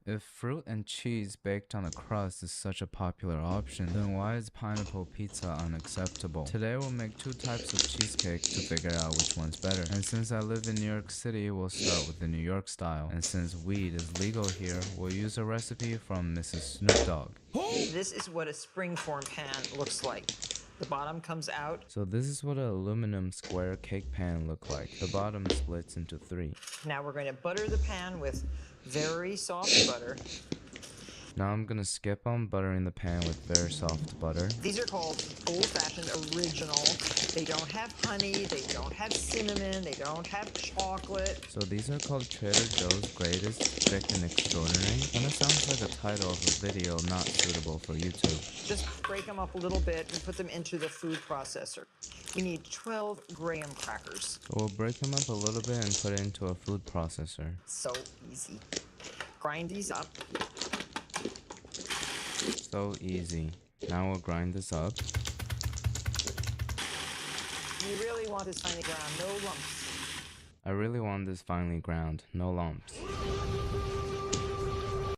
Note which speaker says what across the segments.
Speaker 1: If fruit and cheese baked on a crust is such a popular option, then why is pineapple pizza unacceptable? Today we'll make two types of cheesecake to figure out which one's better. And since I live in New York City, we'll start with the New York style. And since weed is legal here, we'll use a recipe from Mrs. Snoop Dogg.
Speaker 2: This is what a springform pan looks like. The bottom comes out.
Speaker 1: So this is what an aluminum square cake pan look like. The bottom splits into 3.
Speaker 2: Now we're going to butter the pan with very soft butter.
Speaker 1: Now I'm gonna skip on buttering the pan with very soft butter.
Speaker 2: These are called old-fashioned original. They don't have honey, they don't have cinnamon, they don't have chocolate.
Speaker 1: So these are called Trader Joe's Greatest, Thick and Extraordinary. Kinda sounds like a title of a video not suitable for YouTube.
Speaker 2: Just break them up a little bit and put them into the food processor. We need 12 graham crackers.
Speaker 1: So we'll break them up a little bit and put it into a food processor.
Speaker 2: So easy. Grind these up.
Speaker 1: So easy. Now we'll grind this up.
Speaker 2: You really want this finely ground, no lumps.
Speaker 1: I really want this finely ground, no lumps.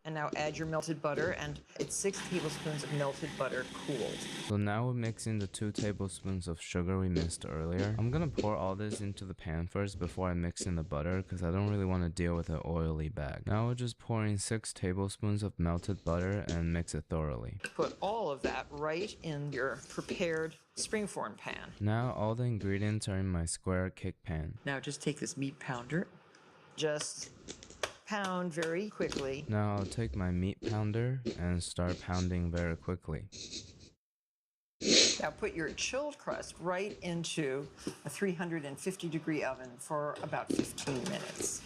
Speaker 2: And now add your melted butter, and it's 6 tablespoons of melted butter cooled.
Speaker 1: So now we're mixing the 2 tablespoons of sugar we mixed earlier. I'm gonna pour all this into the pan first before I mix in the butter because I don't really want to deal with an oily bag. Now we're just pouring 6 tablespoons of melted butter and mix it thoroughly.
Speaker 2: Put all of that right in your prepared springform pan.
Speaker 1: Now all the ingredients are in my square cake pan.
Speaker 2: Now just take this meat pounder. Just pound very quickly.
Speaker 1: Now I'll take my meat pounder and start pounding very quickly.
Speaker 2: Now put your chilled crust right into a 350-degree oven for about 15 minutes.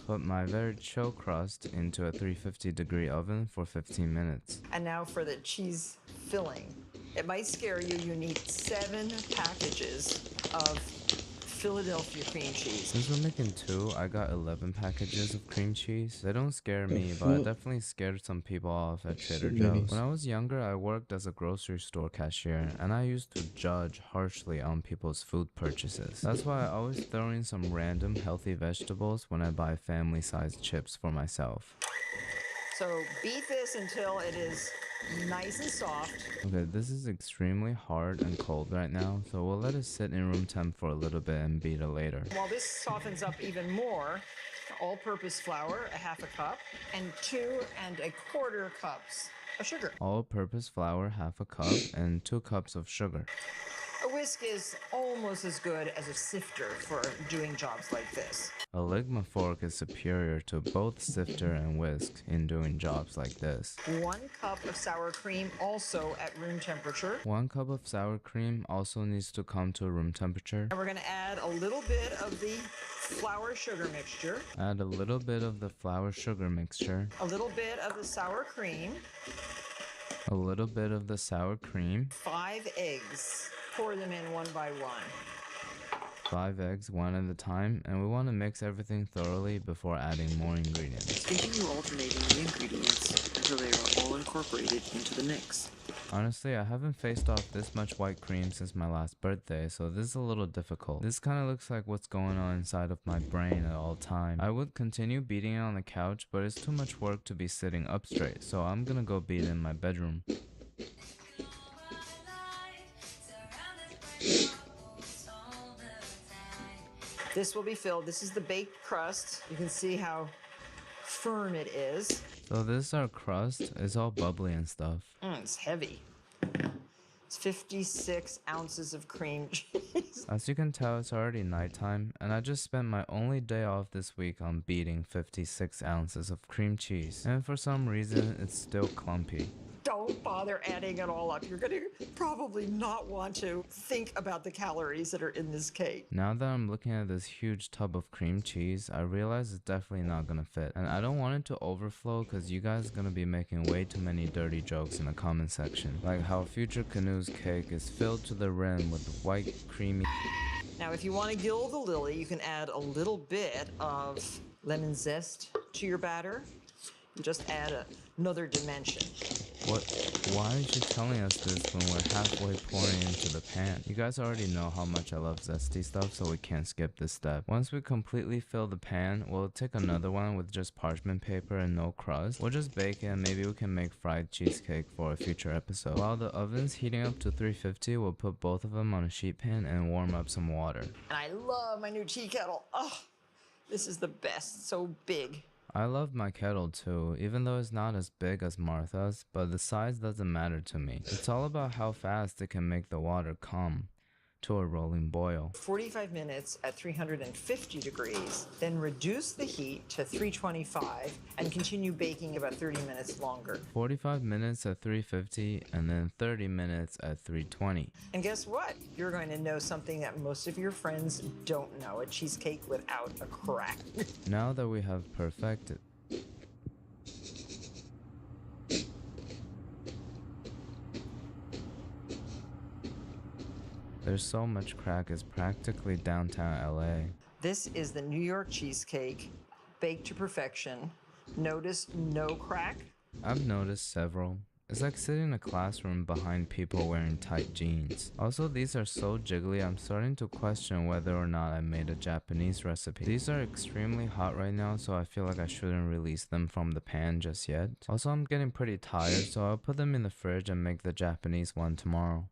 Speaker 1: Put my very chill crust into a 350-degree oven for 15 minutes.
Speaker 2: And now for the cheese filling. It might scare you. You need 7 packages of Philadelphia cream cheese.
Speaker 1: Since we're making 2, I got 11 packages of cream cheese. They don't scare me, but I definitely scared some people off at Trader Joe's. When I was younger, I worked as a grocery store cashier, and I used to judge harshly on people's food purchases. That's why I always throw in some random healthy vegetables when I buy family-sized chips for myself.
Speaker 2: So beat this until it is nice and soft.
Speaker 1: Okay, this is extremely hard and cold right now, so we'll let it sit in room temp for a little bit and beat it later.
Speaker 2: While this softens up even more, all-purpose flour, a 1/2 cup, and 2 1/4 cups of sugar.
Speaker 1: All-purpose flour, 1/2 cup, and 2 cups of sugar.
Speaker 2: A whisk is almost as good as a sifter for doing jobs like this.
Speaker 1: A Ligma fork is superior to both sifter and whisk in doing jobs like this.
Speaker 2: 1 cup of sour cream, also at room temperature.
Speaker 1: 1 cup of sour cream also needs to come to room temperature.
Speaker 2: And we're going to add a little bit of the flour sugar mixture.
Speaker 1: Add a little bit of the flour sugar mixture.
Speaker 2: A little bit of the sour cream.
Speaker 1: A little bit of the sour cream.
Speaker 2: 5 eggs. Pour them in one by one.
Speaker 1: 5 eggs, 1 at a time, and we want to mix everything thoroughly before adding more ingredients.
Speaker 2: Continue alternating the ingredients until they are all incorporated into the mix.
Speaker 1: Honestly, I haven't faced off this much white cream since my last birthday, so this is a little difficult. This kind of looks like what's going on inside of my brain at all time. I would continue beating it on the couch, but it's too much work to be sitting up straight, so I'm gonna go beat it in my bedroom.
Speaker 2: This will be filled. This is the baked crust. You can see how firm it is.
Speaker 1: So this is our crust. It's all bubbly and stuff.
Speaker 2: It's heavy. It's 56 ounces of cream cheese.
Speaker 1: As you can tell, it's already nighttime, and I just spent my only day off this week on beating 56 ounces of cream cheese. And for some reason, it's still clumpy.
Speaker 2: Don't bother adding it all up. You're going to probably not want to think about the calories that are in this cake.
Speaker 1: Now that I'm looking at this huge tub of cream cheese, I realize it's definitely not gonna fit. And I don't want it to overflow because you guys are gonna be making way too many dirty jokes in the comment section. Like how Future Canoe's cake is filled to the rim with white creamy.
Speaker 2: Now, if you want to gild the lily, you can add a little bit of lemon zest to your batter. And just add another dimension.
Speaker 1: What Why is she telling us this when we're halfway pouring into the pan? You guys already know how much I love zesty stuff, so we can't skip this step. Once we completely fill the pan, we'll take another one with just parchment paper and no crust. We'll just bake it and maybe we can make fried cheesecake for a future episode. While the oven's heating up to 350, we'll put both of them on a sheet pan and warm up some water.
Speaker 2: And I love my new tea kettle. Oh, this is the best, so big.
Speaker 1: I love my kettle too, even though it's not as big as Martha's, but the size doesn't matter to me. It's all about how fast it can make the water come to a rolling boil.
Speaker 2: 45 minutes at 350 degrees, then reduce the heat to 325 and continue baking about 30 minutes longer.
Speaker 1: 45 minutes at 350 and then 30 minutes at 320.
Speaker 2: And guess what? You're going to know something that most of your friends don't know, a cheesecake without a crack.
Speaker 1: Now that we have perfected there's so much crack, it's practically downtown LA.
Speaker 2: This is the New York cheesecake, baked to perfection. Notice no crack?
Speaker 1: I've noticed several. It's like sitting in a classroom behind people wearing tight jeans. Also, these are so jiggly, I'm starting to question whether or not I made a Japanese recipe. These are extremely hot right now, so I feel like I shouldn't release them from the pan just yet. Also, I'm getting pretty tired, so I'll put them in the fridge and make the Japanese one tomorrow.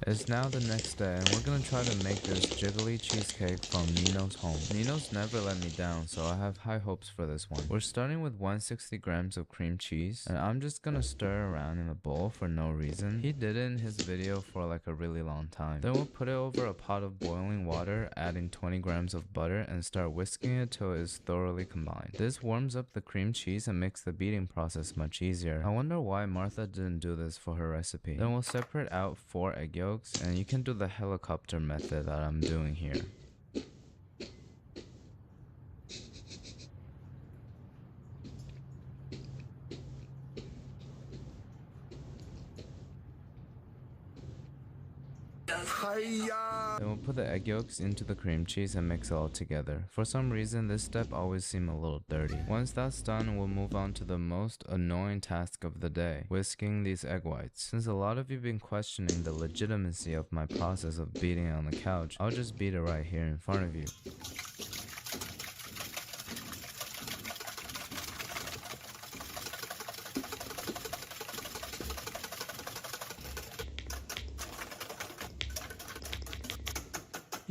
Speaker 1: It's now the next day and we're gonna try to make this jiggly cheesecake from Nino's home. Nino's never let me down, so I have high hopes for this one. We're starting with 160 grams of cream cheese and I'm just gonna stir around in a bowl for no reason. He did it in his video for like a really long time. Then we'll put it over a pot of boiling water, adding 20 grams of butter and start whisking it till it is thoroughly combined. This warms up the cream cheese and makes the beating process much easier. I wonder why Martha didn't do this for her recipe. Then we'll separate out 4 egg yolks, and you can do the helicopter method that I'm doing here. Then we'll put the egg yolks into the cream cheese and mix it all together. For some reason, this step always seemed a little dirty. Once that's done, we'll move on to the most annoying task of the day, whisking these egg whites. Since a lot of you have been questioning the legitimacy of my process of beating it on the couch, I'll just beat it right here in front of you.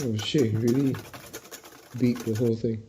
Speaker 3: Oh shit, he really beat the whole thing.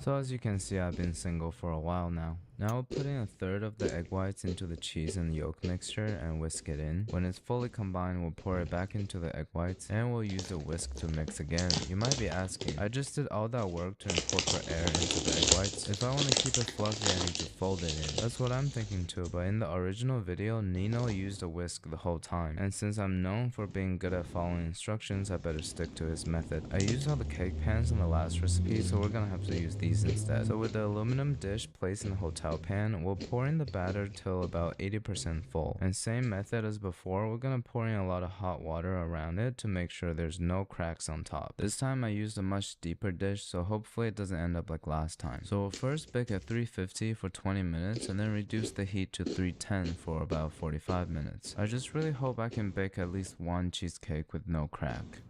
Speaker 1: So as you can see, I've been single for a while now. Now we'll put in a third of the egg whites into the cheese and yolk mixture and whisk it in. When it's fully combined, we'll pour it back into the egg whites and we'll use the whisk to mix again. You might be asking, I just did all that work to incorporate air into the egg whites. If I want to keep it fluffy, I need to fold it in. That's what I'm thinking too, but in the original video, Nino used a whisk the whole time. And since I'm known for being good at following instructions, I better stick to his method. I used all the cake pans in the last recipe, so we're gonna have to use these instead. So with the aluminum dish placed in the hotel pan, we'll pour in the batter till about 80% full. And same method as before, we're gonna pour in a lot of hot water around it to make sure there's no cracks on top. This time I used a much deeper dish, so hopefully it doesn't end up like last time. So we'll first bake at 350 for 20 minutes and then reduce the heat to 310 for about 45 minutes. I just really hope I can bake at least one cheesecake with no crack.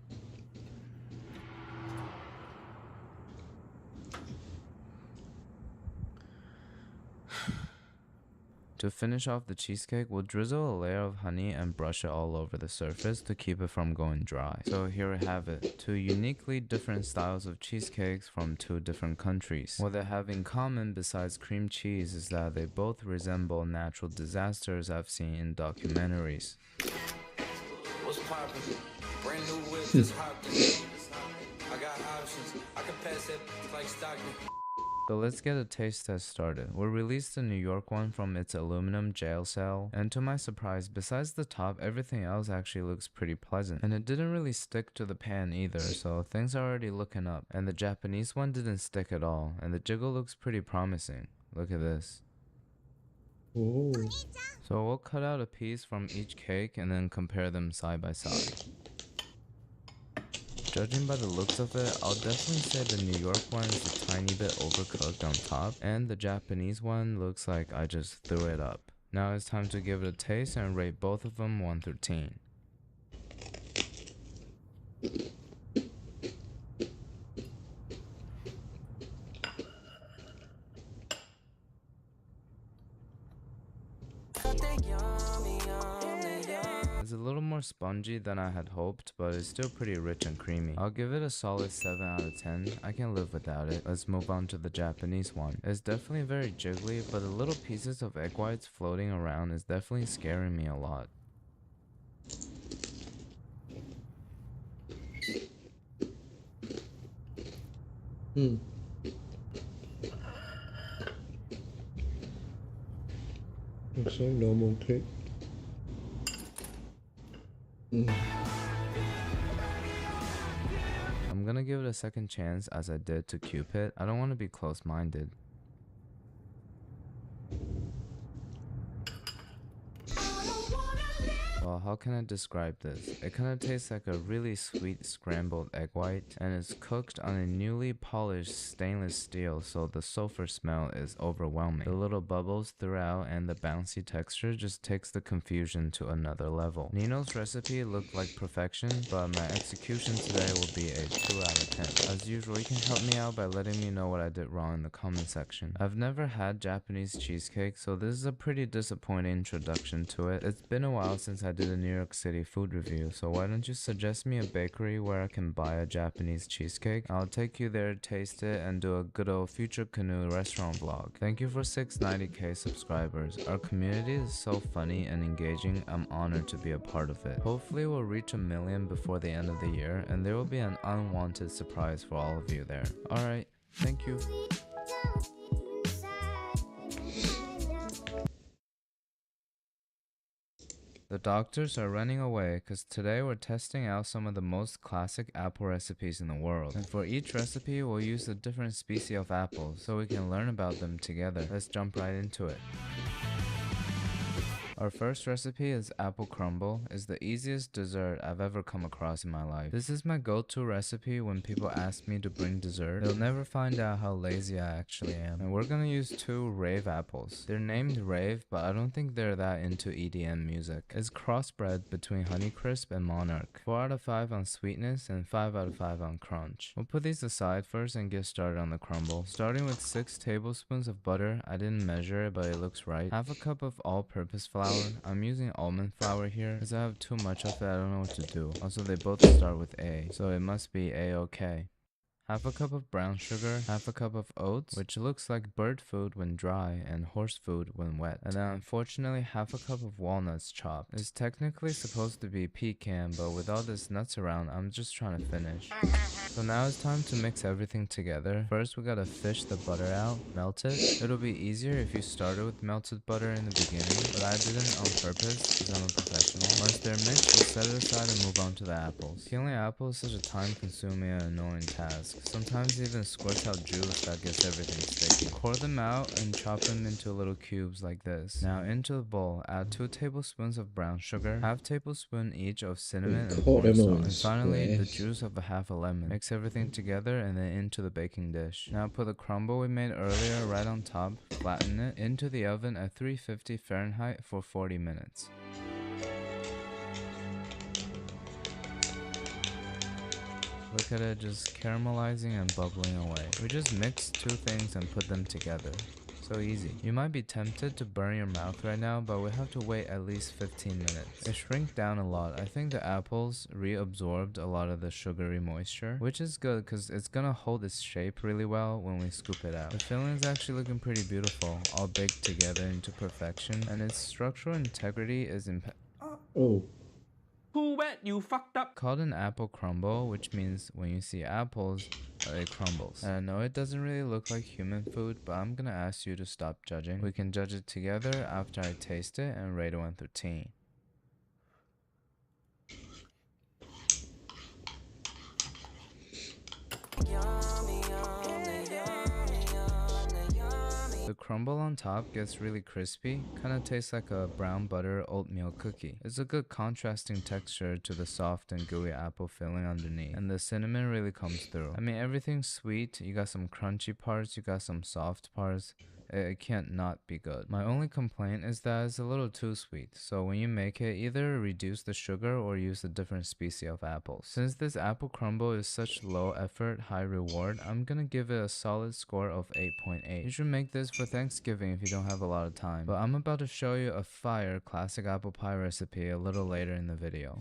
Speaker 1: To finish off the cheesecake, we'll drizzle a layer of honey and brush it all over the surface to keep it from going dry. So here we have it, 2 uniquely different styles of cheesecakes from 2 different countries. What they have in common besides cream cheese is that they both resemble natural disasters I've seen in documentaries.
Speaker 4: What's poppin'? Brand new whip, just hopped in. I got options. I can pass it like Stockton.
Speaker 1: So let's get a taste test started. We'll release the New York one from its aluminum jail cell, and to my surprise, besides the top, everything else actually looks pretty pleasant. And it didn't really stick to the pan either, so things are already looking up. And the Japanese one didn't stick at all, and the jiggle looks pretty promising. Look at this.
Speaker 3: Oh.
Speaker 1: So we'll cut out a piece from each cake and then compare them side by side. Judging by the looks of it, I'll definitely say the New York one is a tiny bit overcooked on top, and the Japanese one looks like I just threw it up. Now it's time to give it a taste and rate both of them 1 through 10. It's a little more spongy than I had hoped, but it's still pretty rich and creamy. I'll give it a solid 7 out of 10. I can live without it. Let's move on to the Japanese one. It's definitely very jiggly, but the little pieces of egg whites floating around is definitely scaring me a lot.
Speaker 3: Looks like normal cake.
Speaker 1: I'm gonna give it a second chance as I did to Cupid. I don't want to be close-minded. Well, how can I describe this? It kind of tastes like a really sweet scrambled egg white, and it's cooked on a newly polished stainless steel, so the sulfur smell is overwhelming. The little bubbles throughout and the bouncy texture just takes the confusion to another level. Nino's recipe looked like perfection, but my execution today will be a 2 out of 10. As usual, you can help me out by letting me know what I did wrong in the comment section. I've never had Japanese cheesecake, so this is a pretty disappointing introduction to it. It's been a while since I did a New York City food review, so why don't you suggest me a bakery where I can buy a Japanese cheesecake? I'll take you there, taste it, and do a good old Future Canoe restaurant vlog. Thank you for 690k subscribers. Our community is so funny and engaging. I'm honored to be a part of it. Hopefully we'll reach 1 million before the end of the year, and there will be an unwanted surprise for all of you there. Alright, thank you. The doctors are running away because today we're testing out some of the most classic apple recipes in the world. And for each recipe, we'll use a different species of apples so we can learn about them together. Let's jump right into it. Our first recipe is apple crumble. It's the easiest dessert I've ever come across in my life. This is my go-to recipe when people ask me to bring dessert. They'll never find out how lazy I actually am. And we're gonna use 2 rave apples. They're named Rave, but I don't think they're that into EDM music. It's crossbred between Honeycrisp and Monarch. 4 out of 5 on sweetness and 5 out of 5 on crunch. We'll put these aside first and get started on the crumble. Starting with 6 tablespoons of butter. I didn't measure it, but it looks right. Half a cup of all-purpose flour. I'm using almond flour here because I have too much of it. I don't know what to do. Also, they both start with A, so it must be A-OK. Half a cup of brown sugar, half a cup of oats, which looks like bird food when dry and horse food when wet. And then unfortunately half a cup of walnuts chopped. It's technically supposed to be pecan, but with all this nuts around, I'm just trying to finish. So now it's time to mix everything together. First we gotta fish the butter out, melt it. It'll be easier if you started with melted butter in the beginning, but I didn't on purpose because I'm a professional. Once they're mixed, we'll set it aside and move on to the apples. Peeling apples is such a time-consuming and annoying task. Sometimes even squirts out juice that gets everything sticky. Pour them out and chop them into little cubes like this. Now into the bowl, add 2 tablespoons of brown sugar, half tablespoon each of cinnamon and cornstarch, and finally the juice of a half a lemon. Mix everything together and then into the baking dish. Now put the crumble we made earlier right on top, flatten it, into the oven at 350 Fahrenheit for 40 minutes. Look at it just caramelizing and bubbling away. We just mixed 2 things and put them together. So easy. You might be tempted to burn your mouth right now, but we have to wait at least 15 minutes. It shrank down a lot. I think the apples reabsorbed a lot of the sugary moisture, which is good because it's gonna hold its shape really well when we scoop it out. The filling is actually looking pretty beautiful, all baked together into perfection, and its structural integrity is
Speaker 3: Oh.
Speaker 5: Too bad you fucked up.
Speaker 1: Called an apple crumble, which means when you see apples, it crumbles. And I know it doesn't really look like human food, but I'm gonna ask you to stop judging. We can judge it together after I taste it and rate it 1 through 10. The crumble on top gets really crispy, kinda tastes like a brown butter oatmeal cookie. It's a good contrasting texture to the soft and gooey apple filling underneath, and the cinnamon really comes through. I mean, everything's sweet, you got some crunchy parts, you got some soft parts. It can't not be good. My only complaint is that it's a little too sweet, so when you make it, either reduce the sugar or use a different species of apples. Since this apple crumble is such low effort, high reward, I'm gonna give it a solid score of 8.8. You should make this for Thanksgiving if you don't have a lot of time. But I'm about to show you a fire classic apple pie recipe a little later in the video.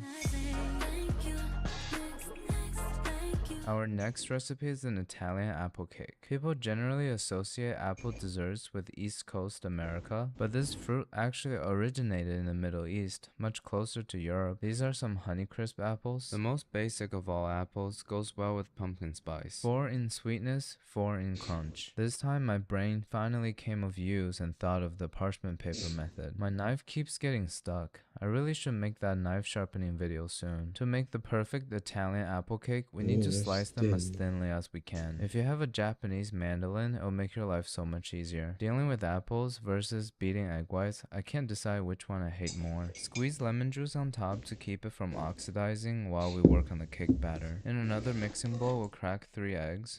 Speaker 1: Our next recipe is an Italian apple cake. People generally associate apple desserts with East Coast America, but this fruit actually originated in the Middle East, much closer to Europe. These are some Honeycrisp apples. The most basic of all apples, goes well with pumpkin spice. 4 in sweetness, 4 in crunch. This time my brain finally came of use and thought of the parchment paper method. My knife keeps getting stuck. I really should make that knife sharpening video soon. To make the perfect Italian apple cake, we need to slice them as thinly as we can. If you have a Japanese mandolin, it'll make your life so much easier. Dealing with apples versus beating egg whites, I can't decide which one I hate more. Squeeze lemon juice on top to keep it from oxidizing while we work on the cake batter. In another mixing bowl, we'll crack 3 eggs.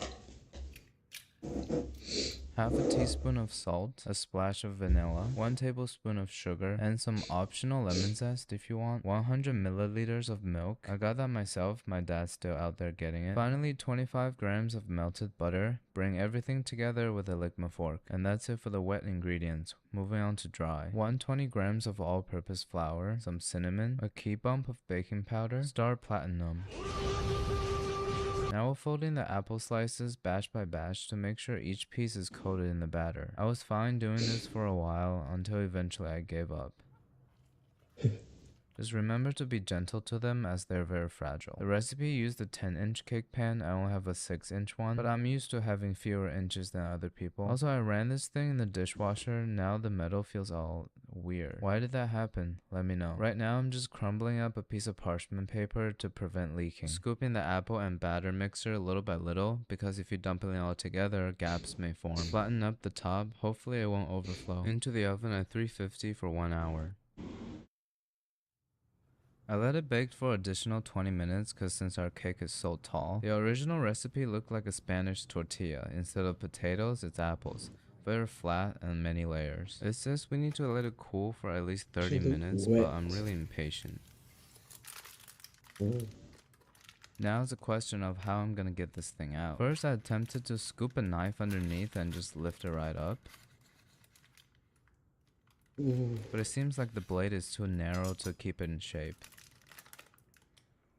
Speaker 1: Half a teaspoon of salt, a splash of vanilla, 1 tablespoon of sugar, and some optional lemon zest if you want, 100 milliliters of milk. I got that myself, my dad's still out there getting it. Finally, 25 grams of melted butter. Bring everything together with a Ligma fork. And that's it for the wet ingredients. Moving on to dry. 120 grams of all-purpose flour, some cinnamon, a key bump of baking powder, Star Platinum. Now we're folding the apple slices batch by batch to make sure each piece is coated in the batter. I was fine doing this for a while until eventually I gave up. Just remember to be gentle to them as they're very fragile. The recipe used a 10-inch cake pan. I only have a 6-inch one, but I'm used to having fewer inches than other people. Also, I ran this thing in the dishwasher. Now the metal feels all weird. Why did that happen? Let me know. Right now, I'm just crumbling up a piece of parchment paper to prevent leaking. Scooping the apple and batter mixer little by little, because if you dump it all together, gaps may form. Flatten up the top. Hopefully it won't overflow. Into the oven at 350 for 1 hour. I let it bake for additional 20 minutes because since our cake is so tall. The original recipe looked like a Spanish tortilla. Instead of potatoes, it's apples. Very flat and many layers. It says we need to let it cool for at least 30 minutes, but I'm really impatient. Now it's a question of how I'm gonna get this thing out. First, I attempted to scoop a knife underneath and just lift it right up. But it seems like the blade is too narrow to keep it in shape.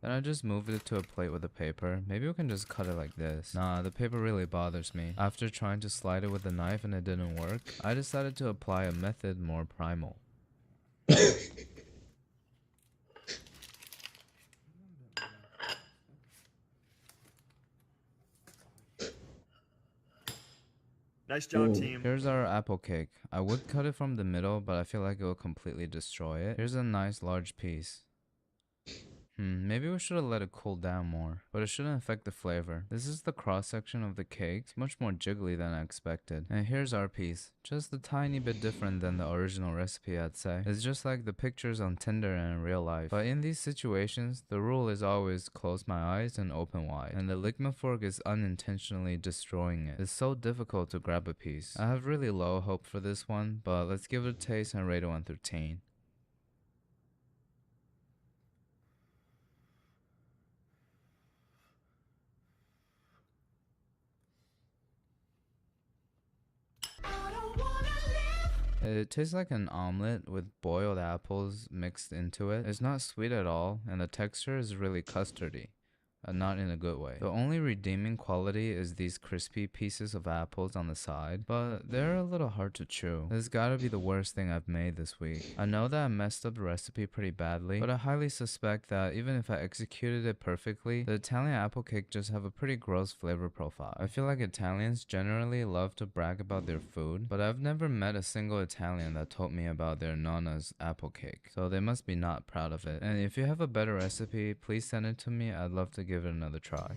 Speaker 1: Then I just moved it to a plate with a paper. Maybe we can just cut it like this. Nah, the paper really bothers me. After trying to slide it with a knife and it didn't work, I decided to apply a method more primal.
Speaker 5: Nice job, team.
Speaker 1: Here's our apple cake. I would cut it from the middle, but I feel like it will completely destroy it. Here's a nice large piece. Maybe we should have let it cool down more, but it shouldn't affect the flavor. This is the cross section of the cake. It's much more jiggly than I expected. And here's our piece. Just a tiny bit different than the original recipe, I'd say. It's just like the pictures on Tinder and in real life. But in these situations, the rule is always close my eyes and open wide. And the Ligma fork is unintentionally destroying it. It's so difficult to grab a piece. I have really low hope for this one, but let's give it a taste and rate it 1 through 10. It tastes like an omelet with boiled apples mixed into it. It's not sweet at all, and the texture is really custardy. not in a good way. The only redeeming quality is these crispy pieces of apples on the side, but they're a little hard to chew. This gotta be the worst thing I've made this week. I know that I messed up the recipe pretty badly, but I highly suspect that even if I executed it perfectly, the Italian apple cake just have a pretty gross flavor profile. I feel like Italians generally love to brag about their food, but I've never met a single Italian that told me about their nonna's apple cake, so they must be not proud of it. And if you have a better recipe, please send it to me. I'd love to give it another try.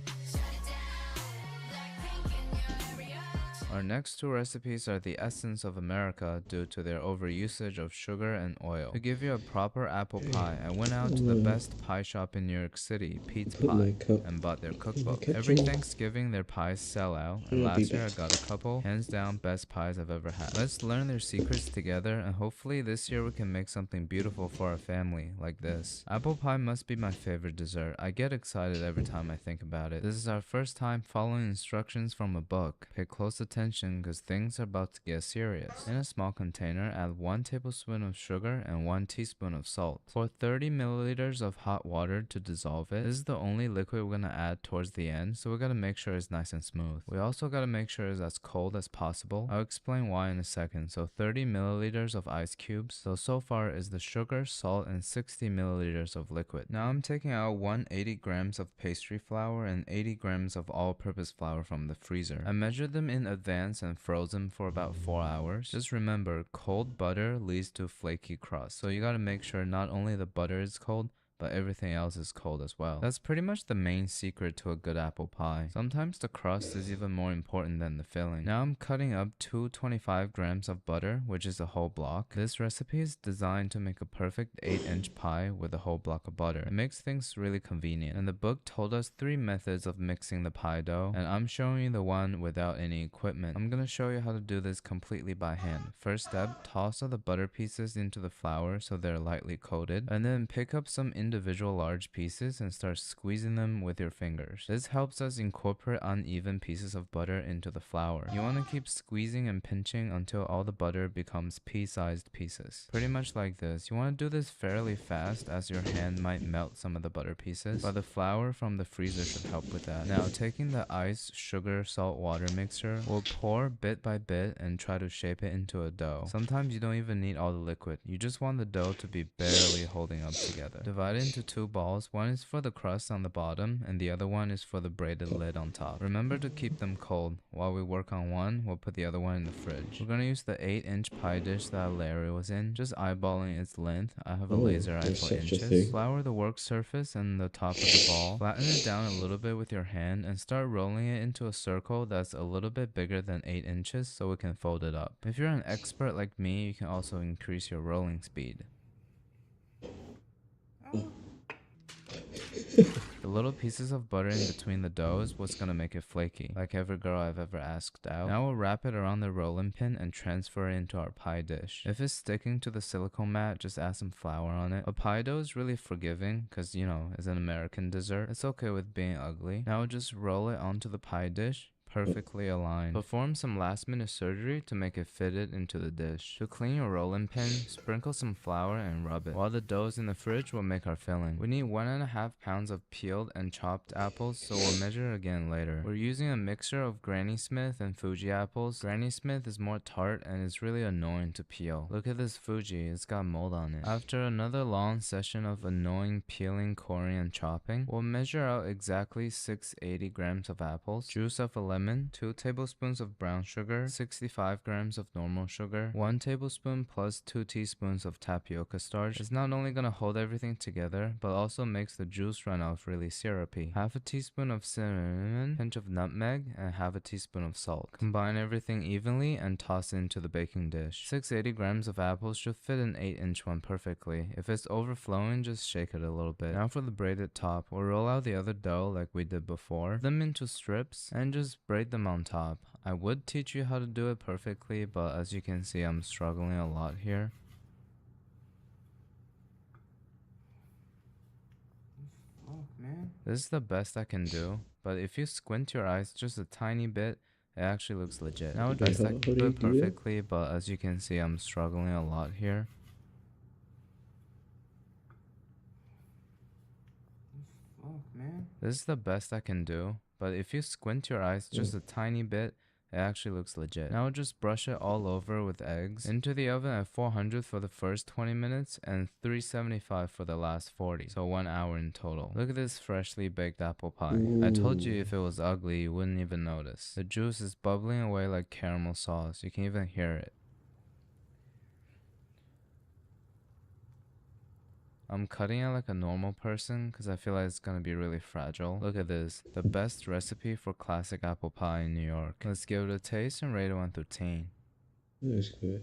Speaker 1: Our next two recipes are the essence of America due to their overusage of sugar and oil. To give you a proper apple pie, I went out to the best pie shop in New York City, Pete's Pie, and bought their cookbook. Every Thanksgiving their pies sell out, and last year I got a couple, hands down best pies I've ever had. Let's learn their secrets together, and hopefully this year we can make something beautiful for our family, like this. Apple pie must be my favorite dessert. I get excited every time I think about it. This is our first time following instructions from a book. Pay close attention because things are about to get serious. In a small container, add 1 tablespoon of sugar and 1 teaspoon of salt. Pour 30 milliliters of hot water to dissolve it. This is the only liquid we're gonna add towards the end, so we gotta make sure it's nice and smooth. We also gotta make sure it's as cold as possible. I'll explain why in a second. So 30 milliliters of ice cubes. So far is the sugar, salt, and 60 milliliters of liquid. Now I'm taking out 180 grams of pastry flour and 80 grams of all-purpose flour from the freezer. I measured them in advance and froze them for about 4 hours. Just remember, cold butter leads to flaky crust, so you gotta make sure not only the butter is cold, but everything else is cold as well. That's pretty much the main secret to a good apple pie. Sometimes the crust is even more important than the filling. Now I'm cutting up 225 grams of butter, which is a whole block. This recipe is designed to make a perfect 8-inch pie with a whole block of butter. It makes things really convenient. And the book told us 3 methods of mixing the pie dough, and I'm showing you the one without any equipment. I'm gonna show you how to do this completely by hand. First step, toss all the butter pieces into the flour so they're lightly coated, and then pick up some individual large pieces and start squeezing them with your fingers. This helps us incorporate uneven pieces of butter into the flour. You want to keep squeezing and pinching until all the butter becomes pea-sized pieces. Pretty much like this. You want to do this fairly fast as your hand might melt some of the butter pieces, but the flour from the freezer should help with that. Now taking the ice, sugar, salt, water mixture, we'll pour bit by bit and try to shape it into a dough. Sometimes you don't even need all the liquid. You just want the dough to be barely holding up together. Divide it into 2 balls. One is for the crust on the bottom and the other one is for the braided lid on top. Remember to keep them cold. While we work on one, we'll put the other one in the fridge. We're gonna use the 8-inch pie dish that Larry was in, just eyeballing its length. I have a laser eye for inches. Flour the work surface and the top of the ball. Flatten it down a little bit with your hand and start rolling it into a circle that's a little bit bigger than 8 inches so we can fold it up. If you're an expert like me, you can also increase your rolling speed. The little pieces of butter in between the dough is what's gonna make it flaky, like every girl I've ever asked out. Now we'll wrap it around the rolling pin and transfer it into our pie dish. If it's sticking to the silicone mat, just add some flour on it. A pie dough is really forgiving because, you know, it's an American dessert. It's okay with being ugly. Now we'll just roll it onto the pie dish. Perfectly aligned. Perform some last minute surgery to make it fitted into the dish. To clean your rolling pin, sprinkle some flour and rub it. While the dough is in the fridge, we'll make our filling. We need 1.5 pounds of peeled and chopped apples, so we'll measure again later. We're using a mixture of Granny Smith and Fuji apples. Granny Smith is more tart and is really annoying to peel. Look at this Fuji, it's got mold on it. After another long session of annoying peeling, coring, and chopping, we'll measure out exactly 680 grams of apples, juice of a lemon, 2 tablespoons of brown sugar, 65 grams of normal sugar, 1 tablespoon plus 2 teaspoons of tapioca starch. It's not only gonna hold everything together, but also makes the juice run off really syrupy. Half a teaspoon of cinnamon, pinch of nutmeg, and half a teaspoon of salt. Combine everything evenly and toss it into the baking dish. 680 grams of apples should fit an 8-inch one perfectly. If it's overflowing, just shake it a little bit. Now for the braided top, we'll roll out the other dough like we did before, put them into strips, and just braid them on top. I would teach you how to do it perfectly, but as you can see, I'm struggling a lot here. Oh man, this is the best I can do, but if you squint your eyes just a tiny bit, it actually looks legit. Now I dissect it perfectly, but as you can see, I'm struggling a lot here. Oh man. This is the best I can do, but if you squint your eyes just a tiny bit, it actually looks legit. Now just brush it all over with eggs. Into the oven at 400 for the first 20 minutes and 375 for the last 40. So 1 hour in total. Look at this freshly baked apple pie. I told you if it was ugly, you wouldn't even notice. The juice is bubbling away like caramel sauce. You can even hear it. I'm cutting it like a normal person because I feel like it's gonna be really fragile. Look at this, the best recipe for classic apple pie in New York. Let's give it a taste and rate it 1 through 10.
Speaker 3: That's good.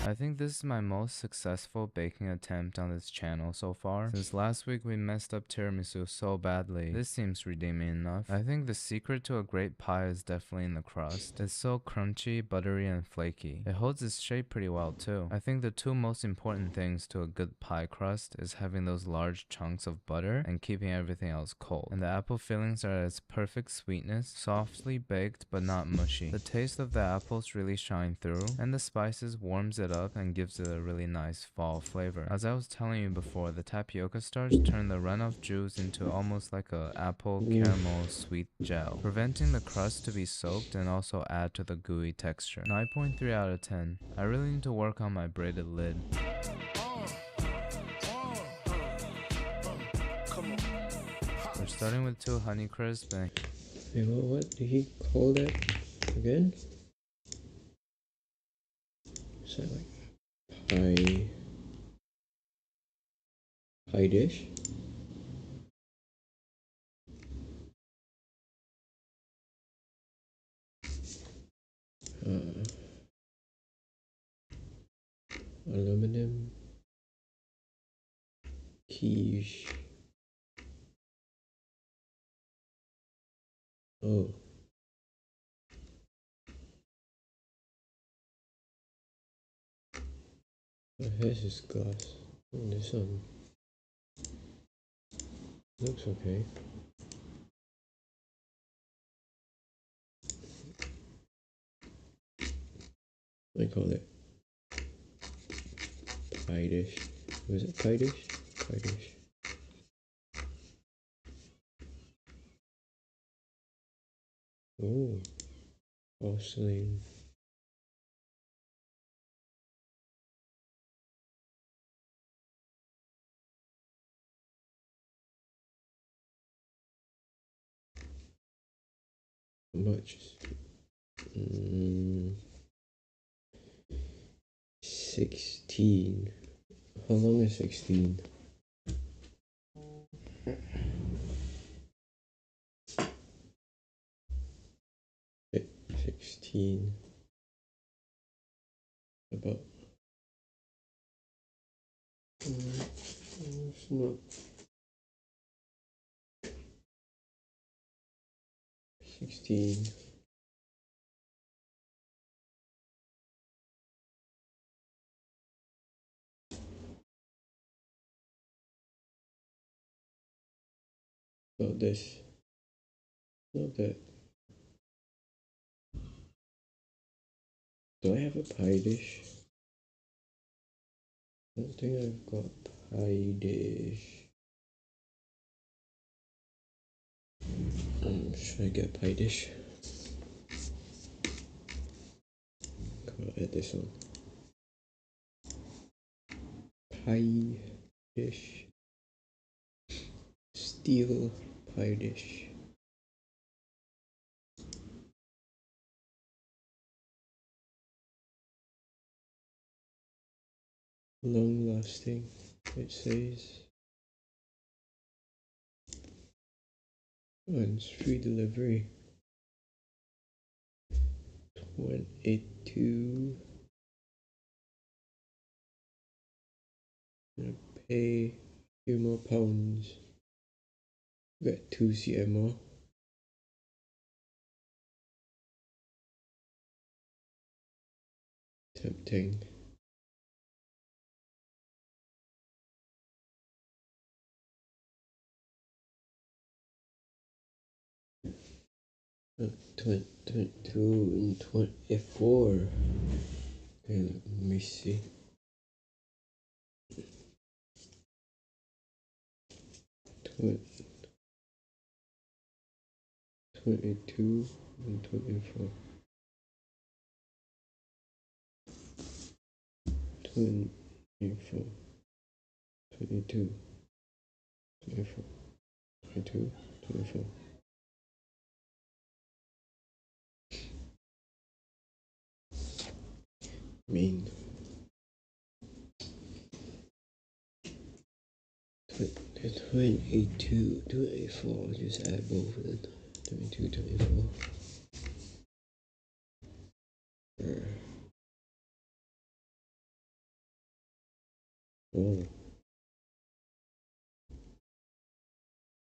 Speaker 1: I think this is my most successful baking attempt on this channel so far. Since last week we messed up tiramisu so badly, this seems redeeming enough. I think the secret to a great pie is definitely in the crust. It's so crunchy, buttery, and flaky. It holds its shape pretty well too. I think the two most important things to a good pie crust is having those large chunks of butter and keeping everything else cold. And the apple fillings are at its perfect sweetness, softly baked but not mushy. The taste of the apples really shine through, and the spices warms it up and gives it a really nice fall flavor. As I was telling you before, the tapioca starch turned the runoff juice into almost like a apple caramel sweet gel, preventing the crust to be soaked and also add to the gooey texture. 9.3 out of 10. I really need to work on my braided lid. We're starting with 2 Honeycrisp and
Speaker 3: Wait, what did he call that again? Is that like pie dish? Aluminum quiche. Oh. Oh, here's his glass. Oh, this one looks okay. I call it pie dish. Was it pie dish? Pie dish. Oh, porcelain. How much? 16. How long is 16? Okay, 16. About. It's not. 16. About this. Not that. Do I have a pie dish? I don't think I've got pie dish. Should I get pie dish? Come on, add this on. Pie dish. Steel pie dish. Long lasting, it says. Oh, and it's free delivery. 22. I'm gonna pay a few more pounds. Get 2 CMO. Tempting. Uh, 22 and 24. Okay, let me see. 22 and 24. 24, 22, 24, 22, 24. Mean 22, 24, just add both of them. 22, 24. Oh,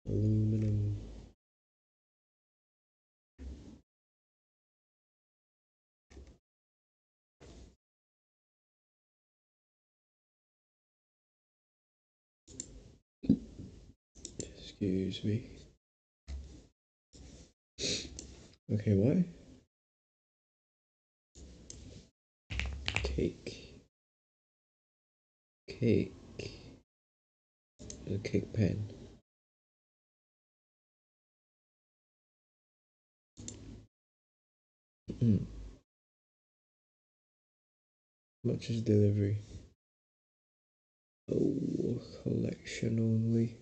Speaker 3: aluminum. Excuse me. Okay, why? Cake. Cake. A cake pan. Much is delivery? Oh, collection only.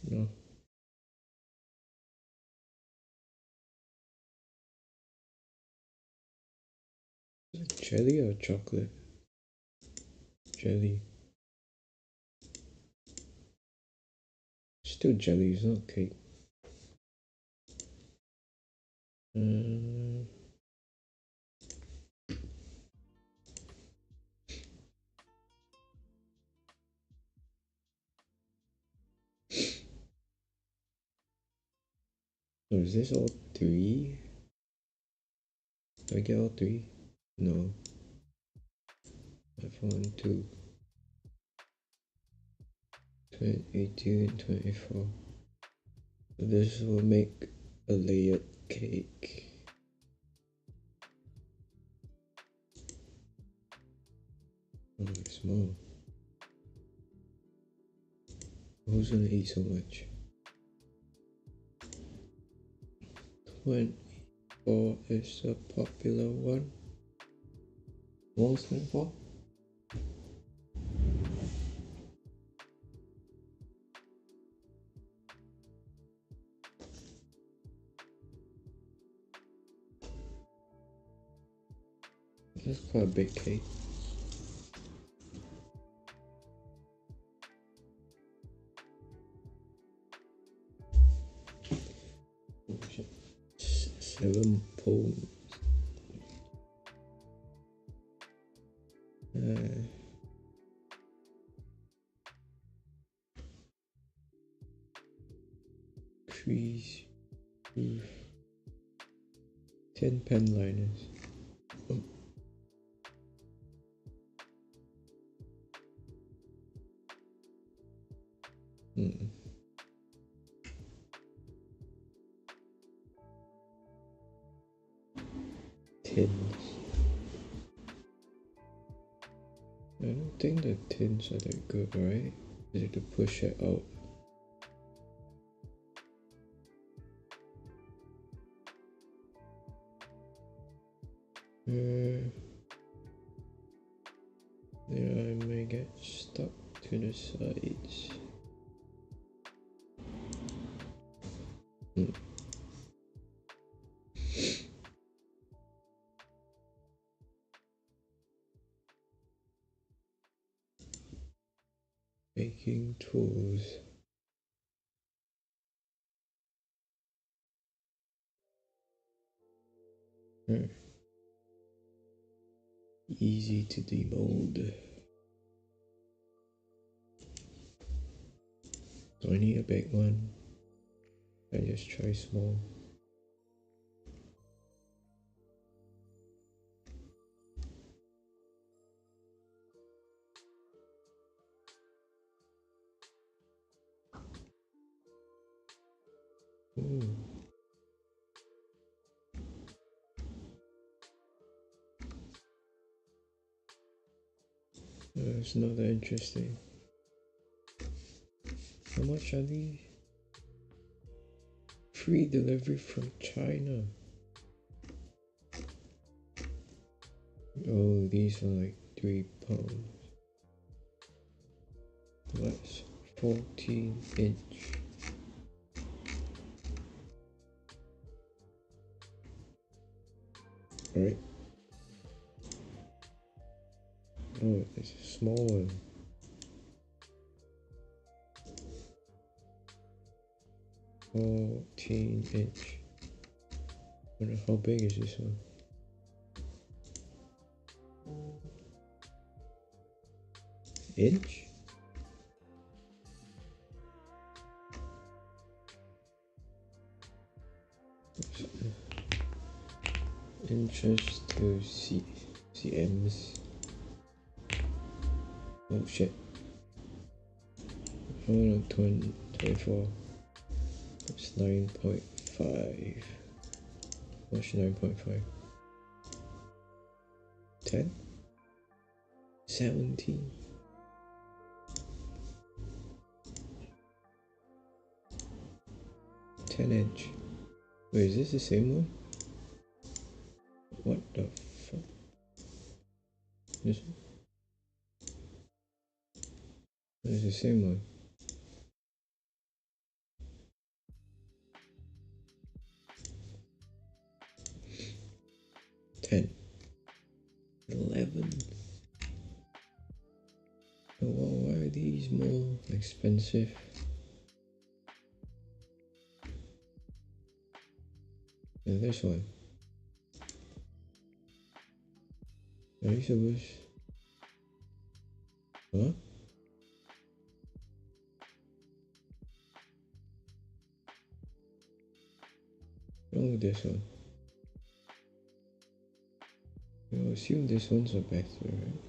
Speaker 3: No. Jelly or chocolate? Jelly. Still jelly, it's not cake. So is this all three? Do I get all three? No. F1, 2, 18, 24. This will make a layered cake. Oh, it's small. Who's gonna eat so much? 24 is a popular one. What's 24? That's quite a big cake. Oh, shit. 7 pounds. Trees. 10 pen liners. Oh. Tins. I don't think the tins are that good, right? Is it to push it out? Yeah, I may get stuck to the sides. Baking tools. Easy to demold. Do I need a big one? I just try small. Ooh. It's not that interesting. How much are these? Free delivery from China. Oh, these are like £3. That's 14-inch. Right. Oh, it's a small one. $14-inch. Wonder how big is this one? Inch? Inches to cms. Oh shit. Oh no, 24. That's 9.5. What's 9.5? 10? 17? $10-inch. Wait, is this the same one? What the fuck? This one? It's the same one. $10. $11. Oh, why are these more expensive? And this one. Are you supposed? Huh? What's wrong with this one? I assume this one's a better, right?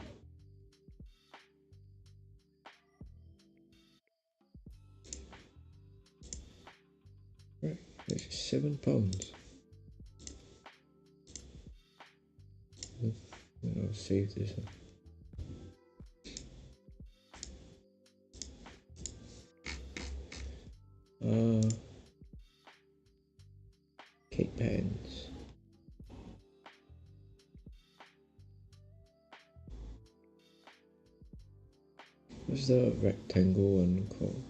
Speaker 3: Right, it's £7. I'll save this one. Cake pans. What's the rectangle one called?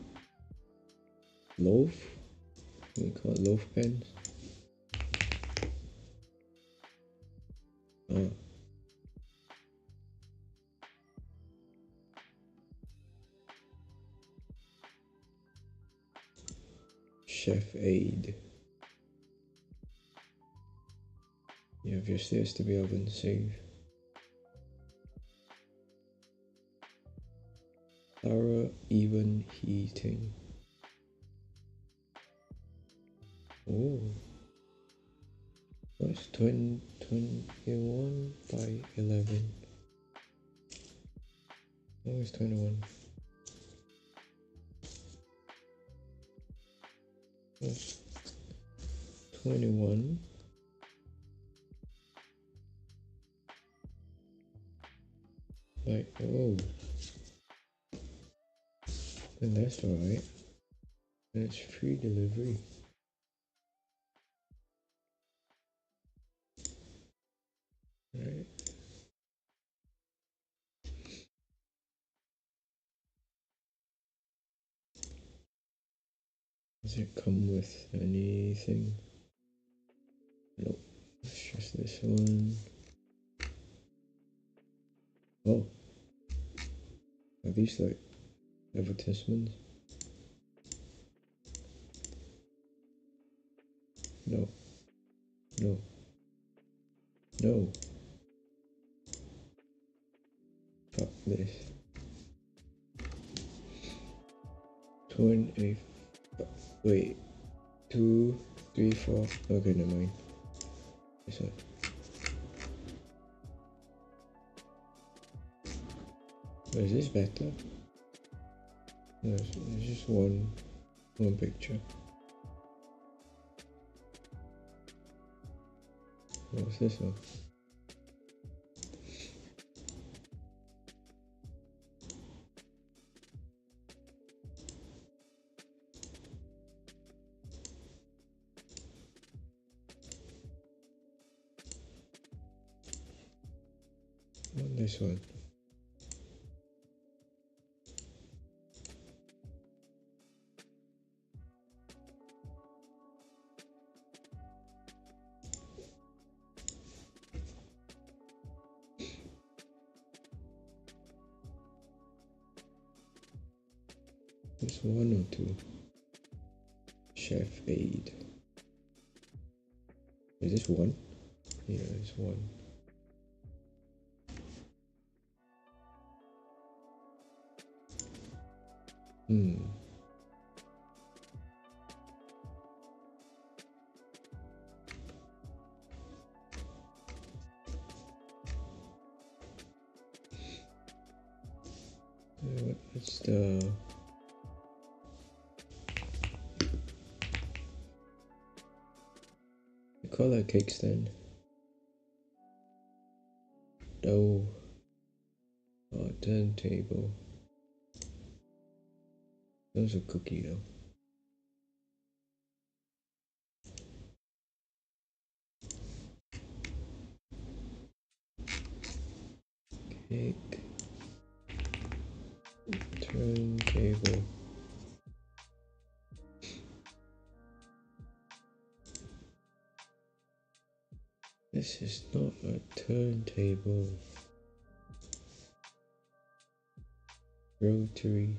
Speaker 3: Loaf? We call it loaf pans. Chef Aid. You have your stairs to be oven safe. Thorough even heating. Oh. What's 21 by 11? Oh, it's 21. That's 21. Like, oh. And that's alright. And it's free delivery. Right. Does it come with anything? Nope. It's just this one. Oh. Are these like advertisements? No. No. No. Fuck this. 20. Wait. 2, 3, 4. Okay, never mind. This one. Is this better? No, it's just one picture. What's this one? this one? This one or two? Chef Aid. Is this one? Yeah, it's one. What's the... I call that cake stand. Dough. Oh, turntable. That was a cookie though. Cake. Turntable. This is not a turntable. Rotary.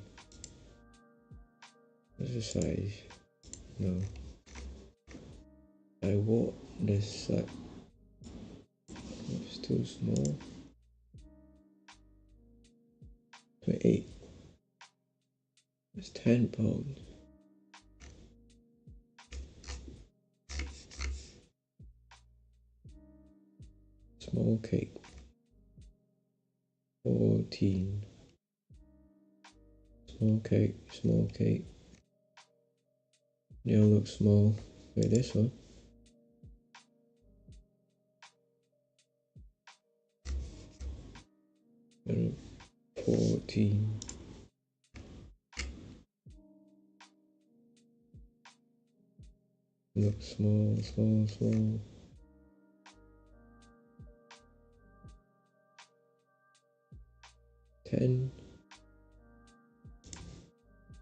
Speaker 3: What's the size? No. I want this size. It's too small. 28. That's 10 pounds. Small cake. 14. Small cake, small cake. They all look small. Wait, this one. And 14. Look small, small, small. Ten.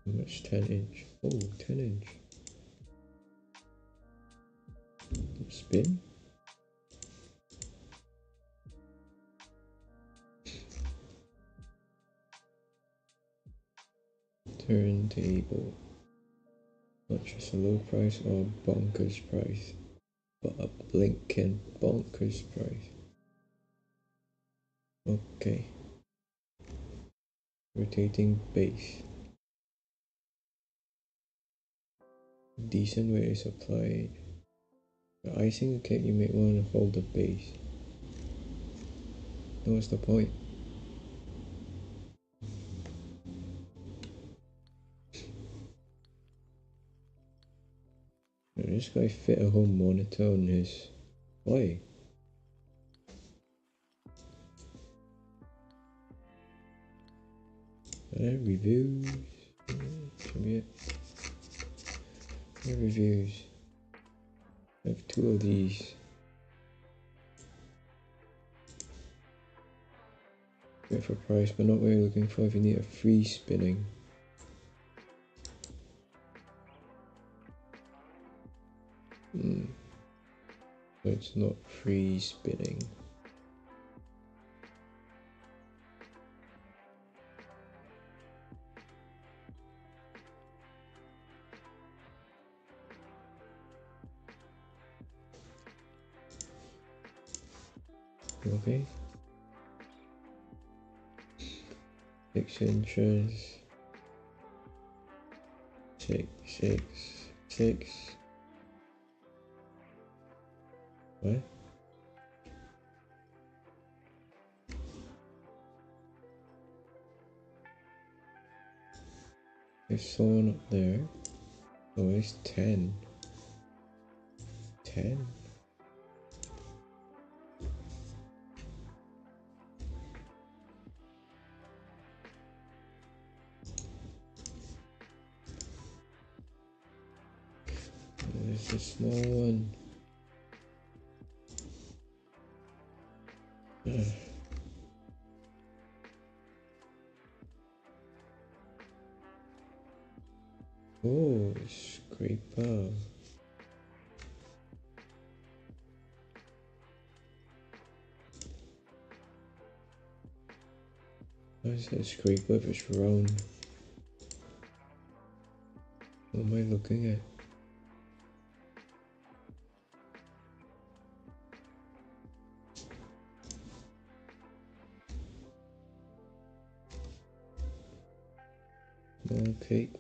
Speaker 3: How much? 10 inch. Oh, 10 inch. Spin. Turntable. Not just a low price or bonkers price, but a blinking bonkers price. Okay. Rotating base. Decent way is applied. The icing the cake, you may want to hold the base. Then what's the point? Now, this guy fit a whole monitor on his... Why? Reviews. Should be it. Reviews. I have 2 of these. Great for price, but not what you're looking for if you need a free spinning. So it's not free spinning. Okay. 6 inches. 6, 6, 6. What? There's someone up there. Oh, it's 10. 10? There's a small one. Oh, scraper. How is that scraper if it's round? What am I looking at? Small cake,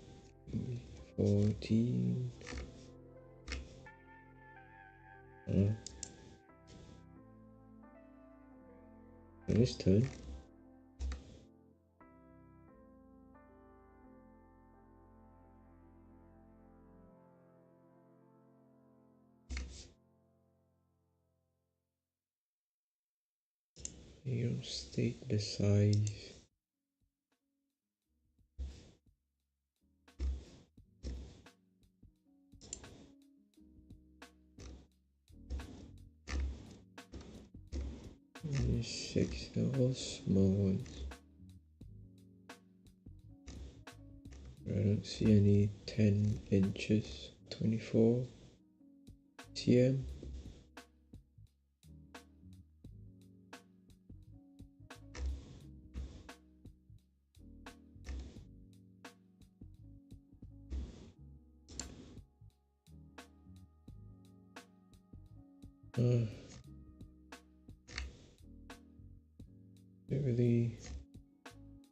Speaker 3: 14. This turn. You don't state the size. Six, they're all small ones. I don't see any 10 inches, 24 cm. Really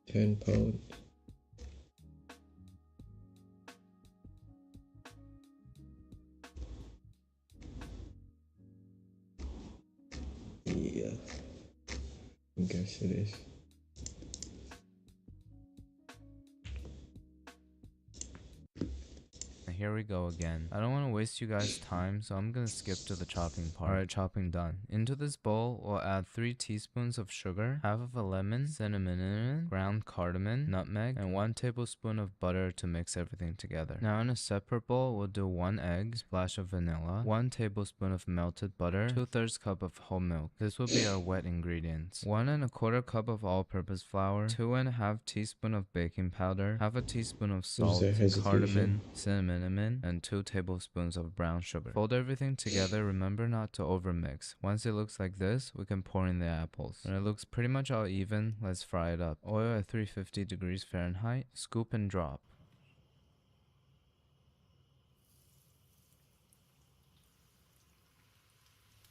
Speaker 3: 10 pounds. Yeah, I guess it is.
Speaker 1: Here we go again. I don't want to waste you guys' time, so I'm gonna skip to the chopping part. Alright, chopping done. Into this bowl, we'll add 3 teaspoons of sugar, half of a lemon, cinnamon, ground cardamom, nutmeg, and 1 tablespoon of butter to mix everything together. Now in a separate bowl, we'll do 1 egg, splash of vanilla, 1 tablespoon of melted butter, 2/3 cup of whole milk. This will be our wet ingredients. 1 1/4 cup of all-purpose flour, 2 1/2 teaspoon of baking powder, half a teaspoon of salt, cardamom, cinnamon, and 2 tablespoons of brown sugar. Fold everything together. Remember not to overmix. Once it looks like this, we can pour in the apples. When it looks pretty much all even, let's fry it up. Oil at 350 degrees Fahrenheit. Scoop and drop.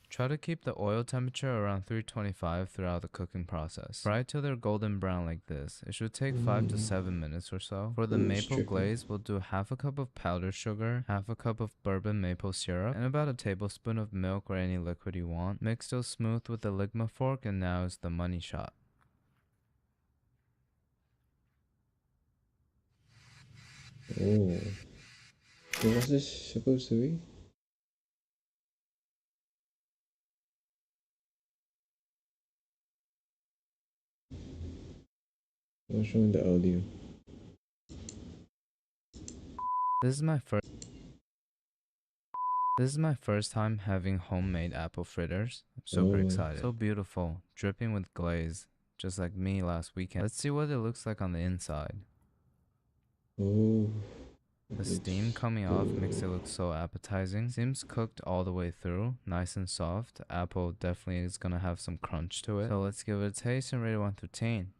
Speaker 1: Try to keep the oil temperature around 325 throughout the cooking process. Fry till they're golden brown like this. It should take 5 to 7 minutes or so. For the maple glaze, we'll do half a cup of powdered sugar, half a cup of bourbon maple syrup, and about a tablespoon of milk or any liquid you want. Mix till smooth with a Ligma fork, and now is the money shot.
Speaker 3: Oh. So what's this supposed to be? What's wrong with the audio?
Speaker 1: This is my first time having homemade apple fritters. I'm super excited. So beautiful, dripping with glaze, just like me last weekend. Let's see what it looks like on the inside.
Speaker 3: Oh.
Speaker 1: The steam coming off makes it look so appetizing. Seems cooked all the way through, nice and soft. Apple definitely is gonna have some crunch to it. So let's give it a taste and rate it 1 through 10.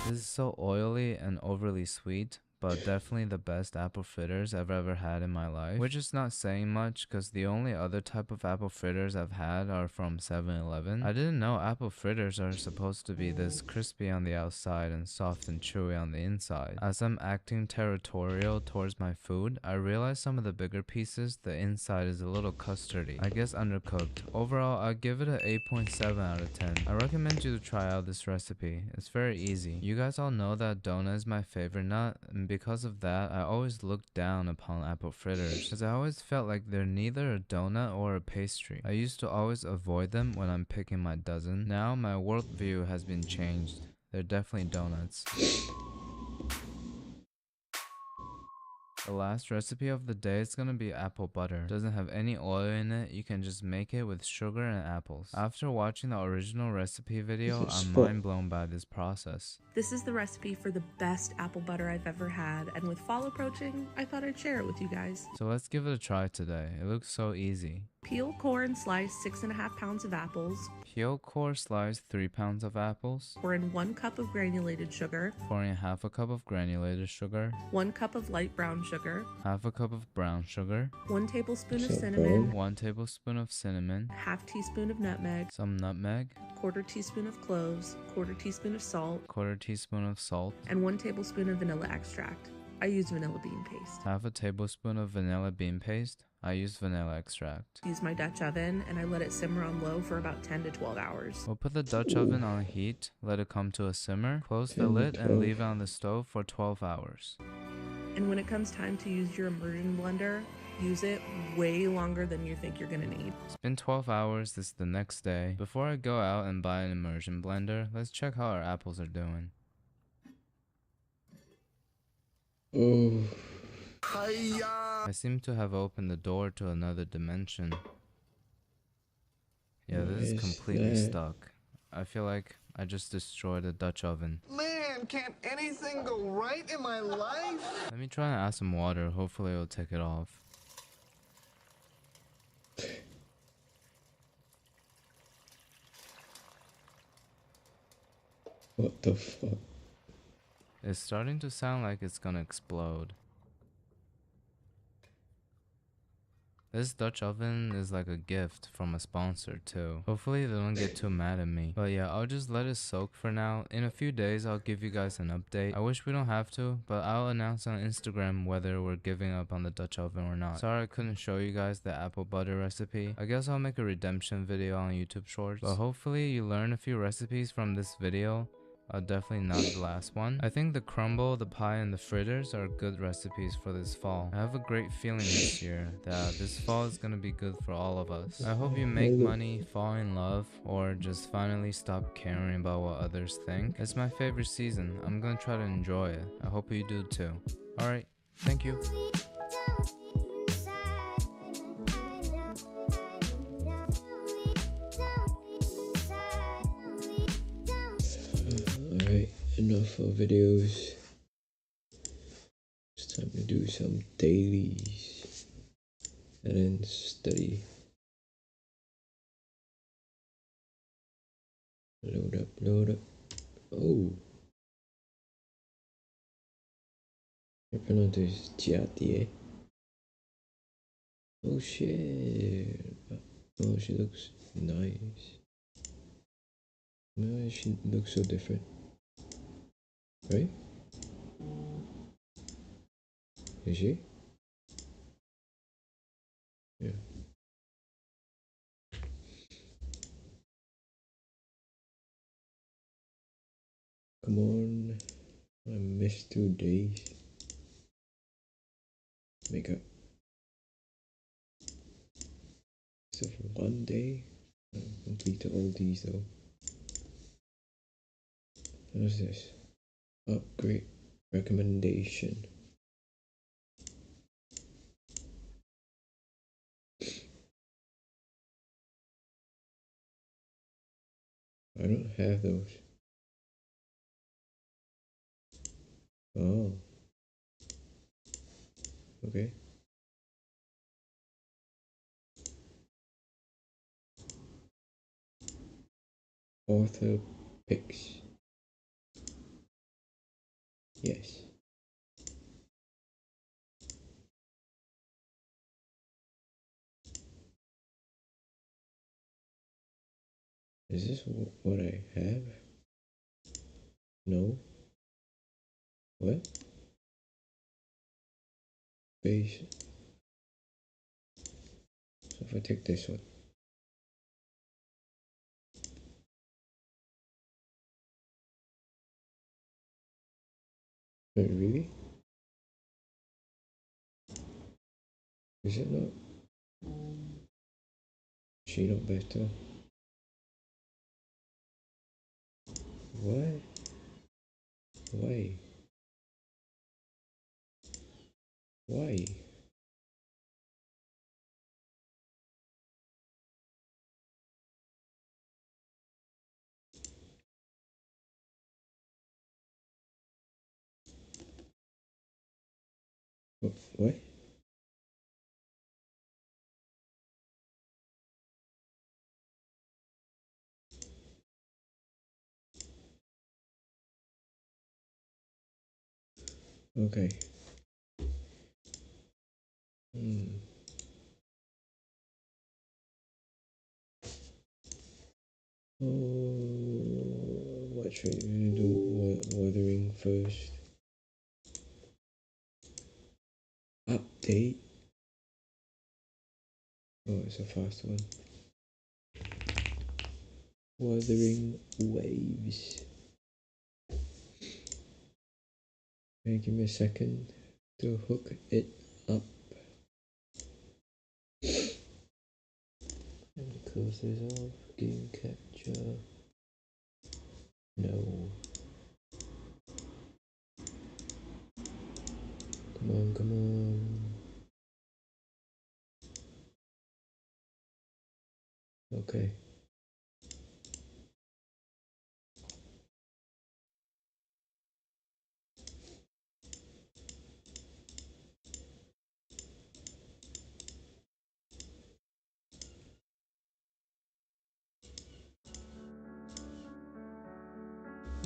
Speaker 1: This is so oily and overly sweet, but definitely the best apple fritters I've ever had in my life. Which is not saying much, because the only other type of apple fritters I've had are from 7-Eleven. I didn't know apple fritters are supposed to be this crispy on the outside and soft and chewy on the inside. As I'm acting territorial towards my food, I realized some of the bigger pieces, the inside is a little custardy. I guess undercooked. Overall, I'll give it an 8.7 out of 10. I recommend you to try out this recipe. It's very easy. You guys all know that donut is my favorite nut, and because of that, I always looked down upon apple fritters, because I always felt like they're neither a donut or a pastry. I used to always avoid them when I'm picking my dozen. Now my worldview has been changed. They're definitely donuts. The last recipe of the day is gonna be apple butter. Doesn't have any oil in it. You can just make it with sugar and apples. After watching the original recipe video,
Speaker 3: It's a
Speaker 1: I'm
Speaker 3: spot.
Speaker 1: mind blown by this process.
Speaker 6: This is the recipe for the best apple butter I've ever had, and with fall approaching, I thought I'd share it with you guys.
Speaker 1: So let's give it a try today. It looks so easy.
Speaker 6: Peel, core, and slice 6.5 pounds of apples.
Speaker 1: Peel, core, slice 3 pounds of apples.
Speaker 6: Pour in 1 cup of granulated sugar,
Speaker 1: Pour in half a cup of granulated sugar.
Speaker 6: 1 cup of light brown sugar,
Speaker 1: Half a cup of brown sugar.
Speaker 6: 1 tablespoon of
Speaker 3: So
Speaker 6: cinnamon,
Speaker 3: brown.
Speaker 1: 1 tablespoon of cinnamon.
Speaker 6: half teaspoon of nutmeg,
Speaker 1: Some nutmeg.
Speaker 6: quarter teaspoon of cloves, quarter teaspoon of salt,
Speaker 1: Quarter teaspoon of salt.
Speaker 6: and 1 tablespoon of vanilla extract. I use vanilla bean paste.
Speaker 1: Half a tablespoon of vanilla bean paste. I use vanilla extract.
Speaker 6: Use my Dutch oven, and I let it simmer on low for about 10 to 12 hours.
Speaker 1: We'll put the Dutch oven on heat, let it come to a simmer, close the
Speaker 3: 10 to
Speaker 1: lid and
Speaker 3: 12.
Speaker 1: leave it on the stove for 12 hours.
Speaker 6: And when it comes time to use your immersion blender, use it way longer than you think you're gonna need.
Speaker 1: It's been 12 hours, this is the next day. Before I go out and buy an immersion blender, let's check how our apples are doing.
Speaker 3: Oh,
Speaker 1: I seem to have opened the door to another dimension. Yeah, this is
Speaker 3: What is
Speaker 1: completely
Speaker 3: that?
Speaker 1: stuck. I feel like I just destroyed the Dutch oven.
Speaker 7: Man, can't anything go right in my life?
Speaker 1: Let me try and add some water, hopefully it'll take it off.
Speaker 3: what the fuck?
Speaker 1: It's starting to sound like it's gonna explode. This Dutch oven is like a gift from a sponsor too. Hopefully they don't get too mad at me. But yeah, I'll just let it soak for now. In a few days, I'll give you guys an update. I wish we don't have to, but I'll announce on Instagram whether we're giving up on the Dutch oven or not. Sorry I couldn't show you guys the apple butter recipe. I guess I'll make a redemption video on YouTube Shorts. But hopefully you learn a few recipes from this video. Definitely not the last one. I think the crumble, the pie, and the fritters are good recipes for this fall. I have a great feeling this year that this fall is gonna be good for all of us. I hope you make money, fall in love, or just finally stop caring about what others think. It's my favorite season. I'm gonna try to enjoy it. I hope you do too. Alright, thank you.
Speaker 3: Alright, enough of videos. It's time to do some dailies and then study. Load up, load up. Oh, I pronounce this Jati, eh? Oh shit. Oh, she looks nice. No, she looks so different. Right? Is she? Yeah. Come on. I missed 2 days. Make up. So for 1 day, I completed all these though. What's this? Upgrade recommendation. I don't have those. Oh. Okay. Author picks. Yes. Is this what I have? No. What? Base. So if I take this one. Wait, really? Is it not? She not better? Why? Why? Why? What? Okay. What should we do? Watering first. Update. Oh, it's a fast one. Wuthering Waves. Okay, give me a second to hook it up. And close this off. Game capture. No. Come on, come on. Okay.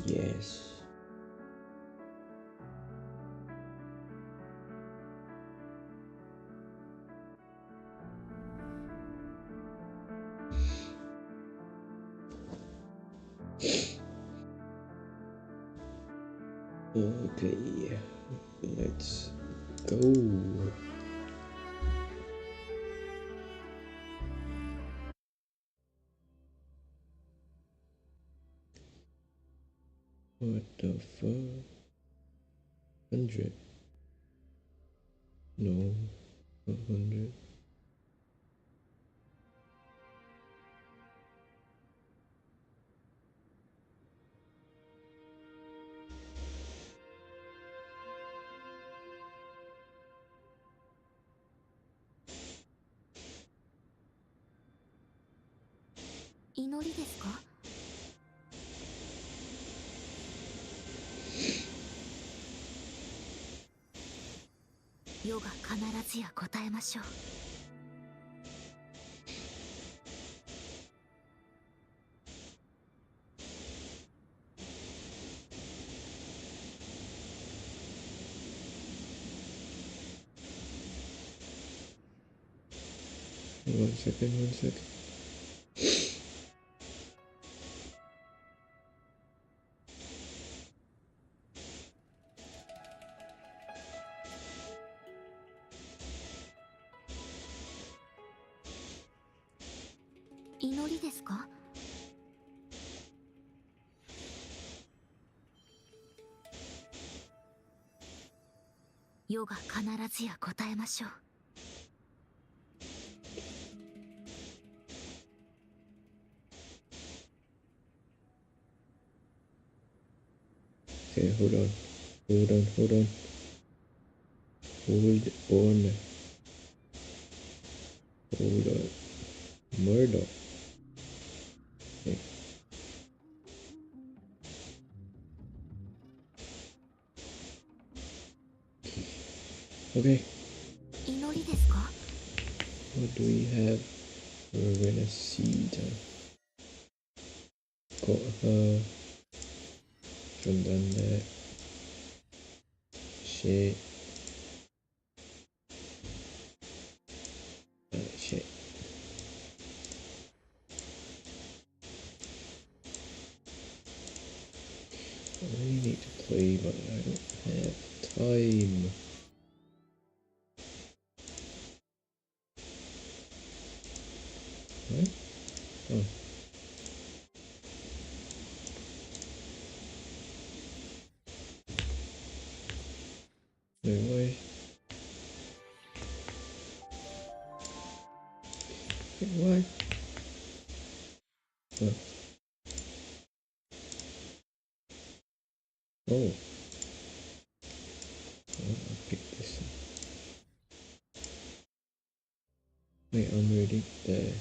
Speaker 3: Yes. Okay, let's go. What the fuck? 100? No, not 100. One second.
Speaker 8: 祈りですか？世が必ずや答えましょう。
Speaker 3: Okay, hold on. Hold on. Murdoch. Okay. Okay.
Speaker 8: 祈りですか？
Speaker 3: What do we have? We're gonna see got her. Done that. Shit. Shit. I really need to play, but I don't have time. What? Oh. Wait, why? Wait, why? Oh. Oh. I'll pick this up. Wait, I'm ready. There.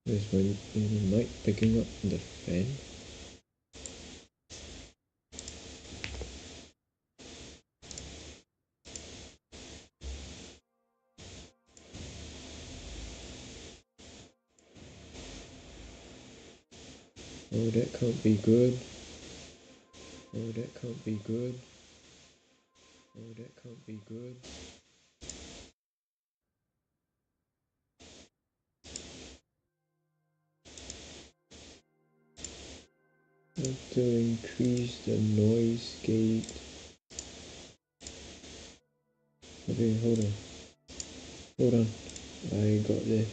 Speaker 3: There's my mic picking up the fan. Oh, that can't be good. Oh, that can't be good. Oh, that can't be good. I have to increase the noise gate. Okay, hold on. Hold on. I got this.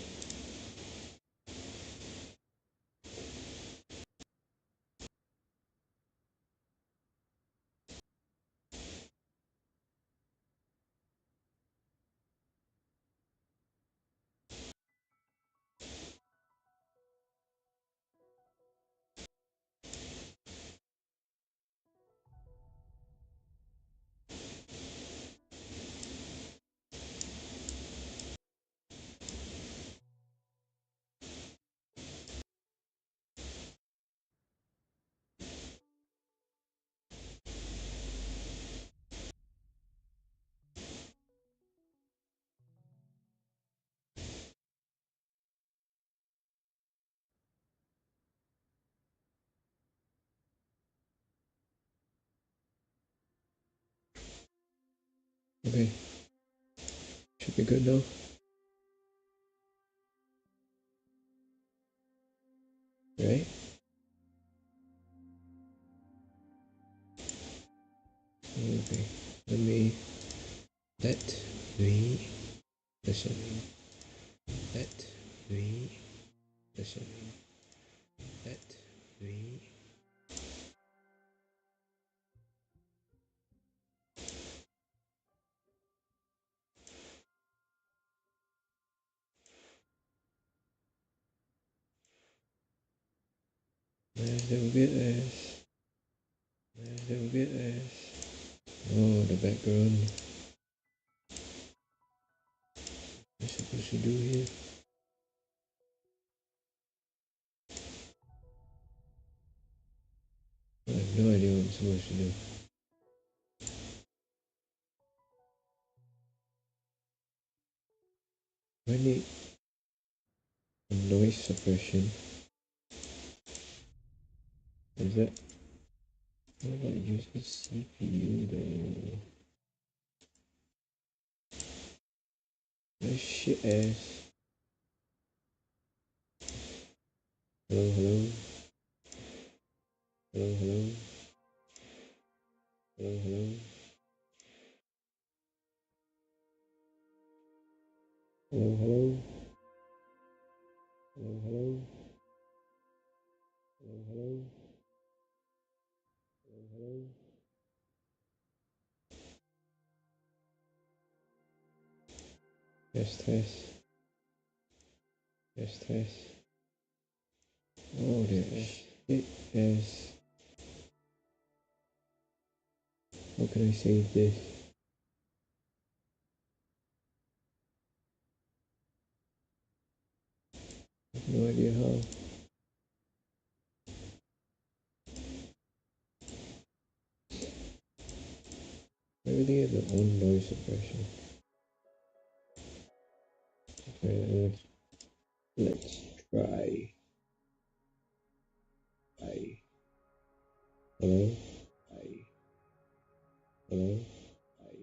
Speaker 3: Okay. Should be good now. Right? Okay. Let me listen. Let me listen. Let me Where's the witness? Where's the witness? Oh, the background. What am I supposed to do here? I have no idea what I'm supposed to do. I need a noise suppression. Is that... What about use the CPU though? That shit ass. Hello, hello. Hello, hello. Hello, hello. Hello, hello. Hello, hello. Hello, hello. Hello, hello. Test, test. Test, test. Oh, that shit ass. How can I save this? I have no idea how. Everything has their own noise suppression. Okay, let's try. Hi. Hello? Hi. Hello? Hi.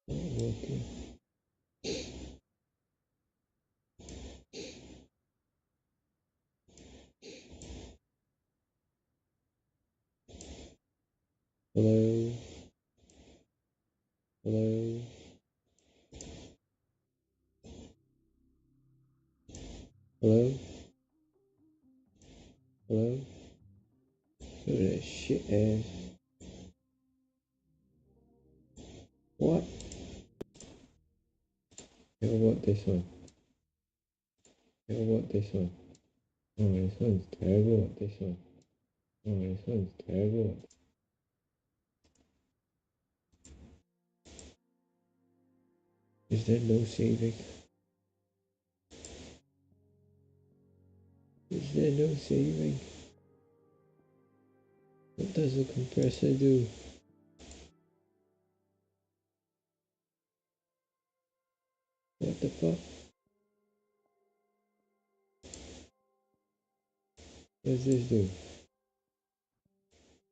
Speaker 3: Not working. Hello? Hello? Hello? Hello? a shit ass. What? How about this one? How about this one? Oh, this one's terrible. This one. Oh, this one's terrible. Is there no saving? Is there no saving? What does the compressor do? What the fuck? What does this do?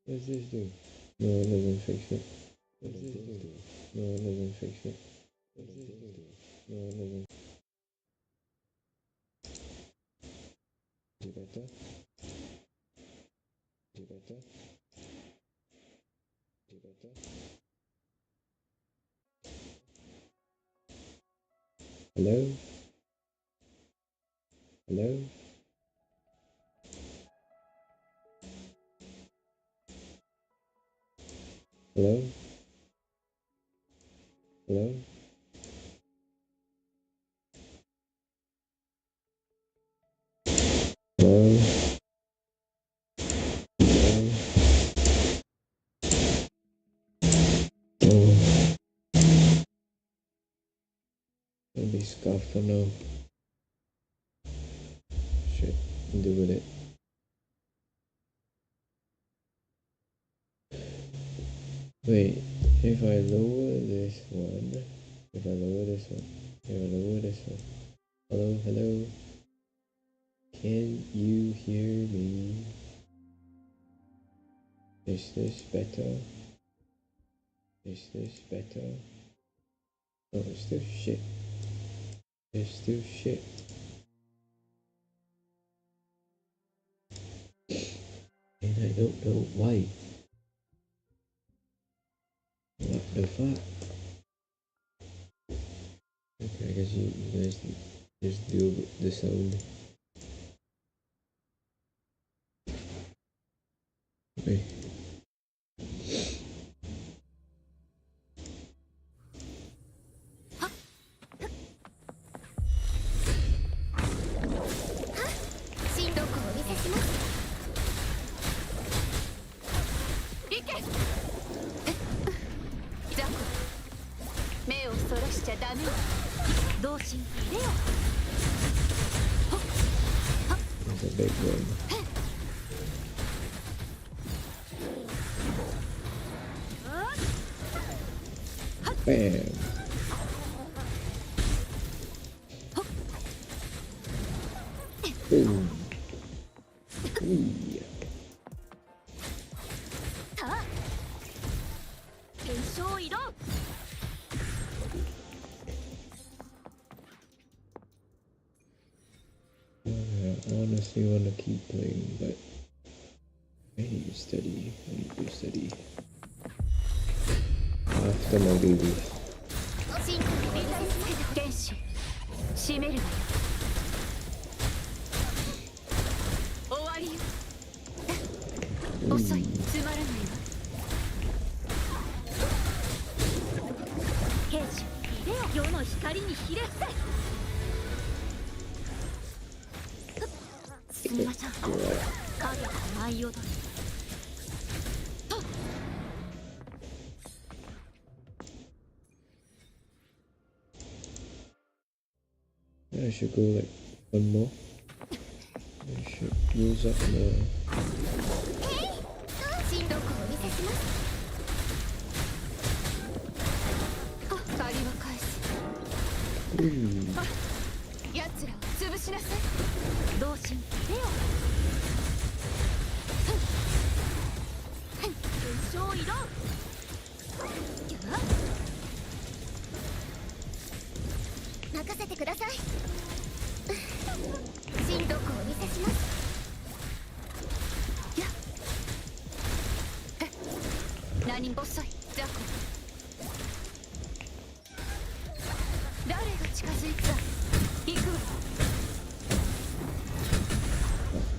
Speaker 3: What does this do? No, it doesn't fix it. What does this do? No, it doesn't fix it. What does this do? No, it doesn't. Do better? Do better? Do better? Hello? Hello? Hello? Hello? Hello? Hello? Oh. I'll be scuffed for now. Shit, do with it. Wait, if I lower this one, if I lower this one, hello, hello, can you hear me? Is this better? Is this better? Oh, it's still shit. It's still shit. And I don't know why. What the fuck? Okay, I guess you guys just deal with the sound. Wait. That's a big one. Bam! Boom! Wee! I honestly want to keep playing, but I need to study. After my babies.
Speaker 8: 閉めるわよ終わりよ遅いつまらないわ兵士でよ世の光にひれ伏せ進みましょう影が舞い踊る
Speaker 3: I should go like one more. I should use up the...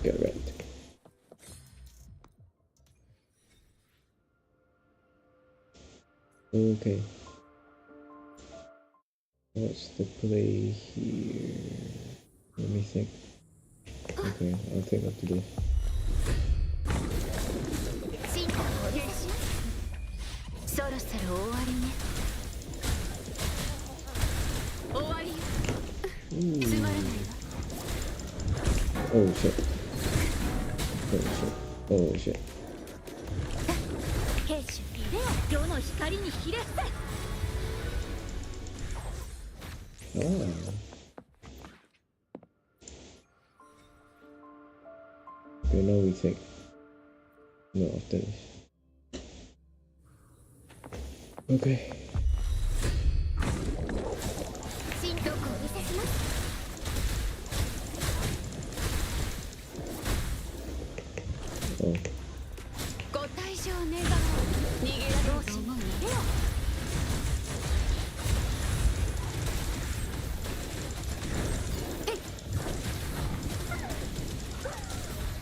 Speaker 3: Get right. Okay. What's the play here? Let me think. Okay, I'll think after this.
Speaker 8: 進化をお願いしますそろそろ終わりね終わりよつまらないわ
Speaker 3: Oh shit. Oh shit. Oh shit.
Speaker 8: 兵士では世の光にひれ伏せ
Speaker 3: Ah. Okay, now we think. No, after this. Okay.
Speaker 8: 新特をお見せします
Speaker 3: Oh.
Speaker 8: ご退場願おう逃げられると思う逃げろ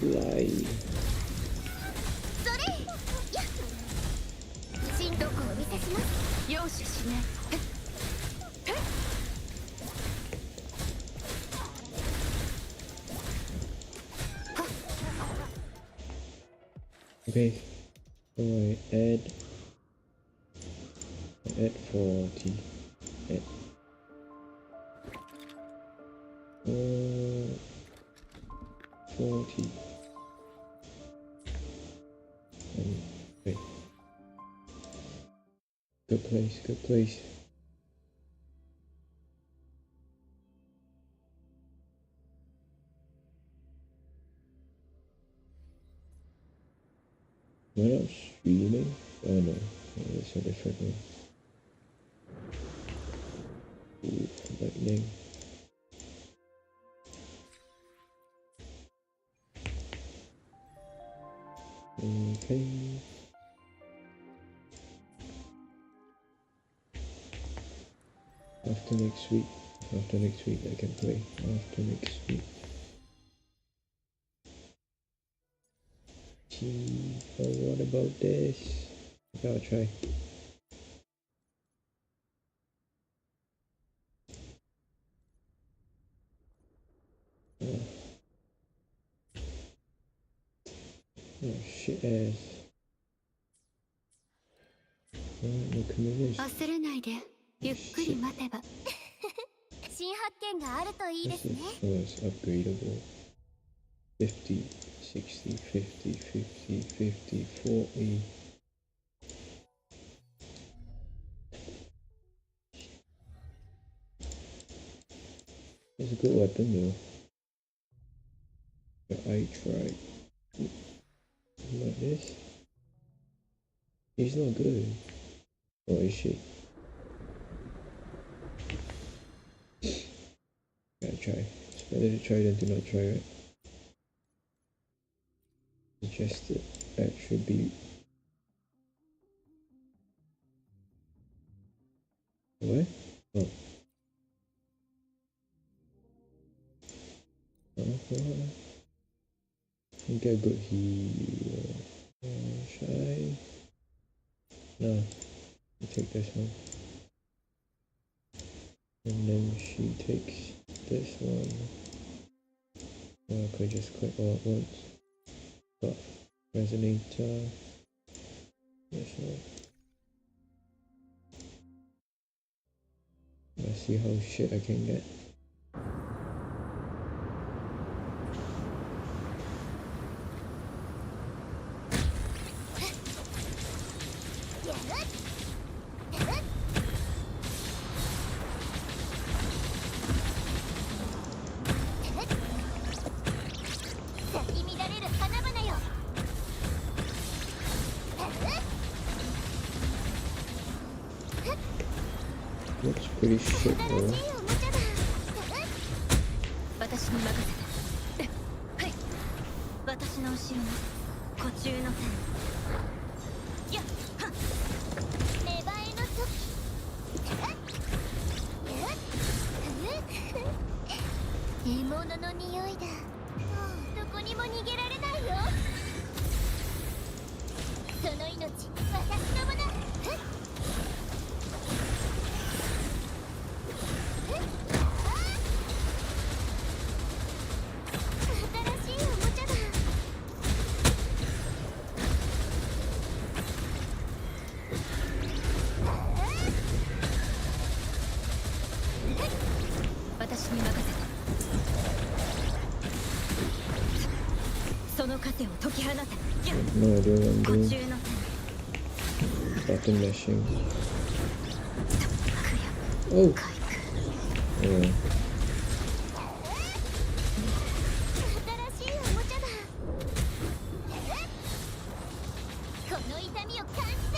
Speaker 3: Lie.
Speaker 8: それやっ新特をお見せします容赦しない
Speaker 3: Okay. So I add 40. Add 40. And wait. Good place, good place. Am I not streaming? Oh no, that's a different one. Ooh, lightning. Okay. After next week I can play. After next week. Gee, but what about this? I gotta try. Oh shit ass. No communication.
Speaker 8: 忘れないでゆっくり待てば新発見があるといいですね
Speaker 3: This is upgradable. 50, 60, 50, 50, 50, 40. It's a good weapon though. But I tried. Like this. He's not good. Or is she? Gotta try. It's better to try than to not try, right? Suggested attribute. What? Oh. I think I got here. Should I? No. I'll take this one. And then she takes this one. Or I could just click all at once. But resonator. This one. Let's see how shit I can get. Looks pretty shit though.
Speaker 8: 私に任せてはい私の後ろに湖中の線やっはっ芽生えの時獲物の匂いだもうどこにも逃げられないよその命私のもの私に任せて。その糧を解き放て。
Speaker 3: No idea what I'm
Speaker 8: 途
Speaker 3: doing.
Speaker 8: 中の
Speaker 3: Button mashing.
Speaker 8: 手
Speaker 3: Oh!
Speaker 8: 回復。
Speaker 3: Yeah.
Speaker 8: 新しいおもちゃだ。この痛みを感じて。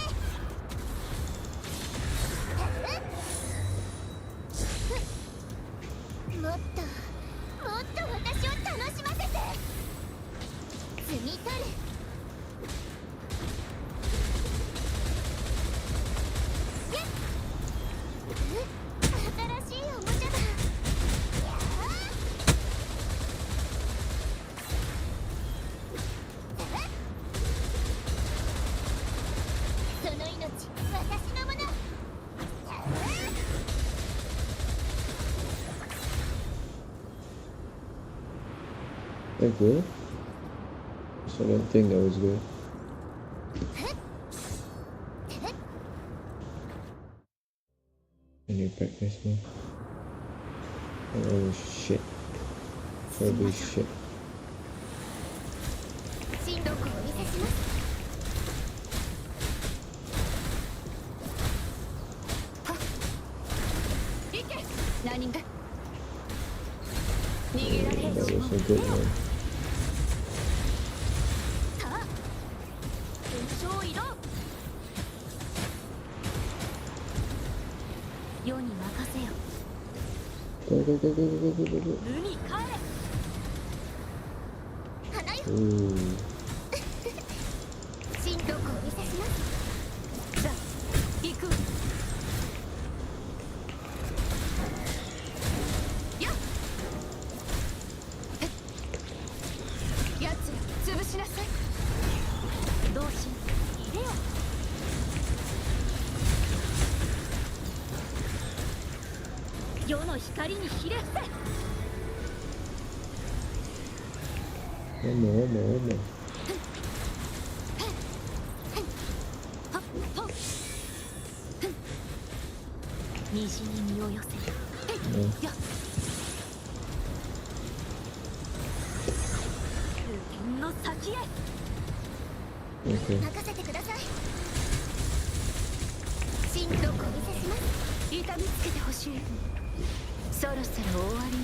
Speaker 8: もっともっと私を楽しませて。摘み取る。新しいおもちゃだ。その命、私のもの。
Speaker 3: That good? So I don't think that was good. I need to practice more. Oh shit. Probably shit.
Speaker 8: 進路をお見せします。はっ。行け。何が。逃げられ
Speaker 3: That
Speaker 8: る。
Speaker 3: was a good one.
Speaker 8: さあ。勲章移動。世に任せよ。
Speaker 3: Go, go, go, go, go, go, go, go.
Speaker 8: 無に帰れ。花よ。
Speaker 3: Ooh.
Speaker 8: 進路をお見せします。さあ、行く。やっ。やつら潰しなさい。同心入れよ。世の光にひれ伏せ。
Speaker 3: One more, one more, one more.
Speaker 8: はっはっ。虹に身を寄せ。
Speaker 3: No.
Speaker 8: やっ。無限の先へ。
Speaker 3: Okay.
Speaker 8: 任せてください。進路をお見せします。痛みつけてほしい。そろそろ終わりね。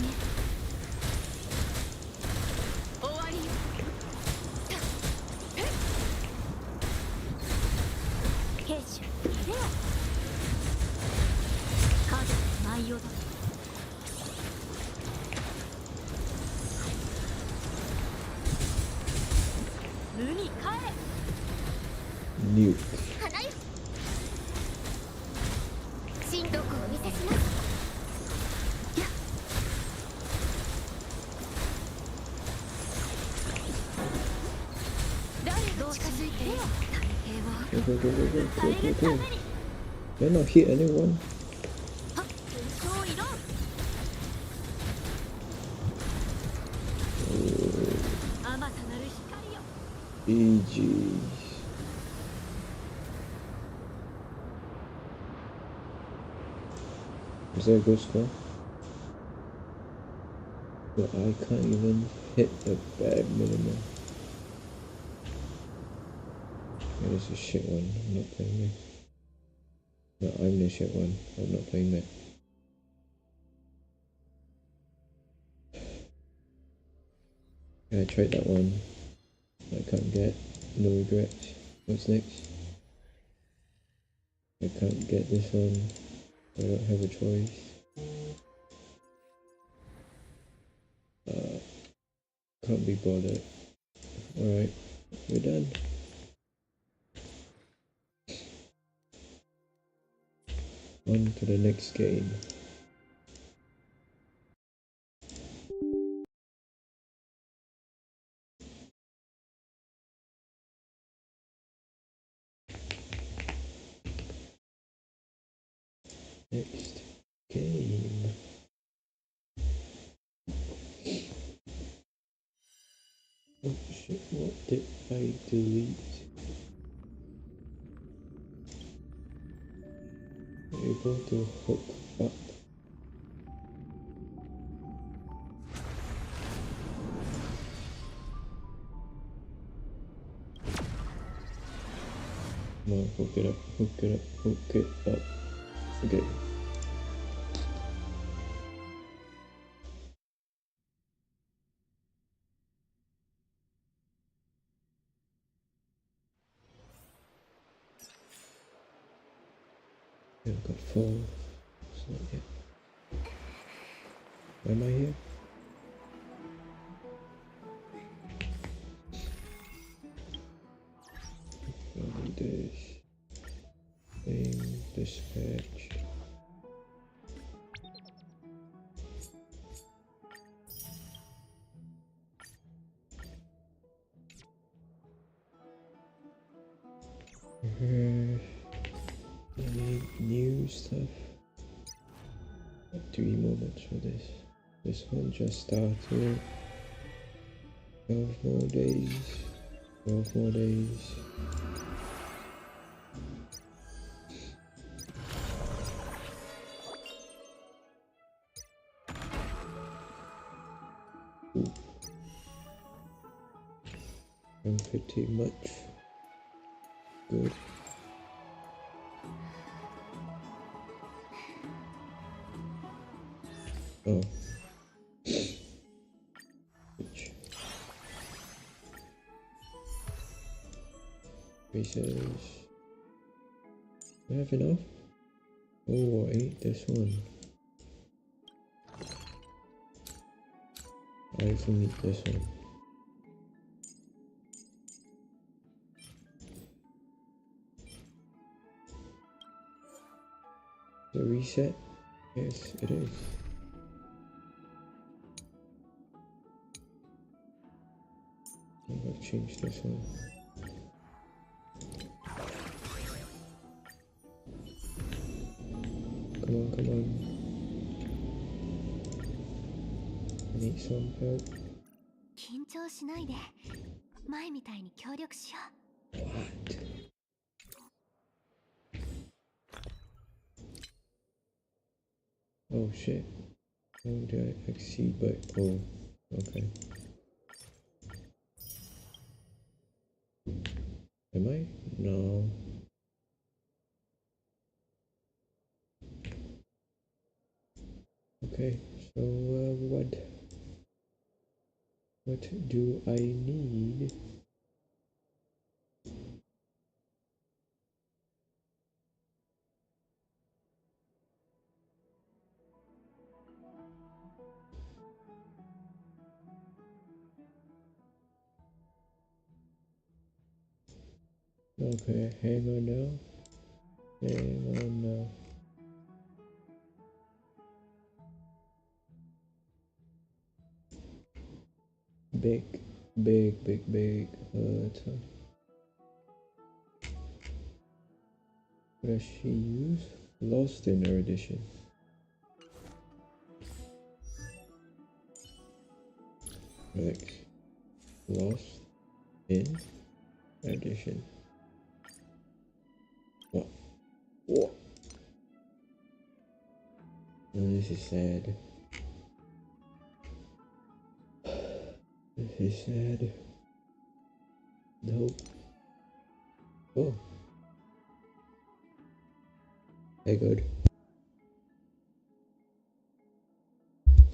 Speaker 8: 終わりよ。兵士入れよ。風舞い踊る。無に帰れ。
Speaker 3: Nuke.
Speaker 8: 花よ。進路をお見せします。やっ。誰が近づいてよ。太
Speaker 3: Go, go, go, go, go,
Speaker 8: 平を
Speaker 3: go,
Speaker 8: 耐え
Speaker 3: go,
Speaker 8: る
Speaker 3: go.
Speaker 8: ために。
Speaker 3: Did I not hit anyone?
Speaker 8: はっ。勲章移動。あまたなる光よ。
Speaker 3: GG's. Is that a good score? But I can't even hit the bad minimum. That is a shit one. I'm not playing this. No, I'm the shit one. I'm not playing that. I tried that one. I can't get. No regrets. What's next? I can't get this one. I don't have a choice. Can't be bothered. Alright, we're done. On to the next game. Next game. Oh shit, what did I delete? Able to hook up on, hook it up, hook it up, hook it up. Okay. Yeah, I've got 4. It's not yet. Why am I here? I'll do this. Thing, dispatch. I need new stuff. 3 moments for this. This one just started. 12 more days. 12 more days. Ooh. Don't fatigue much. Good. Oh. Which? Pieces. Do I have enough? Oh, I ate this one. I also need this one. The reset? Yes, it is. I've changed this one. Come on, come on. I need some help.
Speaker 8: 緊張しないで。前みたいに協力しよう。
Speaker 3: What? Oh shit. How did I exceed by... Oh, okay. Am I? No. Okay, so what do I need? Okay, hang on now. Hang on now. Big ton. What does she use? Lost in her edition. Relax. Lost in edition. What? What? Oh, this is sad. This is sad. Nope. Oh. Hey, good.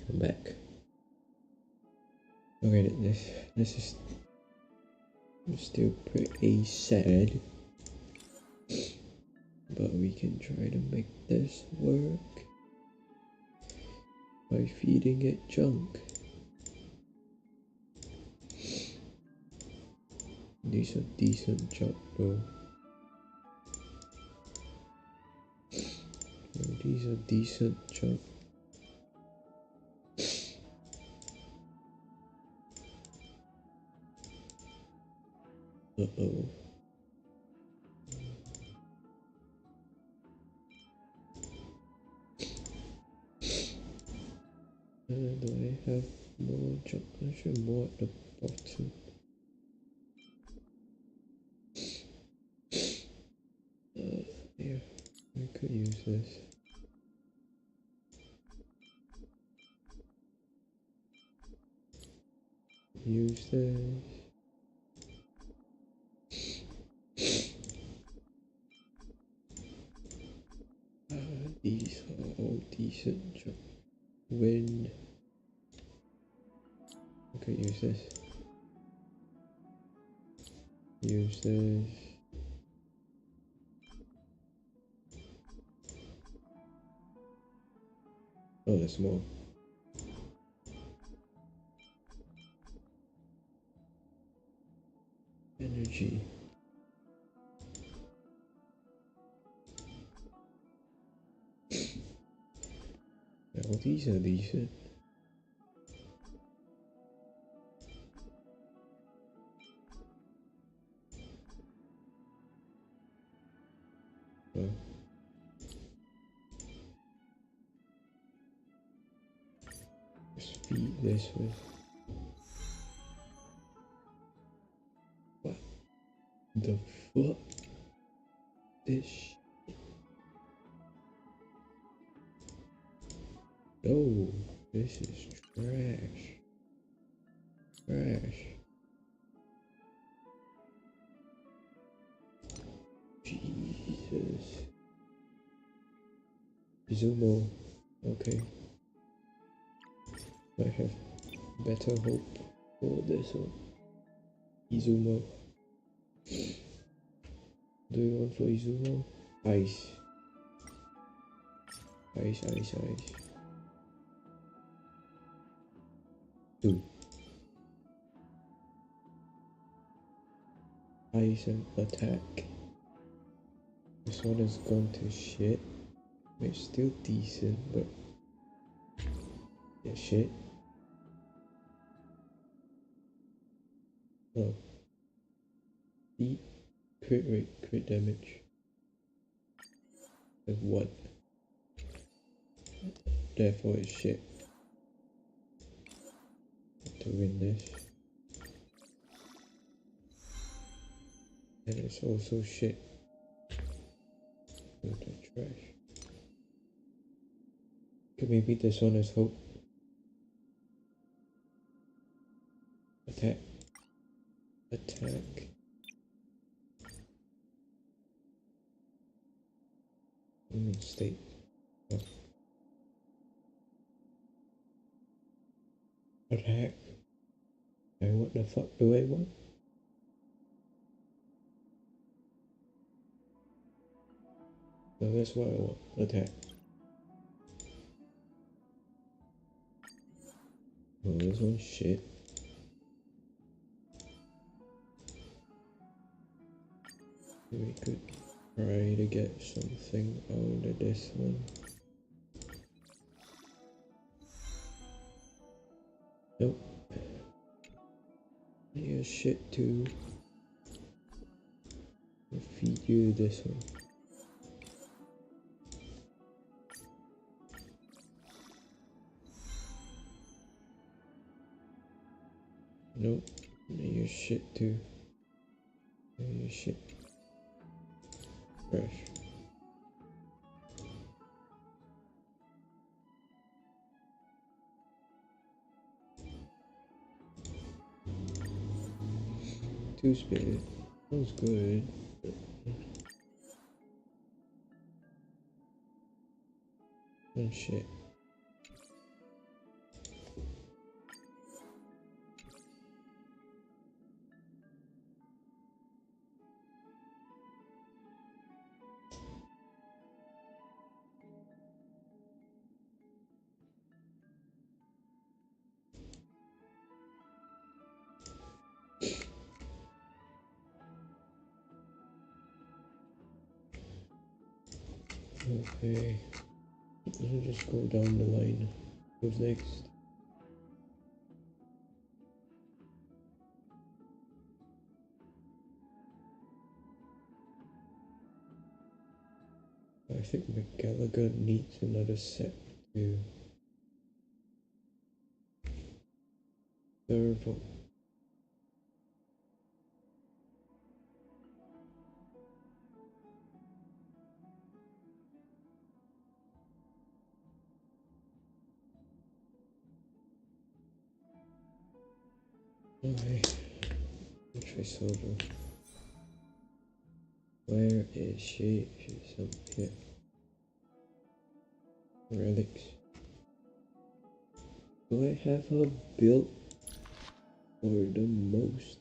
Speaker 3: I'm back. Okay, this is still pretty sad, but we can try to make this work by feeding it junk. These are decent junk though. These are decent junk. Uh-oh. Do I have more junk? I should more at the bottom. Yeah, I could use this. Use this. decent job. Wind. I could use this. Use this. Oh, there's more. Energy. Well, these are decent. Well, just feed this with. What the fuck? This shit. No, this is trash. Trash. Jesus. Izumo. Okay. I have better hope for this one. Izumo. Do you want for Izumo? Ice. Ice, ice, ice. 2. Ice and attack. This one has gone to shit. It's still decent, but yeah, shit. Oh. Beat crit rate, crit damage. With 1. Therefore it's shit. To win this. And it's also shit. Go to trash. Okay, maybe this one has hope. Attack. Attack. State. Oh. Attack. And what the fuck do I want? No, that's what I want. Attack. Oh, this one's shit. We could try to get something out of this one. Nope. Yeah, shit too. I'll feed you this one. Nope. You're shit too. You're shit. Fresh. Two spirit. That was good. Oh shit. Okay, let's just go down the line. Who's next? I think McGallagher needs another set to serve. Okay, let's try Silver. Where is she? She's up here. Relics. Do I have her built for the most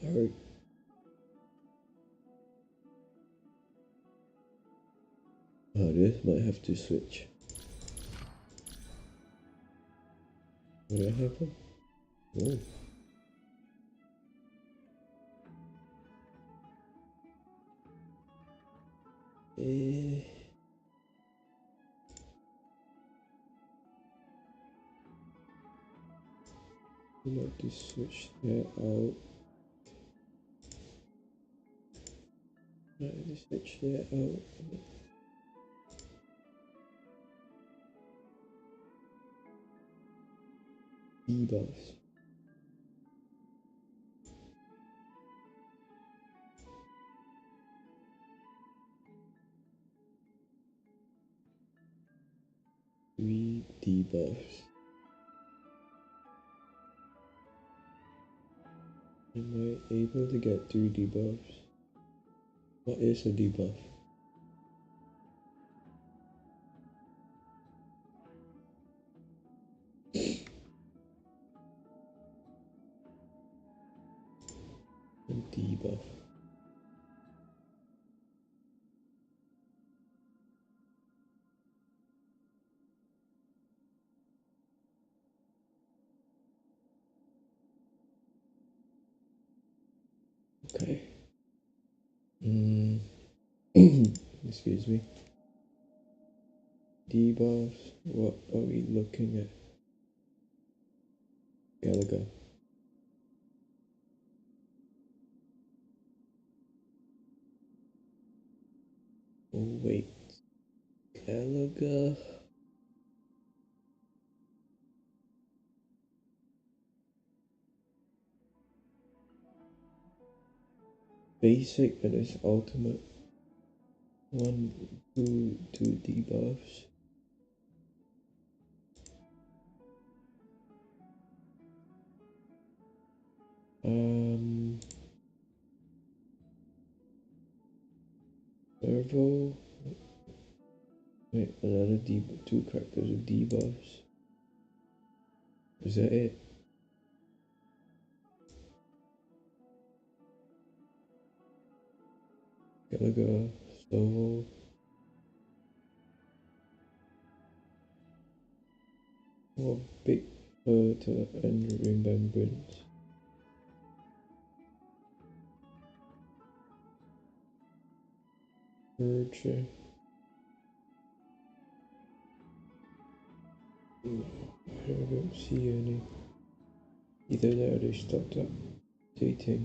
Speaker 3: part? Oh, this might have to switch. Would I have her? Oh. Eh. I'd like to switch that out. I'd like to switch that out. Debuffs. Three debuffs. Am I able to get 3 debuffs? What is a debuff? A debuff. Okay. Excuse me. Debuffs. What are we looking at? Gallagher. Oh wait. Gallagher. Basic and its ultimate. 1, 2 debuffs. Servo. Wait, another debuff. 2 characters with debuffs. Is that it? Gallagher, Servo. Oh, Big Bertha and Remembrance. Urge. I don't see any. Either that or they stopped updating.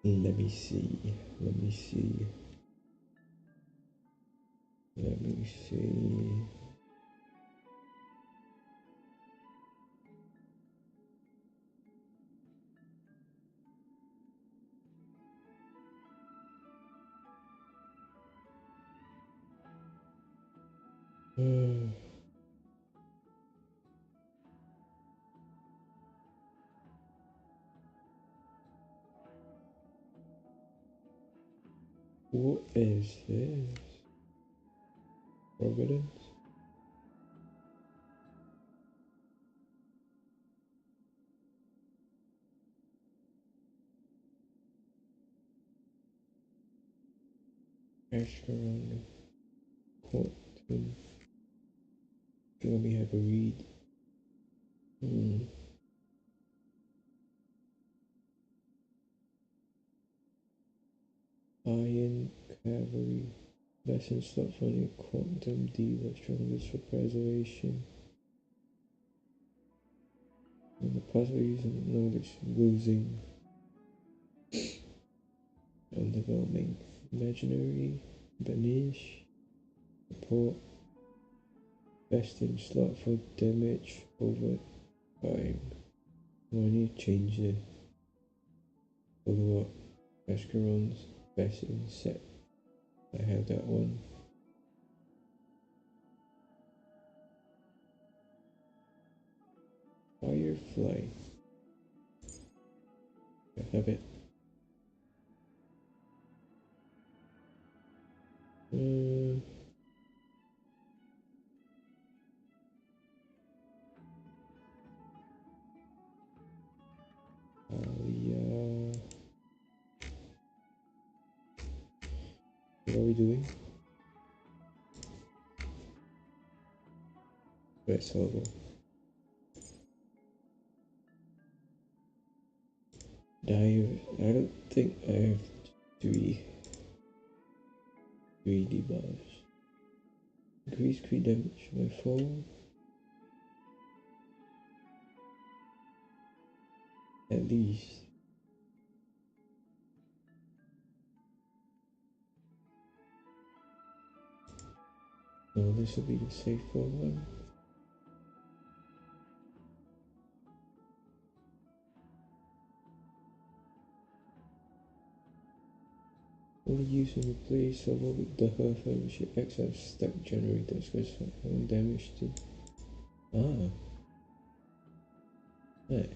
Speaker 3: Let me see. Let me see. Let me see. What is this? Providence? Ashkeron, Quantum. Let me have a read. Iron Cavalry. Lessons stop finding Quantum D. The strongest for preservation. And the possibilities of knowledge losing. Underwhelming. Imaginary. Banish. Report. Best in slot for damage over time. I need to change this. Follow up. Ashkeron's best in set. I have that one. Firefly. I have it. Yeah. What are we doing? Let's over. Dive. I don't think I have three debuffs. Increase crit damage by 4. At least. No, this will be the safer one. Only use when you play solo with the Herfer, which acts as stack generator, scores damage to. Ah. Right.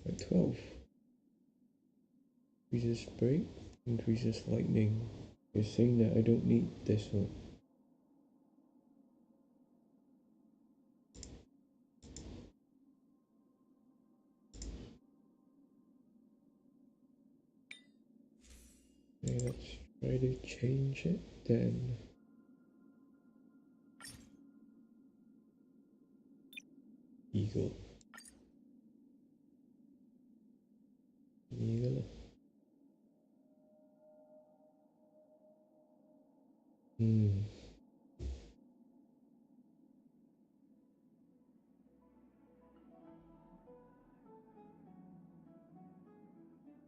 Speaker 3: Like 12. Increases break, increases lightning. You're saying that I don't need this one. Okay, let's try to change it then. Eagle. Eagle.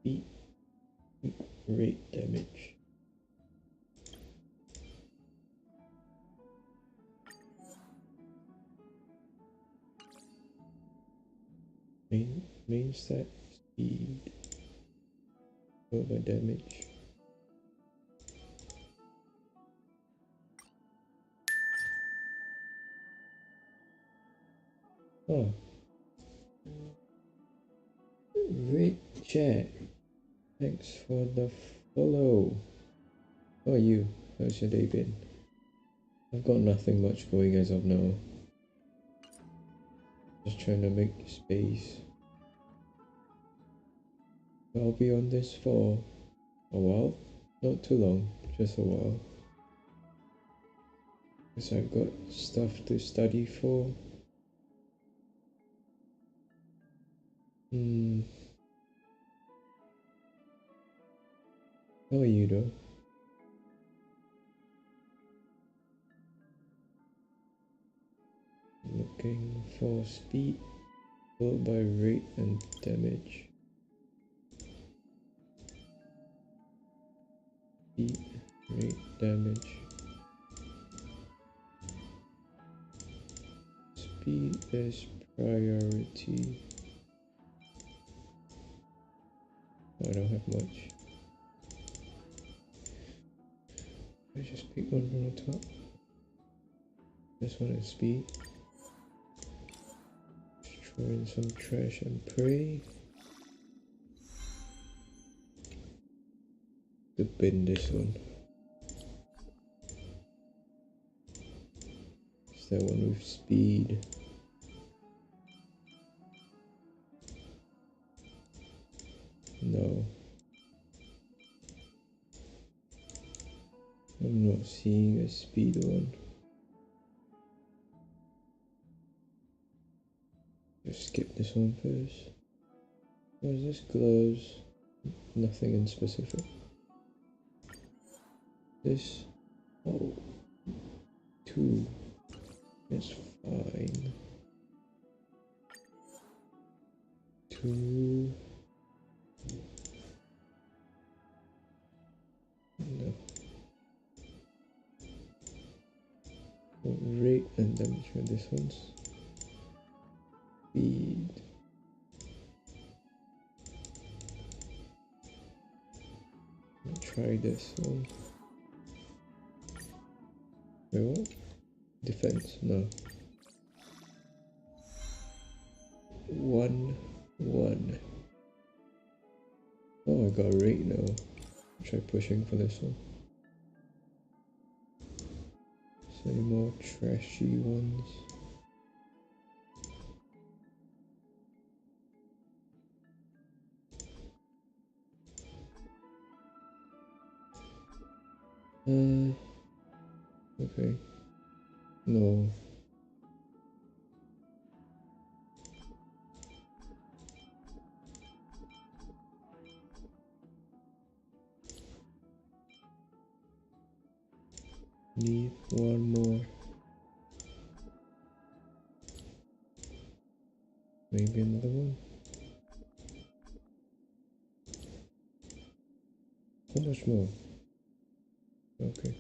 Speaker 3: Beat rate damage. Main stat speed. Over damage. Oh. Great chat. Thanks for the follow. How are you? How's your day been? I've got nothing much going as of now. Just trying to make space. I'll be on this for a while. Not too long, just a while. Because I've got stuff to study for. How are you though? Looking for speed followed by rate and damage. Speed, rate, damage. Speed is priority. I don't have much. I just pick one from the top. This one is speed. Throw in some trash and pray. To bin this one. Is that one with speed? No. I'm not seeing a speed one. Just skip this one first. What is this? Gloves. Nothing in specific. This. Oh. 2. That's fine. 2. No. Rate and damage for this one's. Speed. I'll try this one. Wait, what? Defense, no. 1, 1. Oh, I got a rate now. Try pushing for this one. So any more trashy ones? Okay. No. Need one more. Maybe another one. How much more? Okay.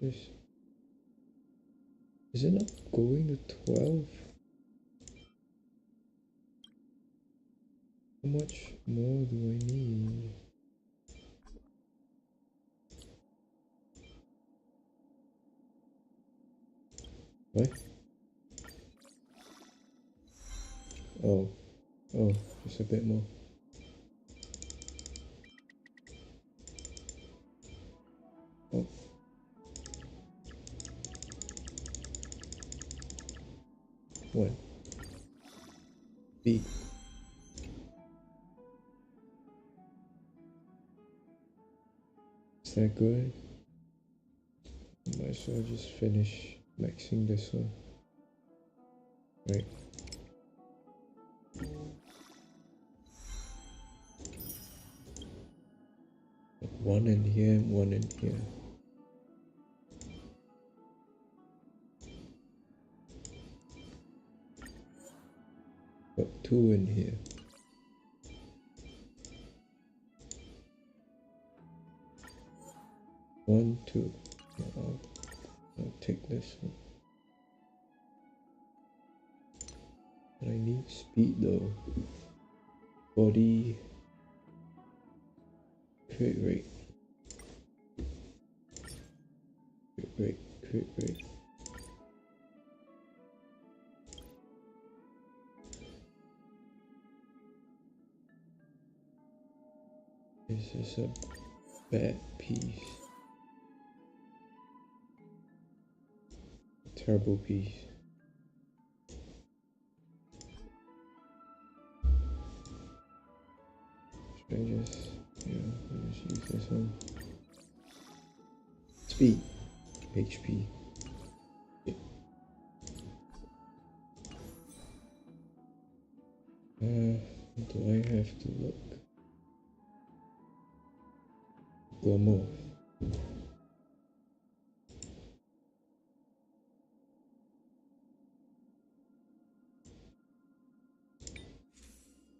Speaker 3: This. Is it not going to 12? How much more do I need? What? Oh, just a bit more. Oh. One. B. Is that good? Might as well just finish maxing this one. Right. One in here, one in here. Got two in here. One, two. I'll take this one. But I need speed though. Body. Crit rate. Crit rate. This is a bad piece. Terrible piece. Should I just, I'll just use this one. Speed. HP. Yeah. Do I have to look? Glomorph.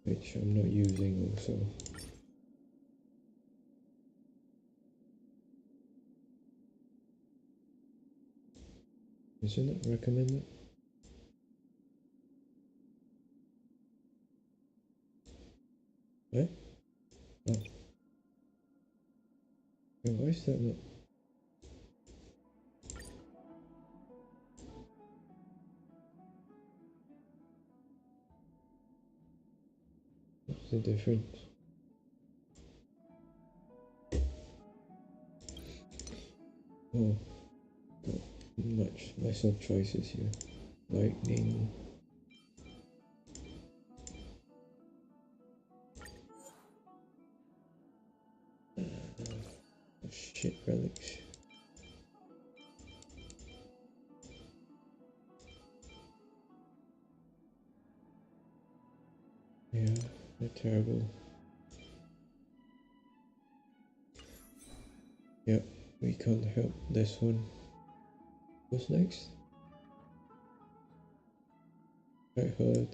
Speaker 3: Which I'm not using also. Isn't it recommended? What? Oh. Why is that not? What's the difference? Oh, got much lesser choices here. Lightning. Shit relics. Yeah, they're terrible. Yep, we can't help this one. What's next? I heard,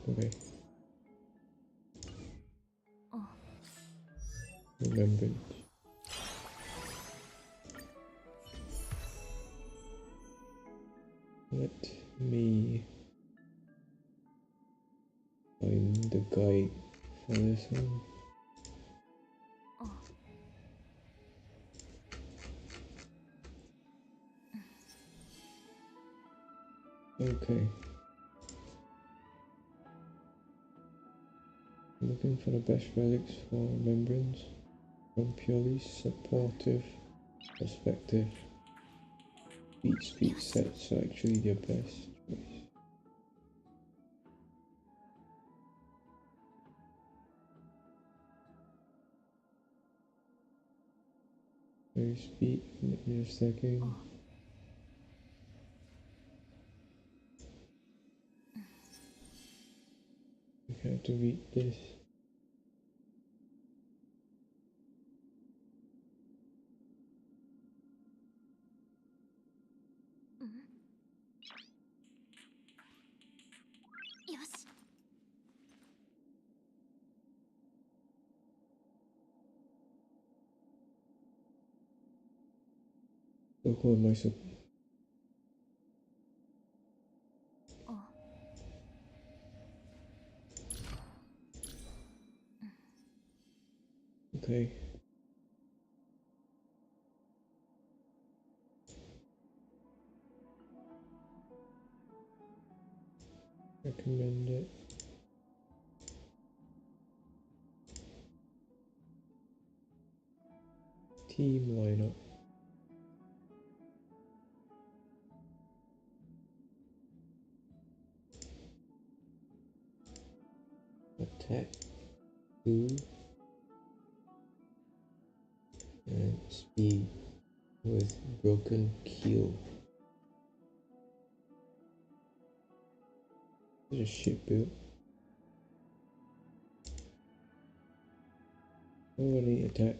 Speaker 3: okay. Remembered. Let me find the guide for this one. Okay. Looking for the best relics for remembrance from purely supportive perspective. Speed sets are actually their best choice. Very speed, let me just second. We have to read this.
Speaker 8: Yoshi.
Speaker 3: So who am I Okay. Recommend it. Team lineup. Attack 2 and speed with broken keel. There's a ship built. Already attack.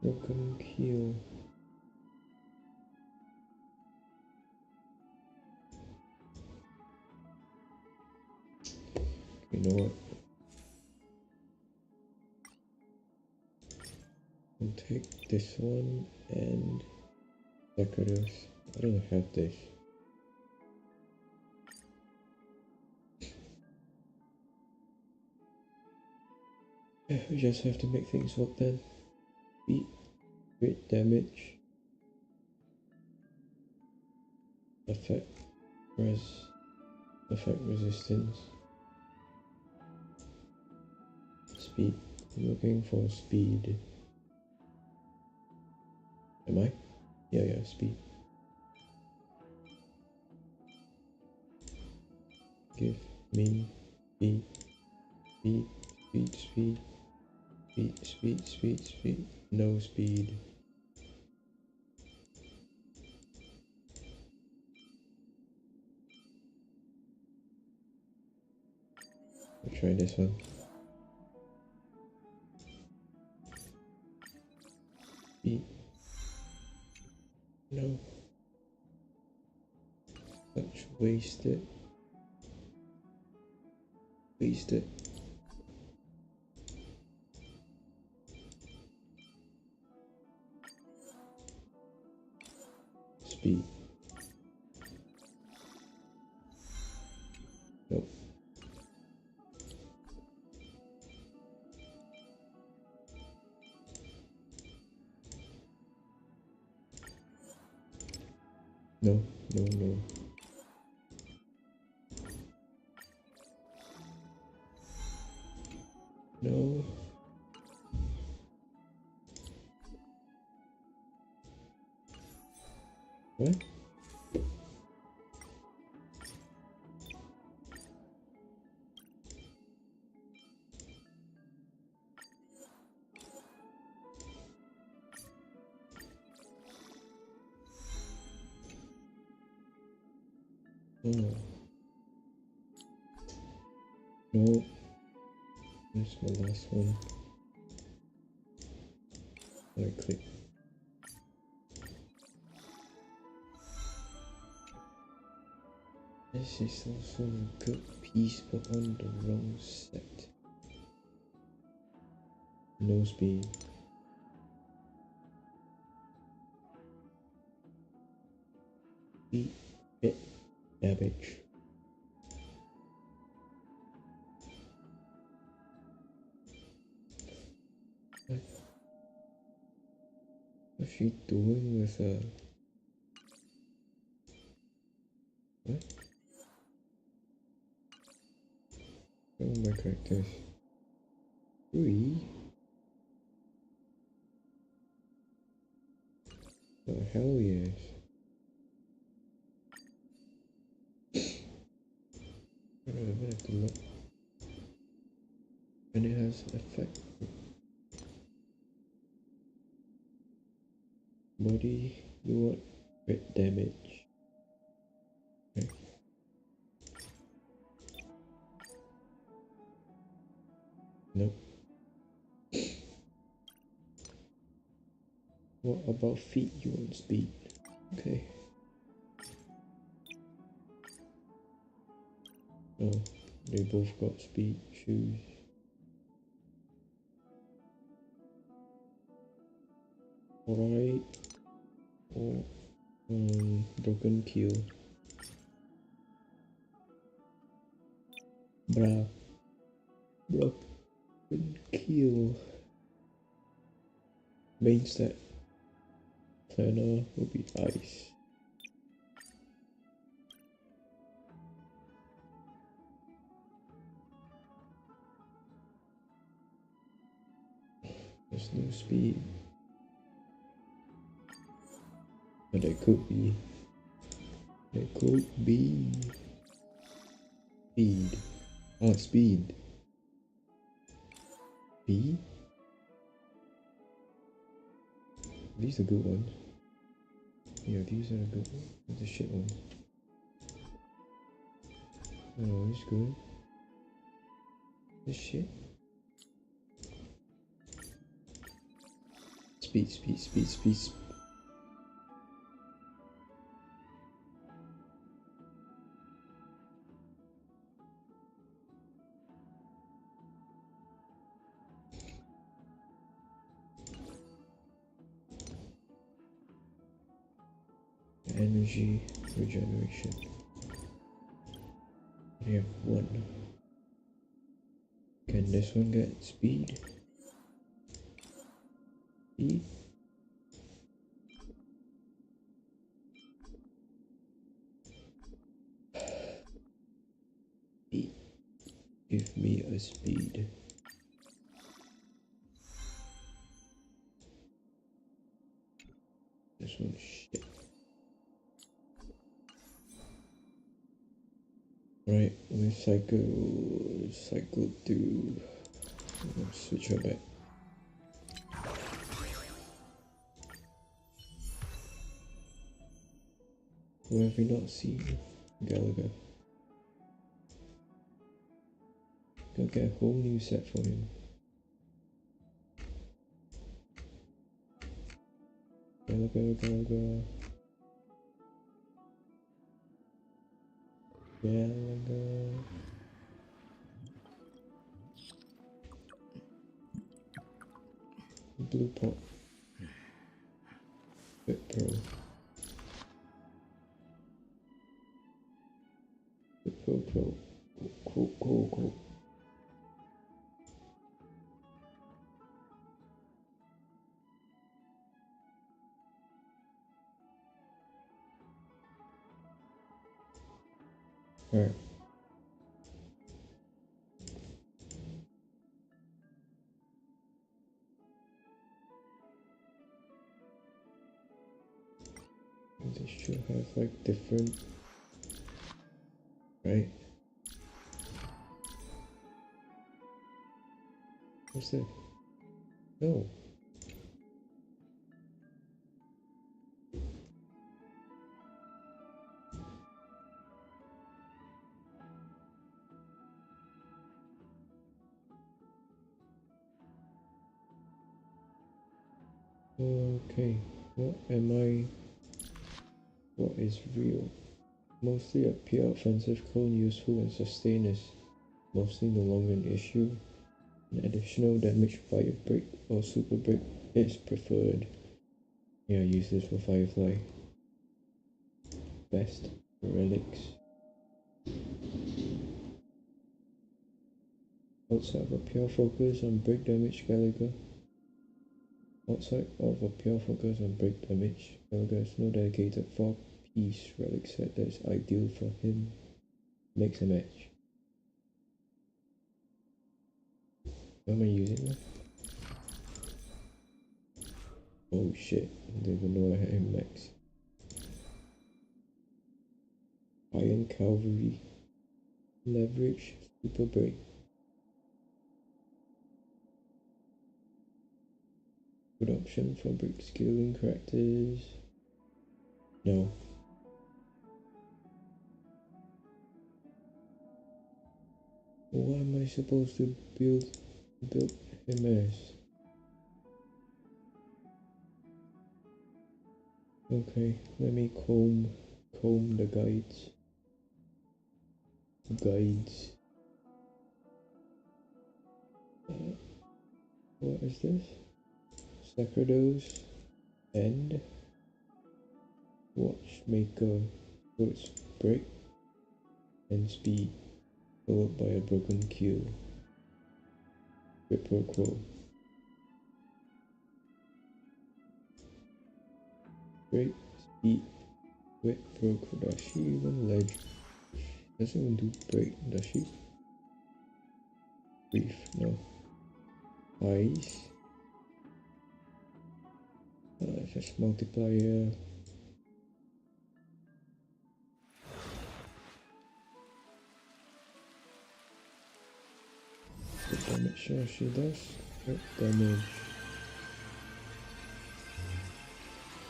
Speaker 3: Broken keel. You know what? I'll take this one and decorative. I don't have this. We just have to make things work then. Beat, crit damage, effect resistance, speed. I'm looking for speed. Am I? Yeah, speed. Give me speed, speed. No speed. I'll try this one. Speed. No. Touch wasted. Wasted. Speed. Nope. No. No. What? Oh. No. That's my last one. Right click. This is also a good piece but on the wrong set. No speed. Beat it damage. she doing with her? What? Oh my characters. Three? Oh hell yes. I don't know, I have to look. And it has effect. Body, you want crit damage. Okay. Nope. What about feet? You want speed? Okay. Oh, they both got speed shoes. Alright. Oh, broken keel. Bruh. Broken keel. Main stat. Planner will be ice. There's no speed. But there could be. There could be. Speed. Oh, speed. B? These are good ones. Yeah, these are the good ones. These are the shit ones. Oh, this is good. This shit. Speed, speed, speed, speed. Energy regeneration. We have one. Can this one get speed? Speed? Speed. Give me a speed. This one's shit. Right, we cycle through. Let's switch her back. Where have we not seen Gallagher? Gotta get a whole new set for him. Gallagher. Gallagher. Blue pot. Bit pearl. Bit pearl. Cool. Alright. They should have like different, right? What's that? No. Okay, what is real? Mostly a pure offensive clone, useful and sustain is mostly no longer an issue. An additional damage fire break or super break is preferred. Yeah, use this for Firefly. Best relics. Also have a pure focus on break damage Gallagher. Outside of a pure focus on break damage, Helga has no dedicated 4-piece relic set that is ideal for him. Makes a match. What am I using now? Oh shit, I didn't even know I had him max. Iron Cavalry. Leverage, super break. Good option for break scaling characters. No. What am I supposed to build him as? Okay, let me comb the guides. What is this? Sacrados and Watchmaker. So it's break and speed, followed by a broken kill. Quid pro quo. Break, speed, quid pro quo. Does she even ledge? Doesn't even do break, does she? Brief, no. Ice. Just multiplier. What damage sure she does? What damage?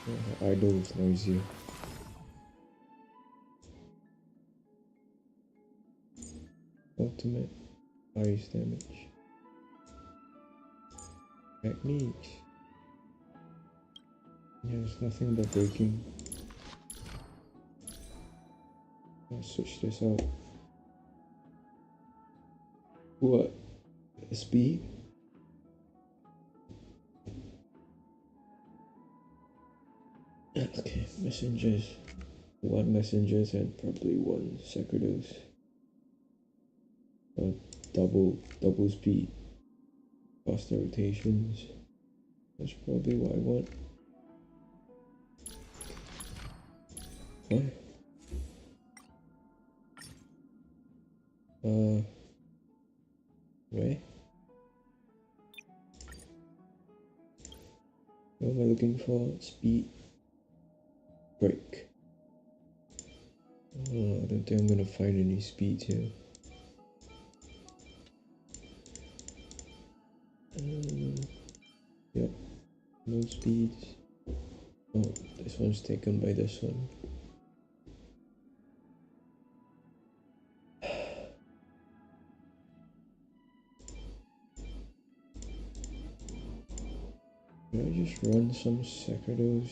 Speaker 3: Oh, her idol is noisier. Ultimate ice damage. Techniques. Yeah, it's nothing but breaking. I'll switch this out. What? Speed? Okay, messengers. One messengers and probably one Sacrados. Double speed. Faster rotations. That's probably what I want. What? Where? What am I looking for? Speed. Break. Oh, I don't think I'm gonna find any speeds here. Yep, no speeds. Oh, this one's taken by this one. Can I just run some Sacrados?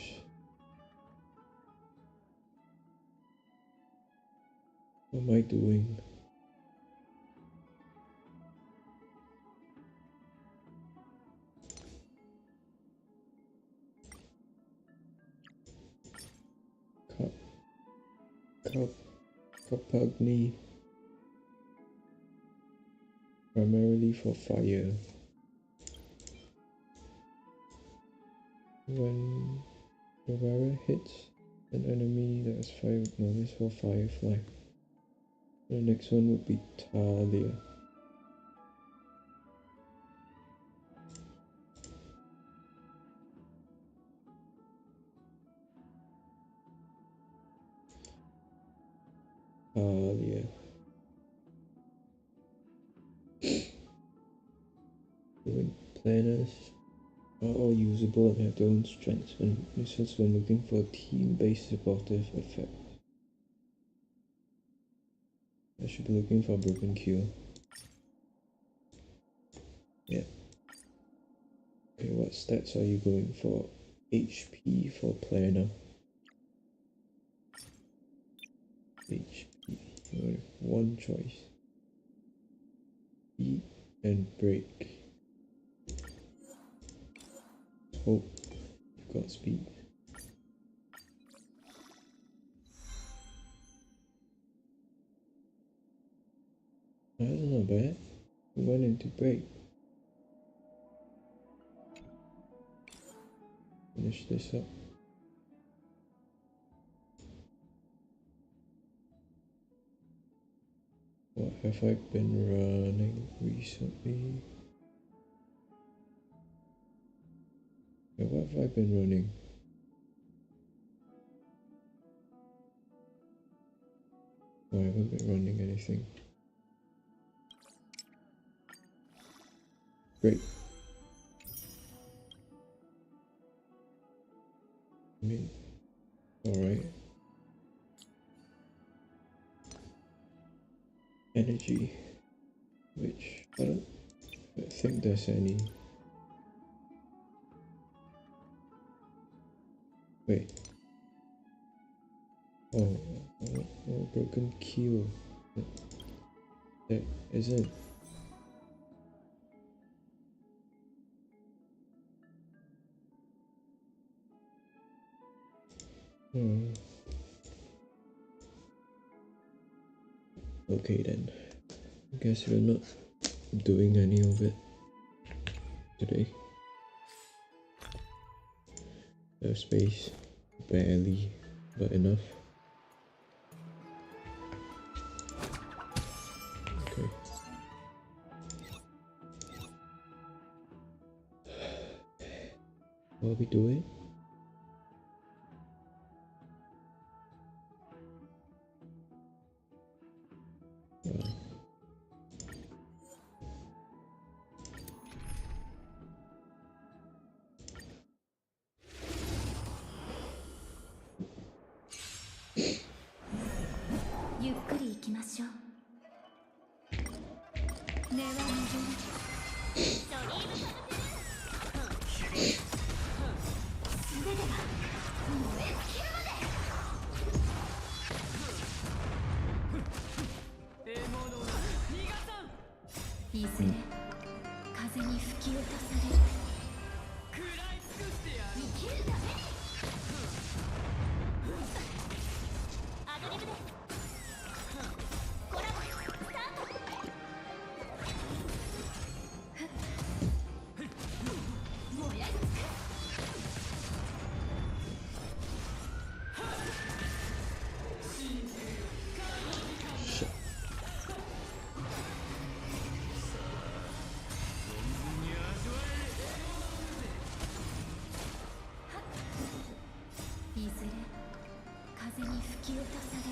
Speaker 3: What am I doing? Copagni. Primarily for fire. When the wearer hits an enemy that is fire, no, this is for Firefly. The next one would be Talia. Talia. Fluent planners are all usable and have their own strengths and weaknesses when looking for team-based supportive effects. I should be looking for a broken kill. Yeah. Okay, what stats are you going for? HP for planner. HP. You have one choice. Speed and break. Hope you've got speed. That's not bad. We went into break. finish this up. What have I been running recently? Yeah, what have I been running? Oh, I haven't been running anything. Great. I mean, alright. Energy, which I don't think there's any. Wait. Oh, broken keel. That isn't. Okay then. I guess we're not doing any of it today. No space. Barely, but enough. Okay. While we do it,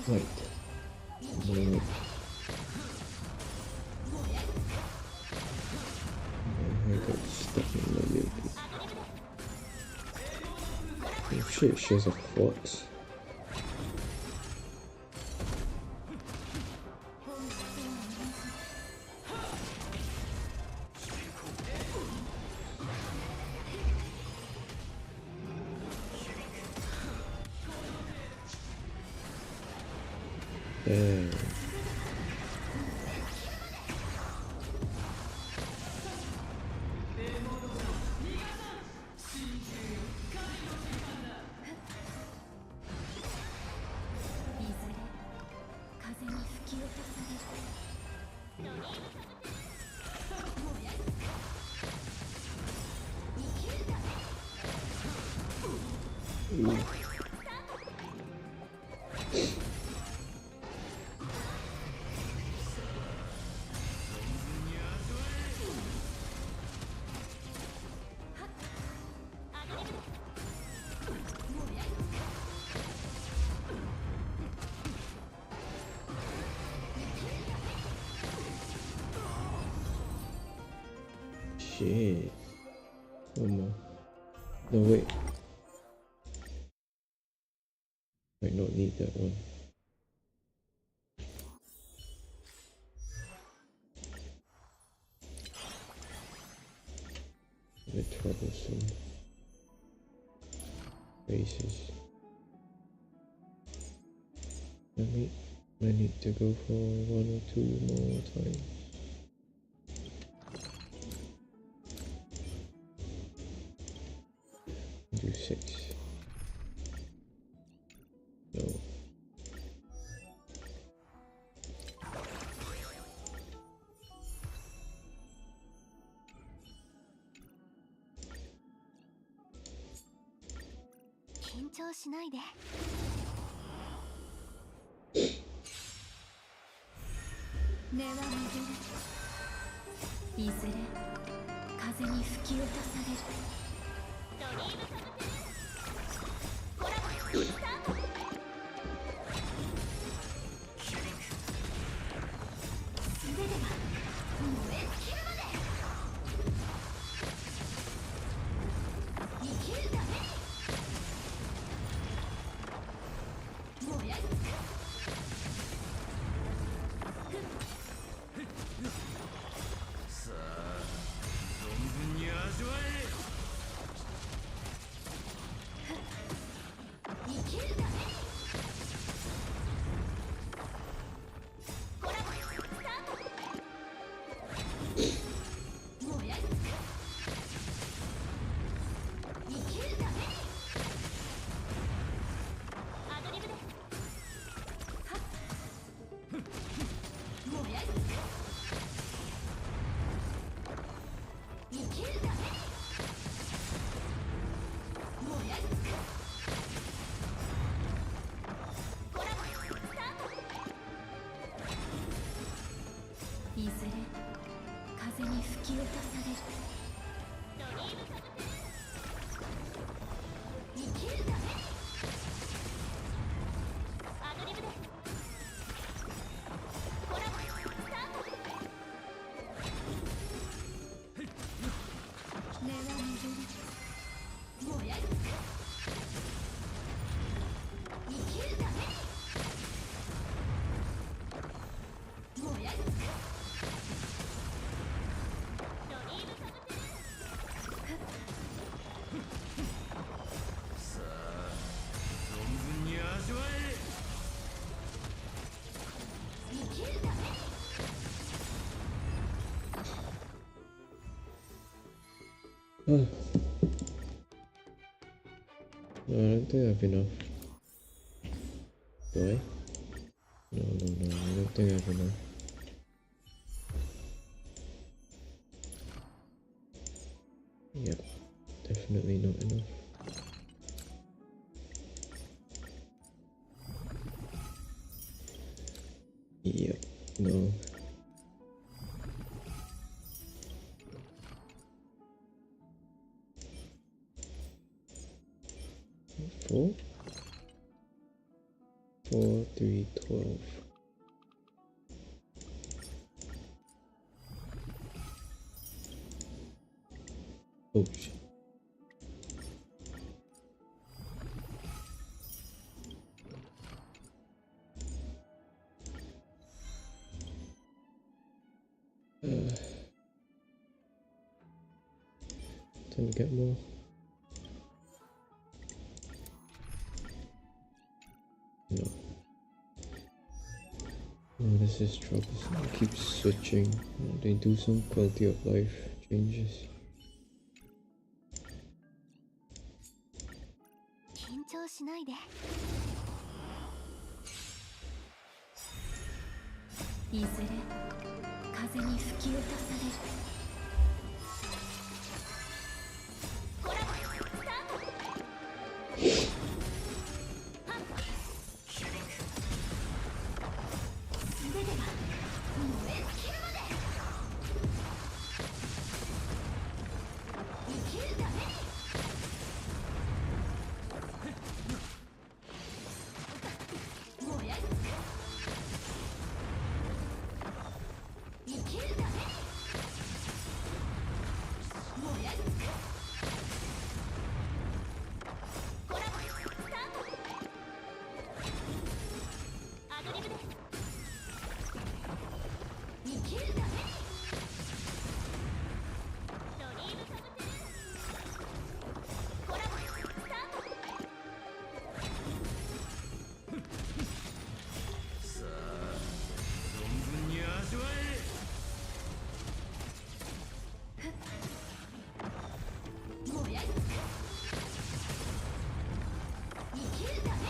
Speaker 3: right. No. I got stuck in my leg. Oh shit, she has a fox. Damn. Shit. One more. No, wait. Might not need that one. A bit troublesome. Bases. I need to go for 1 or 2 more times. Do 6. No.
Speaker 8: 張しないで。根は巡る。いずれ風に吹き落とされる。ドリームサブテルコラボスタート。素手では燃え尽きるまで。生きるために燃やす。
Speaker 5: さあ存分に味わえ。
Speaker 8: 生きるためにコラボスタート。燃やす。生きるためにアドリブです。はっ燃やす。生きるために燃やす。コラボスタート。いずれ風に吹き落とされる。ドリームサブテル生きるためにアドリブです。コラボスタート。根は巡る。燃やす。生きるために燃やす。ドリームサブテル
Speaker 5: さあ存分に味わえ。
Speaker 8: 生きるために
Speaker 3: No, I don't think I have enough. Do I? No, I don't think I have enough. Yep, definitely not enough. Yep, no. Four? 4, 3, 12. Oh shit. Time to get more. No. Oh, this is troublesome. I keep switching. They do some quality of life changes.
Speaker 8: 緊張しないで。いずれ風に吹き落とされる。コラボスタート。素手では燃え尽きるまで。生きるために燃やす。生きるために燃やす。コラボスタート。アドリブです。生きるためにドリームサブテルコラボスタート。
Speaker 5: さあ存分に味わえ。
Speaker 8: 燃やす。生きるために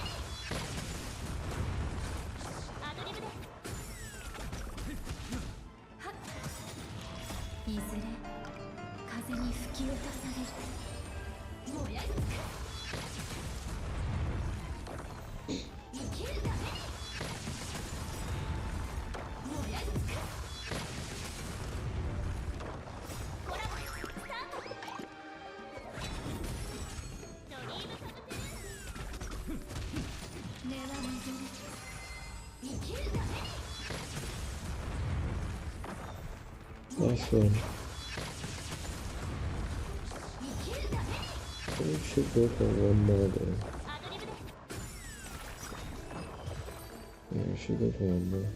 Speaker 8: アドリブです。はっいずれ風に吹き落とされる。燃やす。生
Speaker 3: Last one. We should go for one more though. Yeah, we should go for one more.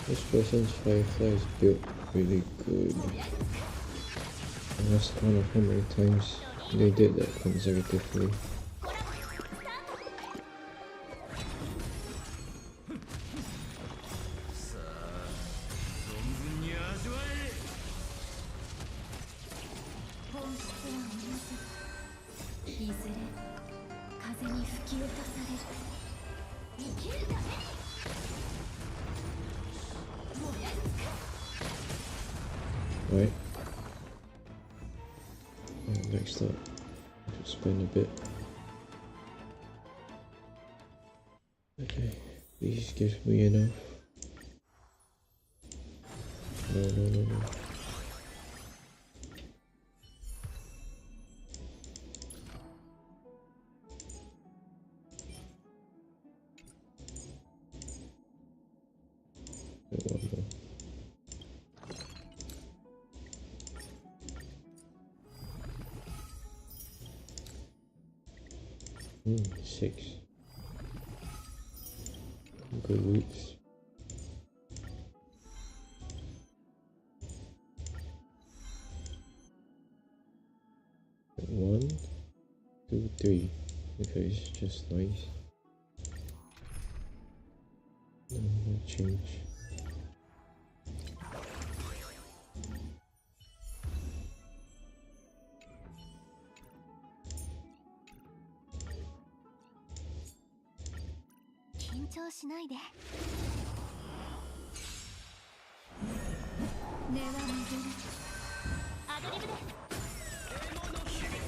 Speaker 3: This person's Firefly is built really good. I lost count of how many times they did that consecutively. Right. Next up, spin a bit. Okay, please give me enough. No. One more. 6. Good loops. One, 2, 3. Okay, it's just nice. No change.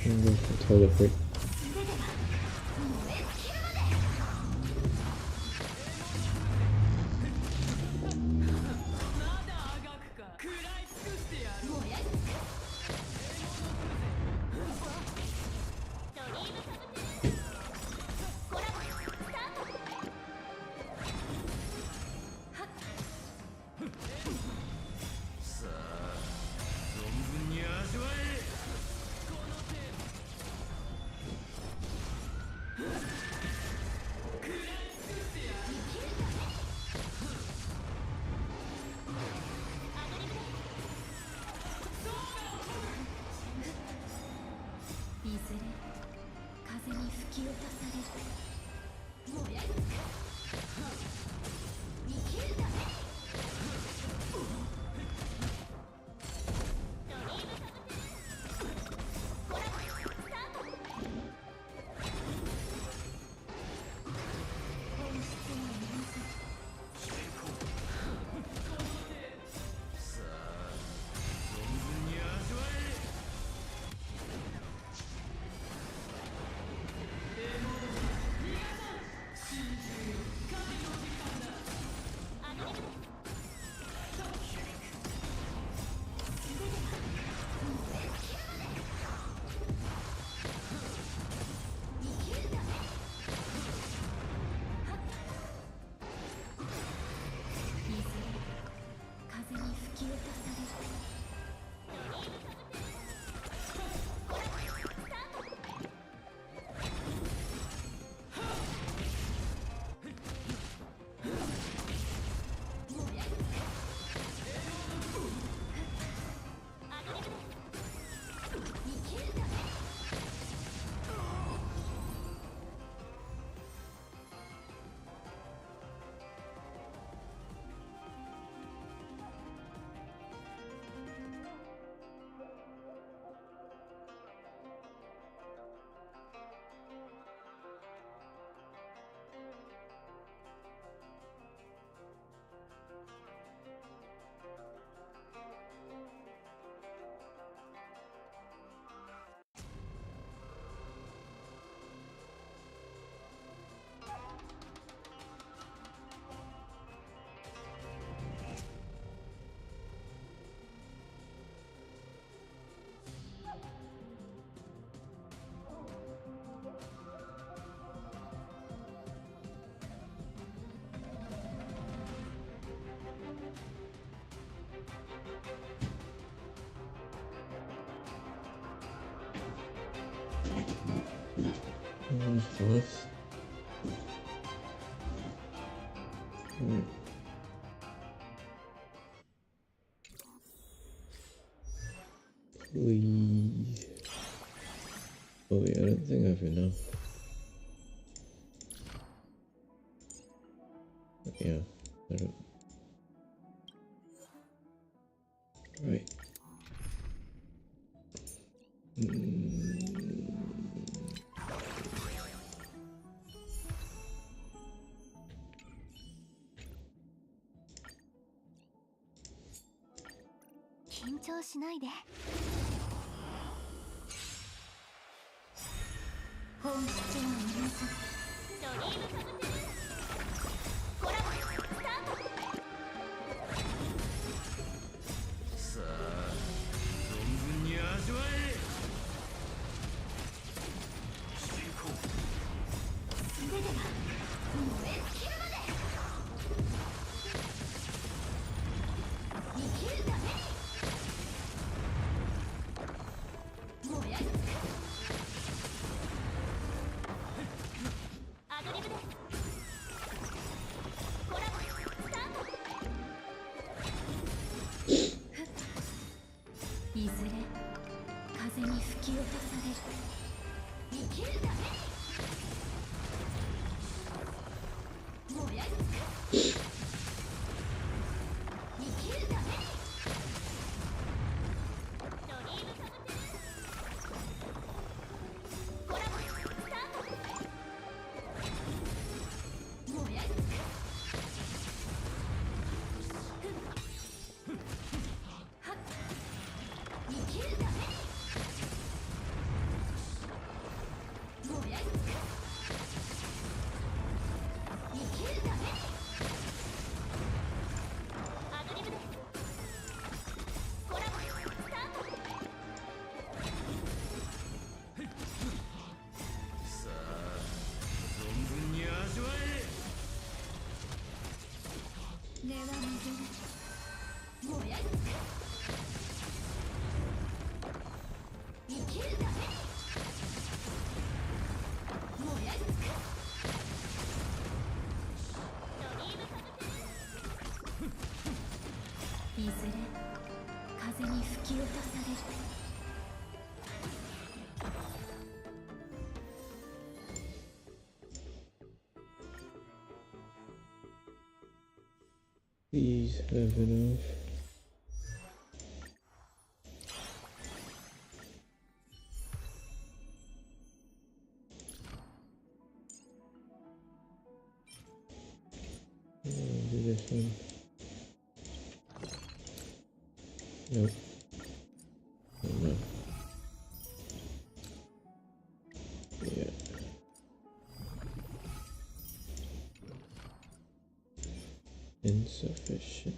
Speaker 3: I'm going to toilet break. Nice. Alright. Please. Oh wait, I don't think I have enough. Yeah, I don't. Right. Please have enough. Do this one. Nope. Oh, no. Yeah. Insufficient.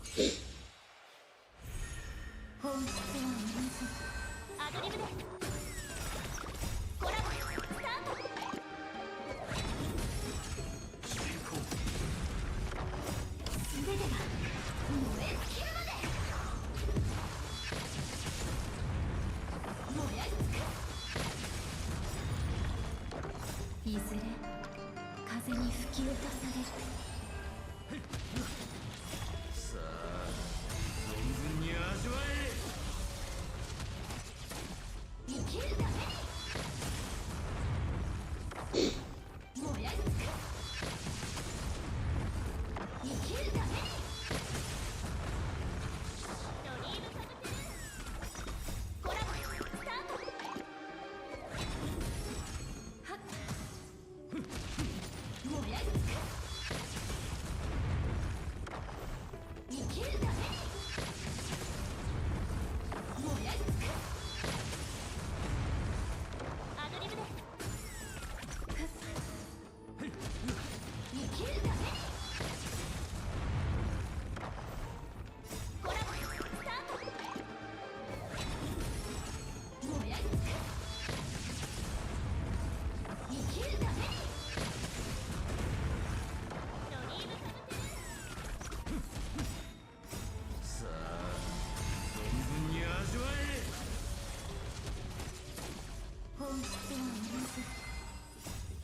Speaker 3: Six.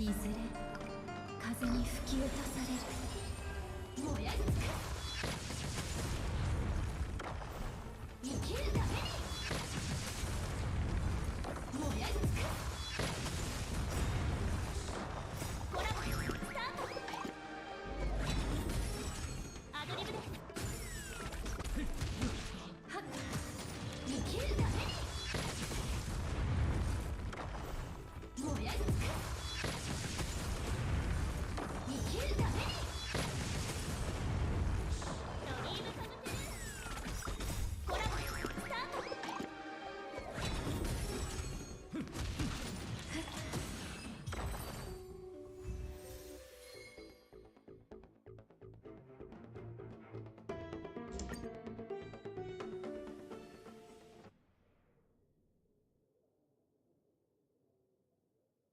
Speaker 8: いずれ風に吹き落とされる。燃やす生きるために燃やすコラボスタート。アドリブです。はっ生きるために燃やす生きるためにドリームカムトゥルーコラボスタート。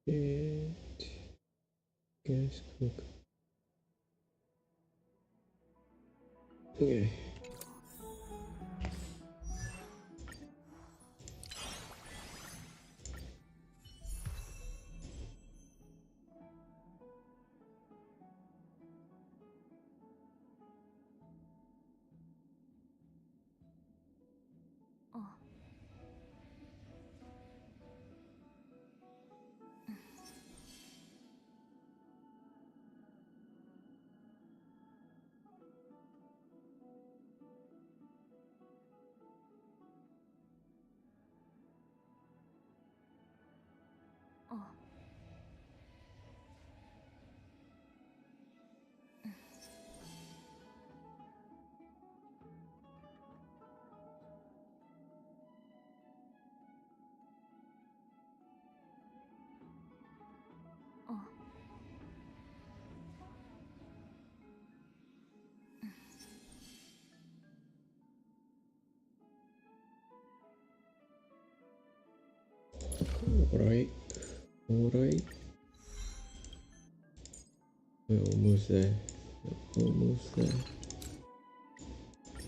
Speaker 3: And gas cook. Okay. Alright. Alright. We're almost there. We're almost there.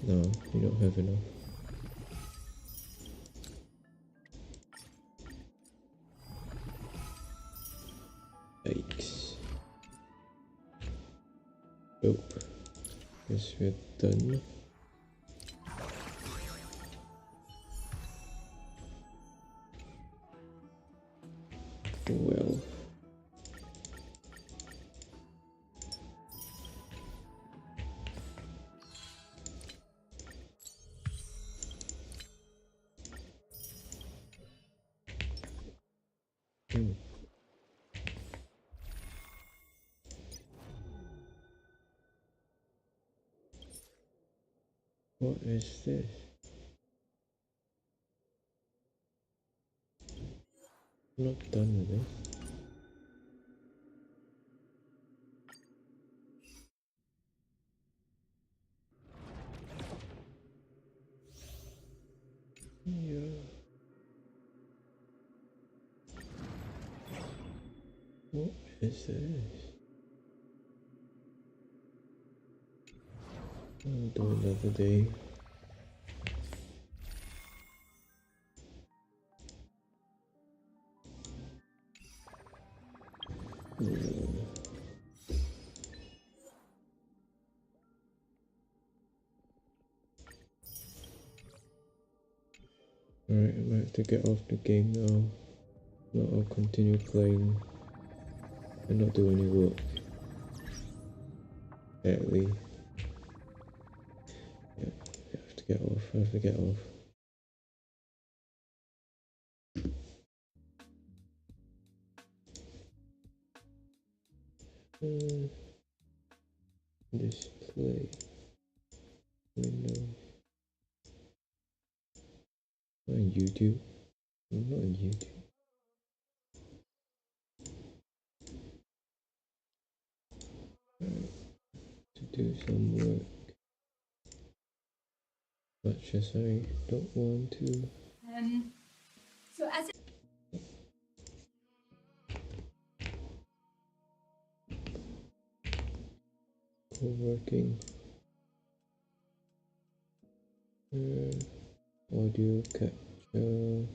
Speaker 3: No, we don't have enough. Yikes. Nope. Guess we're done. Well. What is this? I'm not done with this. Yeah. What is this? I'll do another day. Alright, I might have to get off the game now. No, I'll continue playing and not do any work. At least. Yeah, I have to get off. I have to get off. Display window. I'm on YouTube. I'm not on YouTube. To do some work, much as I don't want to.
Speaker 8: So as
Speaker 3: Co-working. Audio capture.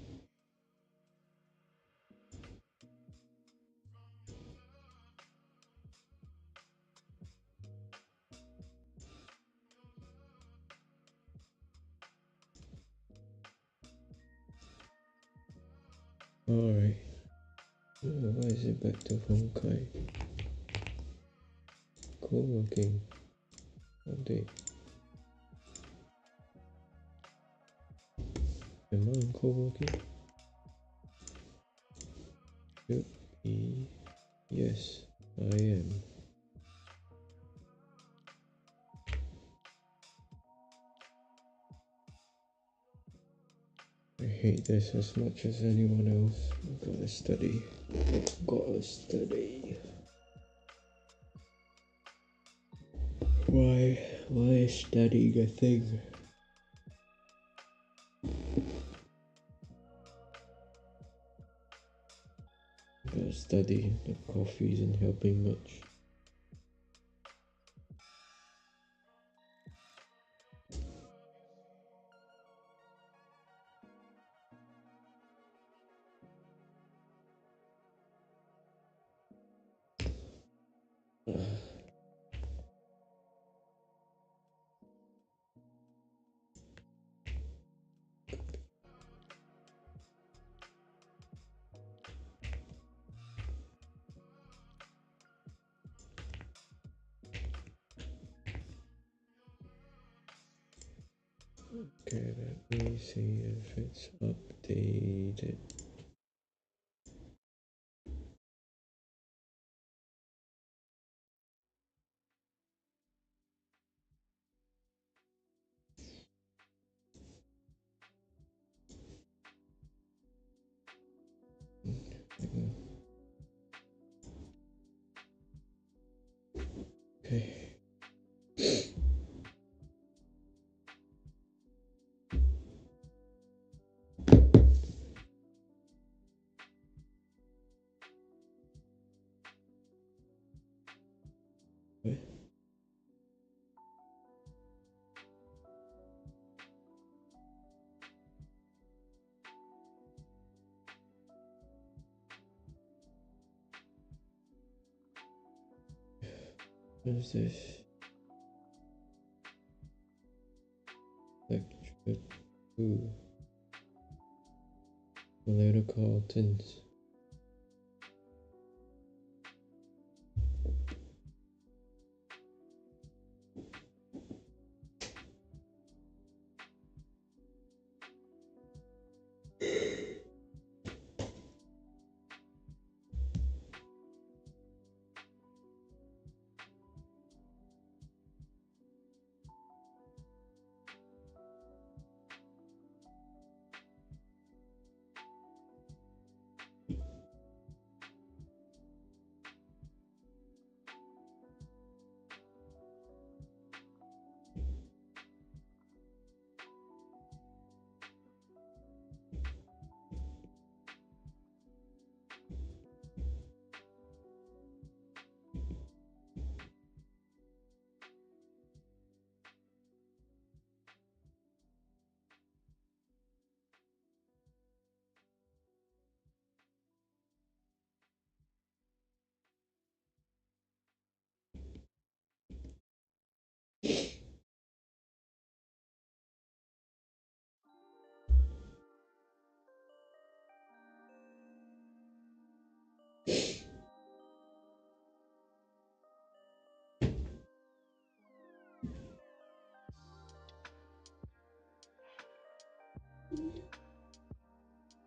Speaker 3: Alright. Why is it back to Honkai? Co-working. Update. Am I in co-working? Should be. Yes, I am. I hate this as much as anyone else. I've gotta study. Gotta study. Why is studying a thing? Gotta study. The coffee isn't helping much. Okay, let me see if it's updated. Okay. What is this? Lecture 2. Political tints.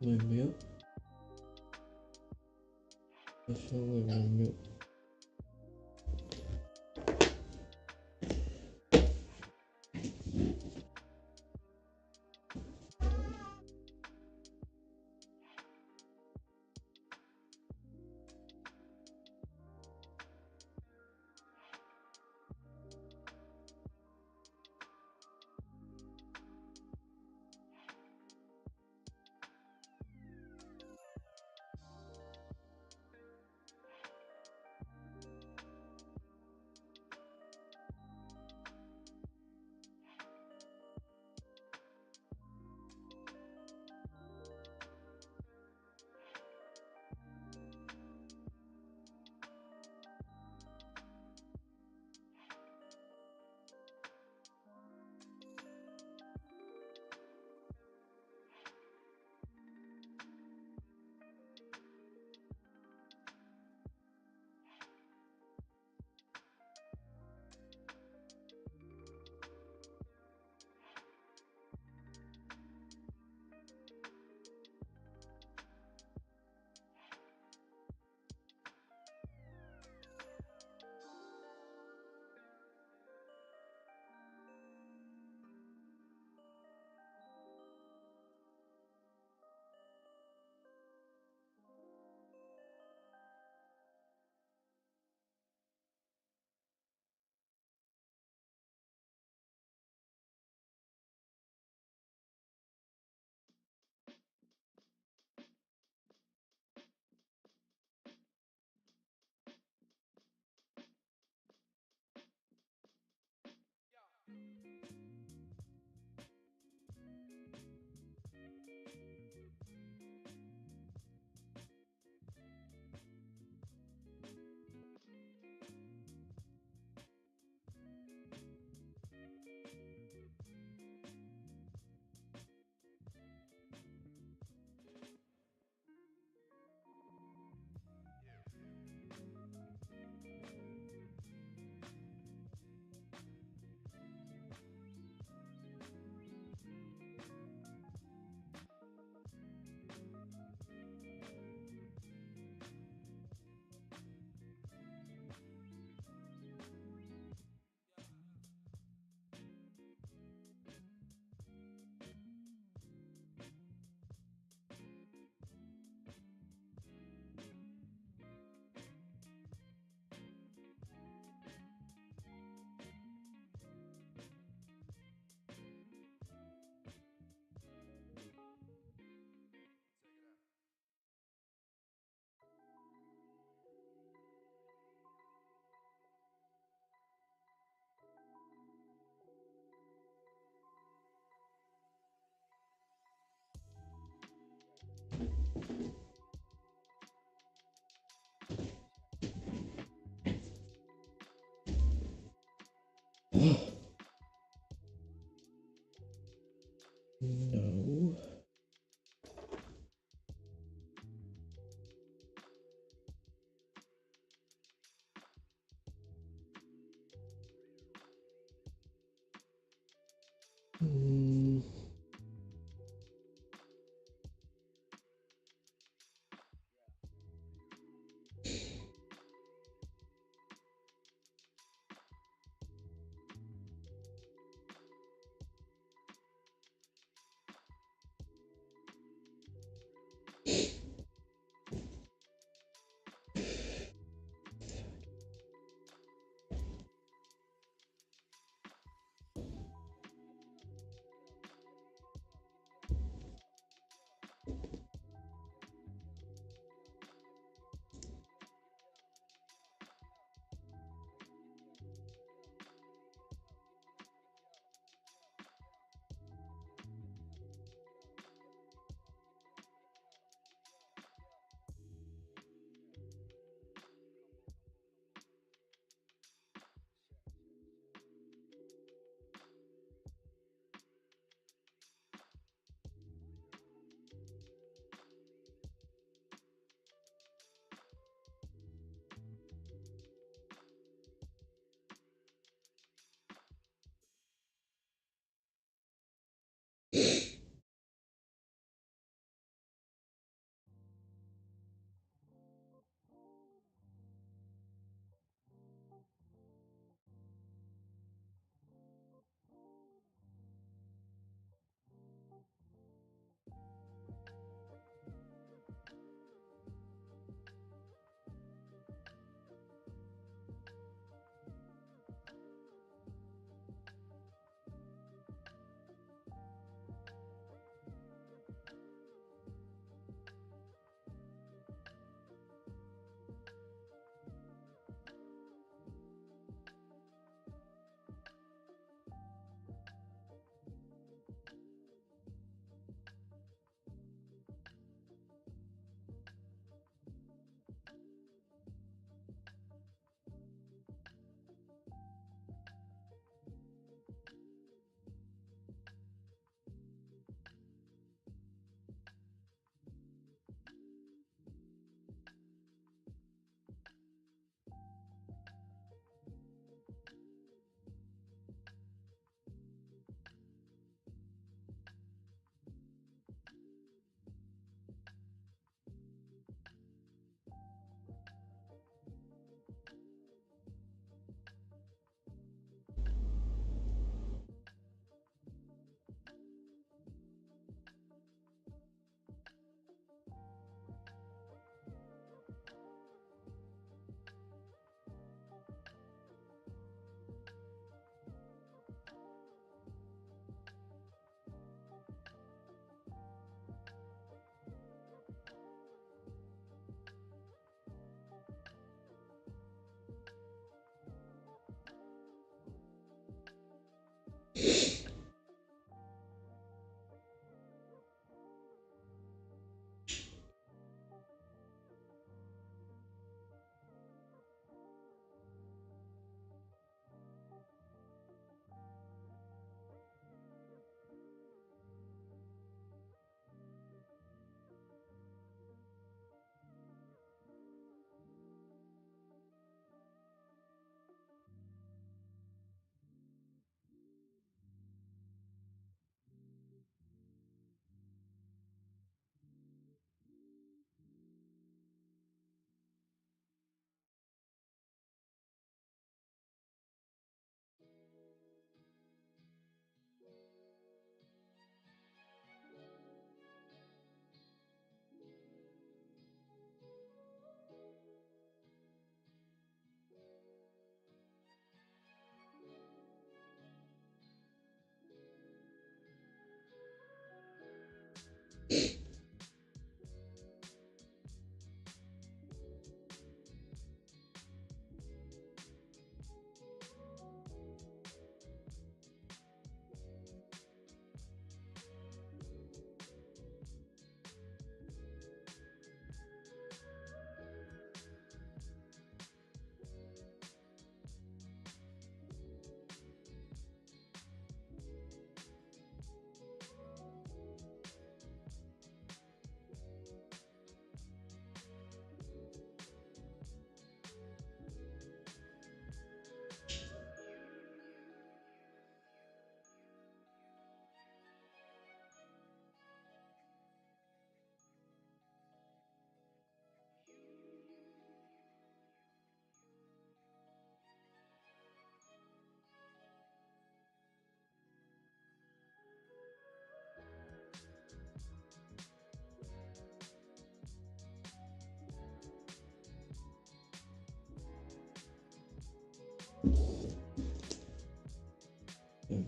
Speaker 3: My milk? What's wrong with my milk? No. Hmm.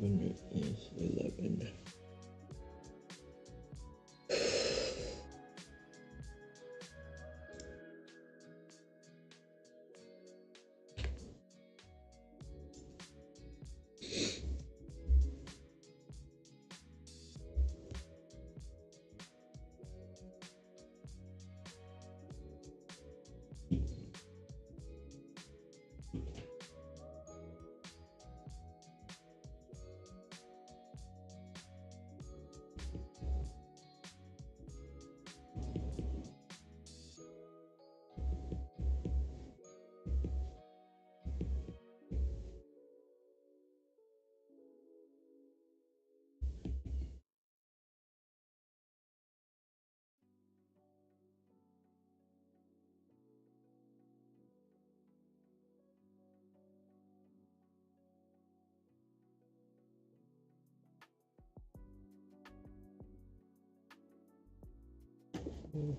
Speaker 3: 500 is 11.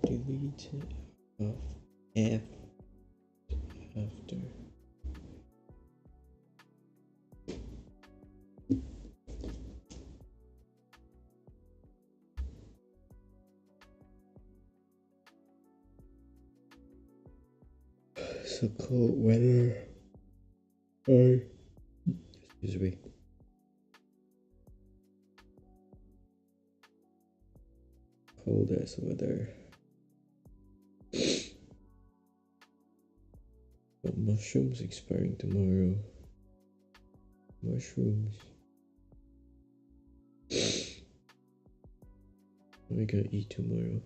Speaker 3: Delete of F after. So cold weather. Excuse me. Cold as weather. But mushrooms expiring tomorrow. Mushrooms. We gotta eat tomorrow.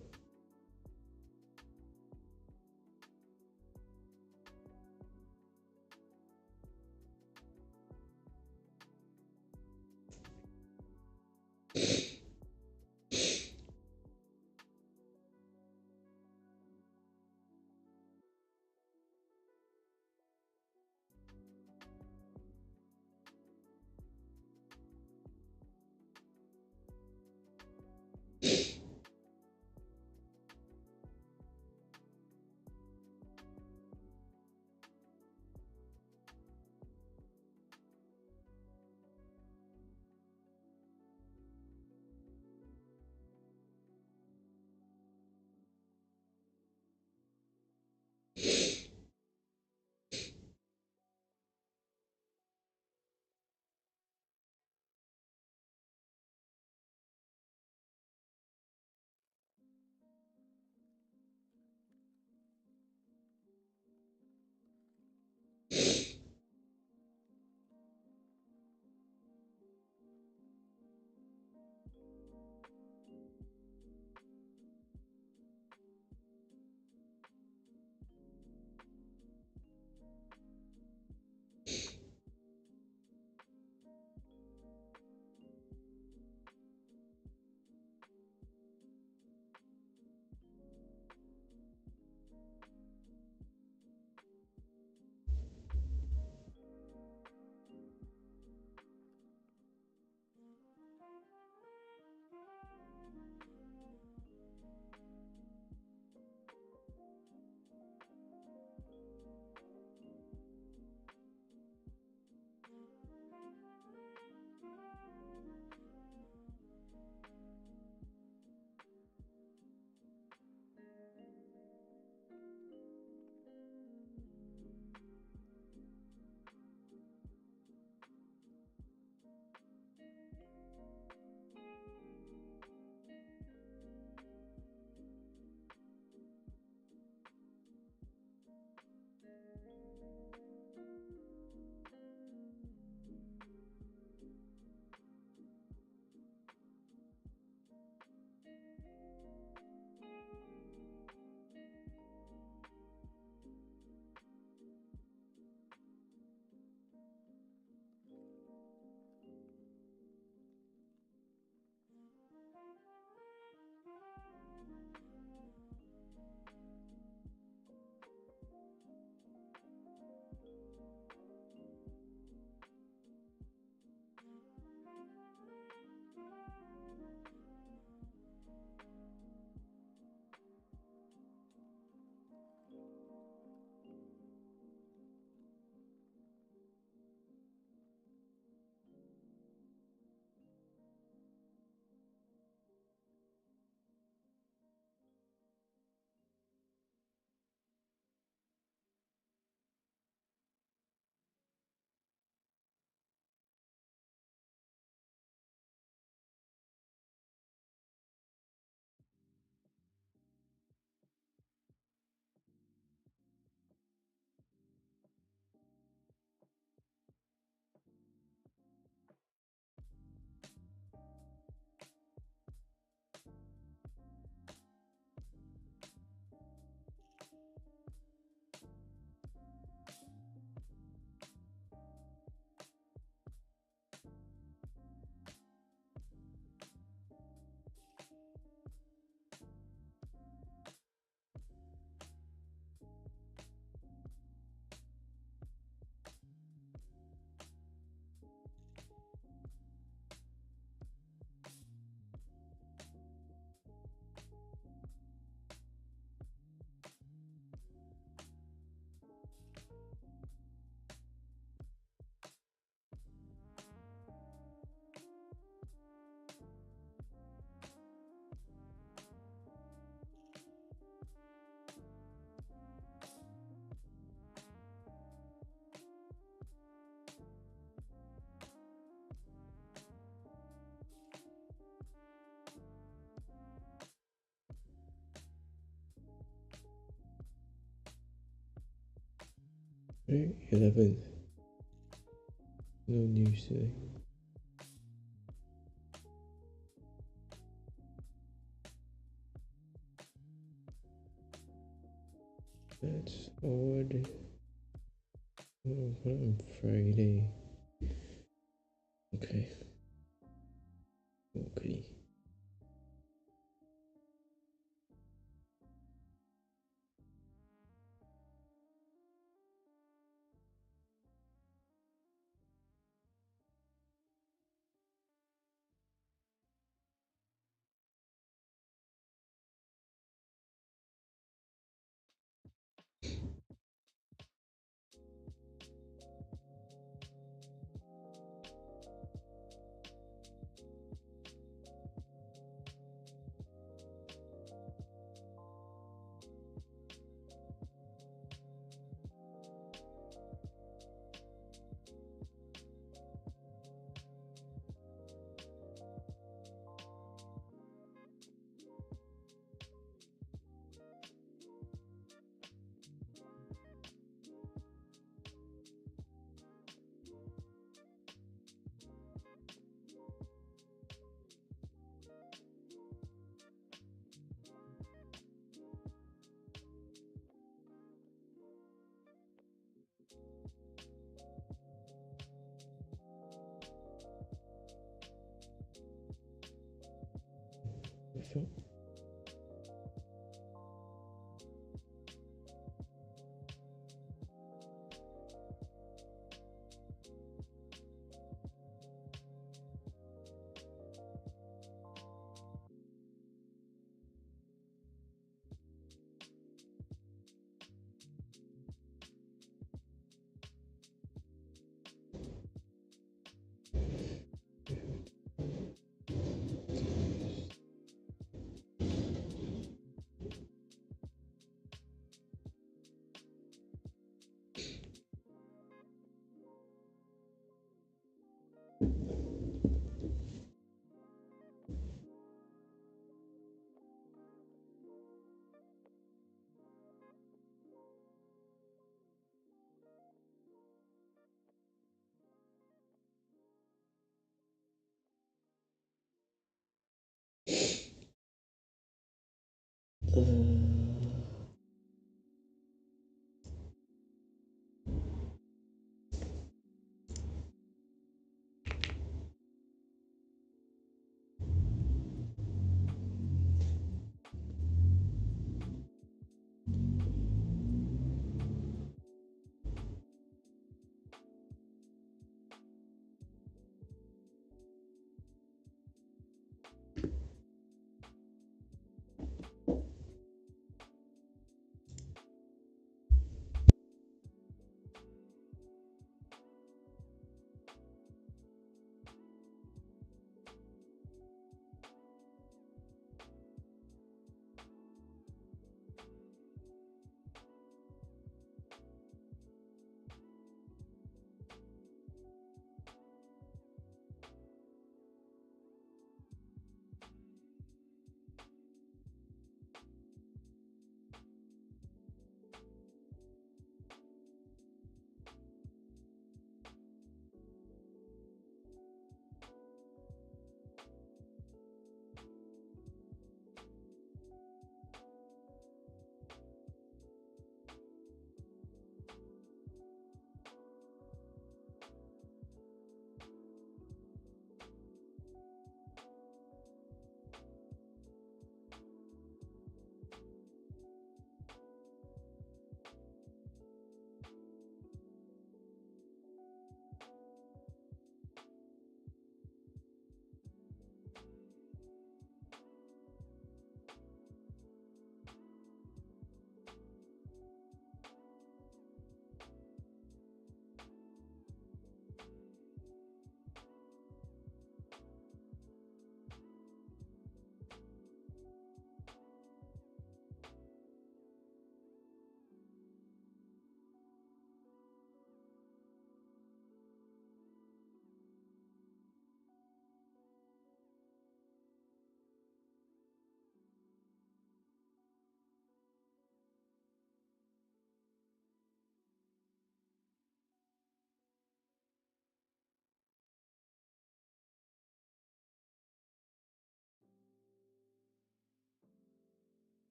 Speaker 3: Right, 11th. No news today. That's odd. Oh, what on Friday? Okay. Okay. So,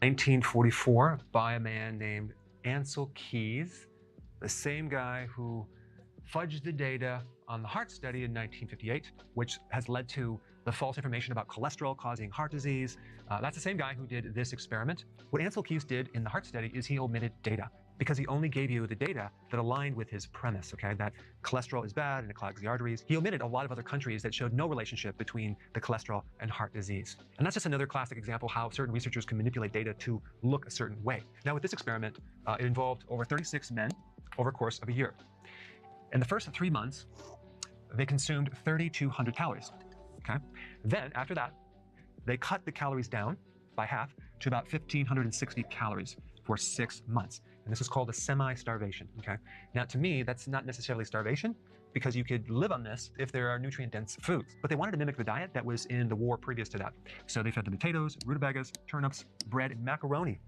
Speaker 9: 1944 by a man named Ansel Keys, the same guy who fudged the data on the heart study in 1958, which has led to the false information about cholesterol causing heart disease. That's the same guy who did this experiment. What Ansel Keys did in the heart study is he omitted data because he only gave you the data that aligned with his premise, okay, that cholesterol is bad and it clogs the arteries. He omitted a lot of other countries that showed no relationship between the cholesterol and heart disease. And that's just another classic example how certain researchers can manipulate data to look a certain way. Now with this experiment, it involved over 36 men over a course of a year. In the first 3 months, they consumed 3,200 calories, okay? Then after that, they cut the calories down by half to about 1,560 calories for 6 months. And this is called a semi-starvation, okay? Now to me, that's not necessarily starvation because you could live on this if there are nutrient-dense foods. But they wanted to mimic the diet that was in the war previous to that. So they fed them potatoes, rutabagas, turnips, bread, and macaroni.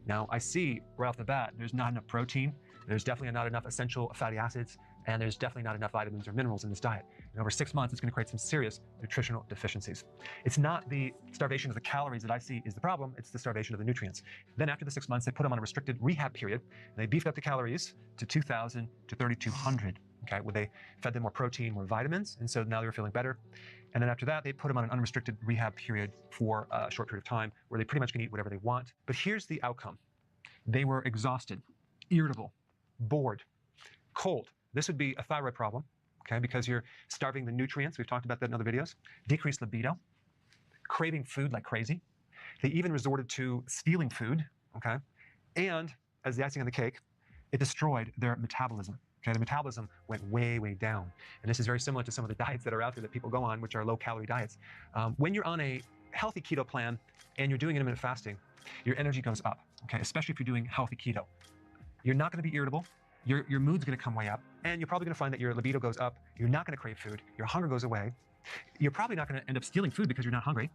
Speaker 9: Now I see right off the bat, there's not enough protein, there's definitely not enough essential fatty acids, and there's definitely not enough vitamins or minerals in this diet. And over 6 months, it's going to create some serious nutritional deficiencies. It's not the starvation of the calories that I see is the problem, it's the starvation of the nutrients. Then after the 6 months, they put them on a restricted rehab period, and they beefed up the calories to 2,000 to 3,200, okay, where they fed them more protein, more vitamins, and so now they were feeling better. And then after that, they put them on an unrestricted rehab period for a short period of time, where they pretty much can eat whatever they want. But here's the outcome. They were exhausted, irritable, bored, cold. This would be a thyroid problem, okay, because you're starving the nutrients. We've talked about that in other videos. Decreased libido, craving food like crazy. They even resorted to stealing food, okay? And as the icing on the cake, it destroyed their metabolism. Okay, the metabolism went way, way down. And this is very similar to some of the diets that are out there that people go on, which are low-calorie diets. When you're on a healthy keto plan and you're doing intermittent fasting, your energy goes up, okay, especially if you're doing healthy keto. You're not going to be irritable. Your mood's going to come way up, and you're probably going to find that your libido goes up. You're not going to crave food. Your hunger goes away. You're probably not going to end up stealing food because you're not hungry,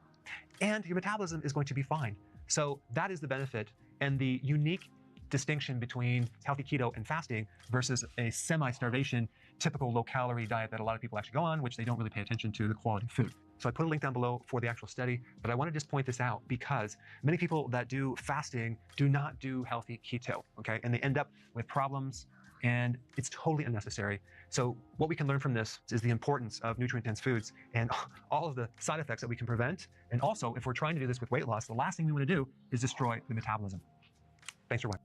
Speaker 9: and your metabolism is going to be fine. So that is the benefit and the unique distinction between healthy keto and fasting versus a semi-starvation, typical low-calorie diet that a lot of people actually go on, which they don't really pay attention to the quality of food. So I put a link down below for the actual study, but I want to just point this out because many people that do fasting do not do healthy keto, okay? And they end up with problems, and it's totally unnecessary. So what we can learn from this is the importance of nutrient-dense foods and all of the side effects that we can prevent. And also, if we're trying to do this with weight loss, the last thing we want to do is destroy the metabolism. Thanks for watching.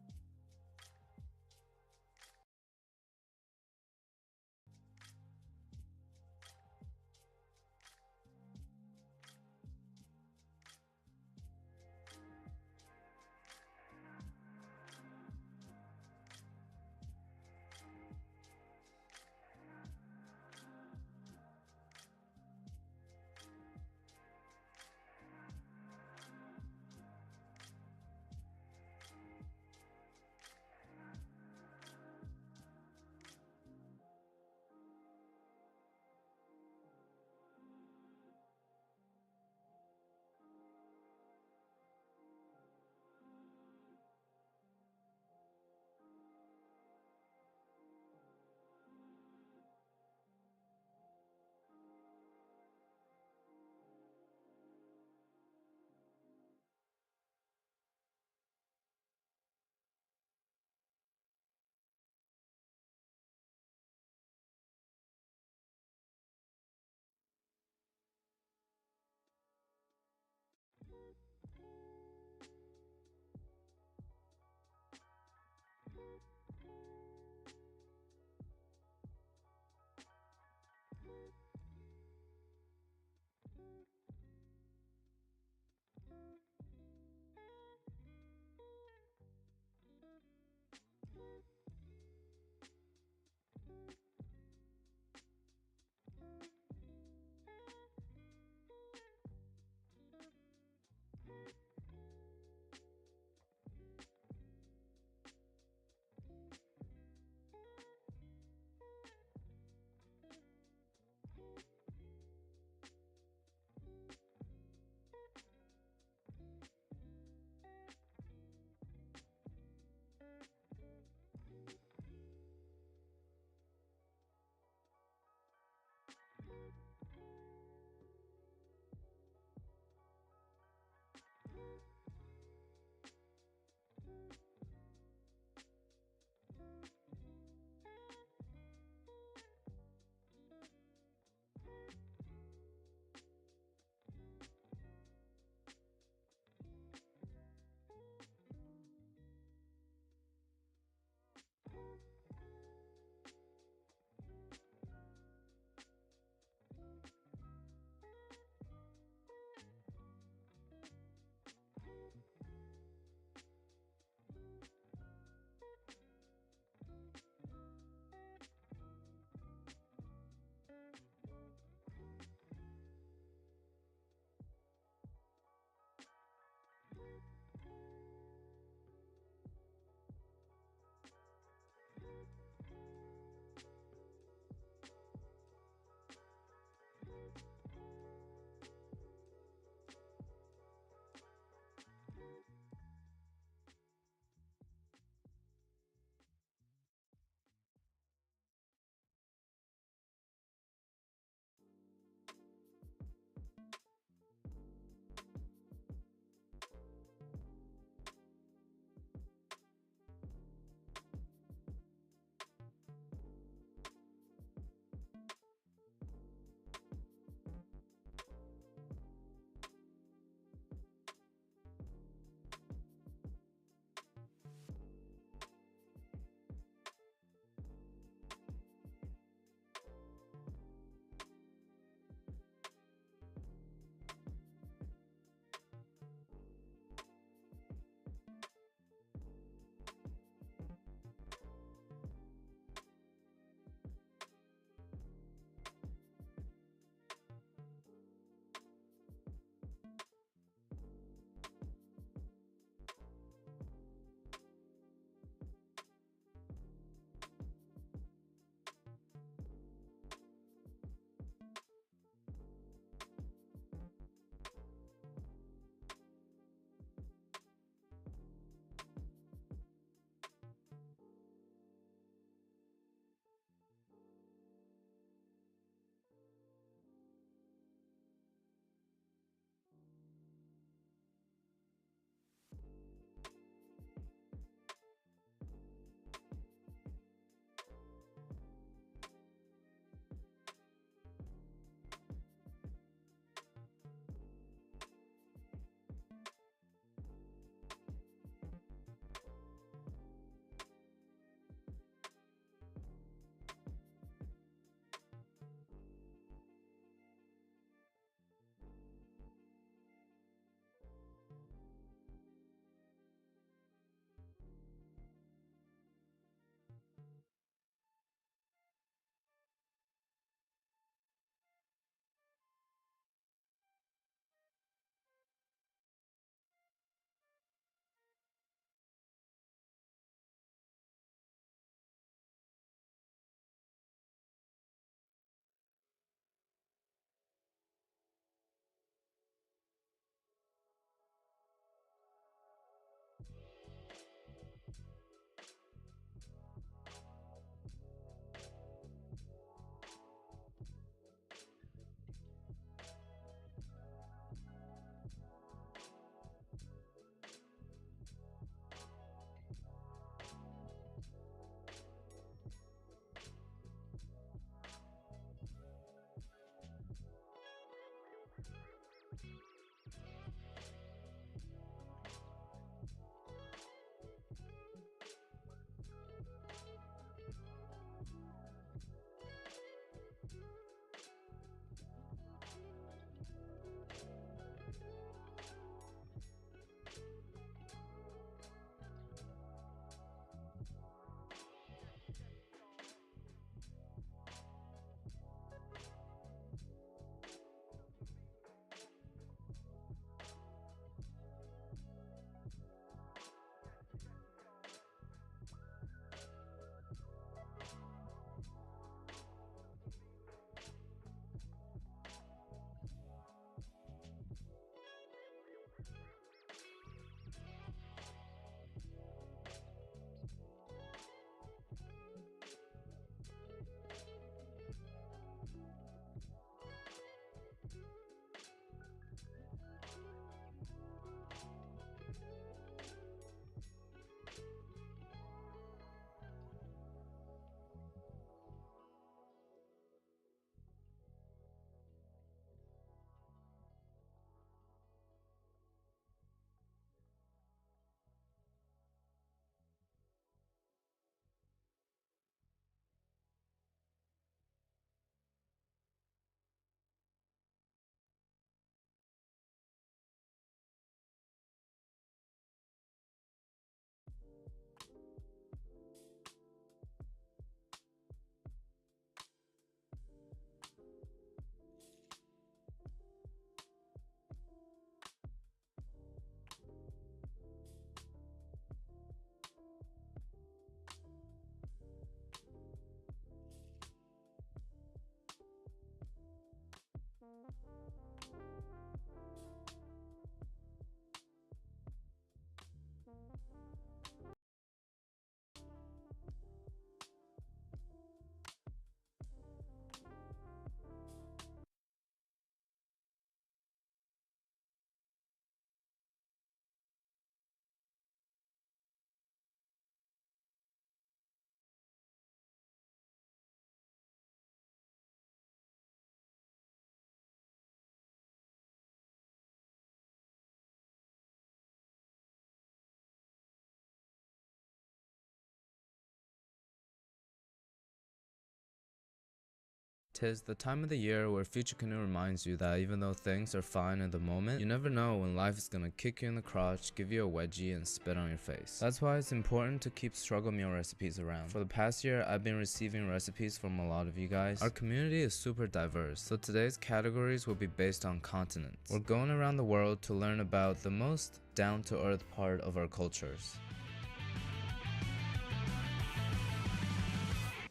Speaker 1: 'Tis the time of the year where Future Canoe reminds you that even though things are fine at the moment, you never know when life is gonna kick you in the crotch, give you a wedgie, and spit on your face. That's why it's important to keep struggle meal recipes around. For the past year, I've been receiving recipes from a lot of you guys. Our community is super diverse, so today's categories will be based on continents. We're going around the world to learn about the most down-to-earth part of our cultures.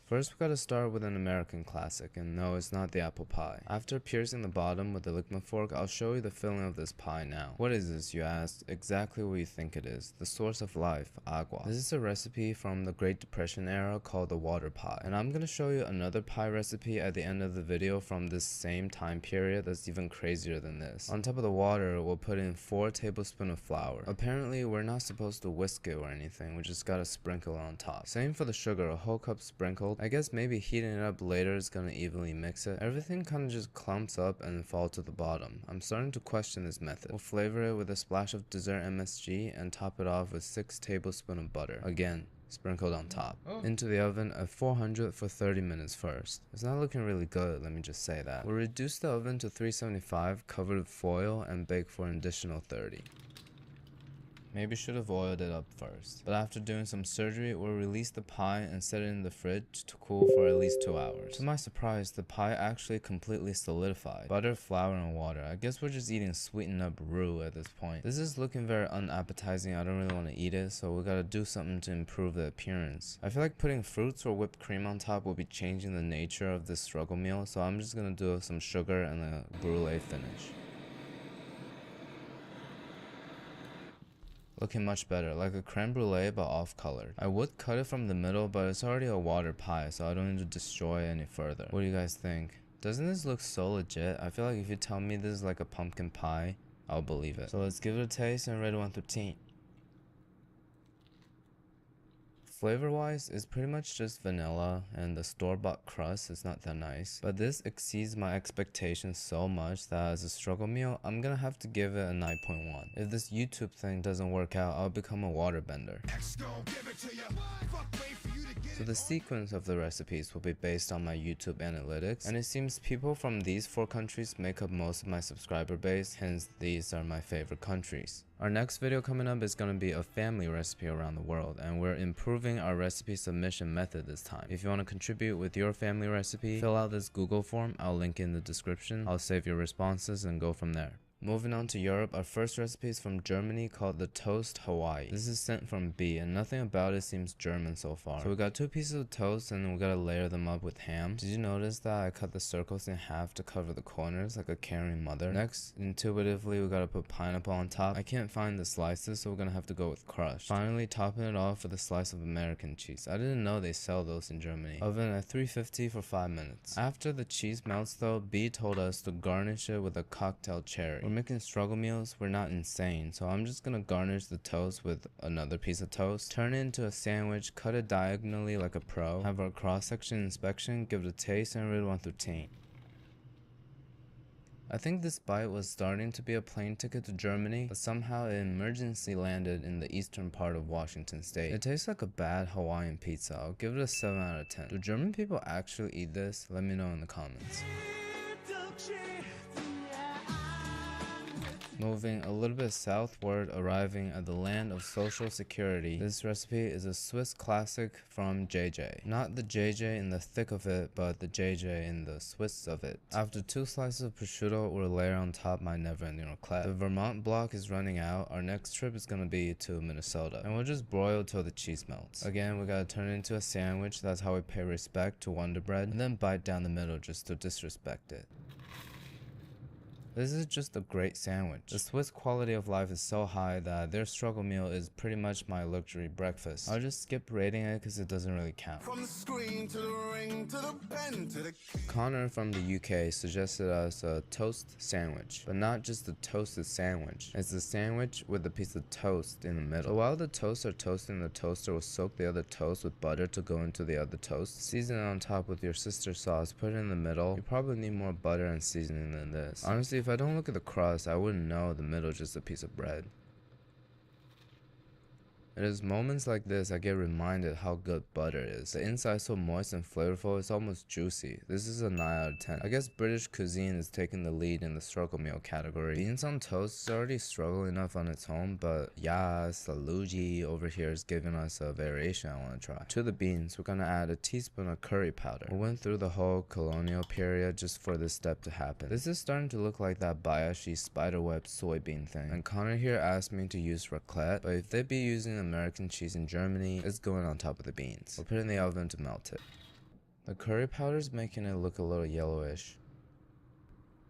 Speaker 1: First, we gotta start with an American classic, and no, it's not the apple pie. After piercing the bottom with the Lickman fork, I'll show you the filling of this pie now. What is this, you ask? Exactly what you think it is. The source of life, agua. This is a recipe from the Great Depression era called the water pie. And I'm gonna show you another pie recipe at the end of the video from this same time period that's even crazier than this. On top of the water, we'll put in 4 tablespoons of flour. Apparently, we're not supposed to whisk it or anything, we just gotta sprinkle it on top. Same for the sugar, a whole cup sprinkled. I guess maybe heating it up later is gonna evenly mix it. Everything kinda just clumps up and falls to the bottom. I'm starting to question this method. We'll flavor it with a splash of dessert MSG and top it off with 6 tablespoons of butter. Again, sprinkled on top. Into the oven at 400 for 30 minutes first. It's not looking really good, let me just say that. We'll reduce the oven to 375, covered with foil, and bake for an additional 30. Maybe should have oiled it up first. But after doing some surgery, we'll release the pie and set it in the fridge to cool for at least 2 hours. To my surprise, the pie actually completely solidified. Butter, flour, and water. I guess we're just eating sweetened up roux at this point. This is looking very unappetizing. I don't really want to eat it, so we gotta do something to improve the appearance. I feel like putting fruits or whipped cream on top will be changing the nature of this struggle meal, so I'm just gonna do some sugar and a brulee finish. Looking much better, like a creme brulee but off colored. I would cut it from the middle, but it's already a water pie, so I don't need to destroy it any further. What do you guys think? Doesn't this look so legit? I feel like if you tell me this is like a pumpkin pie, I'll believe it. So let's give it a taste and rate it 1 through 10. Flavor wise, it's pretty much just vanilla, and the store-bought crust is not that nice. But this exceeds my expectations so much that as a struggle meal, I'm gonna have to give it a 9.1. If this YouTube thing doesn't work out, I'll become a waterbender. So the sequence of the recipes will be based on my YouTube analytics, and it seems people from these 4 countries make up most of my subscriber base, hence these are my favorite countries. Our next video coming up is going to be a family recipe around the world, and we're improving our recipe submission method this time. If you want to contribute with your family recipe, fill out this Google form, I'll link in the description. I'll save your responses and go from there. Moving on to Europe, our first recipe is from Germany called the Toast Hawaii. This is sent from B, and nothing about it seems German so far. So we got 2 pieces of toast, and we gotta layer them up with ham. Did you notice that I cut the circles in half to cover the corners like a caring mother? Next, intuitively, we gotta put pineapple on top. I can't find the slices, so we're gonna have to go with crushed. Finally, topping it off with a slice of American cheese. I didn't know they sell those in Germany. Oven at 350 for 5 minutes. After the cheese melts though, B told us to garnish it with a cocktail cherry. We're making struggle meals, we're not insane, so I'm just gonna garnish the toast with another piece of toast, turn it into a sandwich, cut it diagonally like a pro, have our cross-section inspection, give it a taste, and rate 1 through 10. I think this bite was starting to be a plane ticket to Germany, but somehow it emergency landed in the eastern part of Washington state. It tastes like a bad Hawaiian pizza. I'll give it a 7 out of 10. Do German people actually eat this? Let me know in the comments. Moving a little bit southward, arriving at the land of social security. This recipe is a Swiss classic from JJ. Not the JJ in the thick of it, but the JJ in the Swiss of it. After 2 slices of prosciutto, we'll layer on top my never-ending raclette. The Vermont block is running out. Our next trip is gonna be to Minnesota, and we'll just broil till the cheese melts. Again, we gotta turn it into a sandwich. That's how we pay respect to Wonder Bread, and then bite down the middle just to disrespect it. This is just a great sandwich. The Swiss quality of life is so high that their struggle meal is pretty much my luxury breakfast. I'll just skip rating it because it doesn't really count.
Speaker 7: From the screen to the ring to the pen to the...
Speaker 1: Connor from the UK suggested us a toast sandwich, but not just a toasted sandwich. It's a sandwich with a piece of toast in the middle. So while the toasts are toasting, the toaster will soak the other toast with butter to go into the other toast. Season it on top with your sister sauce, put it in the middle. You probably need more butter and seasoning than this. Honestly, if I don't look at the crust, I wouldn't know the middle is just a piece of bread. It is moments like this I get reminded how good butter is. The inside is so moist and flavorful, it's almost juicy. This is a 9 out of 10. I guess British cuisine is taking the lead in the struggle meal category. Beans on toast is already struggle enough on its own, but yeah, Saluji over here is giving us a variation I want to try. To the beans, we're gonna add a teaspoon of curry powder. We went through the whole colonial period just for this step to happen. This is starting to look like that Bayashi spiderweb soybean thing. And Connor here asked me to use raclette, but if they'd be using American cheese in Germany, it's going on top of the beans. We'll put it in the oven to melt it. The curry powder is making it look a little yellowish.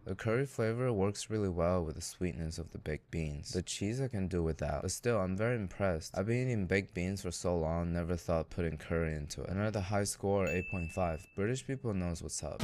Speaker 1: The curry flavor works really well with the sweetness of the baked beans. The cheese I can do without, but still I'm very impressed. I've been eating baked beans for so long, never thought putting curry into it. Another high score, 8.5. British people knows what's up.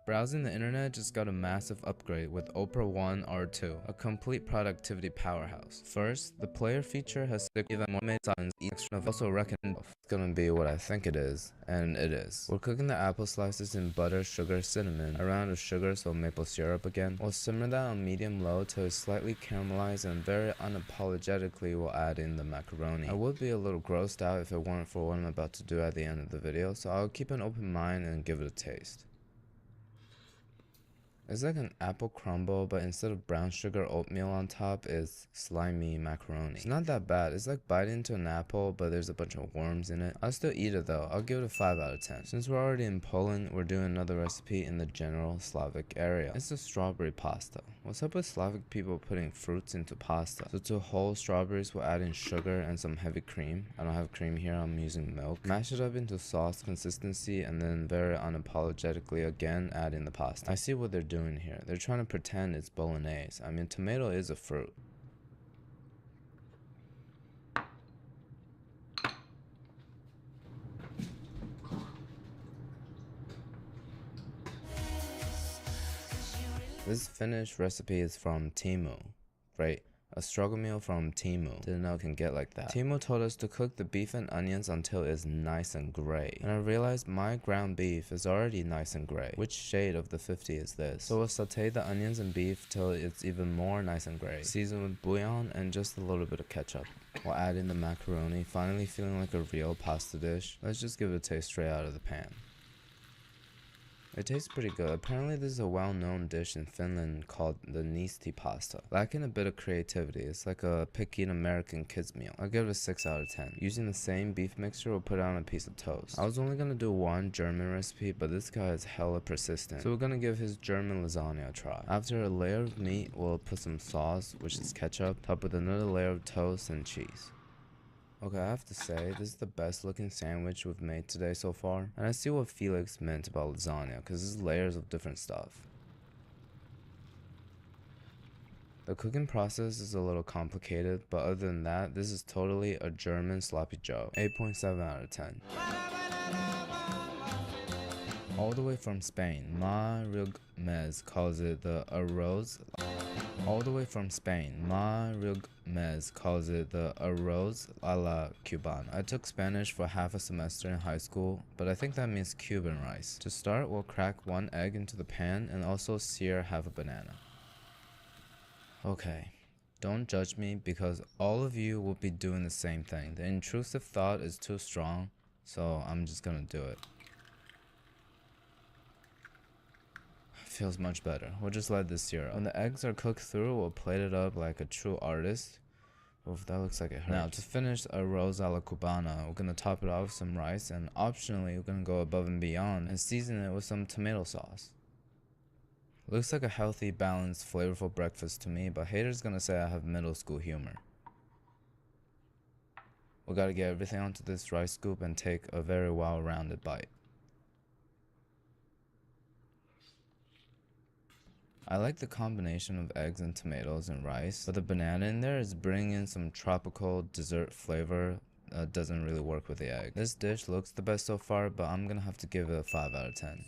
Speaker 1: Browsing the internet just got a massive upgrade with Opera One R2, a complete productivity powerhouse. First, the player feature has even more signs extra also recommend it's gonna be what I think it is, and it is. We're cooking the apple slices in butter, sugar, cinnamon, a round of sugar so maple syrup again. We'll simmer that on medium low till it's slightly caramelized, and very unapologetically we'll add in the macaroni. I would be a little grossed out if it weren't for what I'm about to do at the end of the video, so I'll keep an open mind and give it a taste. It's like an apple crumble, but instead of brown sugar oatmeal on top, it's slimy macaroni. It's not that bad. It's like biting into an apple, but there's a bunch of worms in it. I'll still eat it though. I'll give it a 5 out of 10. Since we're already in Poland, we're doing another recipe in the general Slavic area. It's a strawberry pasta. What's up with Slavic people putting fruits into pasta? So to whole strawberries, we'll add in sugar and some heavy cream. I don't have cream here, I'm using milk. Mash it up into sauce consistency, and then very unapologetically again add in the pasta. I see what they're doing here. They're trying to pretend it's bolognese. I mean, tomato is a fruit. This finished recipe is from Temu, right? A struggle meal from Temu. Didn't know it can get like that. Temu told us to cook the beef and onions until it's nice and gray. And I realized my ground beef is already nice and gray. Which shade of the 50 is this? So we'll saute the onions and beef till it's even more nice and gray. Season with bouillon and just a little bit of ketchup. We'll add in the macaroni, finally feeling like a real pasta dish. Let's just give it a taste straight out of the pan. It tastes pretty good. Apparently this is a well-known dish in Finland called the Nisti pasta. Lacking a bit of creativity, it's like a picky American kids meal. I'll give it a 6 out of 10. Using the same beef mixture, we'll put it on a piece of toast. I was only gonna do one German recipe, but this guy is hella persistent. So we're gonna give his German lasagna a try. After a layer of meat, we'll put some sauce, which is ketchup, topped with another layer of toast and cheese. Okay, I have to say, this is the best looking sandwich we've made today so far. And I see what Felix meant about lasagna, because there's layers of different stuff. The cooking process is a little complicated, but other than that, this is totally a German sloppy joe. 8.7 out of 10. All the way from Spain, Ma Rilgmez calls it the arroz. All the way from Spain, Ma Rilgmez calls it the arroz a la Cubana. I took Spanish for half a semester in high school, but I think that means Cuban rice. To start, we'll crack 1 egg into the pan and also sear half a banana. Okay, don't judge me because all of you will be doing the same thing. The intrusive thought is too strong, so I'm just gonna do it. Feels much better. We'll just let this sear up. When the eggs are cooked through, we'll plate it up like a true artist. Oof, that looks like it hurts. Now to finish arroz a la cubana, we're gonna top it off with some rice, and optionally we're gonna go above and beyond and season it with some tomato sauce. Looks like a healthy, balanced, flavorful breakfast to me, but haters gonna say I have middle school humor. We gotta get everything onto this rice scoop and take a very well-rounded bite. I like the combination of eggs and tomatoes and rice, but the banana in there is bringing in some tropical dessert flavor that doesn't really work with the egg. This dish looks the best so far, but I'm gonna have to give it a 5 out of 10.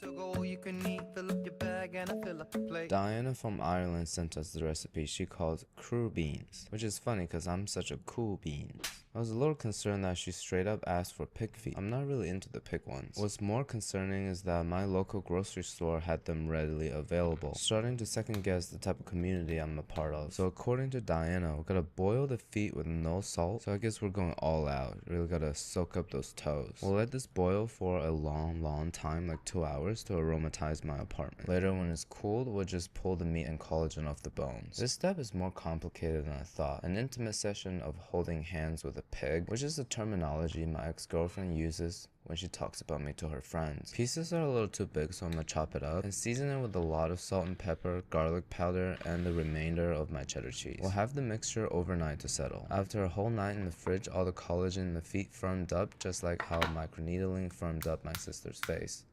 Speaker 1: Diana from Ireland sent us the recipe she calls crew beans, which is funny because I'm such a cool beans. I was a little concerned that she straight up asked for pig feet. I'm not really into the pig ones. What's more concerning is that my local grocery store had them readily available. Starting to second guess the type of community I'm a part of. So according to Diana, we gotta boil the feet with no salt. So I guess we're going all out. Really gotta soak up those toes. We'll let this boil for a long time, like 2 hours, to aromatize my apartment. Later when it's cooled, we'll just pull the meat and collagen off the bones. This step is more complicated than I thought. An intimate session of holding hands with a pig, which is the terminology my ex-girlfriend uses when she talks about me to her friends. Pieces are a little too big, so I'm gonna chop it up and season it with a lot of salt and pepper, garlic powder, and the remainder of my cheddar cheese. We'll have the mixture overnight to settle. After a whole night in the fridge, all the collagen in the feet firmed up, just like how microneedling firmed up my sister's face.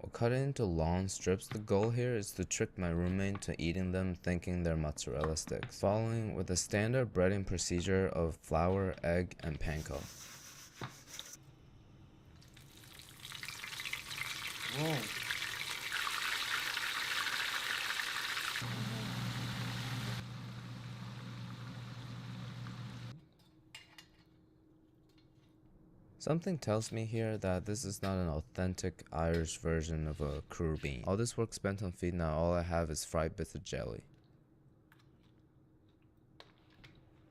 Speaker 1: We'll cut it into long strips. The goal here is to trick my roommate into eating them thinking they're mozzarella sticks, following with a standard breading procedure of flour, egg, and panko.
Speaker 3: Whoa.
Speaker 1: Something tells me here that this is not an authentic Irish version of a crude bean. All this work spent on feet, now all I have is fried bits of jelly.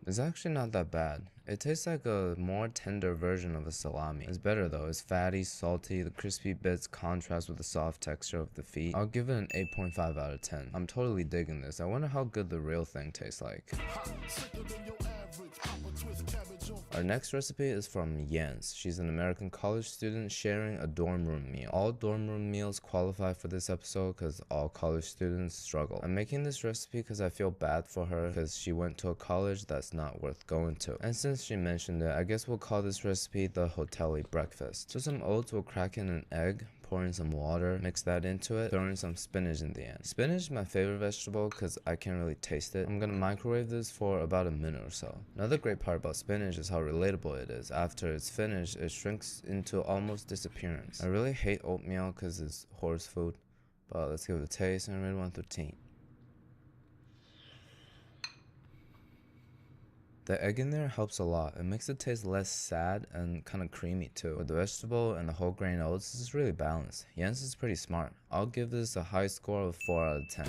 Speaker 1: It's actually not that bad. It tastes like a more tender version of a salami. It's better though. It's fatty, salty, the crispy bits contrast with the soft texture of the feet. I'll give it an 8.5 out of 10. I'm totally digging this. I wonder how good the real thing tastes like. Our next recipe is from Jens. She's an American college student sharing a dorm room meal. All dorm room meals qualify for this episode because all college students struggle. I'm making this recipe because I feel bad for her because she went to a college that's not worth going to. And since she mentioned it, I guess we'll call this recipe the Hotelli breakfast. So some oats, will crack in an egg, pour in some water, mix that into it, throw in some spinach in the end. Spinach is my favorite vegetable because I can't really taste it. I'm gonna microwave this for about a minute or so. Another great part about spinach is how relatable it is. After it's finished, it shrinks into almost disappearance. I really hate oatmeal because it's horse food, but let's give it a taste and rate 1 through 10. The egg in there helps a lot. It makes it taste less sad and kind of creamy too. With the vegetable and the whole grain oats, this is really balanced. Jens is pretty smart. I'll give this a high score of 4 out of 10.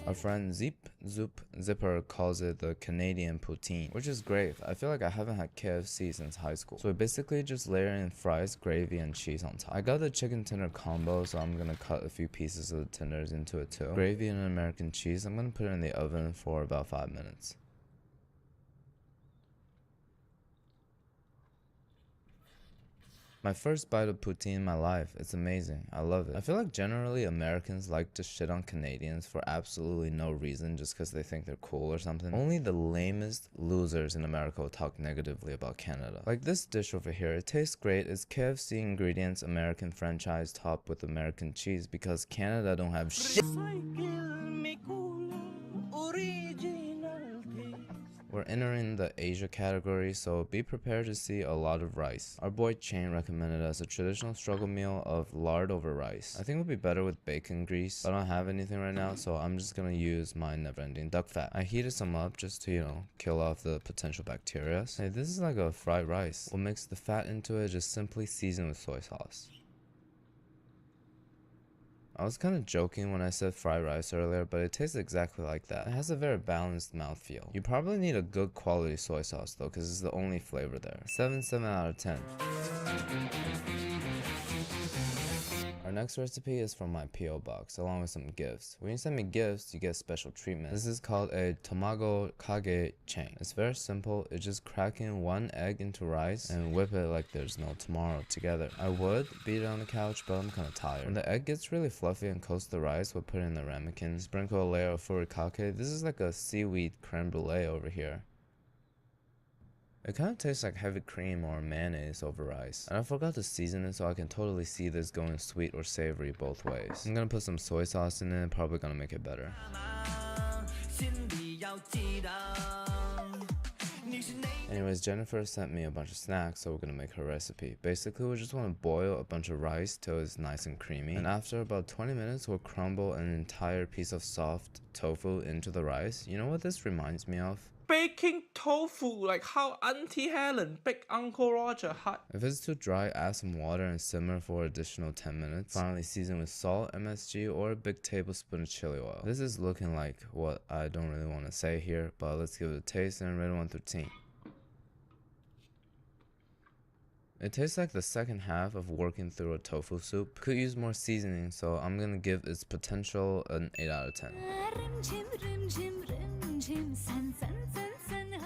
Speaker 1: Our friend Zipper calls it the Canadian poutine, which is great. I feel like I haven't had KFC since high school. So we basically just layer in fries, gravy, and cheese on top. I got the chicken tender combo, so I'm gonna cut a few pieces of the tenders into it too. Gravy and American cheese, I'm gonna put it in the oven for about 5 minutes. My first bite of poutine in my life. It's amazing. I love it. I feel like generally Americans like to shit on Canadians for absolutely no reason, just because they think they're cool or something. Only the lamest losers in America will talk negatively about Canada. Like this dish over here, it tastes great. It's KFC ingredients, American franchise topped with American cheese, because Canada don't have shit. We're entering the Asia category, so be prepared to see a lot of rice. Our boy Chain recommended us a traditional struggle meal of lard over rice. I think it would be better with bacon grease, but I don't have anything right now, so I'm just gonna use my never-ending duck fat. I heated some up just to, kill off the potential bacteria. Hey, this is like a fried rice. We'll mix the fat into it, just simply season with soy sauce. I was kind of joking when I said fried rice earlier, but it tastes exactly like that. It has a very balanced mouthfeel. You probably need a good quality soy sauce though, because it's the only flavor there. 7 out of 10. Our next recipe is from my P.O. box, along with some gifts. When you send me gifts, you get special treatment. This is called a Tamago Kage Chain. It's very simple. It's just cracking 1 egg into rice and whip it like there's no tomorrow together. I would beat it on the couch, but I'm kind of tired. When the egg gets really fluffy and coats the rice, we'll put it in the ramekin. Sprinkle a layer of furikake. This is like a seaweed creme brulee over here. It kind of tastes like heavy cream or mayonnaise over rice. And I forgot to season it, so I can totally see this going sweet or savory both ways. I'm gonna put some soy sauce in it, probably gonna make it better. Anyways, Jennifer sent me a bunch of snacks, so we're gonna make her recipe. Basically, we just want to boil a bunch of rice till it's nice and creamy. And after about 20 minutes, we'll crumble an entire piece of soft tofu into the rice. You know what this reminds me of?
Speaker 10: baking tofu, like how Auntie Helen baked Uncle Roger hot.
Speaker 1: If it's too dry, add some water and simmer for additional 10 minutes. Finally, season with salt, MSG, or a big tablespoon of chili oil. This is looking like what I don't really want to say here, but let's give it a taste and rate 1 through 10. It tastes like the second half of working through a tofu soup. Could use more seasoning, so I'm gonna give its potential an 8 out of 10.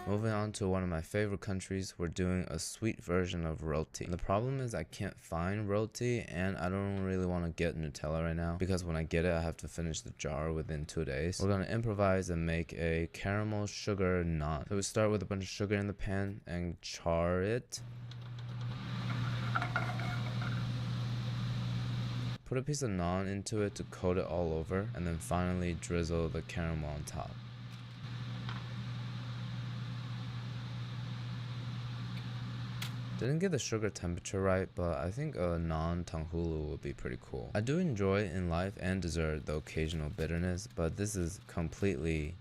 Speaker 1: Moving on to one of my favorite countries, we're doing a sweet version of roti. The problem is I can't find roti, and I don't really want to get Nutella right now, because when I get it I have to finish the jar within 2 days. We're gonna improvise and make a caramel sugar naan. So we start with a bunch of sugar in the pan and char it. Put a piece of naan into it to coat it all over, and then finally drizzle the caramel on top. Didn't get the sugar temperature right, but I think a naan tanghulu would be pretty cool. I do enjoy in life and dessert the occasional bitterness, but this is completely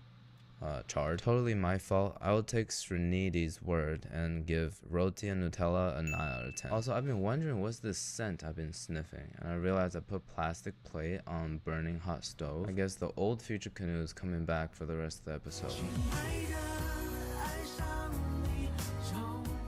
Speaker 1: charred. Totally my fault. I will take Srinidi's word and give roti and Nutella a 9 out of 10. Also, I've been wondering what's this scent I've been sniffing, and I realized I put plastic plate on burning hot stove. I guess the old Future Canoe is coming back for the rest of the episode.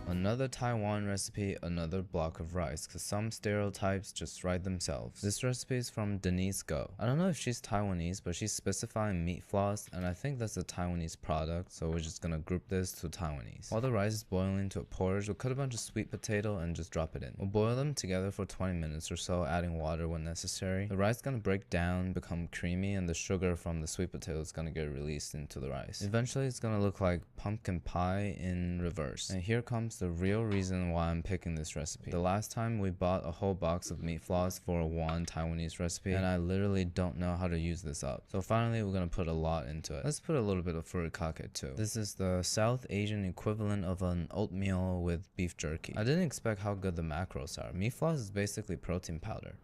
Speaker 1: Another Taiwan recipe, another block of rice, cause some stereotypes just write themselves. This recipe is from Denise Go. I don't know if she's Taiwanese, but she's specifying meat floss, and I think that's a Taiwanese product, so we're just gonna group this to Taiwanese. While the rice is boiling to a porridge, we'll cut a bunch of sweet potato and just drop it in. We'll boil them together for 20 minutes or so, adding water when necessary. The rice is gonna break down, become creamy, and the sugar from the sweet potato is gonna get released into the rice. Eventually, it's gonna look like pumpkin pie in reverse. And here comes the real reason why I'm picking this recipe. The last time we bought a whole box of meat floss for one Taiwanese recipe, and I literally don't know how to use this up. So finally we're gonna put a lot into it. Let's put a little bit of furikake too. This is the South Asian equivalent of an oatmeal with beef jerky. I didn't expect how good the macros are. Meat floss is basically protein powder.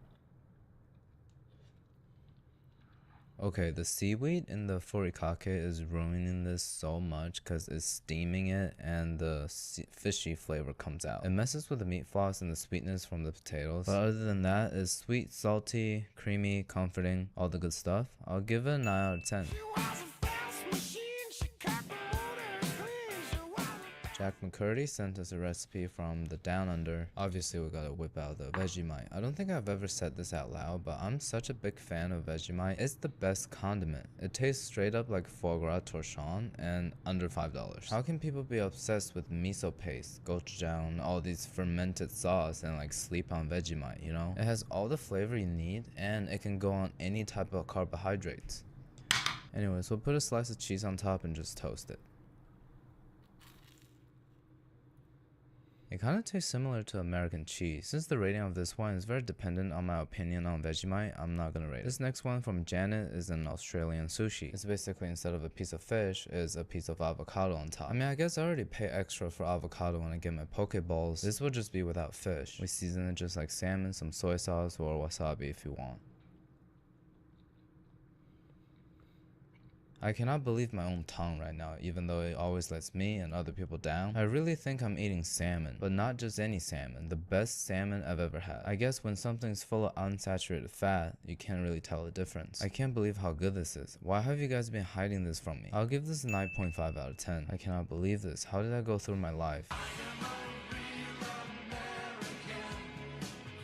Speaker 1: Okay, the seaweed in the furikake is ruining this so much because it's steaming it and the fishy flavor comes out. It messes with the meat floss and the sweetness from the potatoes. But other than that, it's sweet, salty, creamy, comforting, all the good stuff. I'll give it a 9 out of 10. Jack McCurdy sent us a recipe from the Down Under. Obviously we gotta whip out the Vegemite. I don't think I've ever said this out loud, but I'm such a big fan of Vegemite. It's the best condiment. It tastes straight up like foie gras torchon and under $5. How can people be obsessed with miso paste, gochujang, all these fermented sauce and like sleep on Vegemite, you know? It has all the flavor you need and it can go on any type of carbohydrates. Anyways, we'll put a slice of cheese on top and just toast it. It kind of tastes similar to American cheese. Since the rating of this one is very dependent on my opinion on Vegemite, I'm not gonna rate it. This next one from Janet is an Australian sushi. It's basically instead of a piece of fish, is a piece of avocado on top. I mean, I guess I already pay extra for avocado when I get my poke bowls. This would just be without fish. We season it just like salmon, some soy sauce, or wasabi if you want. I cannot believe my own tongue right now, even though it always lets me and other people down. I really think I'm eating salmon, but not just any salmon, the best salmon I've ever had. I guess when something's full of unsaturated fat, you can't really tell the difference. I can't believe how good this is. Why have you guys been hiding this from me? I'll give this a 9.5 out of 10. I cannot believe this. How did I go through my life?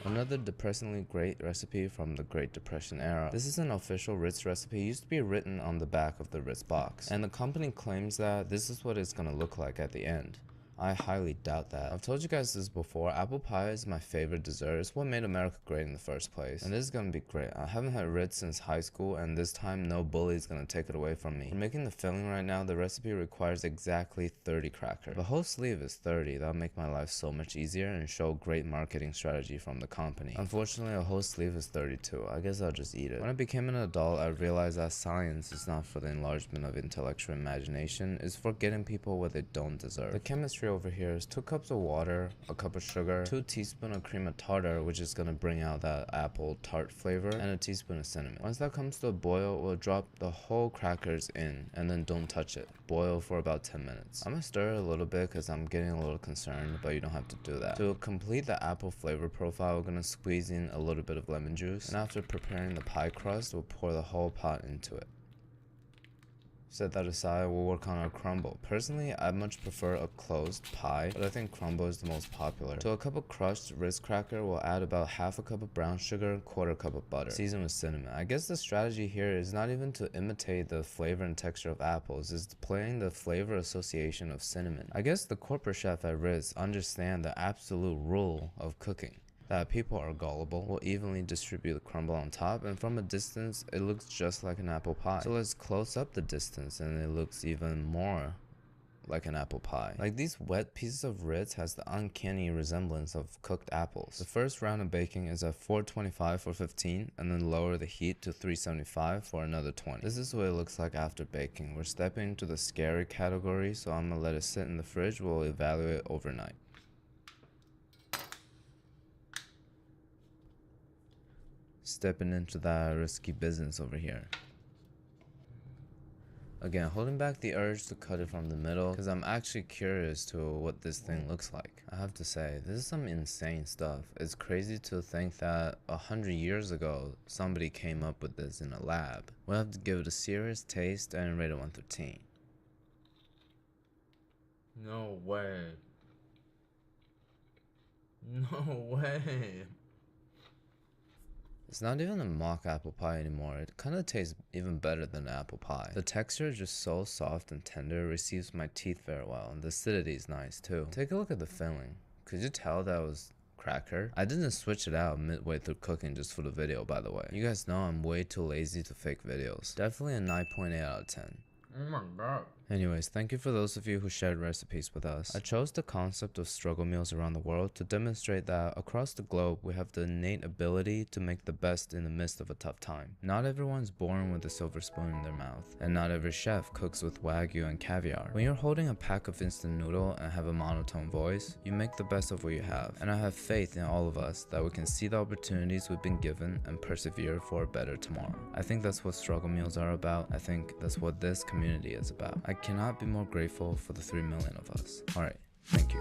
Speaker 1: Another depressingly great recipe from the Great Depression era. This is an official Ritz recipe. It used to be written on the back of the Ritz box, and the company claims that this is what it's gonna look like at the end. I highly doubt that. I've told you guys this before, apple pie is my favorite dessert. It's what made America great in the first place. And this is gonna be great. I haven't had Ritz since high school, and this time no bully is gonna take it away from me. For making the filling right now, the recipe requires exactly 30 crackers. The whole sleeve is 30. That'll make my life so much easier and show great marketing strategy from the company. Unfortunately, a whole sleeve is 32. I guess I'll just eat it. When I became an adult, I realized that science is not for the enlargement of intellectual imagination. It's for getting people what they don't deserve. The chemistry recipe over here is 2 cups of water, a cup of sugar, 2 teaspoons of cream of tartar, which is gonna bring out that apple tart flavor, and a teaspoon of cinnamon. Once that comes to a boil, we'll drop the whole crackers in and then don't touch it. Boil for about 10 minutes. I'm gonna stir it a little bit because I'm getting a little concerned, but you don't have to do that. To complete the apple flavor profile, we're gonna squeeze in a little bit of lemon juice, and after preparing the pie crust, we'll pour the whole pot into it. Set that aside, we'll work on our crumble. Personally, I much prefer a closed pie, but I think crumble is the most popular. To a cup of crushed Ritz cracker, we'll add about half a cup of brown sugar, 1/4 cup of butter. Season with cinnamon. I guess the strategy here is not even to imitate the flavor and texture of apples, it's playing the flavor association of cinnamon. I guess the corporate chef at Ritz understand the absolute rule of cooking, that people are gullible, will evenly distribute the crumble on top, and from a distance it looks just like an apple pie. So let's close up the distance and it looks even more like an apple pie. Like these wet pieces of Ritz has the uncanny resemblance of cooked apples. The first round of baking is at 425 for 15 and then lower the heat to 375 for another 20. This is what it looks like after baking. We're stepping into the scary category, so I'm gonna let it sit in the fridge. We'll evaluate overnight. Stepping into that risky business over here. Again, holding back the urge to cut it from the middle because I'm actually curious to what this thing looks like. I have to say, this is some insane stuff. It's crazy to think that 100 years ago, somebody came up with this in a lab. We'll have to give it a serious taste and rate it 1 through 10.
Speaker 10: No way. No way.
Speaker 1: It's not even a mock apple pie anymore. It kind of tastes even better than apple pie. The texture is just so soft and tender, it receives my teeth very well, and the acidity is nice too. Take a look at the filling. Could you tell that was cracker? I didn't switch it out midway through cooking just for the video, by the way. You guys know I'm way too lazy to fake videos. Definitely a 9.8 out of 10.
Speaker 10: Oh my god.
Speaker 1: Anyways, thank you for those of you who shared recipes with us. I chose the concept of struggle meals around the world to demonstrate that across the globe we have the innate ability to make the best in the midst of a tough time. Not everyone's born with a silver spoon in their mouth, and not every chef cooks with wagyu and caviar. When you're holding a pack of instant noodle and have a monotone voice, you make the best of what you have. And I have faith in all of us that we can see the opportunities we've been given and persevere for a better tomorrow. I think that's what struggle meals are about. I think that's what this community is about. I cannot be more grateful for the 3 million of us. Alright, thank you.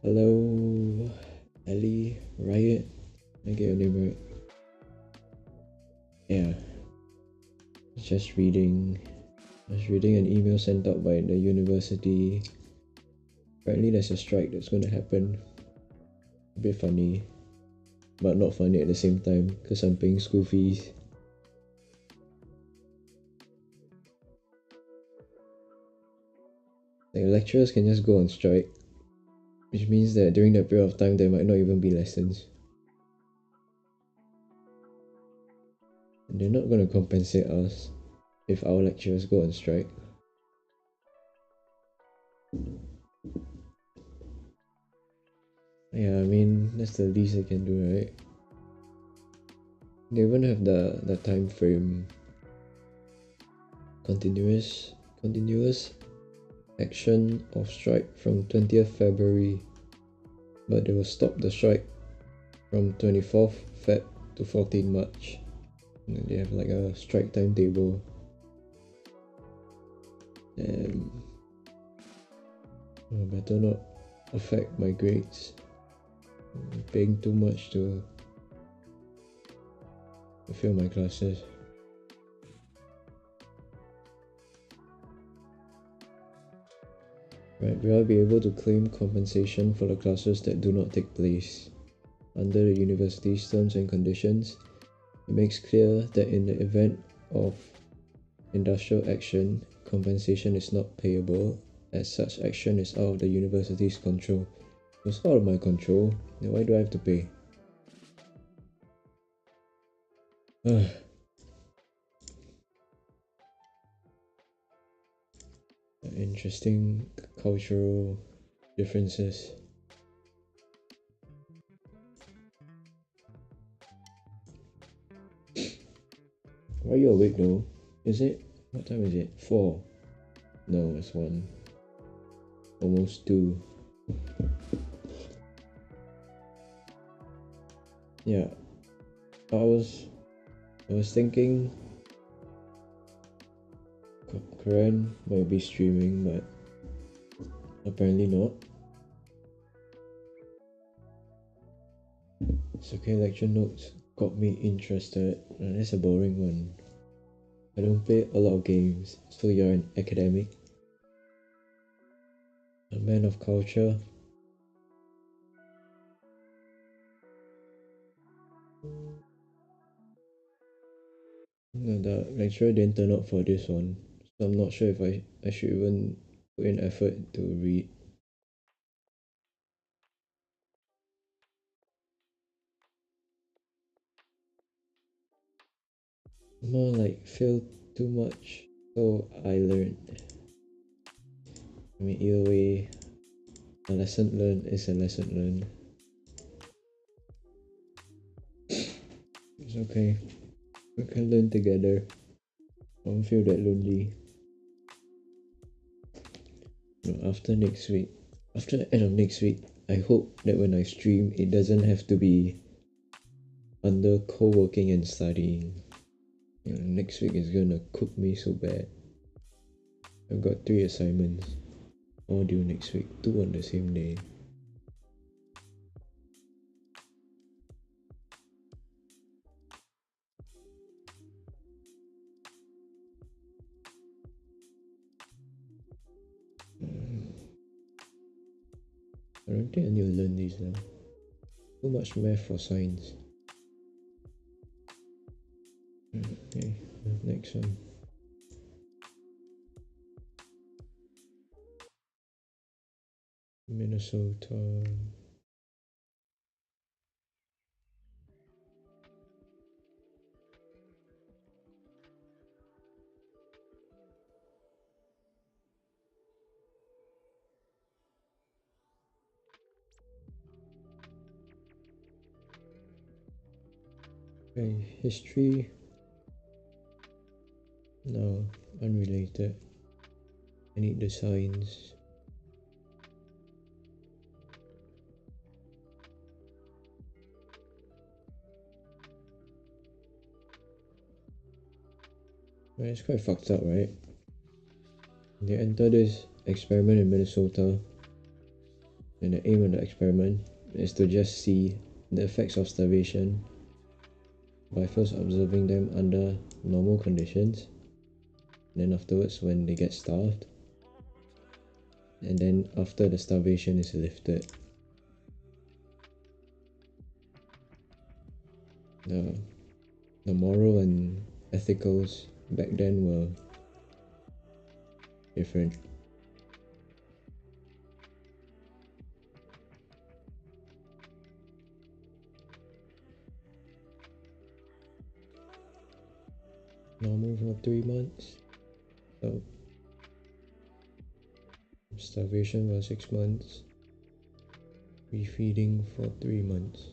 Speaker 3: Hello, Ellie, Riot. I get your name right. Yeah. Just reading an email sent out by the university. Apparently there's a strike that's gonna happen. A bit funny, but not funny at the same time because I'm paying school fees. Like lecturers can just go on strike, which means that during that period of time there might not even be lessons. And they're not gonna compensate us if our lecturers go on strike. Yeah, I mean that's the least they can do, right? They won't have the time frame. Continuous action of strike from 20th February, but they will stop the strike from 24th Feb to 14 March. And they have like a strike timetable. And better not affect my grades. I'm paying too much to fail my classes. Right, will I be able to claim compensation for the classes that do not take place? Under the university's terms and conditions, it makes clear that in the event of industrial action, compensation is not payable, as such action is out of the university's control. It's out of my control, then why do I have to pay? Interesting cultural differences. Why are you awake though? Is it? What time is it? 4? No, it's 1. Almost 2. Yeah. I was thinking Karen might be streaming, but apparently not. It's okay, lecture notes got me interested. That's a boring one. I don't play a lot of games, so you're an academic. A man of culture. No, the lecturer didn't turn up for this one, so I'm not sure if I should even put in effort to read. More like fail too much, so I learned. I mean, either way, a lesson learned is a lesson learned. It's okay. We can learn together. I don't feel that lonely. No, after the end of next week, I hope that when I stream, it doesn't have to be under co-working and studying. You know, next week is gonna cook me so bad. I've got 3 assignments, all due next week, 2 on the same day. I don't think I need to learn these now. Too much math for science. Okay, next one. Minnesota. Okay, history. No, unrelated. I need the signs. Well, it's quite fucked up, right? They enter this experiment in Minnesota. And the aim of the experiment is to just see the effects of starvation by first observing them under normal conditions, then afterwards when they get starved, and then after the starvation is lifted, the moral and ethicals back then were different. Normal for 3 months, so starvation for 6 months, refeeding for 3 months.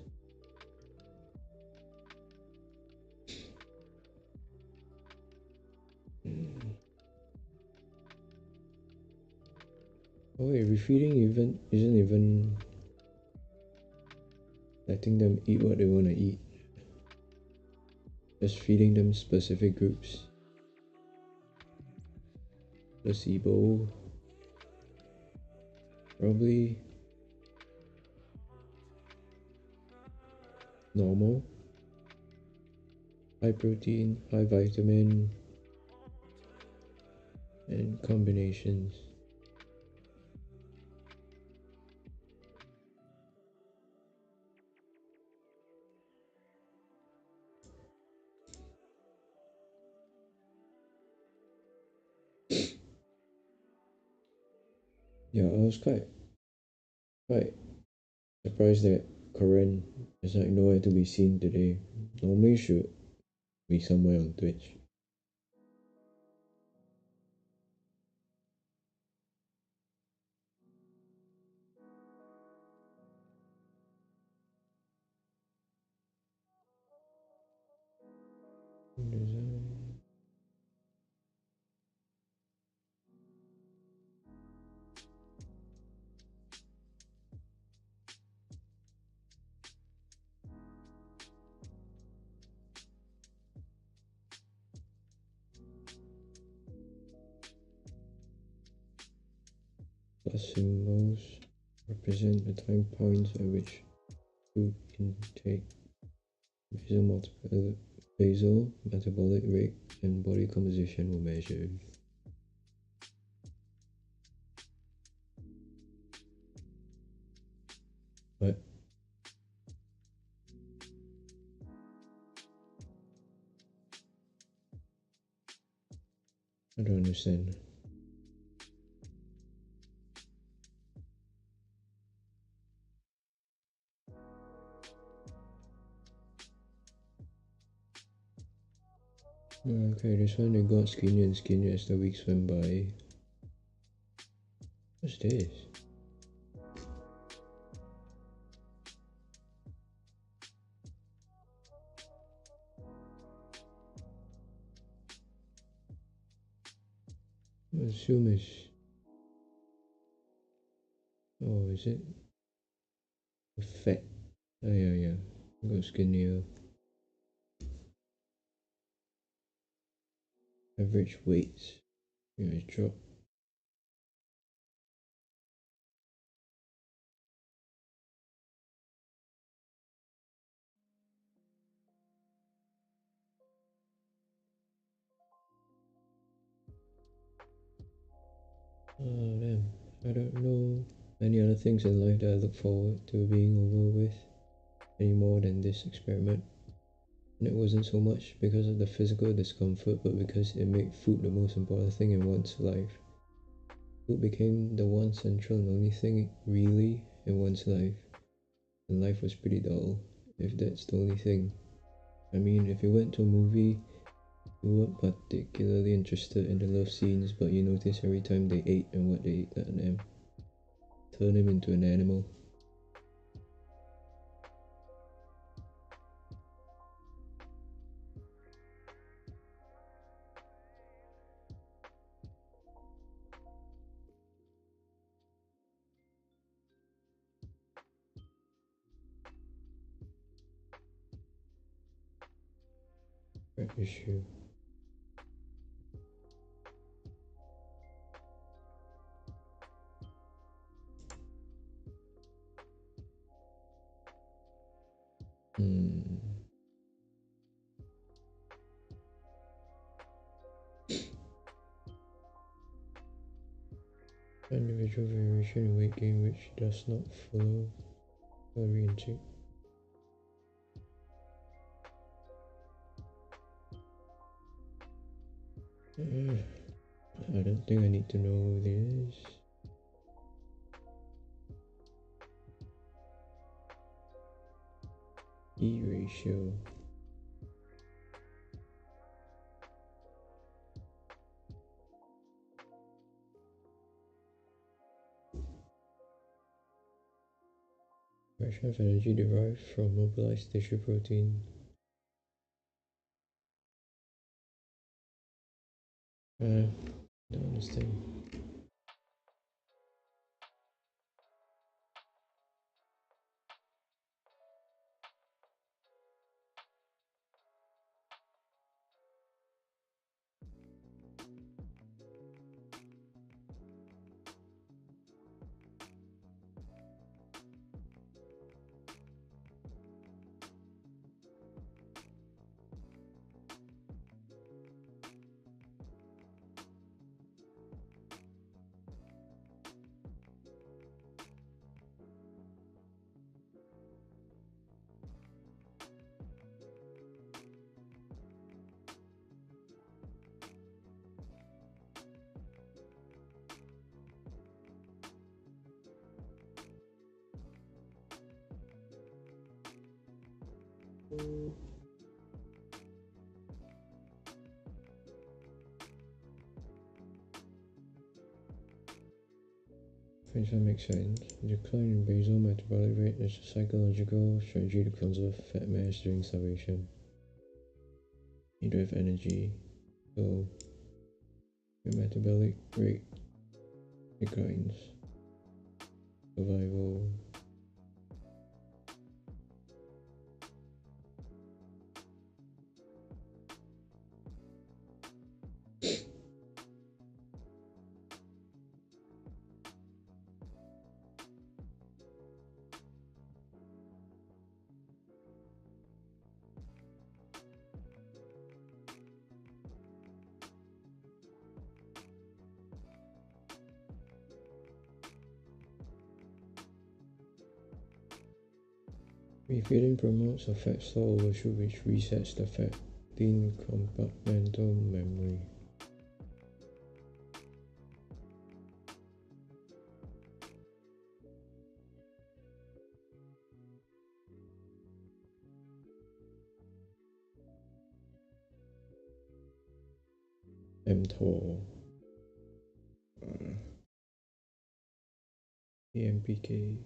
Speaker 3: Oh wait, refeeding isn't even letting them eat what they want to eat. Just feeding them specific groups. Placebo. Probably normal. High protein, high vitamin, and combinations. Yeah, I was quite surprised that Corinne is like nowhere to be seen today. Normally should be somewhere on Twitch. Design. Plus symbols represent the time points at which food intake, basal metabolic rate, and body composition were measured. What? I don't understand. Okay, this one they got skinnier and skinnier as the weeks went by. What's this? I assume it's... Oh, is it? Fat. Oh yeah. Got skinnier. Average weights. Yeah, it's dropped. Oh damn. I don't know any other things in life that I look forward to being over with any more than this experiment. And it wasn't so much because of the physical discomfort, but because it made food the most important thing in one's life. Food became the one central and only thing really in one's life. And life was pretty dull, if that's the only thing. I mean, if you went to a movie, you weren't particularly interested in the love scenes, but you noticed every time they ate and what they ate at them. Turn him into an animal. Right issue. Individual variation in weight gain which does not follow calorie intake. I don't think I need to know this. E ratio. Fraction of energy derived from mobilized tissue protein. Don't understand. If that makes sense. Decline in basal metabolic rate is a psychological strategy to conserve fat mass during starvation. You don't have energy, so your metabolic rate declines. Survival. Refeeding promotes a fat store overshoot which resets the fat thin compartmental memory. mTOR. AMPK.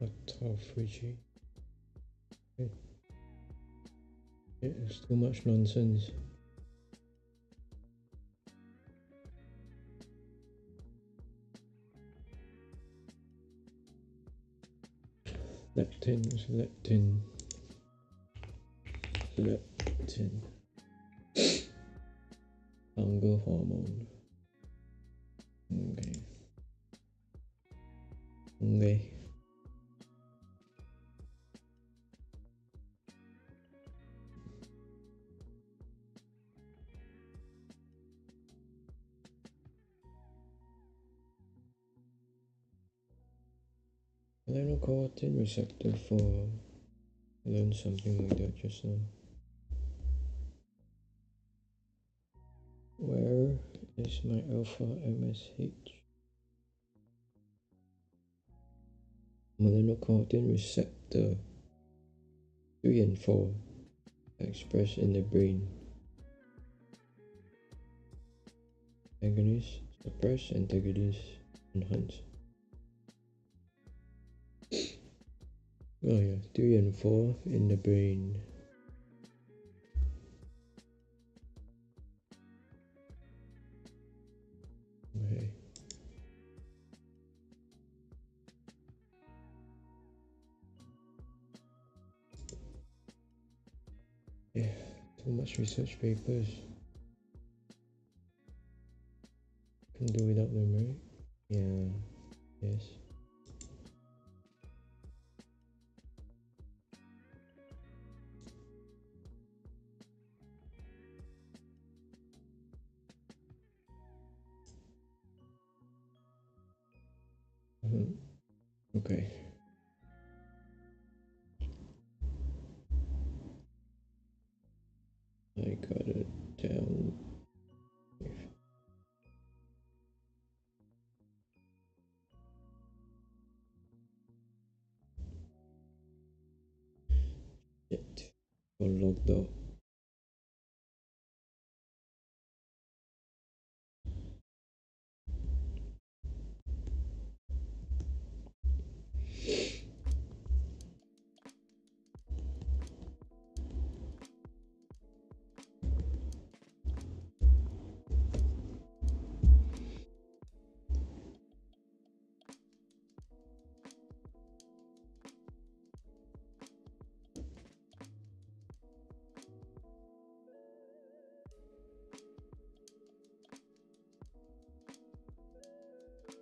Speaker 3: Autophagy. It is too much nonsense. Leptin. Hunger hormone. Okay. Melanocortin receptor 4. I learned something like that just now. Where is my alpha MSH? Melanocortin receptor 3 and 4 expressed in the brain. Agonist, suppress, antagonist, enhance. Oh yeah, 3 and 4 in the brain. Okay. Yeah, too much research papers. Okay. I got it down. Shit. Got logged out.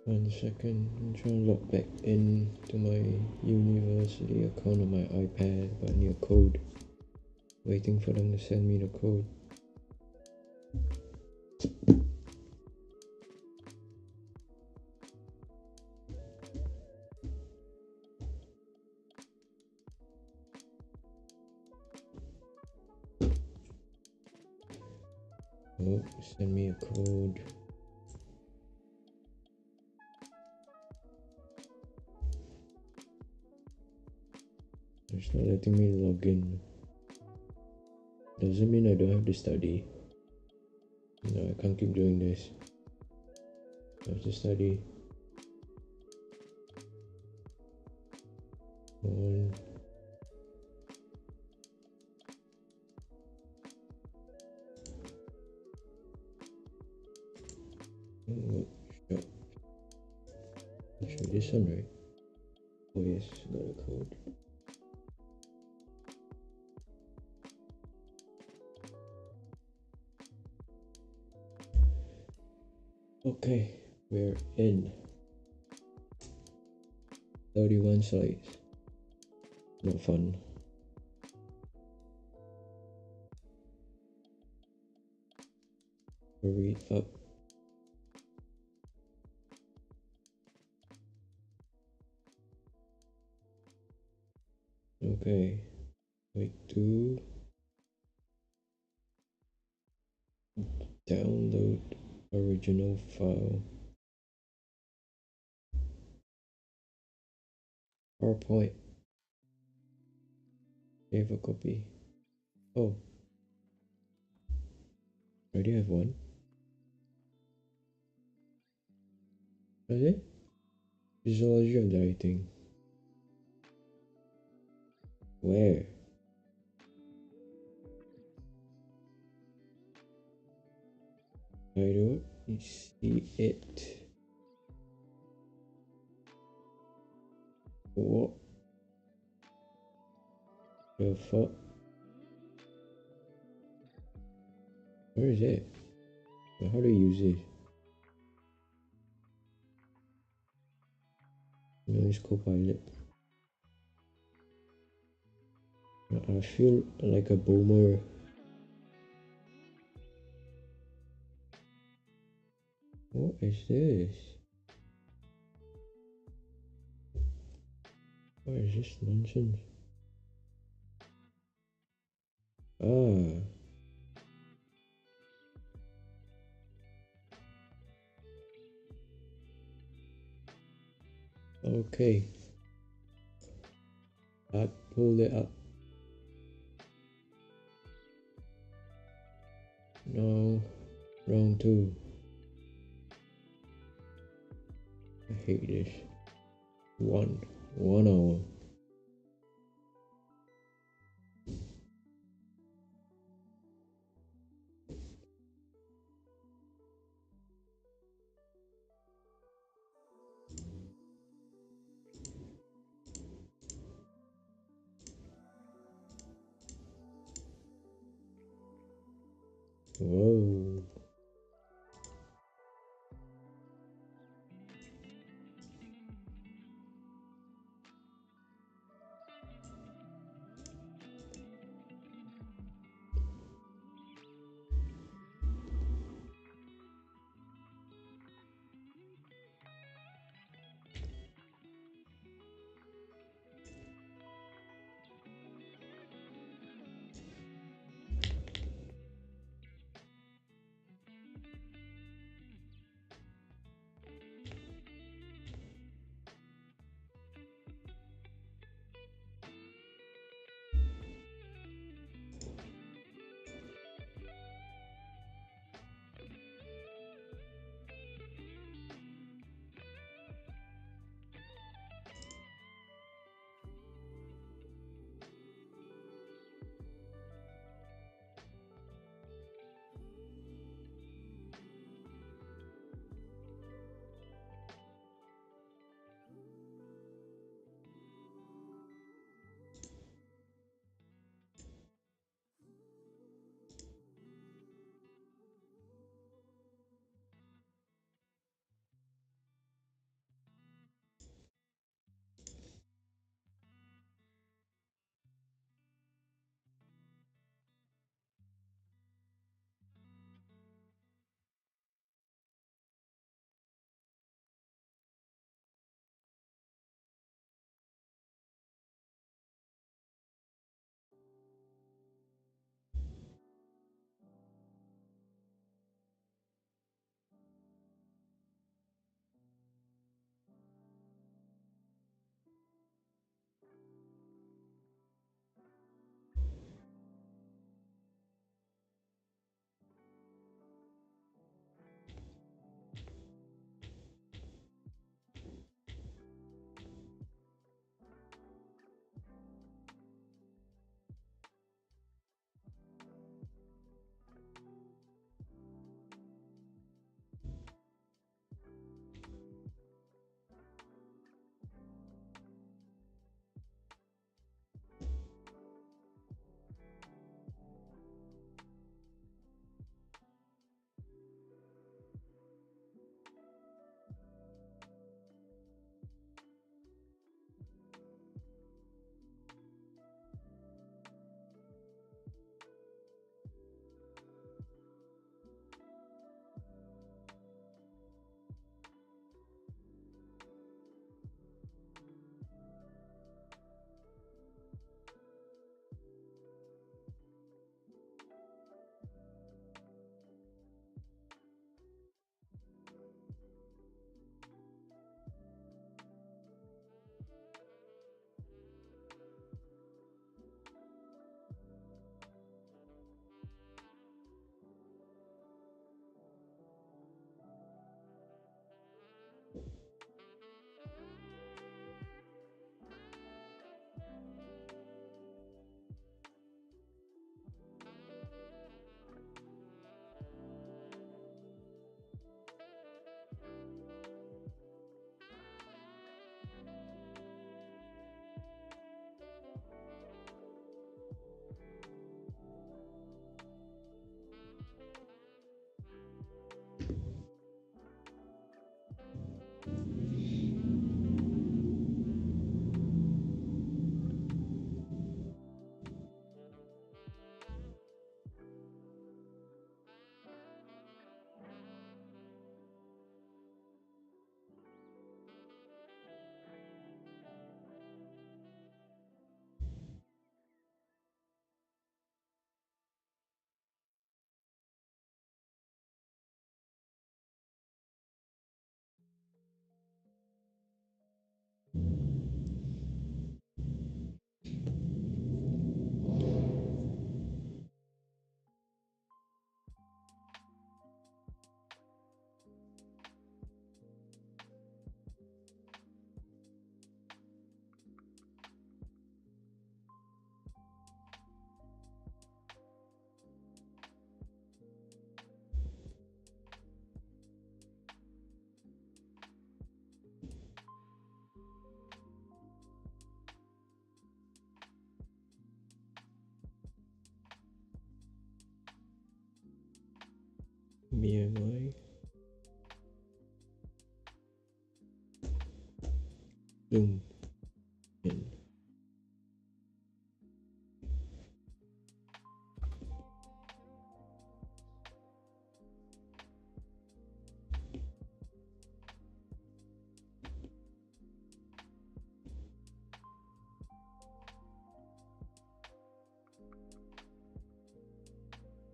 Speaker 3: One second, I'm trying to log back in to my university account on my iPad, but I need a code. Waiting for them to send me the code. Oh, send me a code. It's not letting me log in. Doesn't mean I don't have to study. No, I can't keep doing this. I have to study. One. Workshop. Actually, this one, right? Oh yes, got a code. Okay, we're in. 31 slides. Not fun. Hurry up. Okay, wait to download original file. PowerPoint. Save a copy. Oh, I already have one. Is it? Physiology of dieting. Where? I don't see it. What the fuck? Where is it? How do I use it? No, it's Copilot. I feel like a boomer. What is this? What is this nonsense? Ah. Okay. I pulled it up. Now, round 2. I hate this. 1 hour. Whoa. BMI. Zoom in.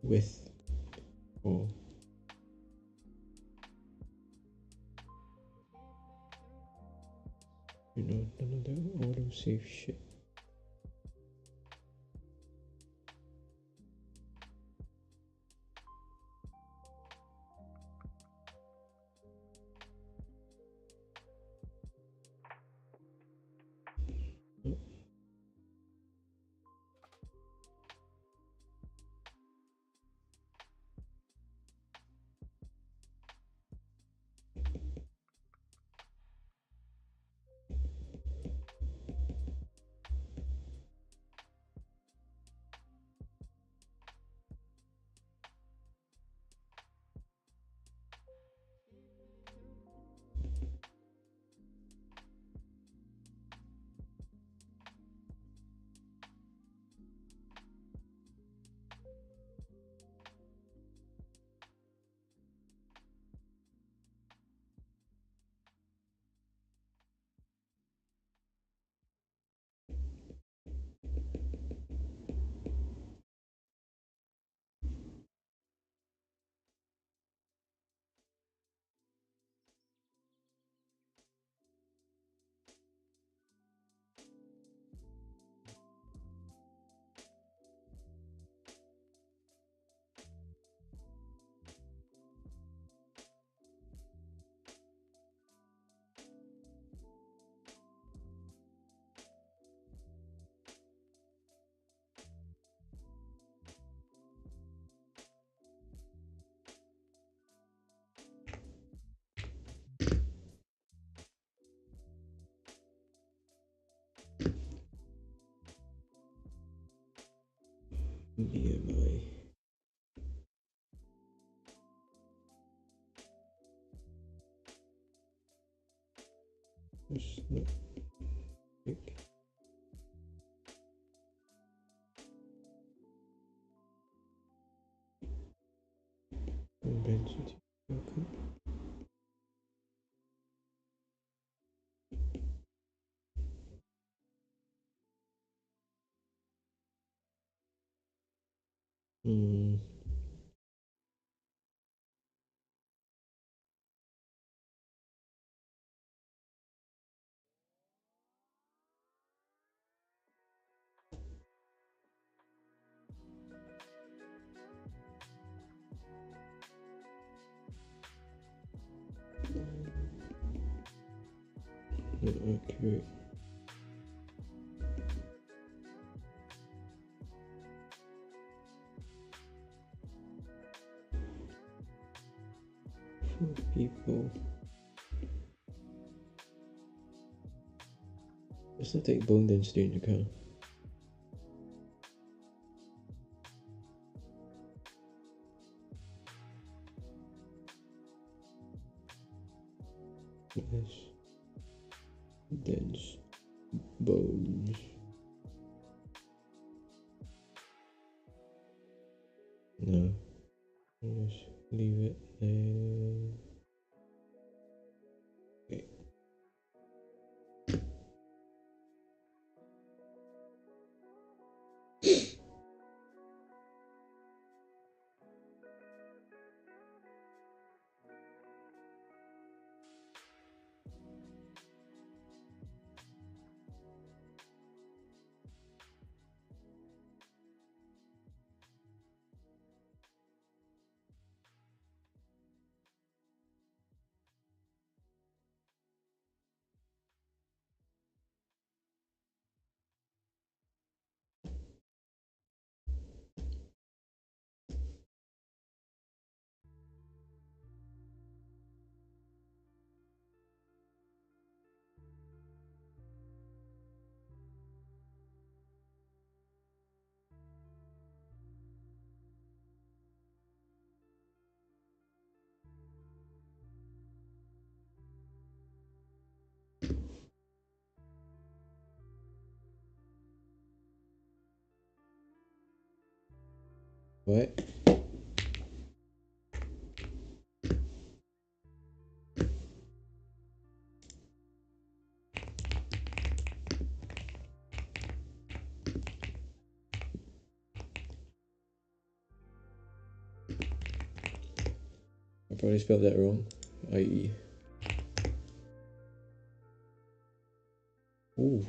Speaker 3: With or you know, none of that auto-save shit. BMI. It's not big. Density. Okay. Not accurate. For people. Let's not take bone density into account. Yes. Dense bones. No. I'll just leave it there. Okay. What? I probably spelled that wrong. IE. Ooh.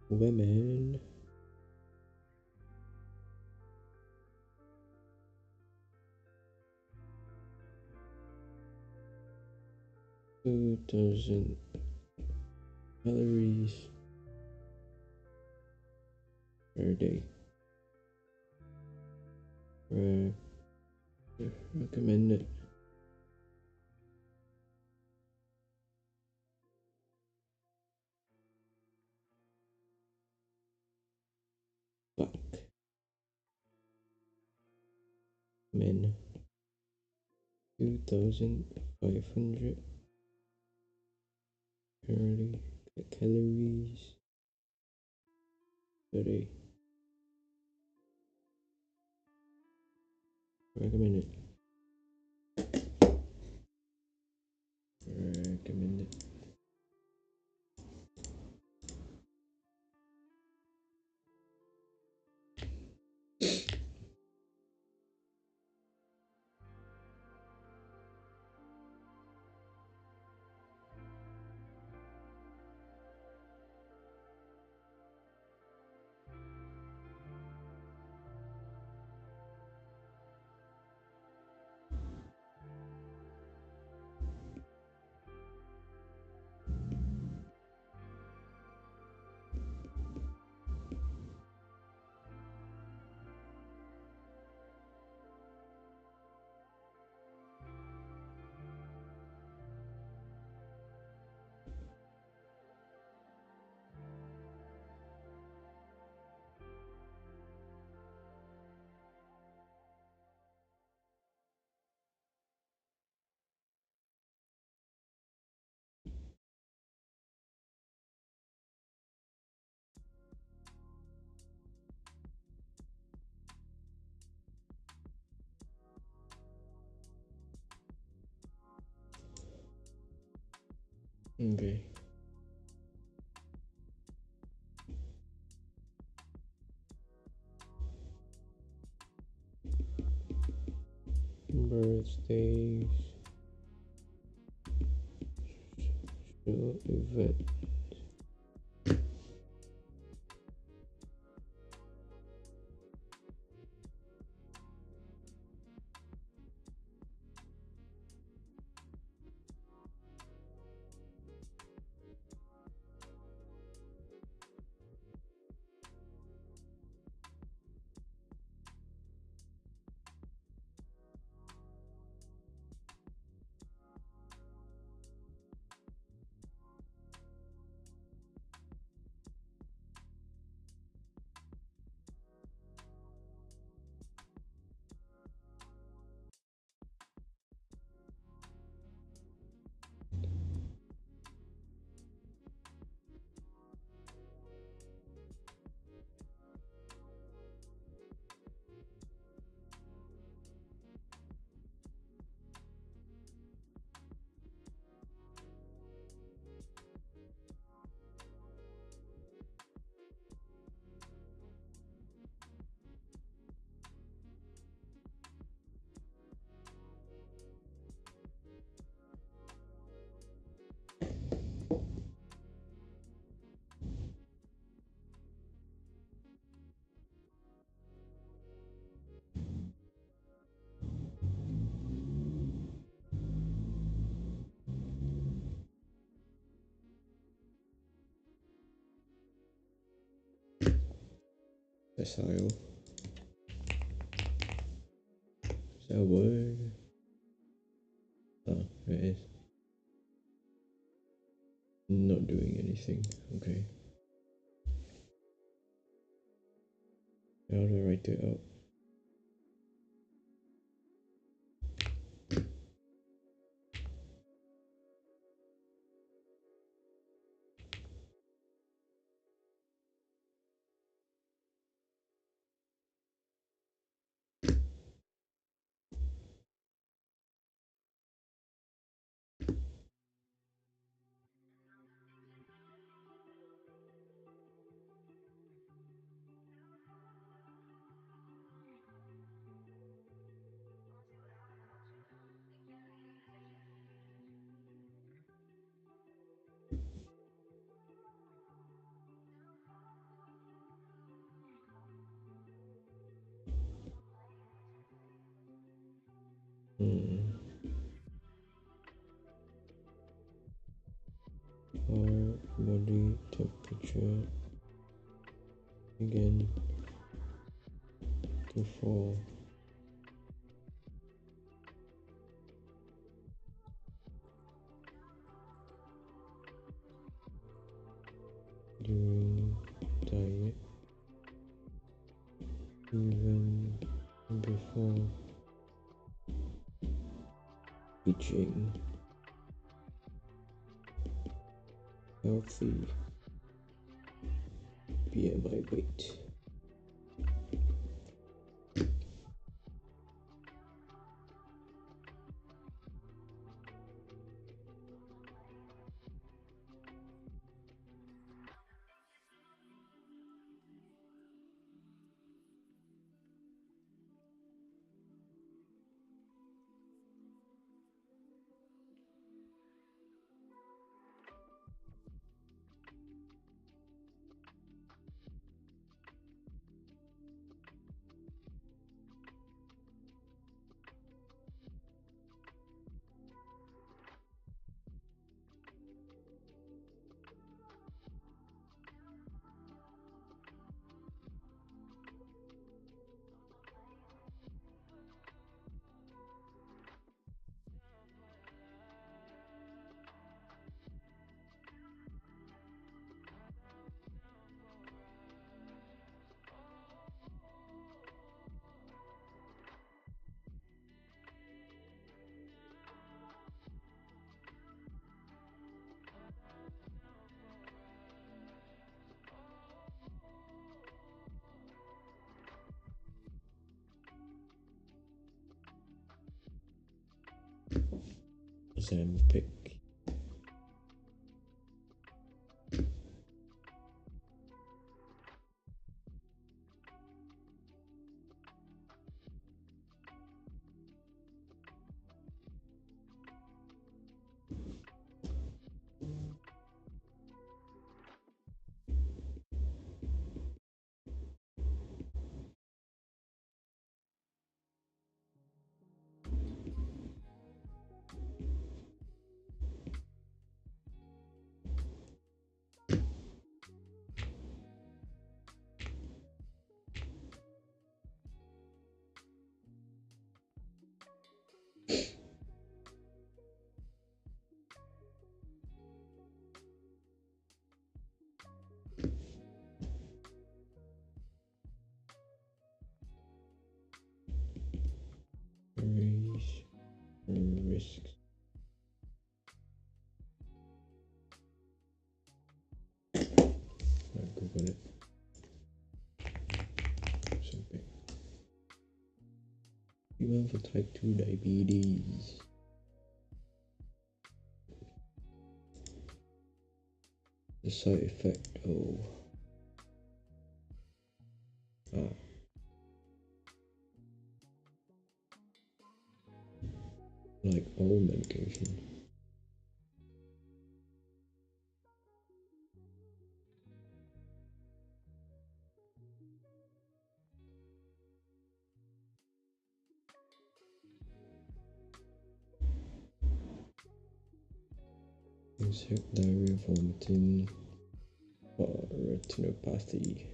Speaker 3: Women. $2,000 calories per day. Recommended. Fuck. Men. 2,500 calories per day. Recommended. Recommended. Okay. Birthdays. Show event. Facile. Is that a word? Oh, it is. Not doing anything. Okay. How do I write it out? Our body temperature again to fall. During diet, even before reaching healthy BMI weight. Ozempic. Risks. I Google it. Something. Even for type 2 diabetes. The side effect, like all medication. Insect diarrhea, vomiting, retinopathy.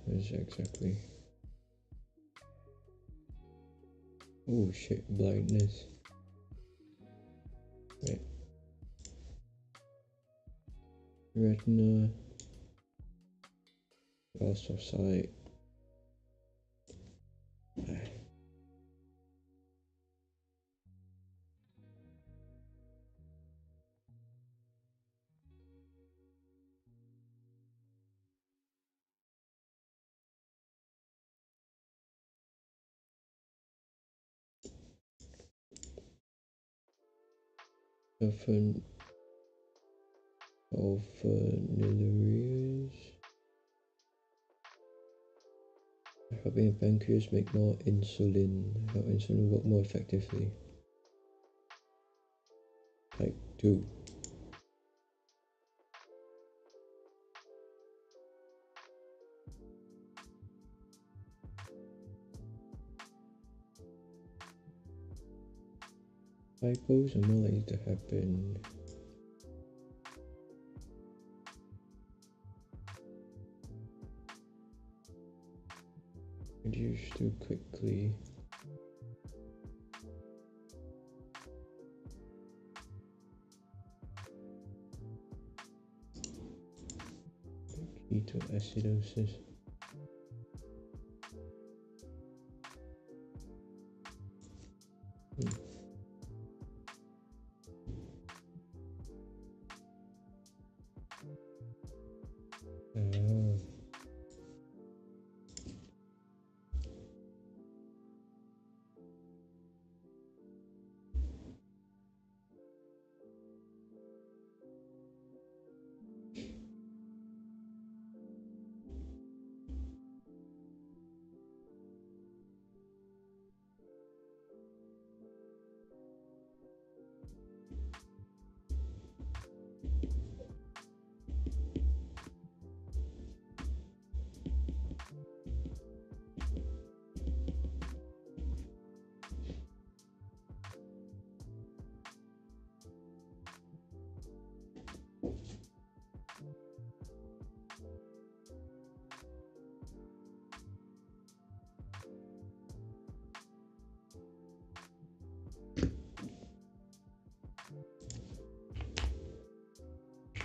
Speaker 3: What is it exactly? Oh shit, blindness. Wait. Retina, loss of sight. Alphanilarias, helping the pancreas make more insulin, help insulin work more effectively. Type 2. Typos are more likely to happen. Reduce too quickly. Key to acidosis. Oh.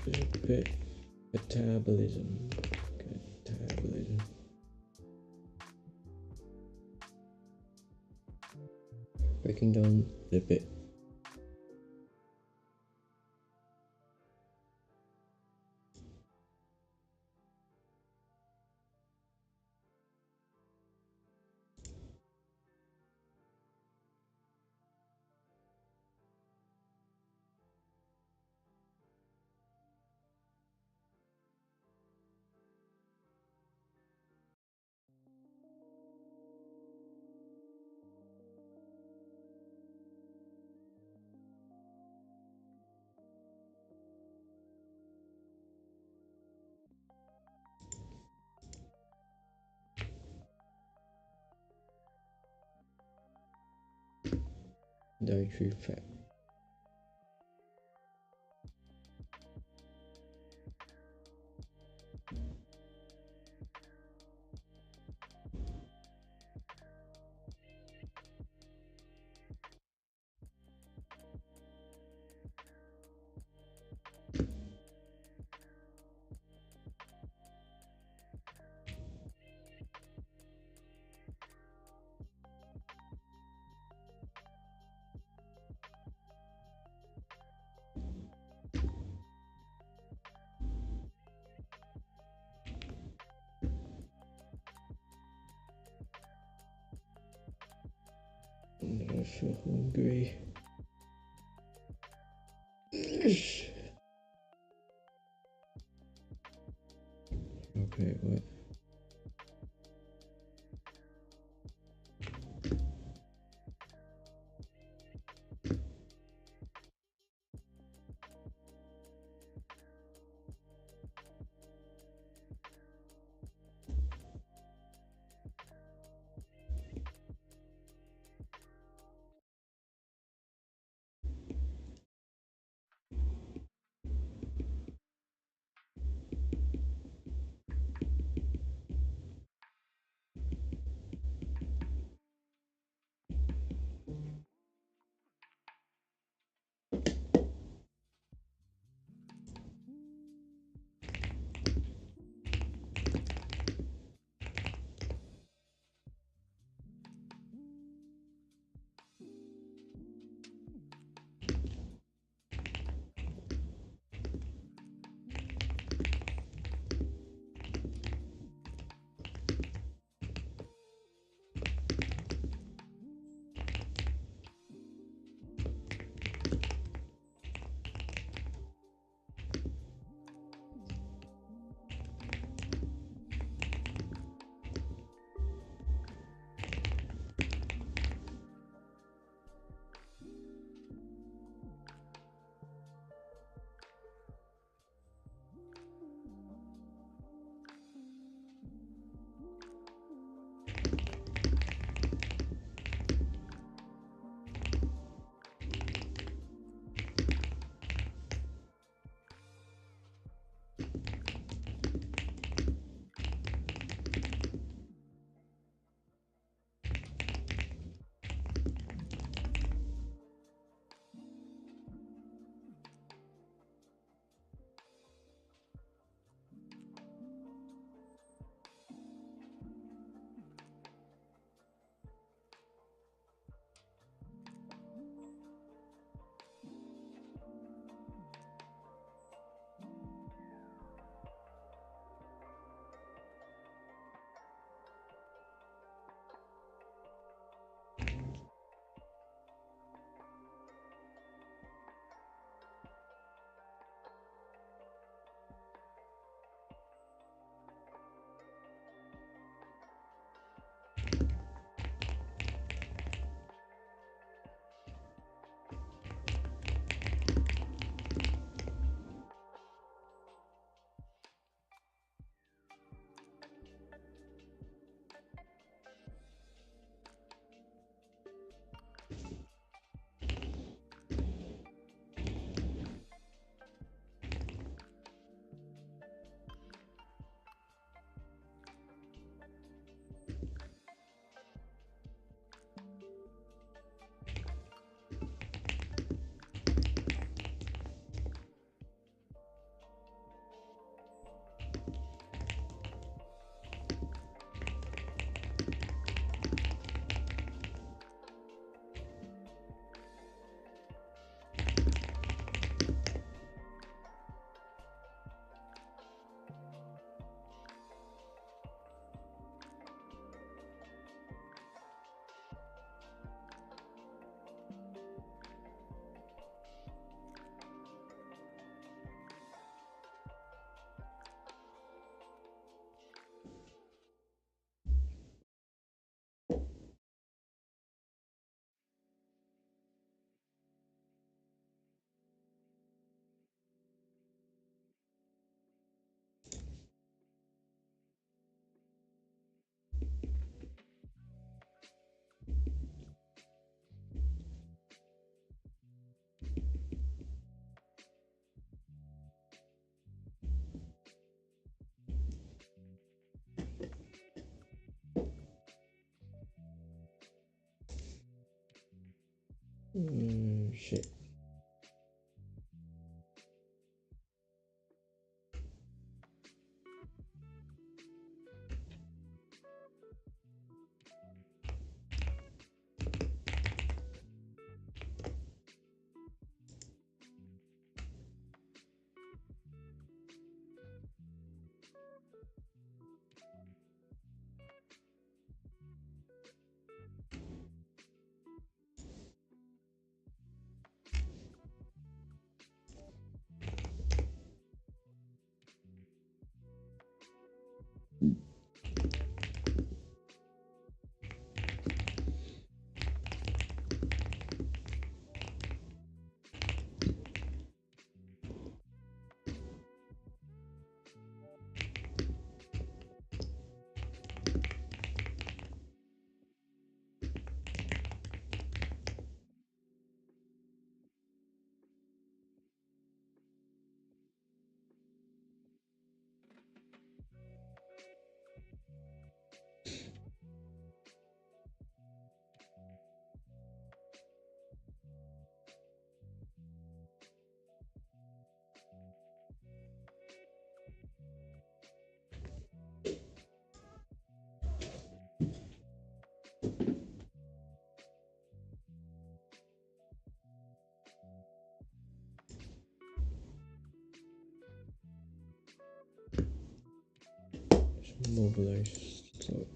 Speaker 3: Lipid metabolism. Breaking down lipid. Dietary fat. I feel hungry. Okay, what? Shit. Mobilize cloud.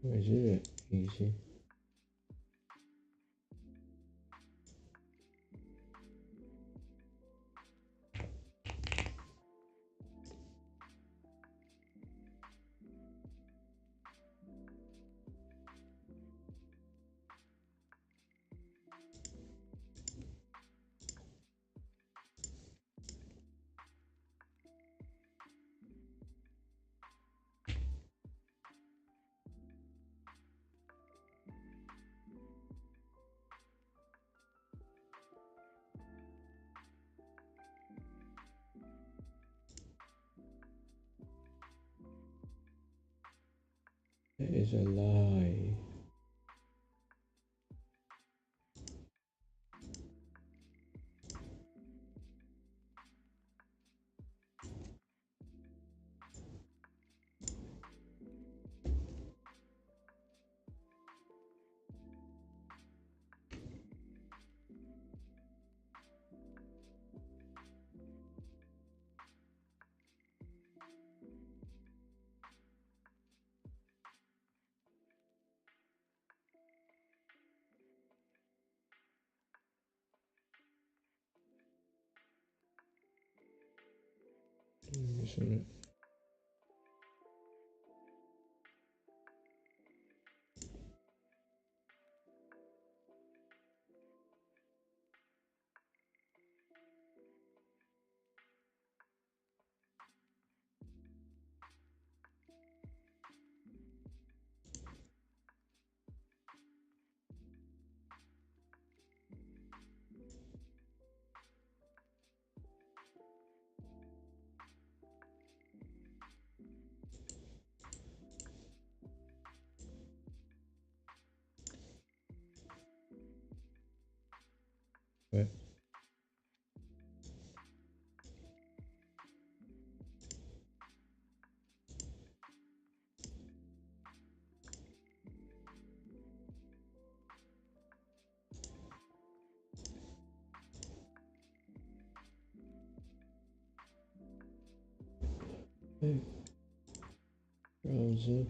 Speaker 3: Where is it? Easy. That is a lie. Isn't it? Right. Hey. Browser.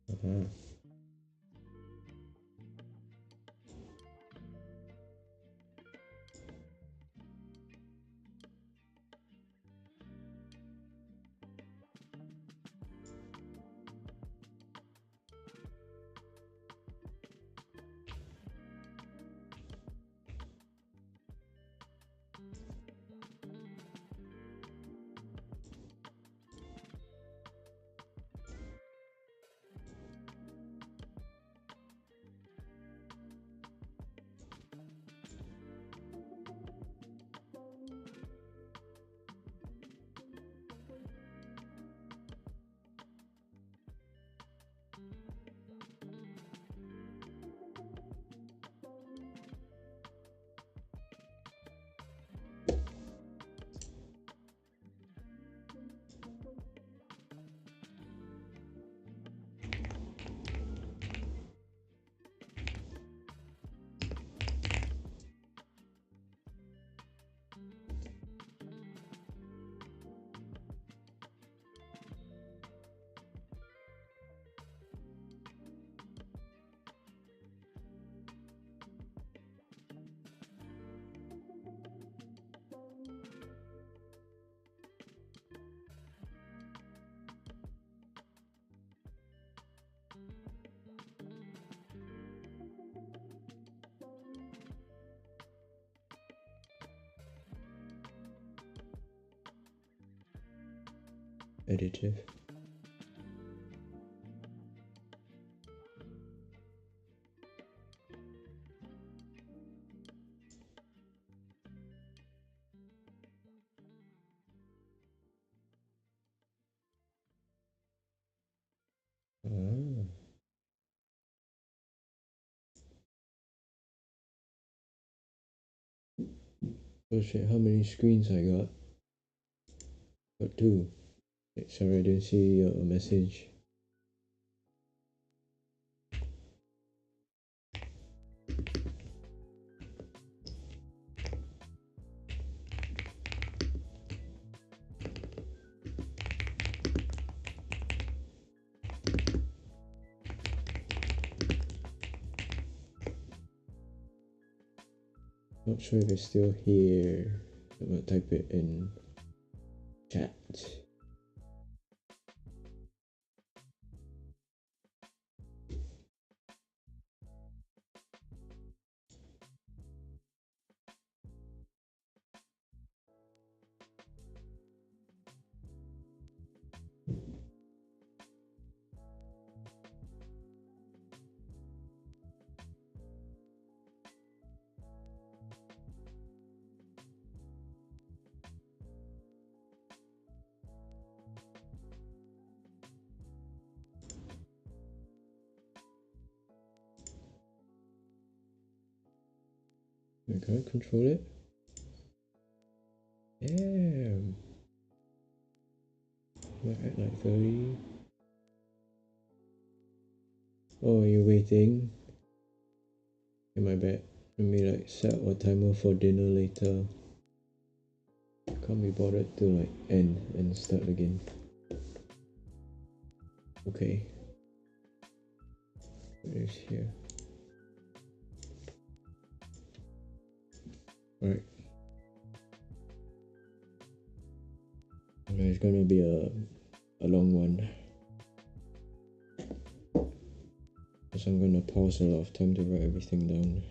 Speaker 3: Uh-huh. Additive. Ah. Oh shit, how many screens I got? Got two. Wait, sorry, I didn't see your message. Not sure if it's still here. I'm gonna type it in chat. I can't control it. Damn. We're at like 30. Oh, are you waiting? Okay, my bad. Let me like set a timer for dinner later. Can't be bothered to like end and start again. Okay. It is here. Alright. It's gonna be a long one. So I'm gonna pause a lot of time to write everything down.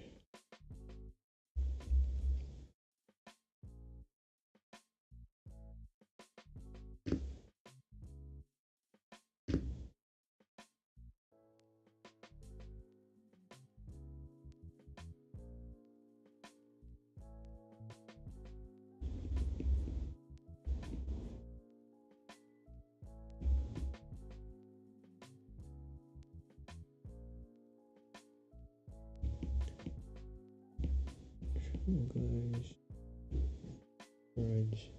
Speaker 3: Guys, right.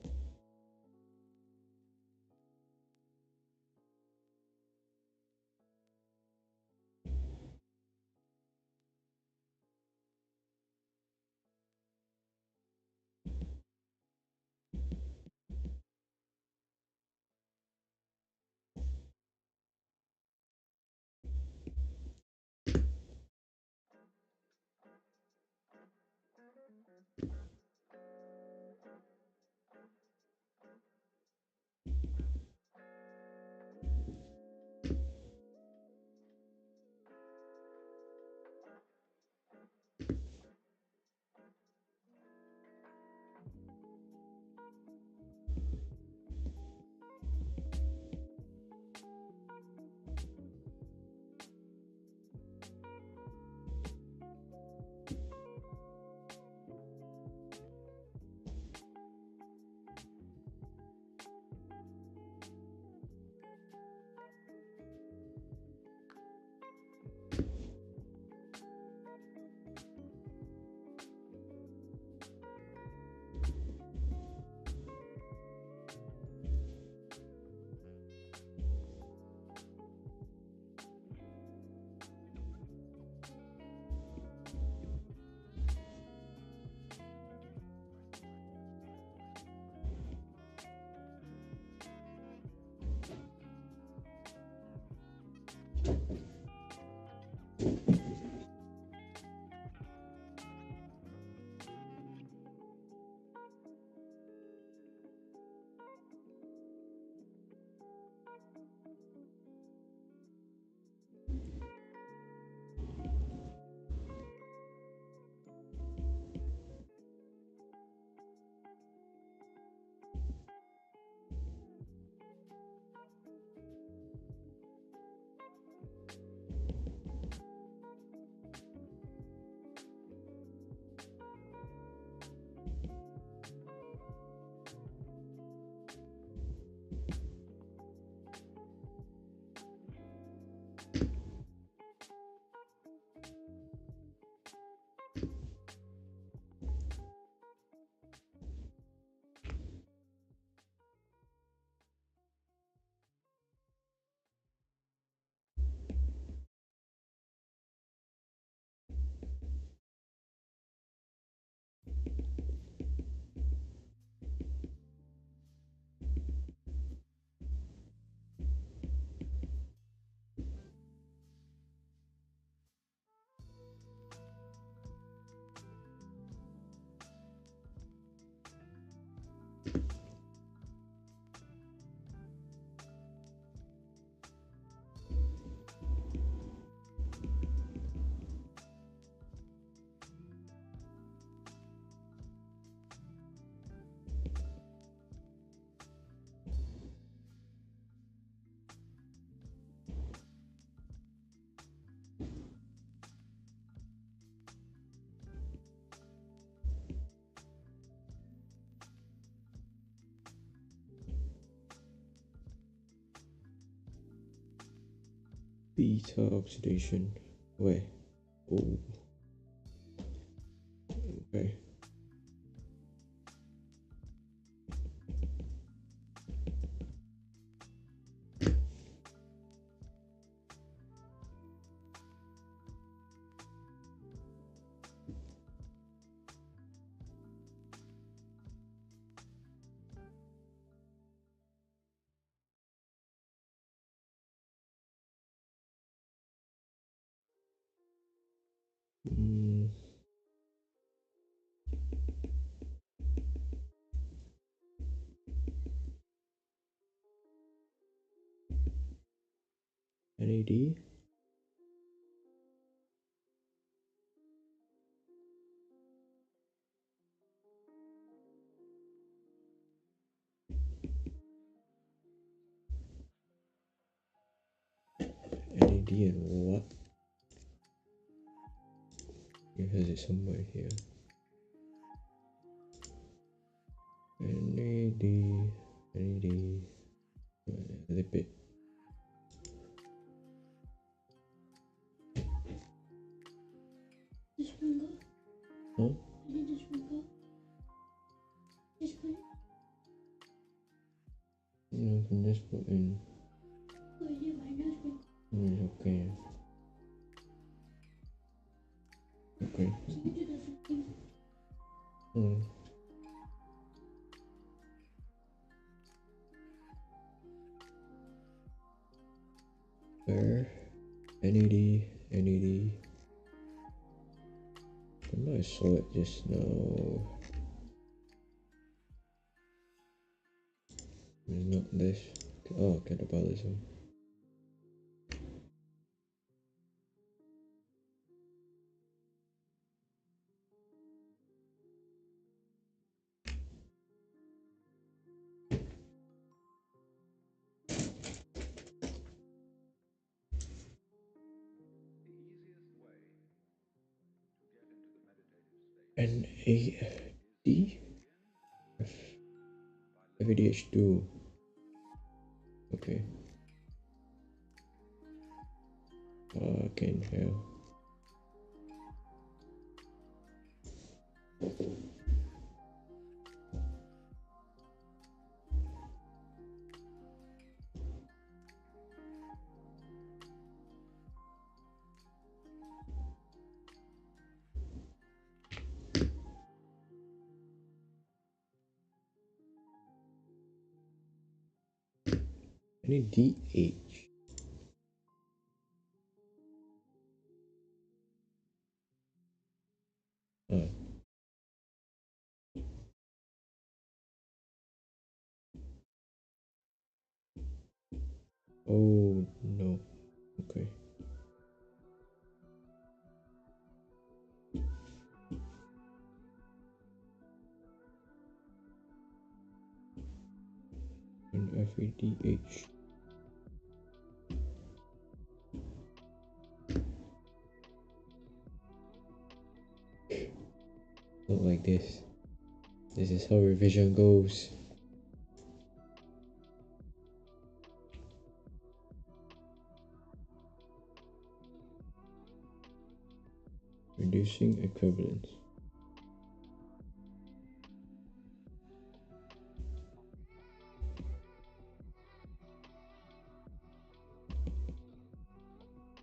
Speaker 3: Beta oxidation. Where? Oh. Okay. NAD? NAD and what? It has it somewhere here. NAD, lipid.
Speaker 8: This one go?
Speaker 3: Huh?
Speaker 8: Where did this one go? This one?
Speaker 3: You can just put in.
Speaker 8: Where did my nose go?
Speaker 3: Okay. Okay.
Speaker 8: So you do the something.
Speaker 3: Where? NAD. I saw it just now. It's not this. Oh, catabolism. NAD? FADH2. Okay. Fucking hell. I need DH. Oh no. Okay. And FADH. Look like this. This is how revision goes. Reducing equivalence.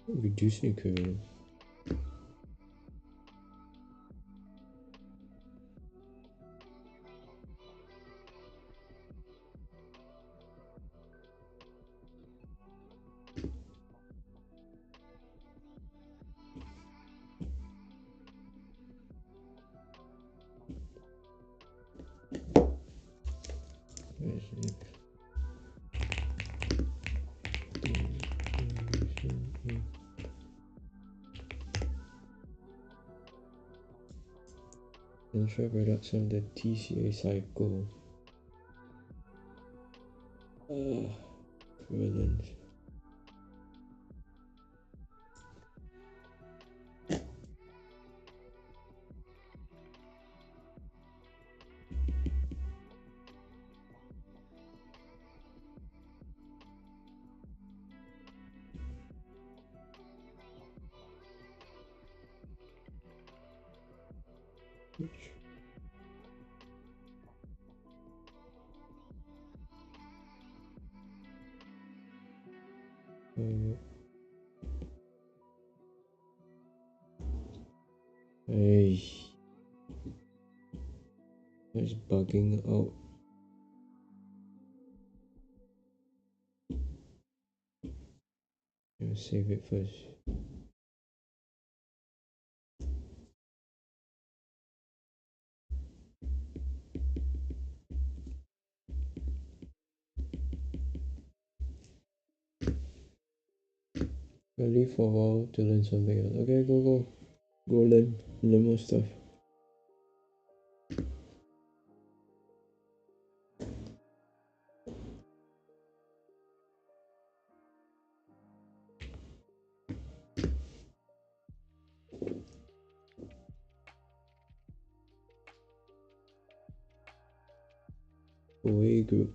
Speaker 3: Reducing equivalence. Ensure reduction of the TCA cycle. Equivalence. Hey, it's bugging out. I'll save it first. I'll leave for a while to learn something else. Okay, go learn more stuff. Away group.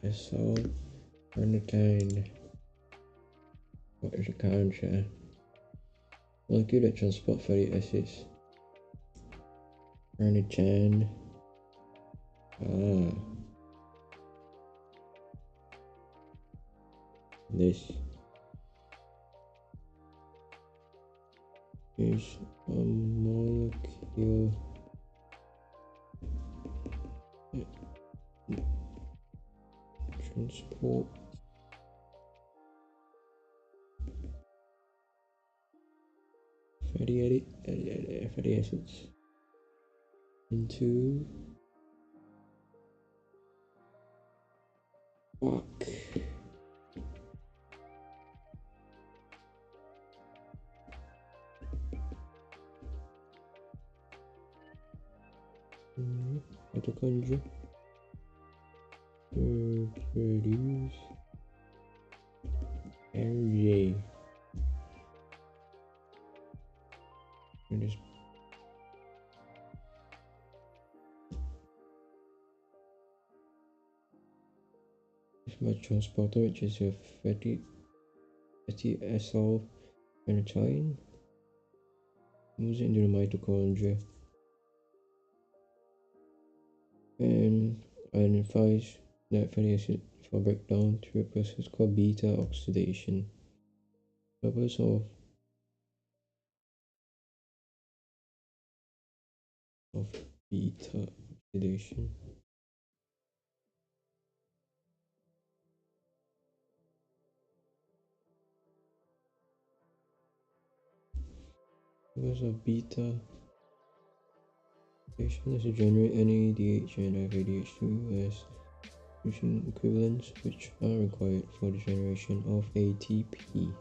Speaker 3: TSL Carnitine. What is a carnitine? Molecule that transport fatty acids. Carnitine. This is a molecule that transport fatty acids into mitochondria to produce energy. My transporter, which is a fatty acyl carnitine, moves into the mitochondria and identifies that fatty acid for breakdown through a process called beta oxidation. The purpose of beta oxidation is to generate NADH and FADH2 as fusion equivalents, which are required for the generation of ATP.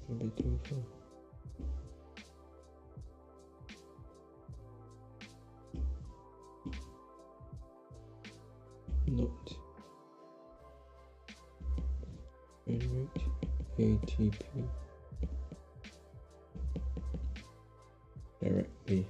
Speaker 3: A bit too far. Not generate ATP directly.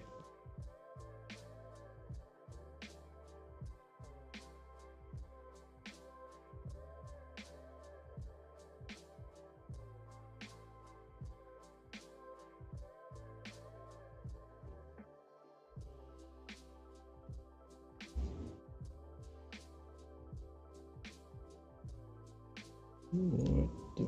Speaker 3: What the?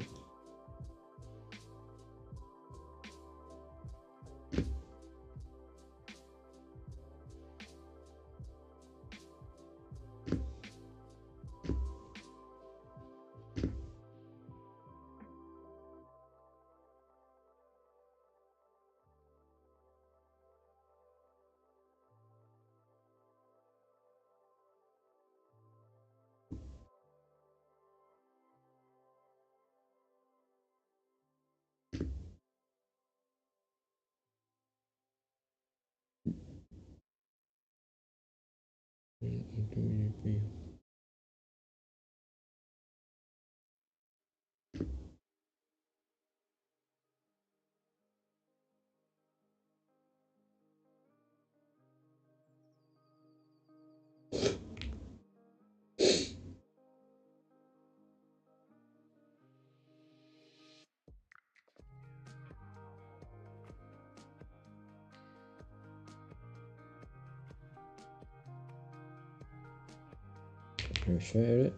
Speaker 3: Can I share it?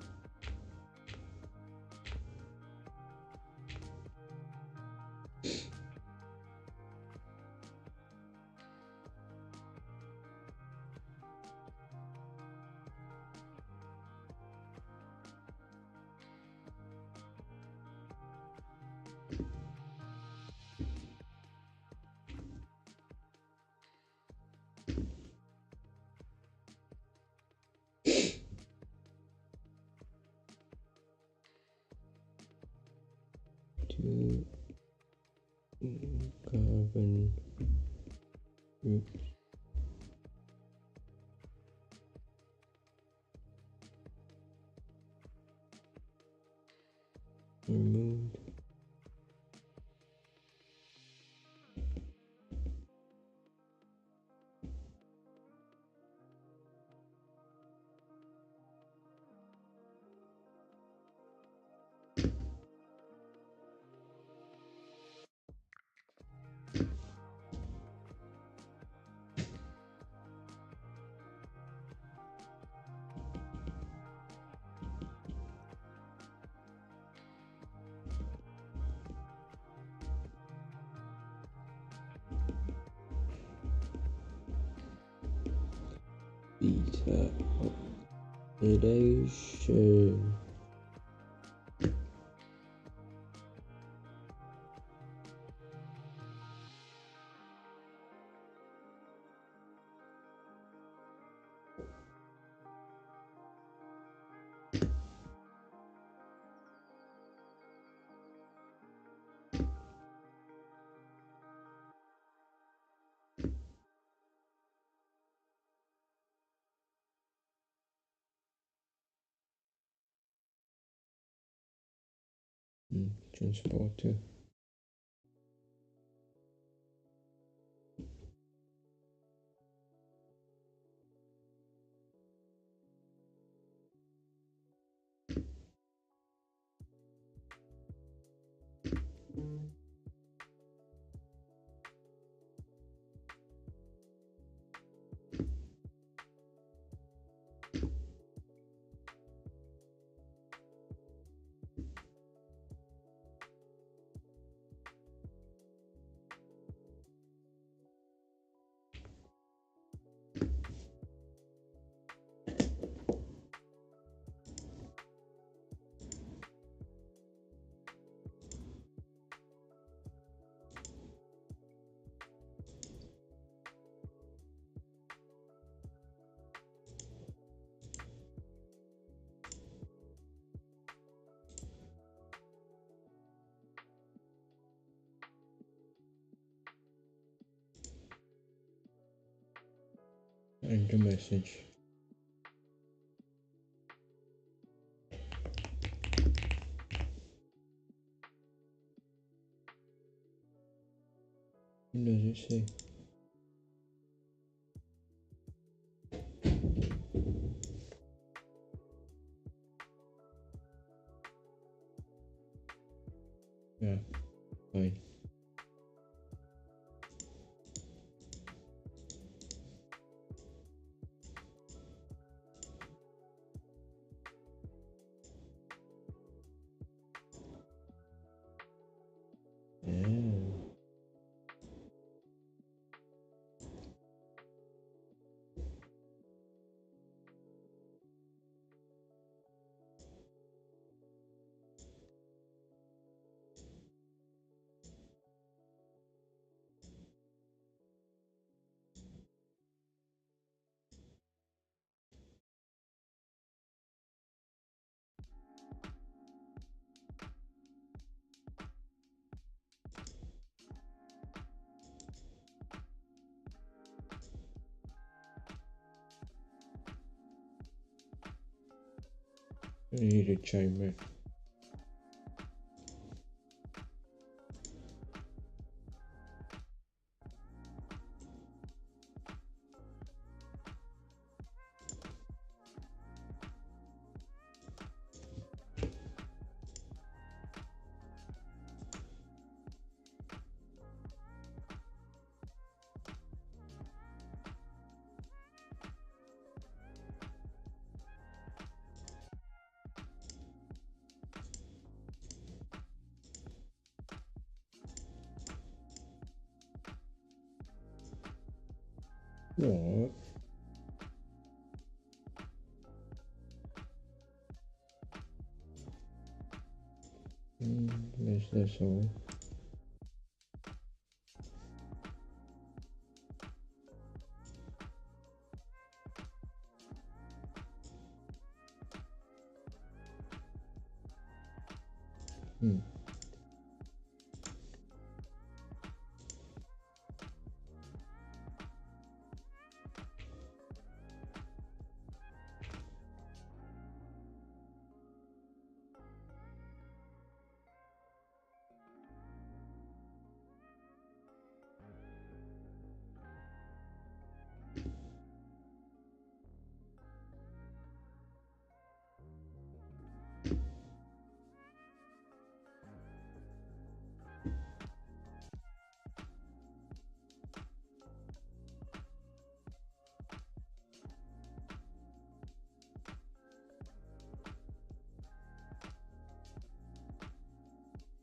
Speaker 3: Two carbon groups. Removed. Beta oxidation. Transporter. Enter message. What does it say? Yeah, fine. I need a timer. Aww. That's all.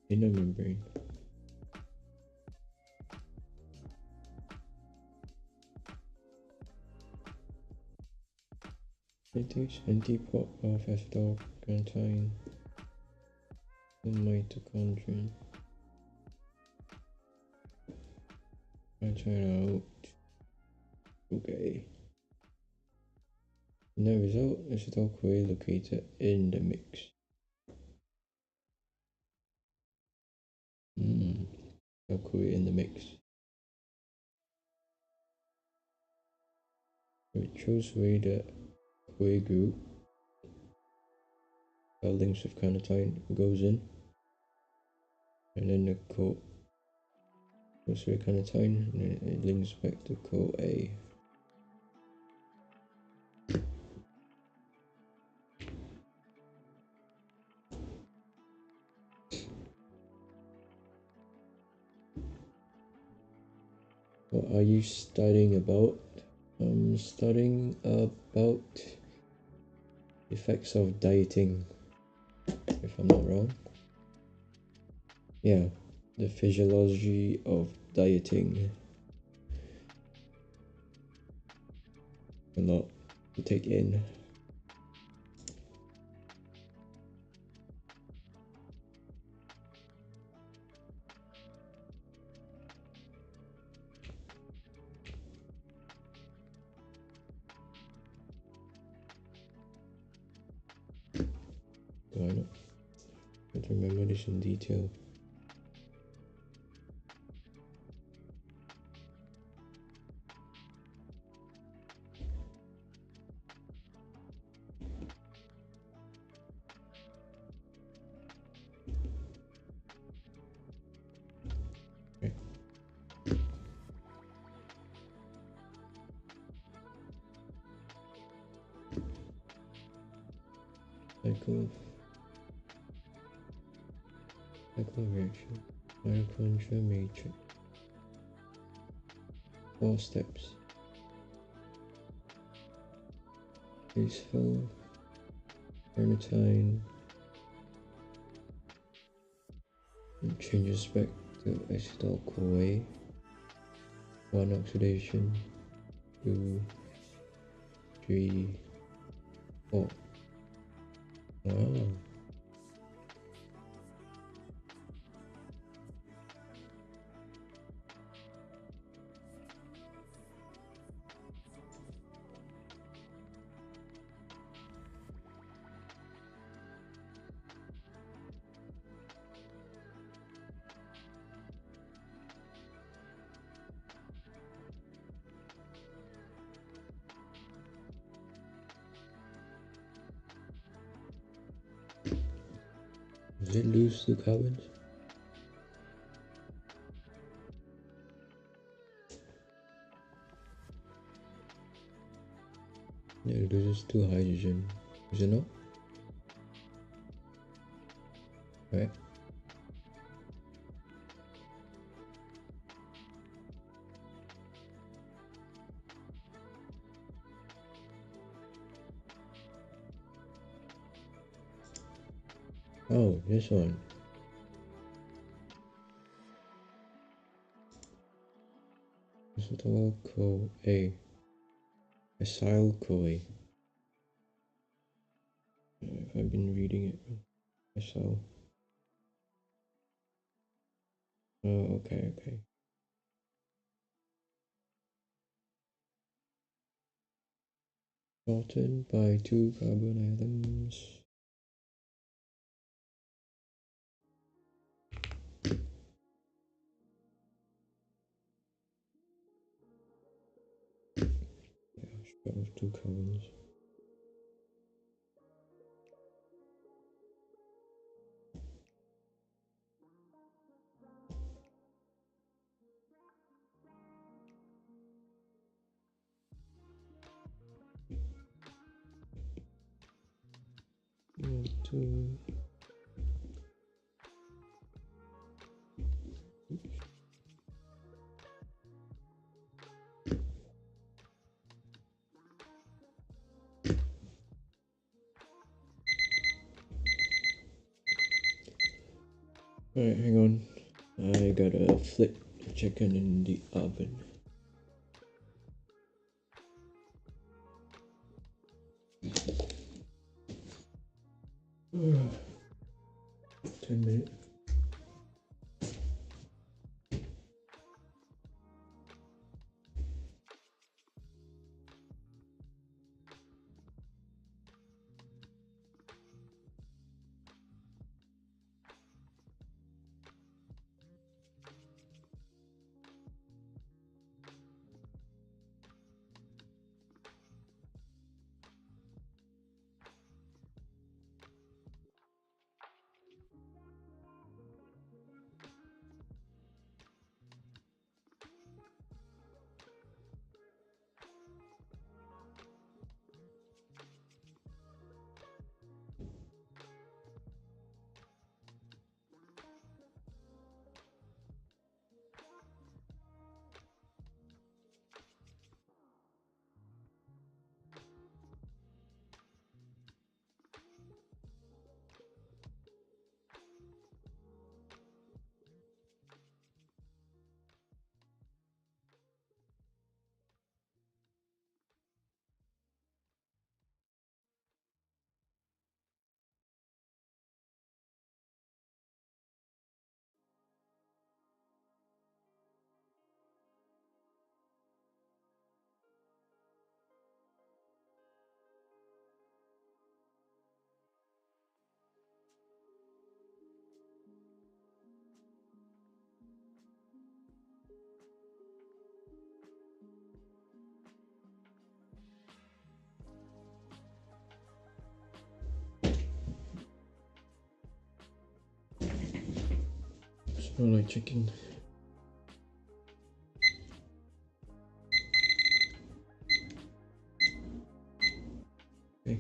Speaker 3: Inner membrane. It takes antipop of acetylcarnitine and mitochondrion. I'll try it out. Okay. In the result, acetyl-CoA located in the mix. Acetyl-CoA in the mix. It shows where the CoA group links with carnitine goes in, and then the goes with carnitine, and then it links back to CoA. What are you studying about? I'm studying about effects of dieting, if I'm not wrong. Yeah, the physiology of dieting. A lot to take in. Do I not? I have to remember this in detail. Cycle reaction, mitochondria matrix. 4 steps. Peaceful, carnitine, and changes back to acetyl-CoA. 1 oxidation, 2, 3, 4. Wow. Does it lose 2 carbons? Yeah, it loses 2 hydrogen. Is it not? Right? Oh, this one. Acetyl-CoA. Asyl Koi. If I've been reading it wrong. Asyl. Oh, okay. Sorted by 2 carbon atoms. Yeah, start with 2 carbons. Two. Alright, hang on. I gotta flip the chicken in the oven. Ugh. 10 minutes. Smell like chicken. Okay.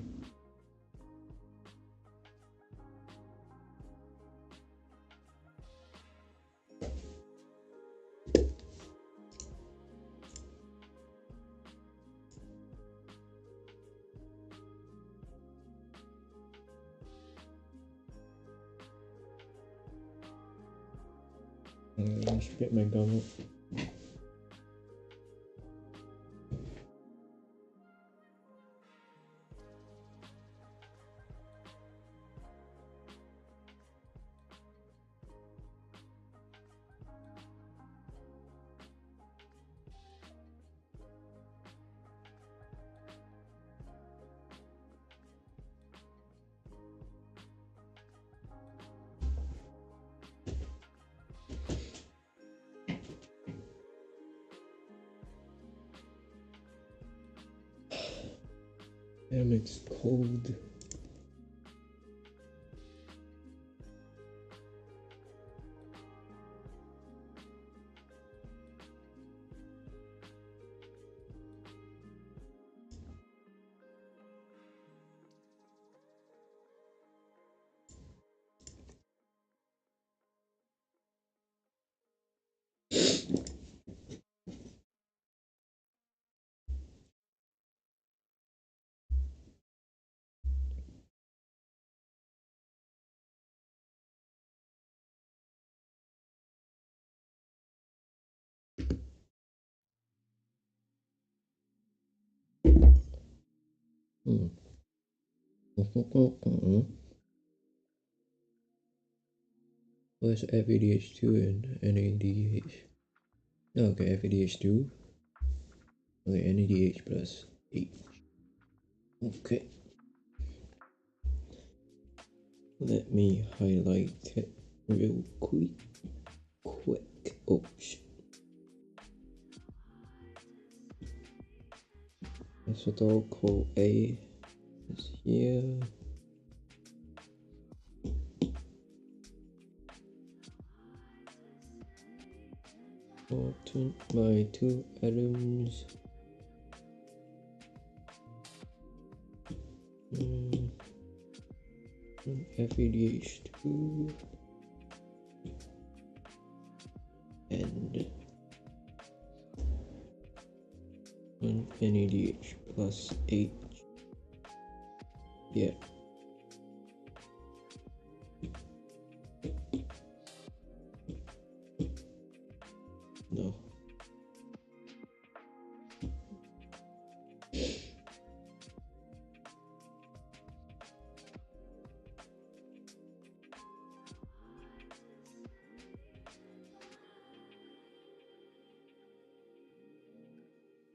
Speaker 3: I should get my gum up. Damn, it's cold. Hmm. What's FADH2 and NADH? Okay, FADH2. Okay, NADH plus H. Okay. Let me highlight it real quick. Oh shit. Acetyl CoA is here. My 2 atoms. FADH2 and NADH plus H. Yeah. No.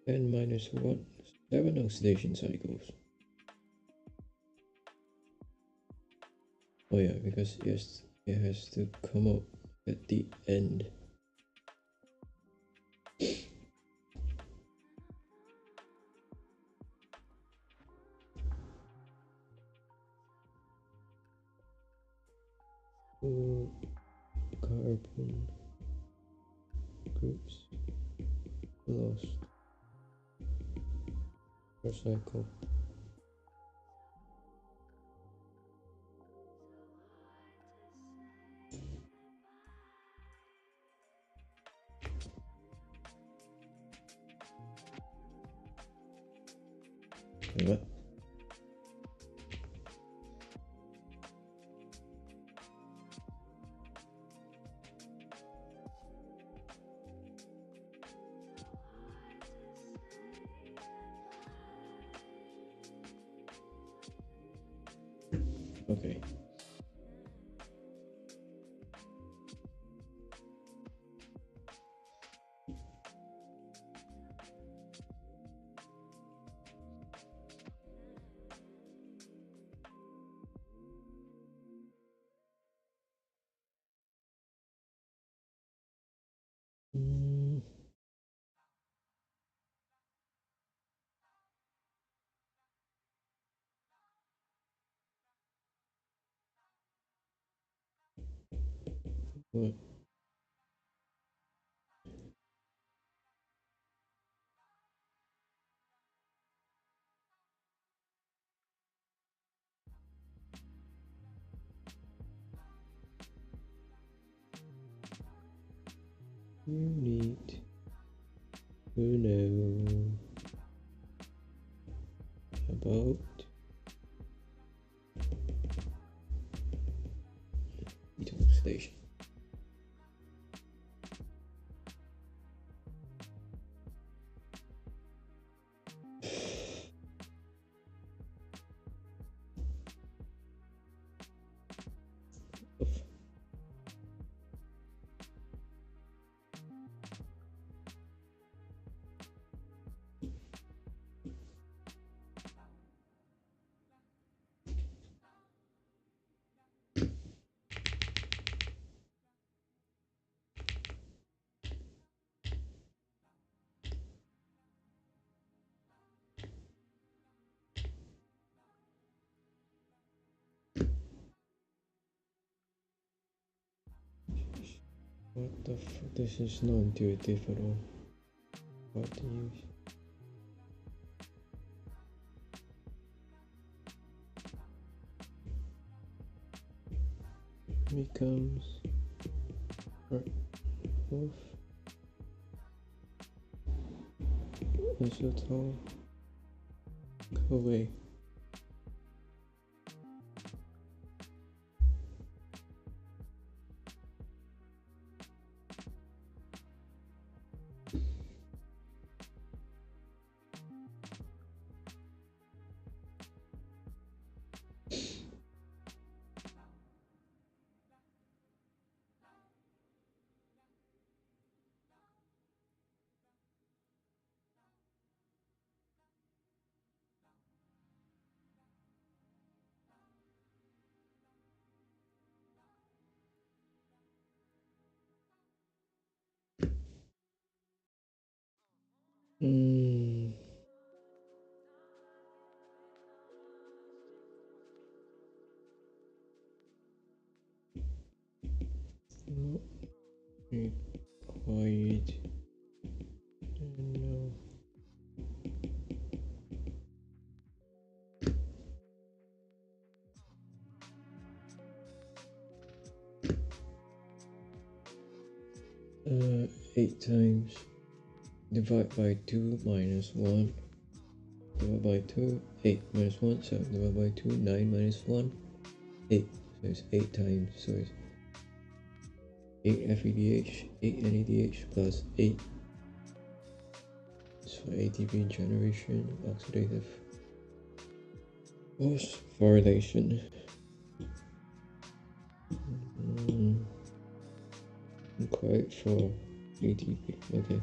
Speaker 3: N-1, 7 oxidation cycles. Oh yeah, because yes, it has to come up at the end. Carbon groups lost. Recycle. What? Okay. What? You need to know about oxidation. What the fuck? This is not intuitive at all. What to use? Becomes part of acetyl CoA. Mm. Not required. No. Uh, 8 times divide by 2 minus 1 divide by 2, 8 minus 1, so divide by 2, 9 minus 1, 8. So it's 8 times, so it's 8 FEDH, 8 NADH plus 8. So ATP generation, oxidative phosphorylation. Required for ATP, okay.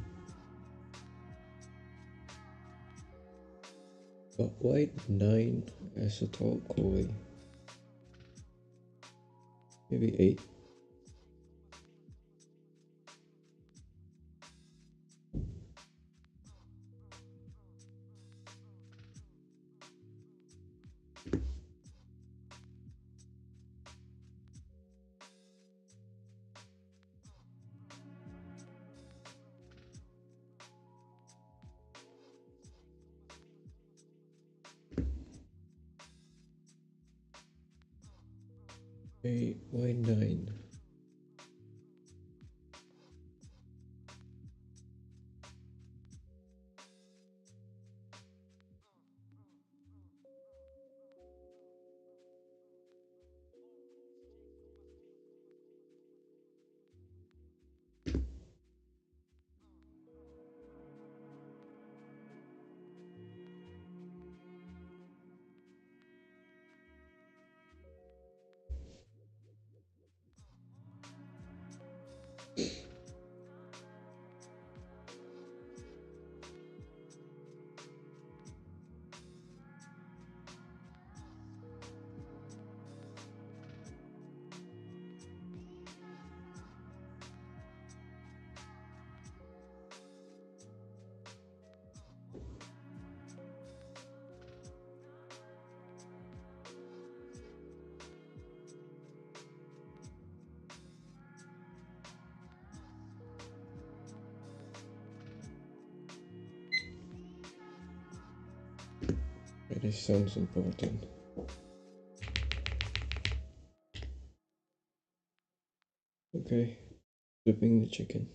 Speaker 3: But why 9 acetyl CoA? Maybe 8. Why 9? This sounds important. Okay, flipping the chicken.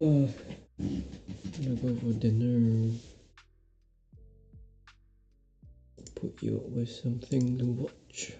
Speaker 3: Gonna go for dinner. Put you up with something to watch.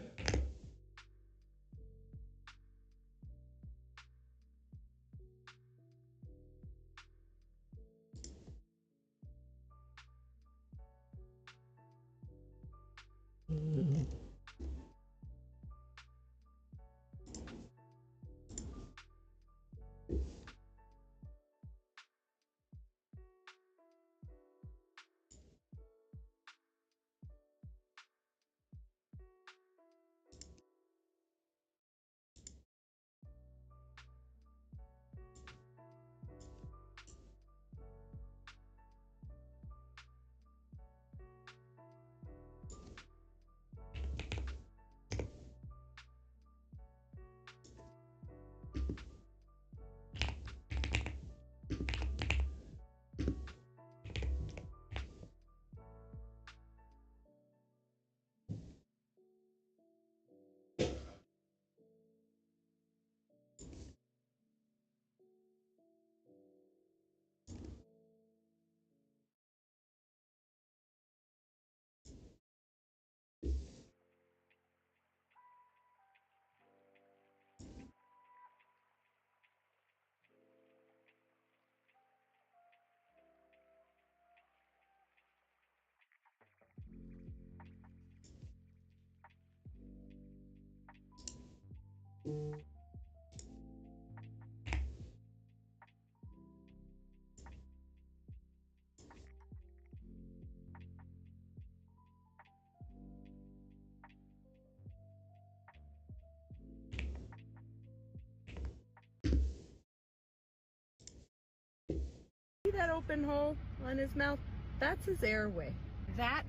Speaker 6: See that open hole on his mouth? That's his airway. That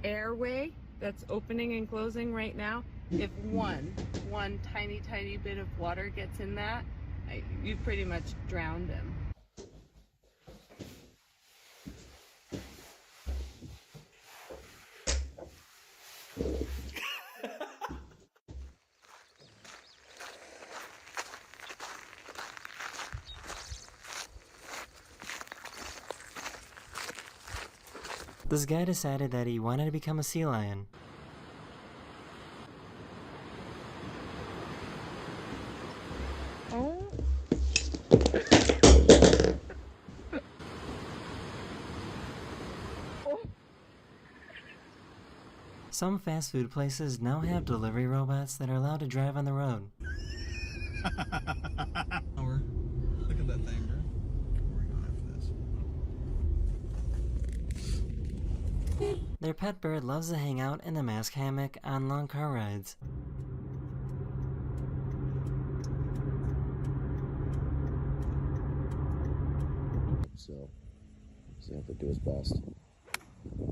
Speaker 6: airway that's opening and closing right now, if one tiny bit of water gets in that, you pretty much drowned him.
Speaker 11: This guy decided that he wanted to become a sea lion.
Speaker 6: Oh.
Speaker 11: Some fast food places now have delivery robots that are allowed to drive on the road.
Speaker 12: Look at that thing, bro. We're going after this.
Speaker 11: Their pet bird loves to hang out in the mask hammock on long car rides.
Speaker 13: So, he's gonna have to do his best.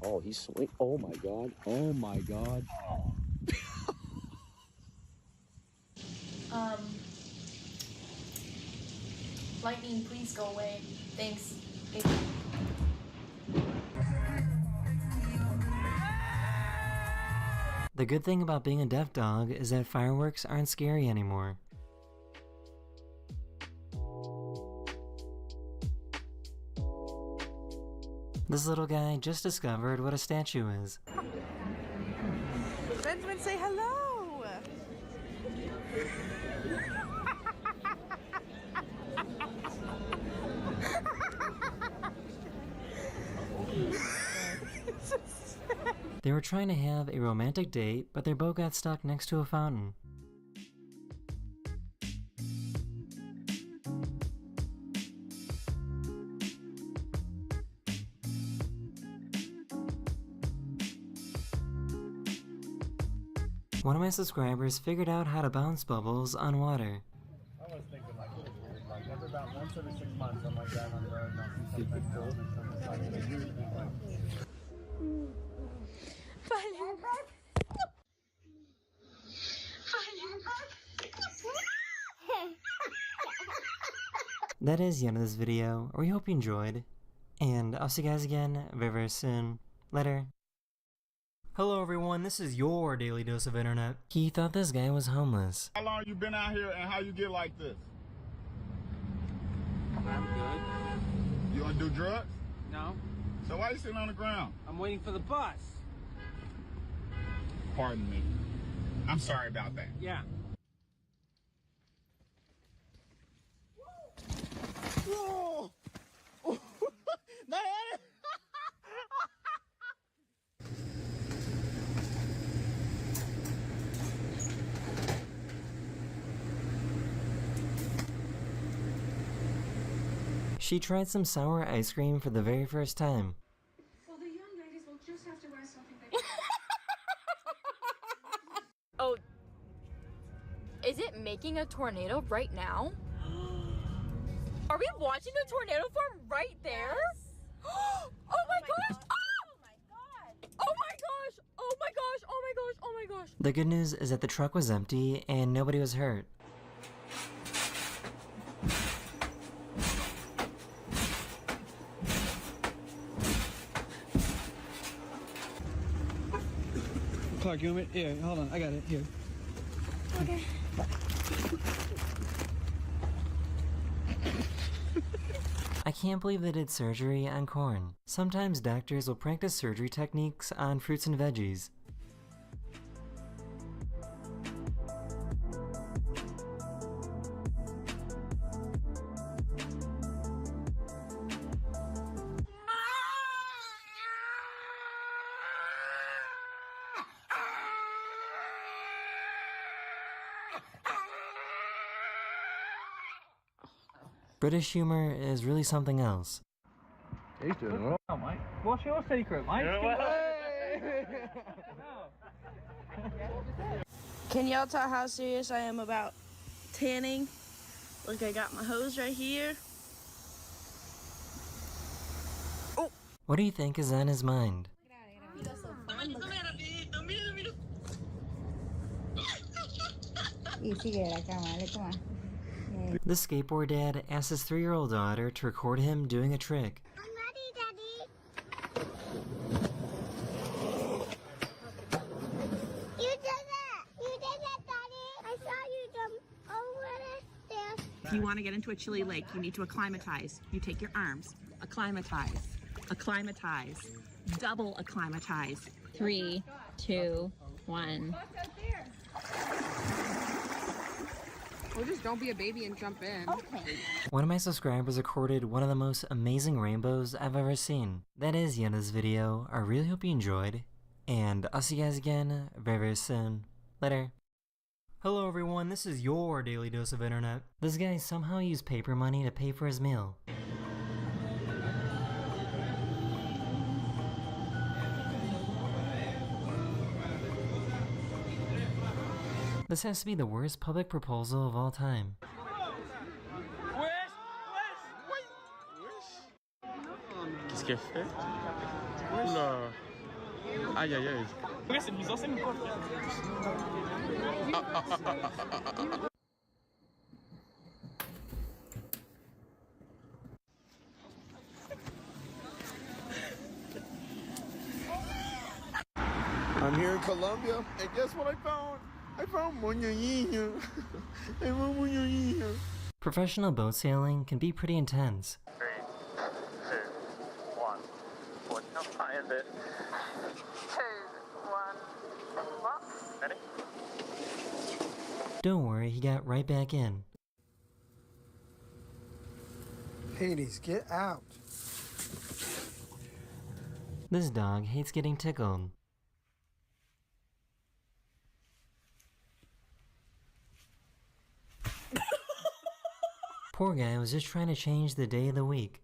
Speaker 13: Oh, he's swing. Oh my god. Oh my god.
Speaker 8: Lightning, please go away. Thanks.
Speaker 11: The good thing about being a deaf dog is that fireworks aren't scary anymore. This little guy just discovered what a statue is.
Speaker 6: Benjamin, say hello!
Speaker 11: They were trying to have a romantic date, but their boat got stuck next to a fountain. One of my subscribers figured out how to bounce bubbles on water.
Speaker 14: I was thinking like every about once every 6 months I'm like driving on the road and I'll see something cool and something's like usually like
Speaker 11: That is the end of this video. We hope you enjoyed, and I'll see you guys again very, very soon. Later. Hello everyone, this is your daily dose of internet. He thought this guy was homeless.
Speaker 15: How long you been out here and how you get like this? I'm good.
Speaker 12: You want to do drugs?
Speaker 15: No.
Speaker 12: So why you sitting on the ground?
Speaker 15: I'm waiting for the bus.
Speaker 12: Pardon me. I'm sorry about that.
Speaker 15: Yeah.
Speaker 12: Whoa!
Speaker 11: She tried some sour ice cream for the very first time.
Speaker 16: Well, the young ladies will just have to wear something
Speaker 17: Oh, is it making a tornado right now? Are we watching a tornado form right there? Oh my gosh! Oh my god! Oh my gosh! Oh my gosh! Oh my gosh! Oh my gosh!
Speaker 11: The good news is that the truck was empty and nobody was hurt.
Speaker 18: Clark, you want me? Here, hold on, I got it. Here.
Speaker 17: Okay.
Speaker 11: I can't believe they did surgery on corn. Sometimes doctors will practice surgery techniques on fruits and veggies. British humor is really something else.
Speaker 18: He's doing well. Oh, mate. What's your secret, mate?
Speaker 19: Can y'all tell how serious I am about tanning? Look, I got my hose right here.
Speaker 11: What do you think is on his mind? This skateboard dad asked his 3-year-old daughter to record him doing a trick.
Speaker 20: If you want to get into a chilly lake, you need to acclimatize. You take your arms, acclimatize, acclimatize, double acclimatize.
Speaker 17: 3, 2, 1.
Speaker 6: Or just don't be a baby and jump in. Okay.
Speaker 11: One of my subscribers recorded one of the most amazing rainbows I've ever seen. That is the end of this video. I really hope you enjoyed, and I'll see you guys again very, very soon. Later. Hello everyone, this is your Daily Dose of Internet. This guy somehow used paper money to pay for his meal. This has to be the worst public proposal of all time.
Speaker 21: Qu'est-ce qu'elle fait? Oula! Aïe aïe aïe! Ouais, c'est mise en scène ou quoi?
Speaker 12: I'm here in Colombia, and guess what I found? I found moñoñinho. I found moñoñinho.
Speaker 11: Professional boat sailing can be pretty intense.
Speaker 21: 3, 2, 1. Watch how find it. 2, 1. What? Ready?
Speaker 11: Don't worry, he got right back in.
Speaker 18: Hades, get out.
Speaker 11: This dog hates getting tickled. Poor guy was just trying to change the day of the week.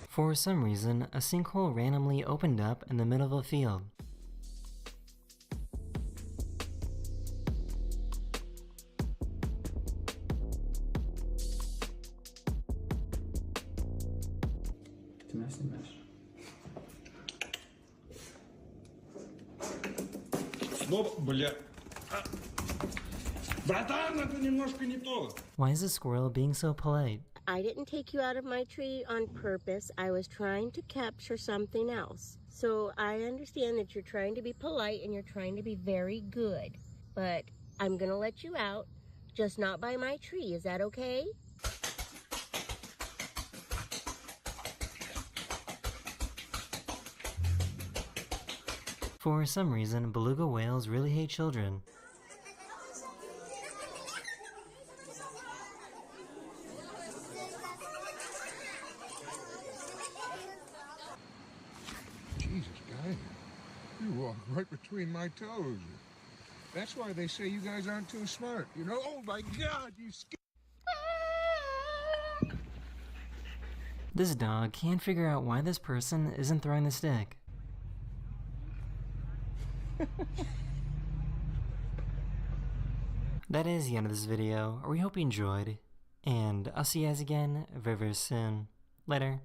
Speaker 11: For some reason, a sinkhole randomly opened up in the middle of a field.
Speaker 12: Бля. Братан, это немножко не то.
Speaker 11: Why is the squirrel being so polite?
Speaker 15: I didn't take you out of my tree on purpose. I was trying to capture something else. So I understand that you're trying to be polite and you're trying to be very good. But I'm gonna let you out, just not by my tree. Is that okay?
Speaker 11: For some reason, beluga whales really hate children.
Speaker 22: Jesus, guy, you walk right between my toes. That's why they say you guys aren't too smart. You know? Oh my God, you
Speaker 11: This dog can't figure out why this person isn't throwing the stick. That is the end of this video. We hope you enjoyed, and I'll see you guys again very, very soon. Later.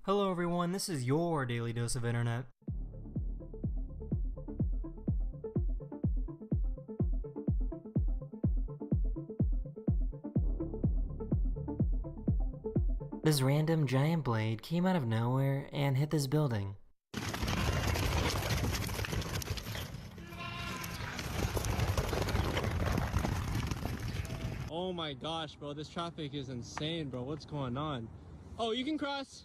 Speaker 11: Hello everyone, this is your Daily Dose of Internet. This random giant blade came out of nowhere and hit this building.
Speaker 18: Oh my gosh, bro, this traffic is insane, bro. What's going on? Oh, you can cross.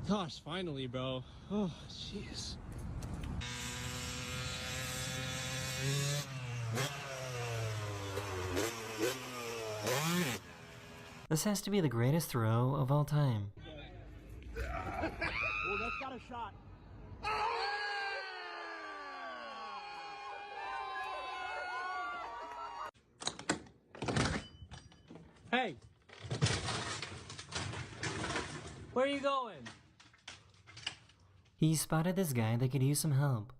Speaker 18: Gosh, finally, bro. Oh, jeez.
Speaker 11: This has to be the greatest throw of all time.
Speaker 18: Oh, that's got a shot. Hey! Where are you going?
Speaker 11: He spotted this guy that could use some help.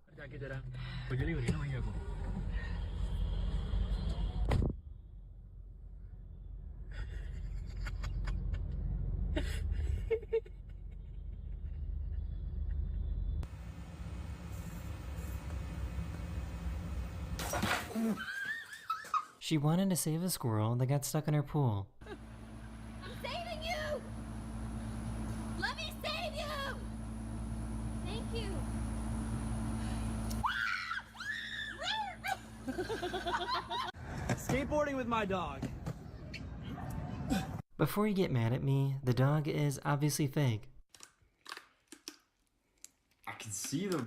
Speaker 11: She wanted to save a squirrel that got stuck in her pool.
Speaker 8: I'm saving you! Let me save you! Thank you.
Speaker 18: Skateboarding with my dog.
Speaker 11: Before you get mad at me, the dog is obviously fake.
Speaker 5: I can see them.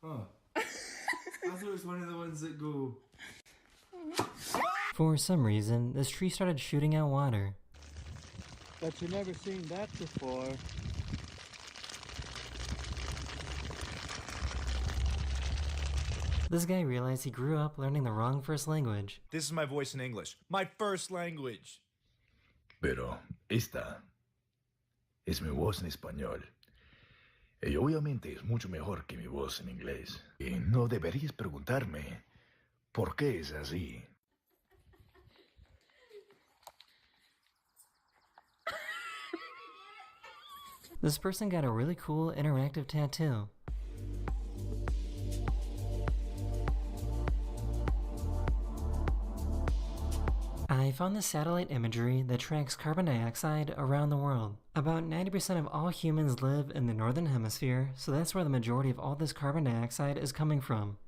Speaker 5: Huh. I thought it was one of the ones that go.
Speaker 11: For some reason, this tree started shooting out water.
Speaker 18: But you never seen that before.
Speaker 11: This guy realized he grew up learning the wrong first language.
Speaker 23: This is my voice in English. My first language.
Speaker 24: Pero esta es mi voz en español. Y obviamente es mucho mejor que mi voz en inglés. Y no deberías preguntarme por qué es así.
Speaker 11: This person got a really cool interactive tattoo. I found this satellite imagery that tracks carbon dioxide around the world. About 90% of all humans live in the northern hemisphere, so that's where the majority of all this carbon dioxide is coming from.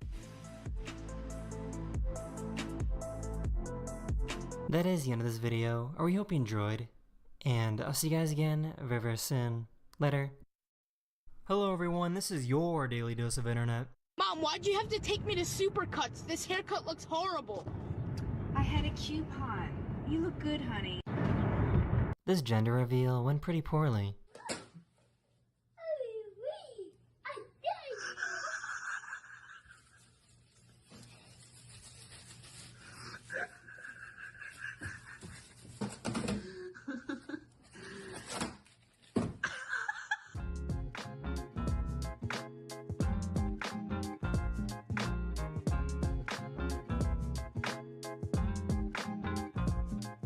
Speaker 11: That is the end of this video. We hope you enjoyed, and I'll see you guys again very, very soon. Later. Hello everyone, this is your Daily Dose of Internet.
Speaker 19: Mom, why'd you have to take me to Supercuts? This haircut looks horrible.
Speaker 25: I had a coupon. You look good, honey.
Speaker 11: This gender reveal went pretty poorly.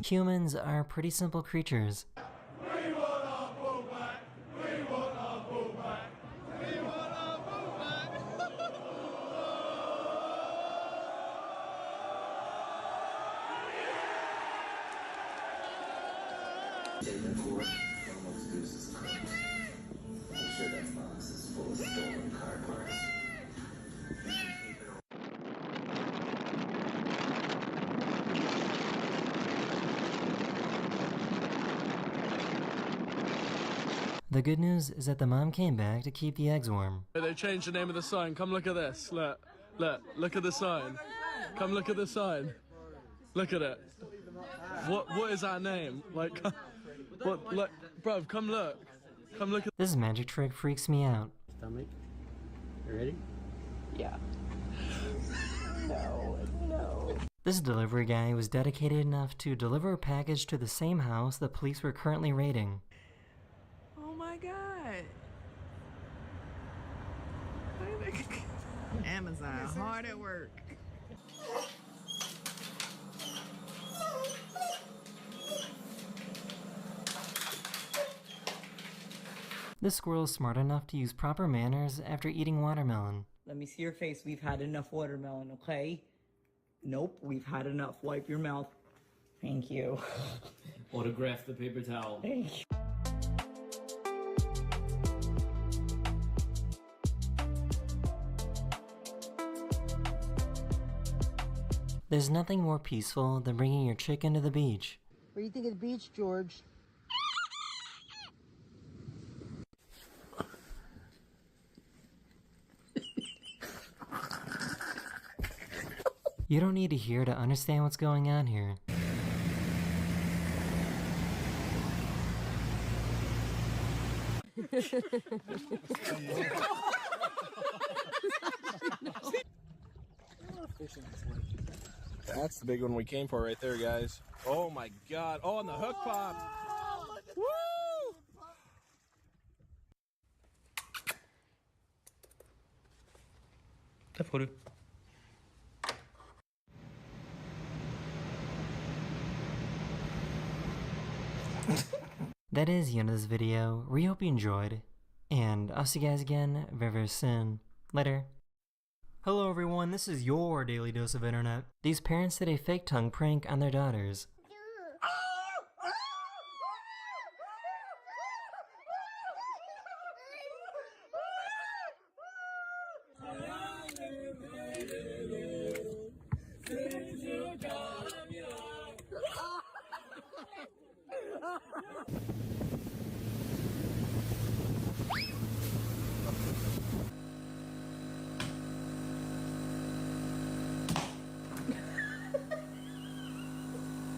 Speaker 11: Humans are pretty simple creatures. The good news is that the mom came back to keep the eggs warm.
Speaker 18: They changed the name of the sign. Come look at this. Look at the sign. Come look at the sign. Look at it. What is that name? Like, what? Like, bruv, come look. Come look at.
Speaker 11: This magic trick freaks me out.
Speaker 18: Stomach. You ready?
Speaker 6: Yeah. No.
Speaker 11: This delivery guy was dedicated enough to deliver a package to the same house the police were currently raiding.
Speaker 6: Oh my god. Amazon, hard at work.
Speaker 11: This squirrel is smart enough to use proper manners after eating watermelon.
Speaker 2: Let me see your face. We've had enough watermelon, okay? Nope, we've had enough. Wipe your mouth. Thank you.
Speaker 5: Autograph the paper towel.
Speaker 2: Thank you.
Speaker 11: There's nothing more peaceful than bringing your chicken to the beach.
Speaker 2: What do you think of the beach, George?
Speaker 11: You don't need to hear to understand what's going on here.
Speaker 21: That's the big one we came for right there, guys. Oh my god. Oh, and the hook popped. Woo!
Speaker 11: That is the end of this video. We hope you enjoyed, and I'll see you guys again very, very soon. Later. Hello everyone, this is your Daily Dose of Internet. These parents did a fake tongue prank on their daughters.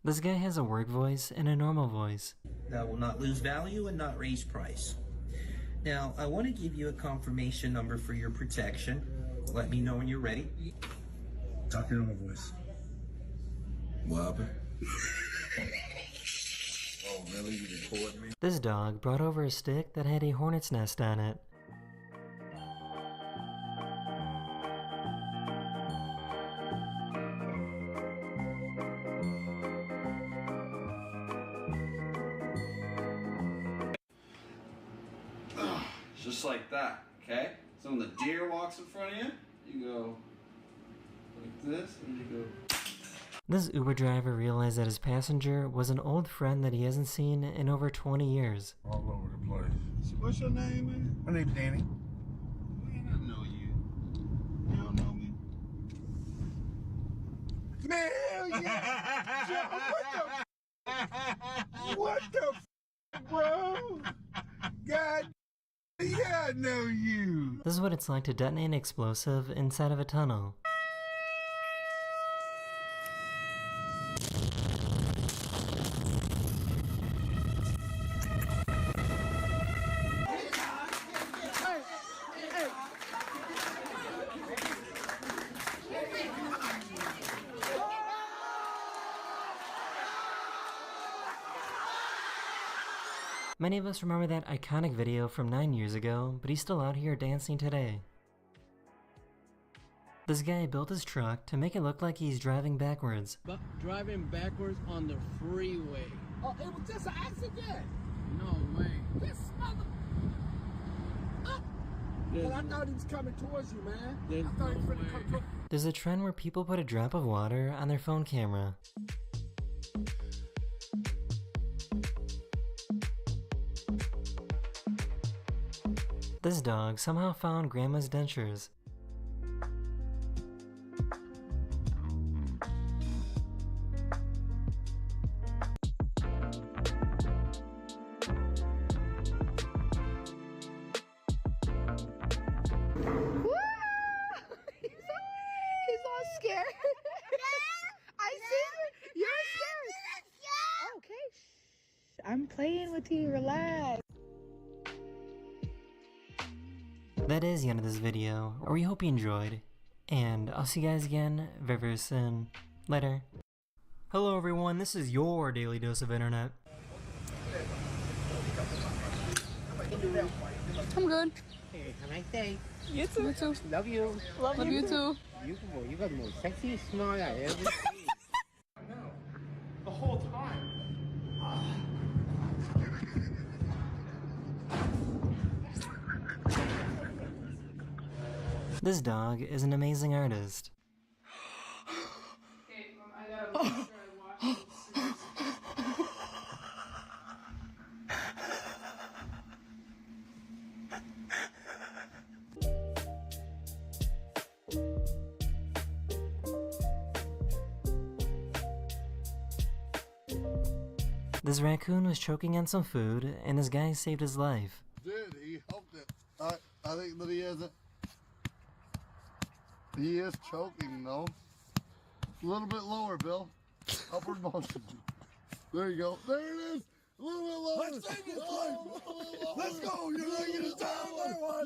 Speaker 11: This guy has a work voice and a normal voice.
Speaker 4: That will not lose value and not raise price. Now, I want to give you a confirmation number for your protection. Let me know when you're ready.
Speaker 22: Talk your normal voice.
Speaker 4: What happened?
Speaker 22: Oh, really? You record me?
Speaker 11: This dog brought over a stick that had a hornet's nest on it.
Speaker 7: Just like that, okay? So when the deer walks in front of you, you go like this, and you go.
Speaker 11: This Uber driver realized that his passenger was an old friend that he hasn't seen in over 20 years.
Speaker 22: All over the place.
Speaker 12: So what's your name, man?
Speaker 22: My name's Danny.
Speaker 12: Man, I know you. You don't know me? Man, hell yeah! Joe, what the bro? God, yeah, I know you.
Speaker 11: This is what it's like to detonate an explosive inside of a tunnel. Many of us remember that iconic video from 9 years ago, but he's still out here dancing today. This guy built his truck to make it look like he's driving backwards.
Speaker 18: Driving backwards on the freeway.
Speaker 12: Oh, it was just an accident.
Speaker 18: No way.
Speaker 12: This mother. Well, I thought he was coming towards you, man. I thought he was going to come towards you.
Speaker 11: There's a trend where people put a drop of water on their phone camera. This dog somehow found Grandma's dentures.
Speaker 19: He's all scared. I see you. You're scared. Okay. Shh. I'm playing with you. Relax.
Speaker 11: That is the end of this video, or we hope you enjoyed, and I'll see you guys again very, very soon. Later. Hello everyone, this is your daily dose of internet.
Speaker 19: I'm good.
Speaker 1: Hey, have a nice day.
Speaker 19: You too. You too.
Speaker 1: Love you.
Speaker 19: Love you too.
Speaker 1: You got the most sexy smile I ever seen.
Speaker 18: The whole time.
Speaker 11: This dog is an amazing artist. This raccoon was choking on some food, and this guy saved his life.
Speaker 12: Did he helped it? I think that he isn't. He is choking though. A little bit lower, Bill. Upward motion. There you go. There it is. A little bit lower. Let's take his life. Let's go. You're not gonna die.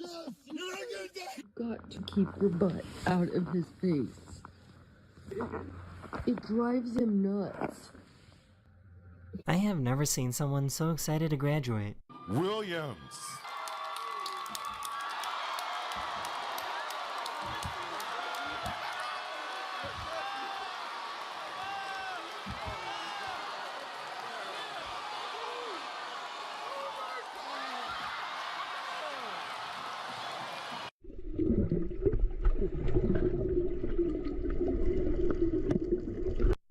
Speaker 12: Yes. You're not gonna die.
Speaker 6: You've got to keep your butt out of his face. It drives him nuts.
Speaker 11: I have never seen someone so excited to graduate.
Speaker 22: Williams.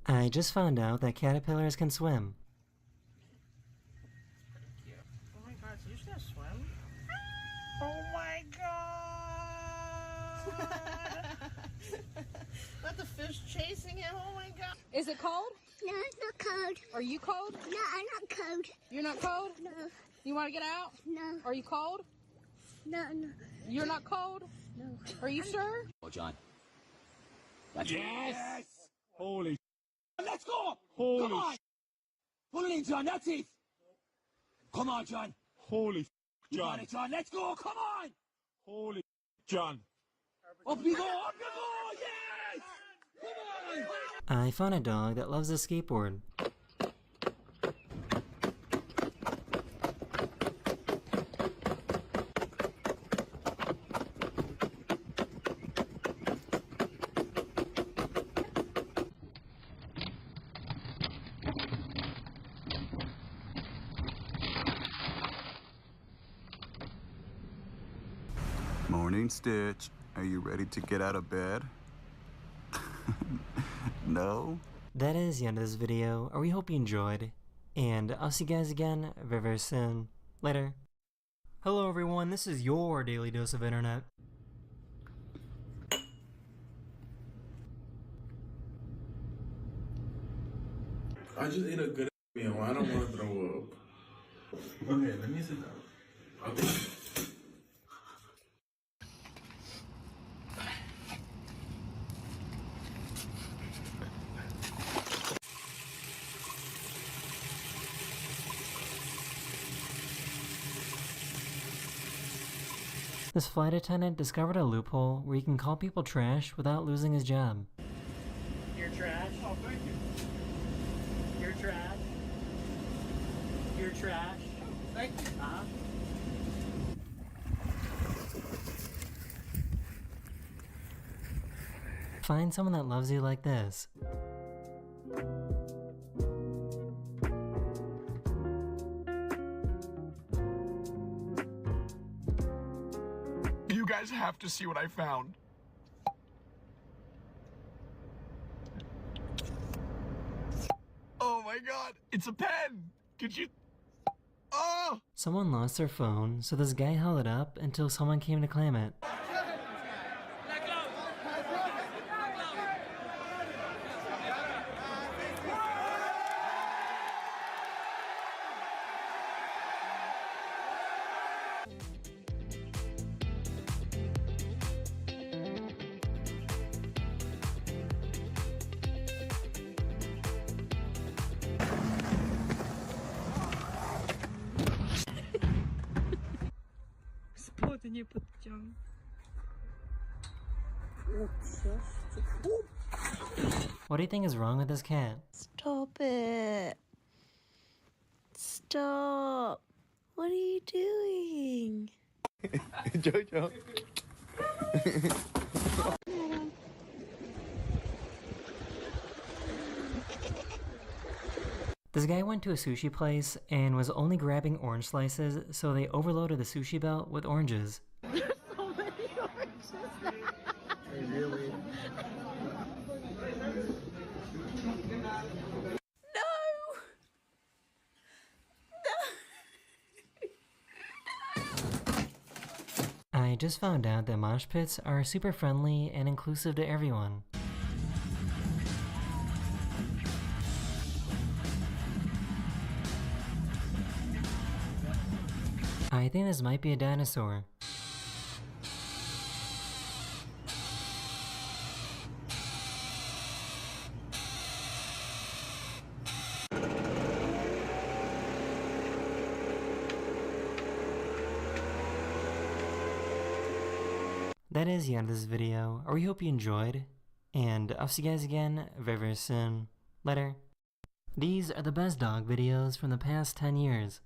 Speaker 11: I just found out that caterpillars can swim.
Speaker 19: Oh my god, so you should swim? Oh my god! Let the fish chasing him, oh my god!
Speaker 17: Is it cold?
Speaker 8: No, it's not cold.
Speaker 17: Are you cold?
Speaker 8: No, I'm not cold.
Speaker 17: You're not cold?
Speaker 8: No.
Speaker 17: You want to get out?
Speaker 8: No.
Speaker 17: Are you cold?
Speaker 8: No, no.
Speaker 17: You're not cold?
Speaker 8: No.
Speaker 17: Are you sure?
Speaker 3: Oh, John.
Speaker 18: Yes!
Speaker 3: Holy. Let's go! Holy. Come on! Pull it in, John. That's it. Come on, John.
Speaker 18: Holy
Speaker 3: You
Speaker 18: John.
Speaker 3: got it, John. Let's go. Come on!
Speaker 18: Holy John.
Speaker 3: Up you go! Up you go! Yes! Come on!
Speaker 11: I found a dog that loves a skateboard.
Speaker 9: Morning, Stitch. Are you ready to get out of bed? No?
Speaker 11: That is the end of this video, or we hope you enjoyed, and I'll see you guys again very, very soon. Later. Hello everyone, this is your daily dose of internet.
Speaker 22: I just ate a good meal. I don't want to throw up. Okay, let me sit down. Okay.
Speaker 11: This flight attendant discovered a loophole where he can call people trash without losing his job.
Speaker 14: You're trash. Oh, thank you. You're trash. You're trash.
Speaker 22: Thank you.
Speaker 14: Uh-huh.
Speaker 11: Find someone that loves you like this.
Speaker 22: You guys have to see what I found. Oh my god, it's a pen! Could you... Oh!
Speaker 11: Someone lost their phone, so this guy held it up until someone came to claim it. What do you think is wrong with this cat?
Speaker 19: Stop it. Stop. What are you doing?
Speaker 22: Jojo.
Speaker 11: This guy went to a sushi place and was only grabbing orange slices, so they overloaded the sushi belt with oranges.
Speaker 19: There's so many oranges.
Speaker 22: Really?
Speaker 11: I just found out that mosh pits are super friendly and inclusive to everyone. I think this might be a dinosaur. That is the end of this video. I hope you enjoyed, and I'll see you guys again very, very soon. Later. These are the best dog videos from the past 10 years.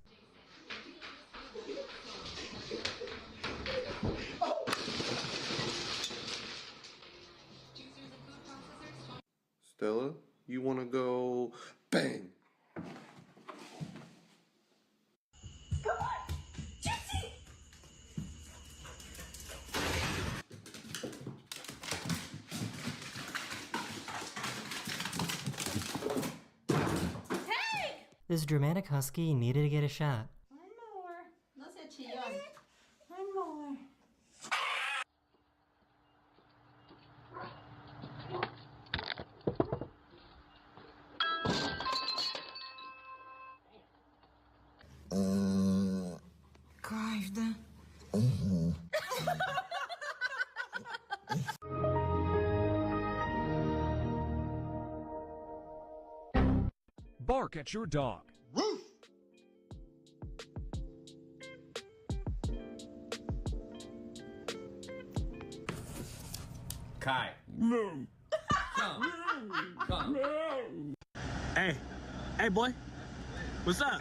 Speaker 12: Stella, you wanna go bang?
Speaker 11: This dramatic husky needed to get a shot.
Speaker 19: No sé chillón. One more.
Speaker 2: Каждый.
Speaker 3: Bark at your dog.
Speaker 12: Roof!
Speaker 5: Kai.
Speaker 3: No.
Speaker 5: Come. Come.
Speaker 3: Hey. Hey, boy. What's up?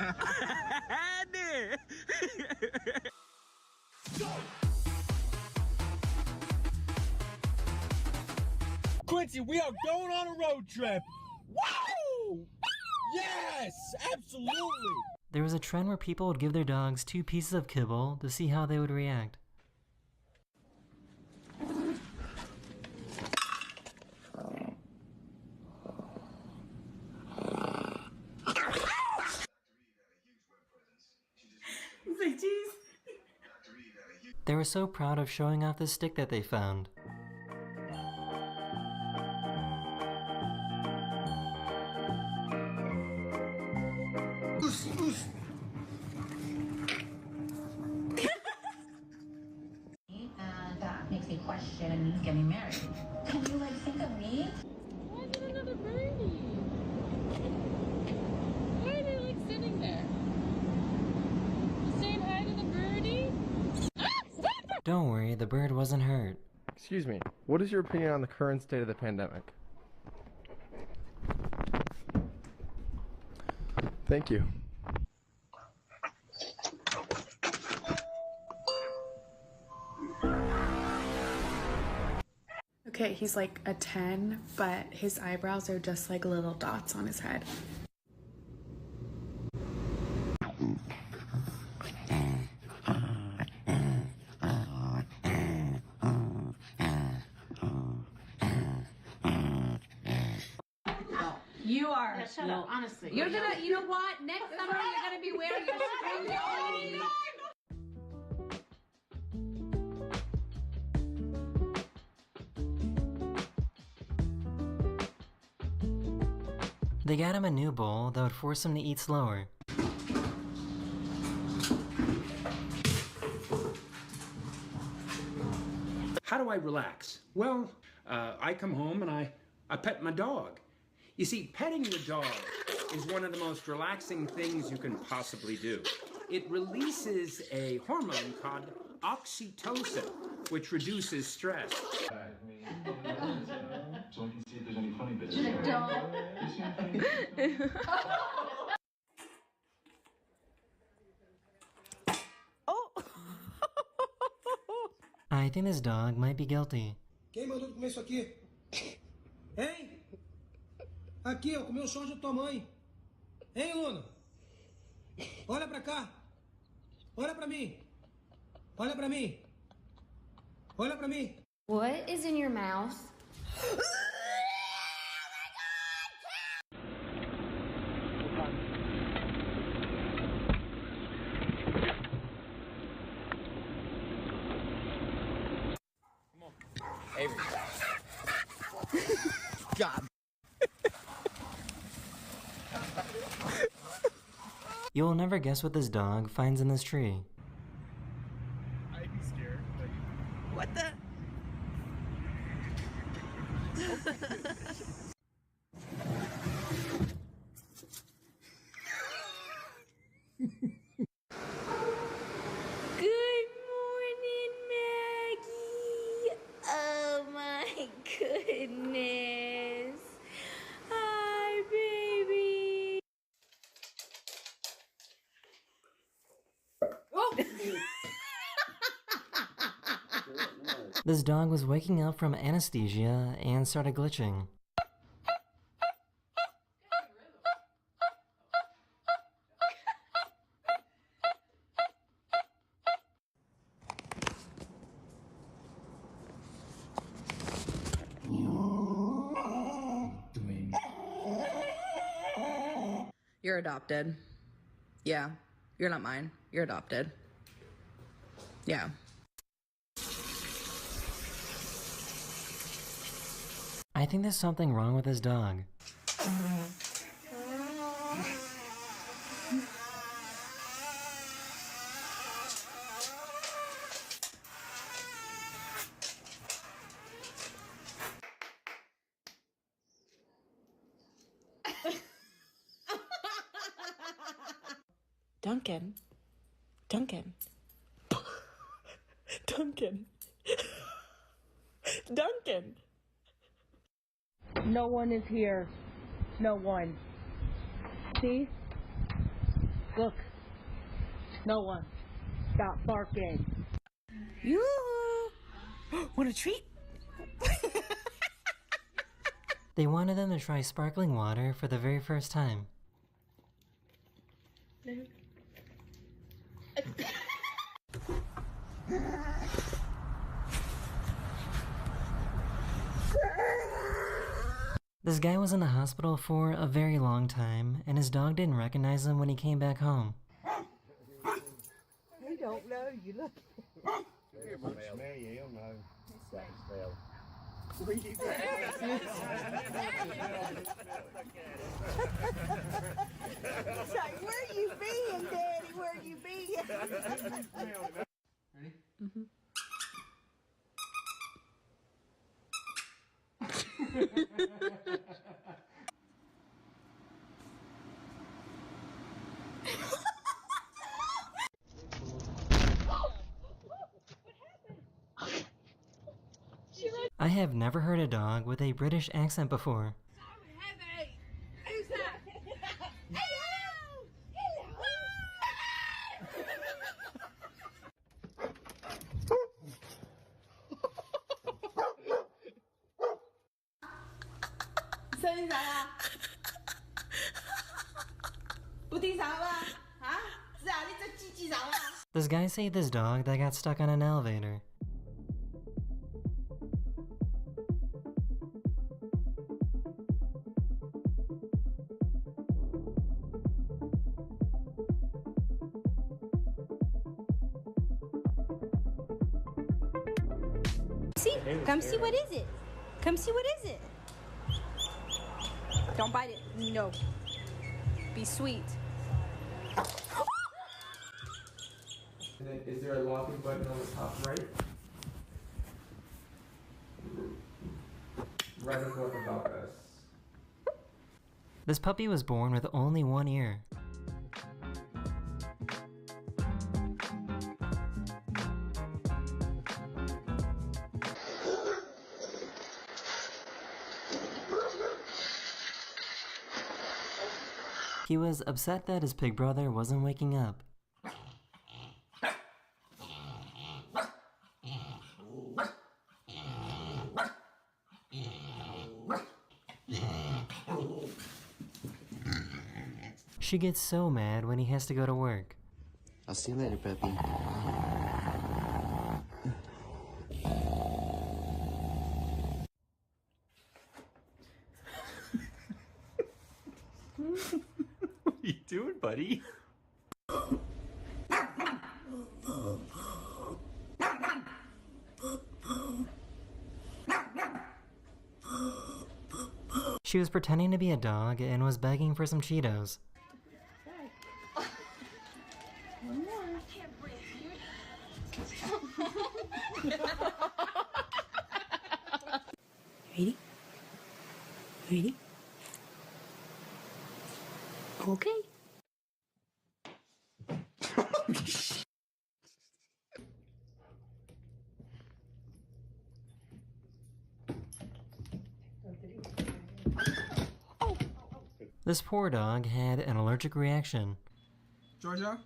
Speaker 3: Quincy, we are going on a road trip. Wow! Yes, absolutely.
Speaker 11: There was a trend where people would give their dogs 2 pieces of kibble to see how they would react. They were so proud of showing off the stick that they found.
Speaker 10: And that makes me question getting married. Can you like think of me?
Speaker 6: Why is it another birdie? Why are they like sitting there? Saying hi to the birdie?
Speaker 11: Don't worry, the bird wasn't hurt.
Speaker 14: Excuse me, what is your opinion on the current state of the pandemic? Thank you.
Speaker 13: Okay, he's like a 10, but his eyebrows are just like little dots on his head.
Speaker 25: You are.
Speaker 10: Yeah, shut up, honestly.
Speaker 25: You're gonna, you know what? Next summer you're gonna be wearing your string.
Speaker 11: They got him a new bowl that would force him to eat slower.
Speaker 15: How do I relax? Well, I come home and I pet my dog. You see, petting your dog is one of the most relaxing things you can possibly do. It releases a hormone called oxytocin, which reduces stress.
Speaker 11: I think this dog might be guilty.
Speaker 16: Quem mandou comer isso aqui? Hein? Aqui, ó, comeu o sonho da tua mãe. Hein, Luna? Olha pra cá. Olha pra mim. Olha pra mim. Olha pra mim.
Speaker 20: What is in your mouth?
Speaker 2: Avery. God.
Speaker 11: You'll never guess what this dog finds in this tree.
Speaker 14: I'd be scared.
Speaker 2: What the?
Speaker 8: Good morning, Maggie. Oh my goodness. Hi, baby.
Speaker 11: This dog was waking up from anesthesia and started glitching.
Speaker 6: You're adopted. Yeah. You're not mine. You're adopted. Yeah.
Speaker 11: I think there's something wrong with this dog.
Speaker 6: Duncan. Duncan. Duncan. Duncan.
Speaker 19: No one is here. No one. See? Look. No one. Stop barking.
Speaker 6: Yoo-hoo! Want a treat?
Speaker 11: They wanted them to try sparkling water for the very first time. This guy was in the hospital for a very long time, and his dog didn't recognize him when he came back home.
Speaker 19: You don't know. You look. It's like, where you being, Daddy? Where you being?
Speaker 2: Ready?
Speaker 6: Mm-hmm.
Speaker 11: I have never heard a dog with a British accent before.
Speaker 19: Who's that?
Speaker 11: This guy saved this dog that got stuck on an elevator.
Speaker 8: See, come see what is it. Come see what is it. Don't bite it.
Speaker 17: No. Be sweet.
Speaker 4: And then is there a locking button on the top right? Right and forth about this.
Speaker 11: This puppy was born with only one ear. He was upset that his pig brother wasn't waking up. She gets so mad when he has to go to work.
Speaker 7: I'll see you later, Peppy.
Speaker 5: What are you doing, buddy?
Speaker 11: She was pretending to be a dog and was begging for some Cheetos.
Speaker 8: One more. I can't breathe.
Speaker 19: Ready? Ready? Okay.
Speaker 11: This poor dog had an allergic reaction.
Speaker 18: Georgia?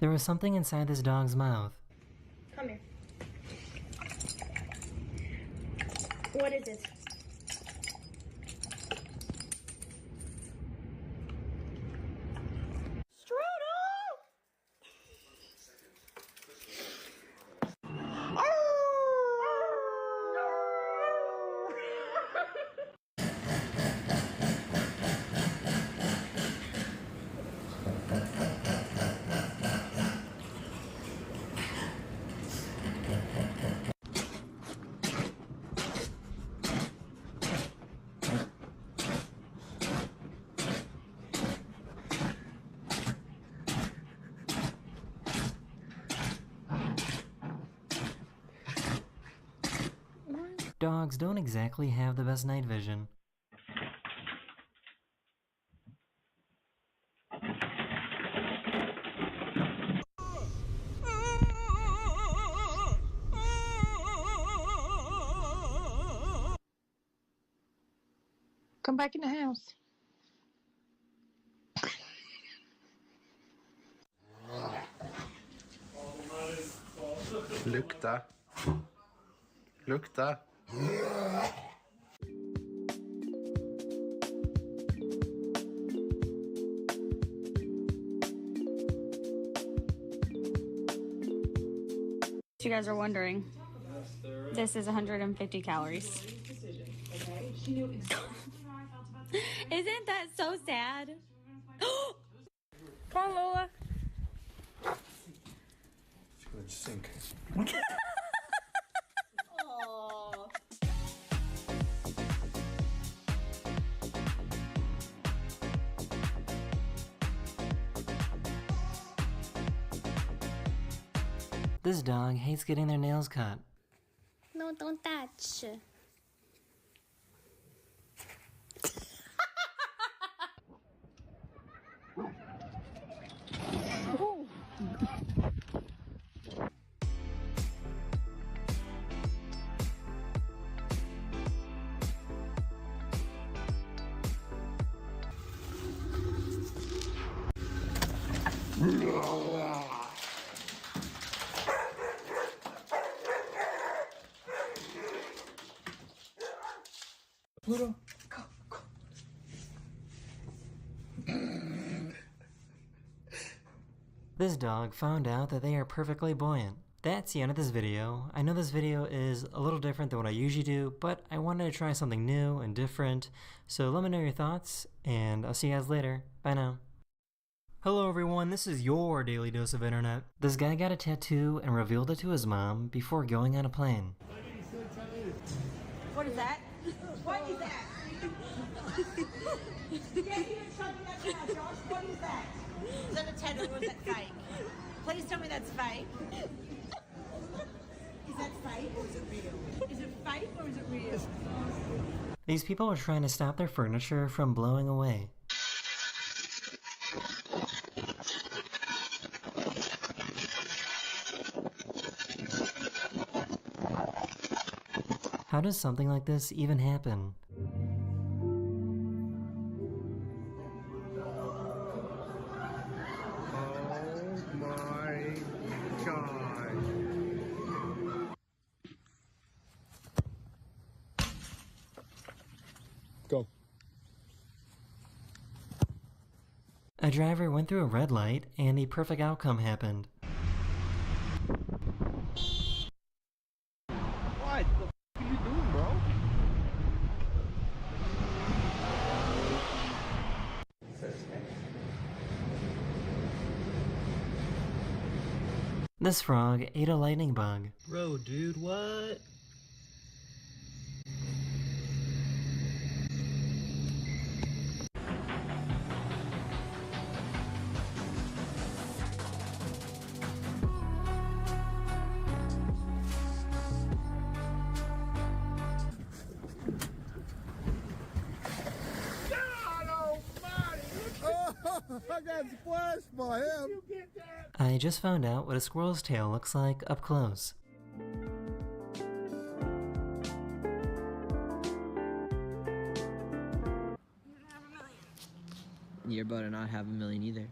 Speaker 11: There was something inside this dog's mouth.
Speaker 8: Come here. What is it?
Speaker 11: Dogs don't exactly have the best night vision.
Speaker 19: Come back in the house.
Speaker 7: Lukta. Lukta.
Speaker 21: You guys are wondering, this is 150 calories. Isn't that so sad?
Speaker 17: Come on, Lola.
Speaker 7: It's gonna sink.
Speaker 21: Aww.
Speaker 11: This dog hates getting their nails cut.
Speaker 8: No, don't touch.
Speaker 18: Pluto.
Speaker 11: This dog found out that they are perfectly buoyant. That's the end of this video. I know this video is a little different than what I usually do, but I wanted to try something new and different. So let me know your thoughts, and I'll see you guys later. Bye now. Hello everyone, this is your Daily Dose of Internet. This guy got a tattoo and revealed it to his mom before going on a plane.
Speaker 6: What
Speaker 1: What is that? What is that? Get here and show me that now, Josh. What is that? Is that a tattoo or is that fake? Please tell me that's fake. Is that fake or is it real? Is it fake or is it real?
Speaker 11: These people are trying to stop their furniture from blowing away. How does something like this even happen?
Speaker 14: Oh my god.
Speaker 12: Go.
Speaker 11: A driver went through a red light and a perfect outcome happened.
Speaker 14: What the f are you doing, bro?
Speaker 11: This frog ate a lightning bug.
Speaker 7: Bro, dude, what?
Speaker 12: I got splashed by him.
Speaker 11: I just found out what a squirrel's tail looks like up close.
Speaker 7: You're about to not have $1 million either.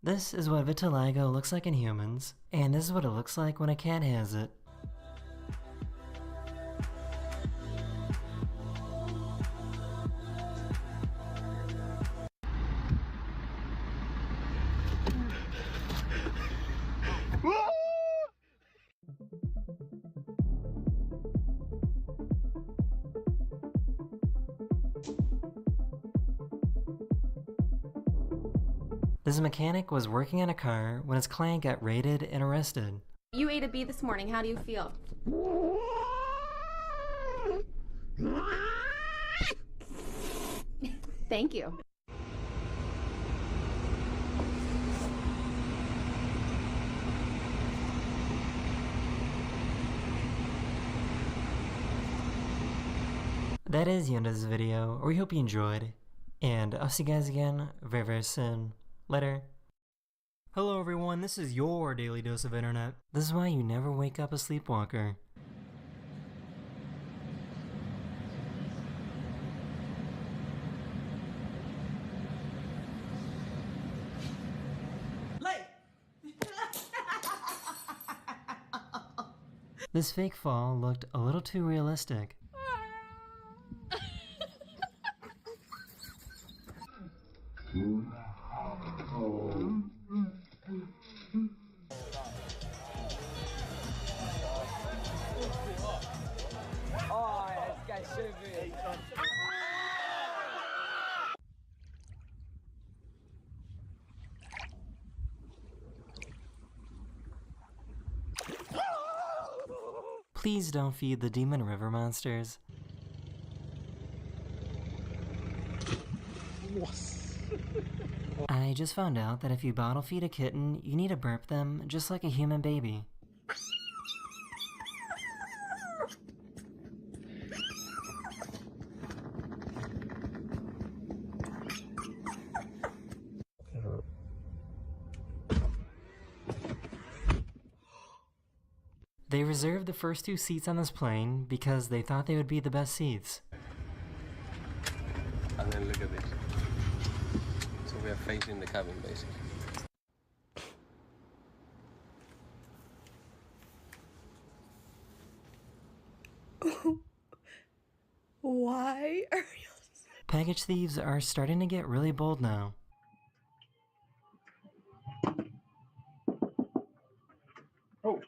Speaker 11: This is what vitiligo looks like in humans, and this is what it looks like when a cat has it. This mechanic was working on a car when his client got raided and arrested.
Speaker 20: You ate a bee this morning. How do you feel? Thank you.
Speaker 11: That is the end of this video. We hope you enjoyed, and I'll see you guys again very, very soon. Later. Hello everyone, this is your daily dose of internet. This is why you never wake up a sleepwalker. This fake fall looked a little too realistic.
Speaker 2: Oh, this guy should be.
Speaker 11: Please don't feed the demon river monsters. I just found out that if you bottle feed a kitten, you need to burp them just like a human baby. They reserved the first 2 seats on this plane because they thought they would be the best seats.
Speaker 7: And then look at this. So we are facing the cabin basically.
Speaker 13: Why are you...
Speaker 11: Package thieves are starting to get really bold now.
Speaker 14: Oh.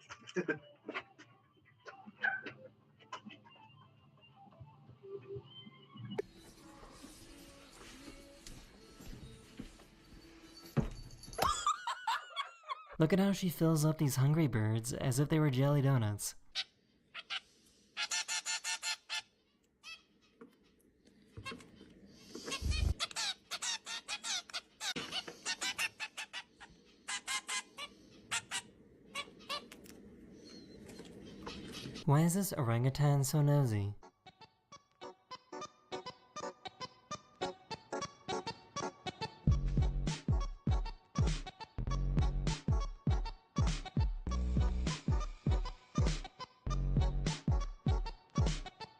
Speaker 11: Look at how she fills up these hungry birds as if they were jelly donuts. Why is this orangutan so nosy?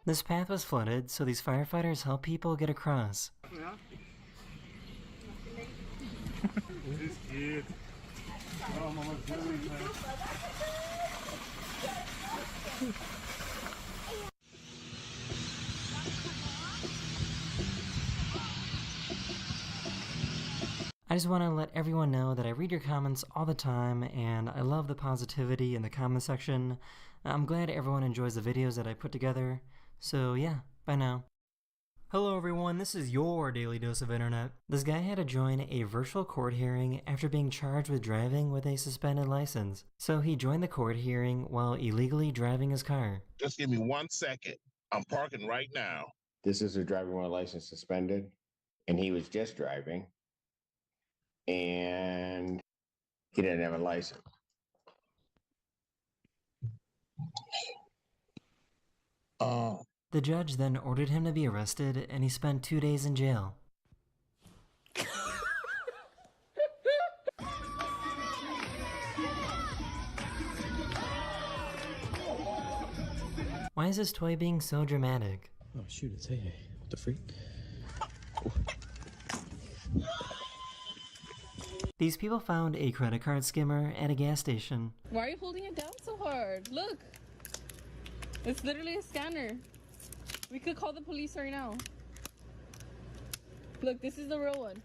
Speaker 11: This path was flooded, so these firefighters help people get across.
Speaker 14: This kid. Oh, Mama's doing that.
Speaker 11: I just want to let everyone know that I read your comments all the time, and I love the positivity in the comment section. I'm glad everyone enjoys the videos that I put together. So yeah, bye now. Hello everyone, this is your Daily Dose of Internet. This guy had to join a virtual court hearing after being charged with driving with a suspended license. So he joined the court hearing while illegally driving his car.
Speaker 3: Just give me 1 second. I'm parking right now.
Speaker 9: This is a driver with a license suspended, and he was just driving, and he didn't have a license.
Speaker 11: The judge then ordered him to be arrested, and he spent 2 days in jail. Why is this toy being so dramatic?
Speaker 7: Oh shoot, it's hey, what the freak?
Speaker 11: These people found a credit card skimmer at a gas station.
Speaker 6: Why are you holding it down so hard? Look! It's literally a scanner. We could call the police right now. Look, this is the real one.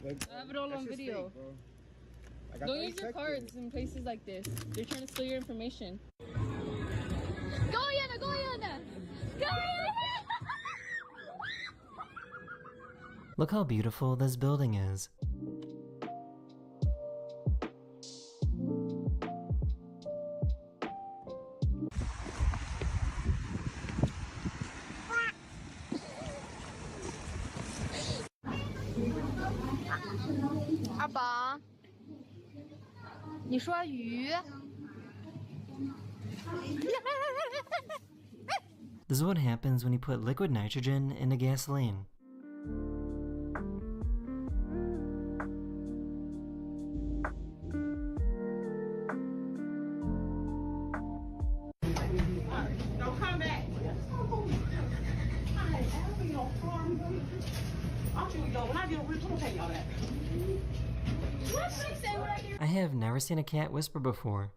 Speaker 6: I have it all on video. Don't use your cards in places like this. They're trying to steal your information. Go Yana! Go Yana! Go Yana!
Speaker 11: Look how beautiful this building is.
Speaker 21: Abba, 你说鱼。
Speaker 11: This is what happens when you put liquid nitrogen into gasoline.
Speaker 1: Don't come back.
Speaker 11: I have never seen a cat whisper before.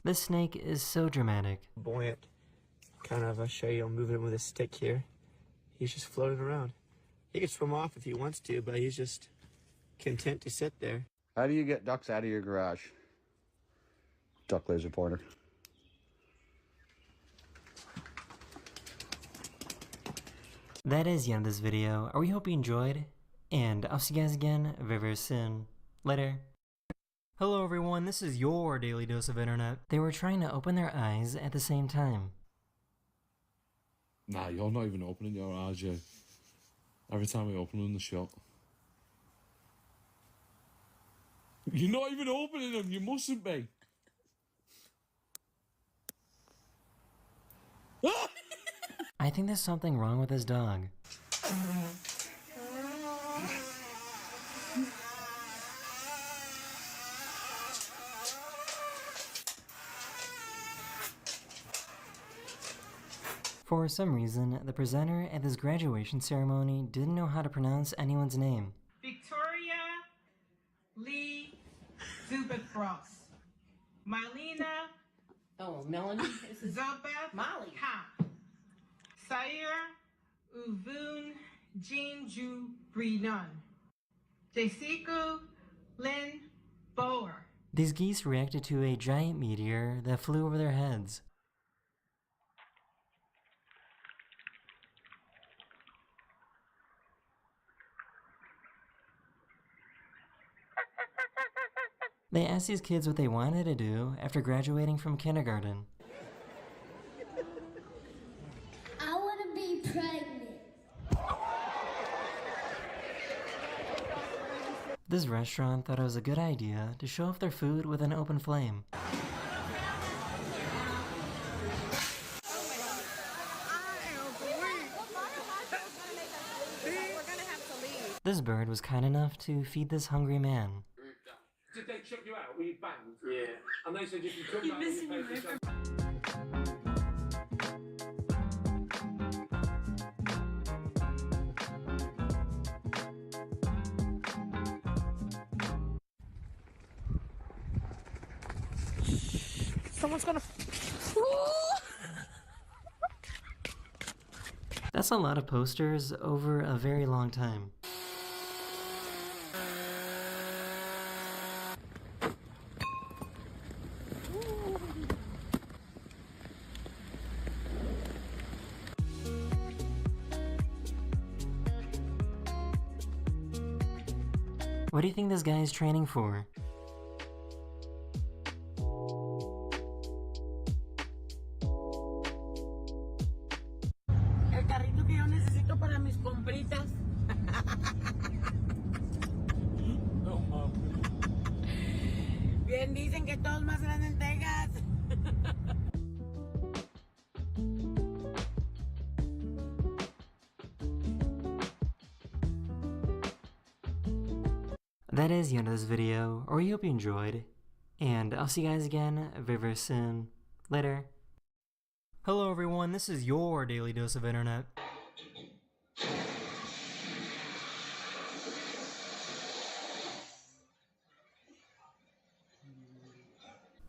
Speaker 11: This snake is so dramatic.
Speaker 4: Buoyant. Kind of, I'll show you, I'm moving him with a stick here. He's just floating around. He can swim off if he wants to, but he's just content to sit there.
Speaker 12: How do you get ducks out of your garage? Duck laser pointer.
Speaker 11: That is the end of this video. I hope you enjoyed, and I'll see you guys again very, very soon. Later. Hello everyone, this is your Daily Dose of Internet. They were trying to open their eyes at the same time.
Speaker 22: Nah, you're not even opening your eyes, you. Every time we open them, they're shut. You're not even opening them, you mustn't be.
Speaker 11: I think there's something wrong with this dog. For some reason, the presenter at this graduation ceremony didn't know how to pronounce anyone's name.
Speaker 1: Victoria Lee Zubicross. Mylena Oh, Melanie?
Speaker 10: Zabeth
Speaker 1: Molly.
Speaker 10: Ha. Sayer Uvun Jinju Brinan. Jessica Lynn Boer.
Speaker 11: These geese reacted to a giant meteor that flew over their heads. They asked these kids what they wanted to do after graduating from kindergarten.
Speaker 8: I want to be pregnant.
Speaker 11: This restaurant thought it was a good idea to show off their food with an open flame. This bird was kind enough to feed this hungry man.
Speaker 15: Did they chuck you out? Were you banged? Yeah. And they said if you come back, you pay for yourself.
Speaker 6: Someone's gonna.
Speaker 11: That's a lot of posters over a very long time. What do you think this guy is training for?
Speaker 1: El carrito que yo necesito para mis compritas.
Speaker 15: No, Mom.
Speaker 1: Bien dicen que todos más grandes en Texas.
Speaker 11: That is the end of this video, or we hope you enjoyed, and I'll see you guys again very, very soon. Later. Hello everyone, this is your Daily Dose of Internet.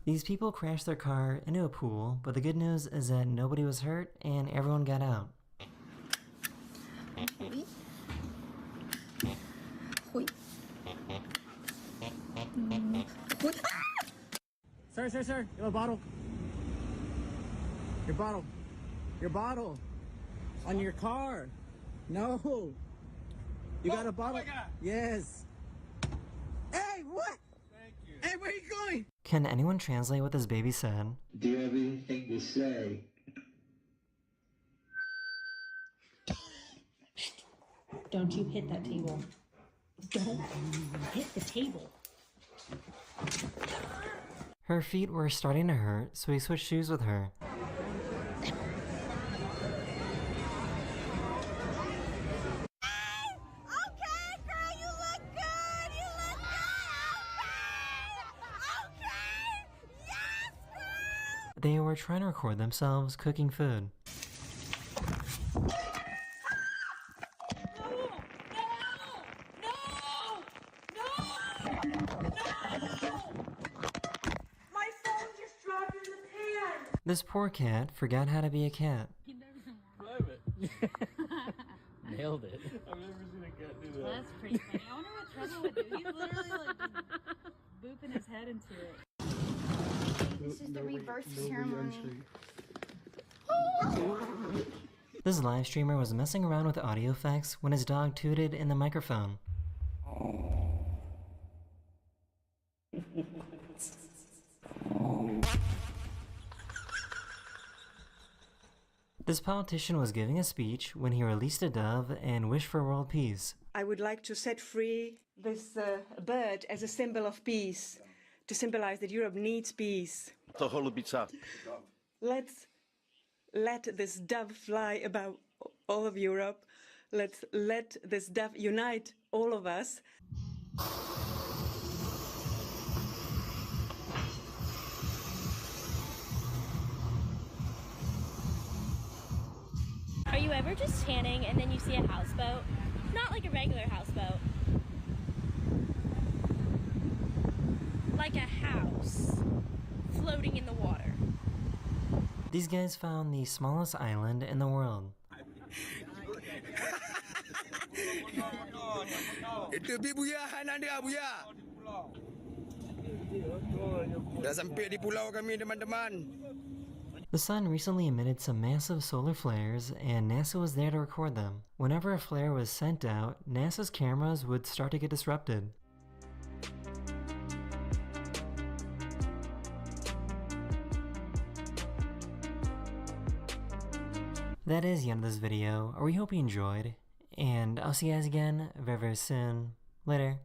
Speaker 11: These people crashed their car into a pool, but the good news is that nobody was hurt and everyone got out.
Speaker 14: Sir, you have a bottle. Your bottle. Your bottle. On your car. No. You got a bottle? Yes. Hey, what? Thank you. Hey, where are you going?
Speaker 11: Can anyone translate what this baby said?
Speaker 23: Do you have anything to say?
Speaker 1: Don't you hit that table. Don't hit the table.
Speaker 11: Her feet were starting to hurt, so he switched shoes with her. They were trying to record themselves cooking food. This poor cat forgot how to be a cat.
Speaker 7: Nailed it.
Speaker 15: I've never seen a cat do that.
Speaker 21: Well, that's pretty funny. I wonder what Trevor would do. He's literally like booping his head into it.
Speaker 19: This is the reverse ceremony.
Speaker 11: This live streamer was messing around with audio effects when his dog tooted in the microphone. This politician was giving a speech when he released a dove and wished for world peace.
Speaker 24: I would like to set free this bird as a symbol of peace, to symbolize that Europe needs peace. Let's let this dove fly above all of Europe. Let's let this dove unite all of us.
Speaker 25: Are you ever just tanning and then you see a houseboat? Not like a regular houseboat. Like a house floating in the water.
Speaker 11: These guys found the smallest island in the world.
Speaker 5: Itu buyahan anda buya. Dah sampai di pulau kami teman-teman.
Speaker 11: The sun recently emitted some massive solar flares, and NASA was there to record them. Whenever a flare was sent out, NASA's cameras would start to get disrupted. That is the end of this video. We hope you enjoyed, and I'll see you guys again very, very soon. Later.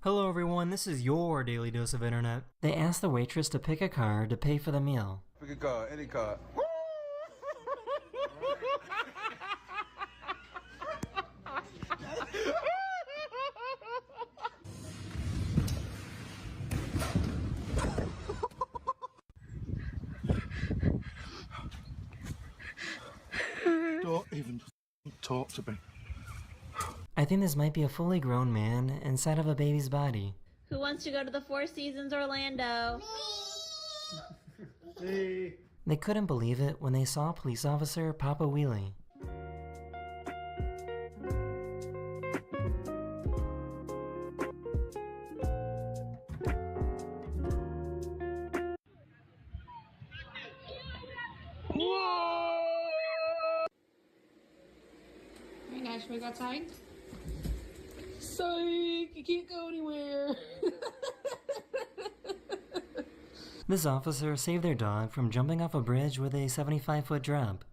Speaker 11: Hello everyone, this is your Daily Dose of Internet. They asked the waitress to pick a card to pay for the meal.
Speaker 5: Pick a card, any card.
Speaker 12: Don't even talk to me.
Speaker 11: I think this might be a fully grown man inside of a baby's body.
Speaker 25: Who wants to go to the Four Seasons Orlando?
Speaker 11: They couldn't believe it when they saw police officer Papa Wheelie.
Speaker 19: Hey guys, should we go outside? Psych! You can't go anywhere!
Speaker 11: This officer saved their dog from jumping off a bridge with a 75-foot drop.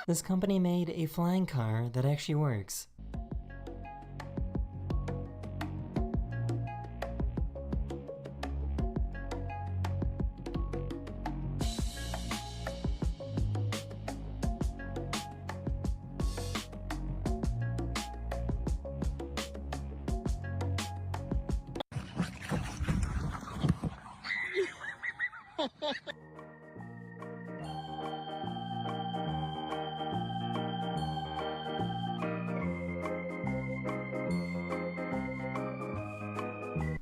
Speaker 11: This company made a flying car that actually works.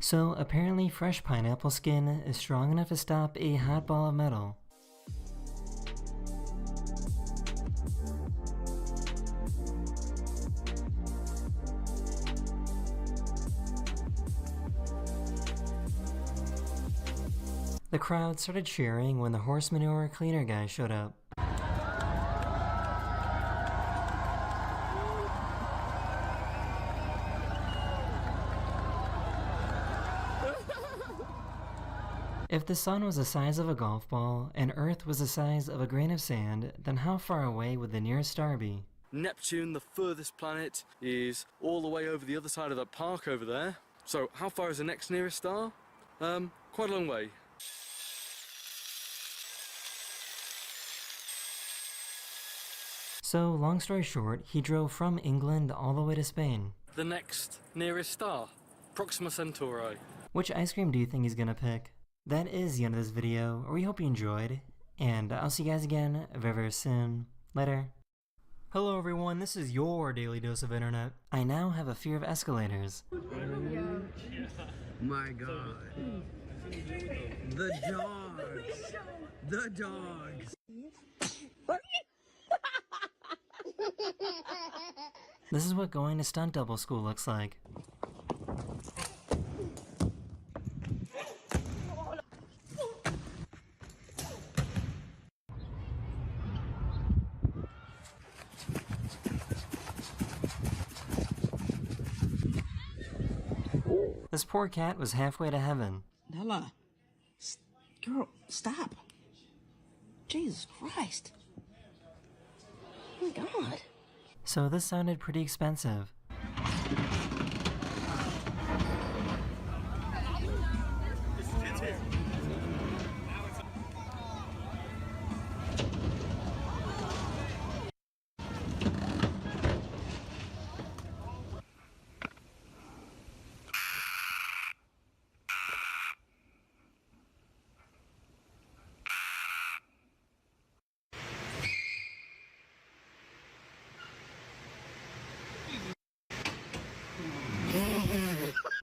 Speaker 11: So apparently fresh pineapple skin is strong enough to stop a hot ball of metal. The crowd started cheering when the horse manure cleaner guy showed up. If the sun was the size of a golf ball and Earth was the size of a grain of sand, then how far away would the nearest star be?
Speaker 7: Neptune, the furthest planet, is all the way over the other side of that park over there. So how far is the next nearest star? Quite a long way.
Speaker 11: So, long story short, he drove from England all the way to Spain.
Speaker 7: The next nearest star, Proxima Centauri.
Speaker 11: Which ice cream do you think he's gonna pick? That is the end of this video. We hope you enjoyed, and I'll see you guys again very, very soon. Later. Hello everyone, this is your Daily Dose of Internet. I now have a fear of escalators.
Speaker 14: My God. The dogs. The dogs.
Speaker 11: This is what going to stunt double school looks like. This poor cat was halfway to heaven.
Speaker 14: Nella. Girl, stop. Jesus Christ. Oh my God.
Speaker 11: So this sounded pretty expensive.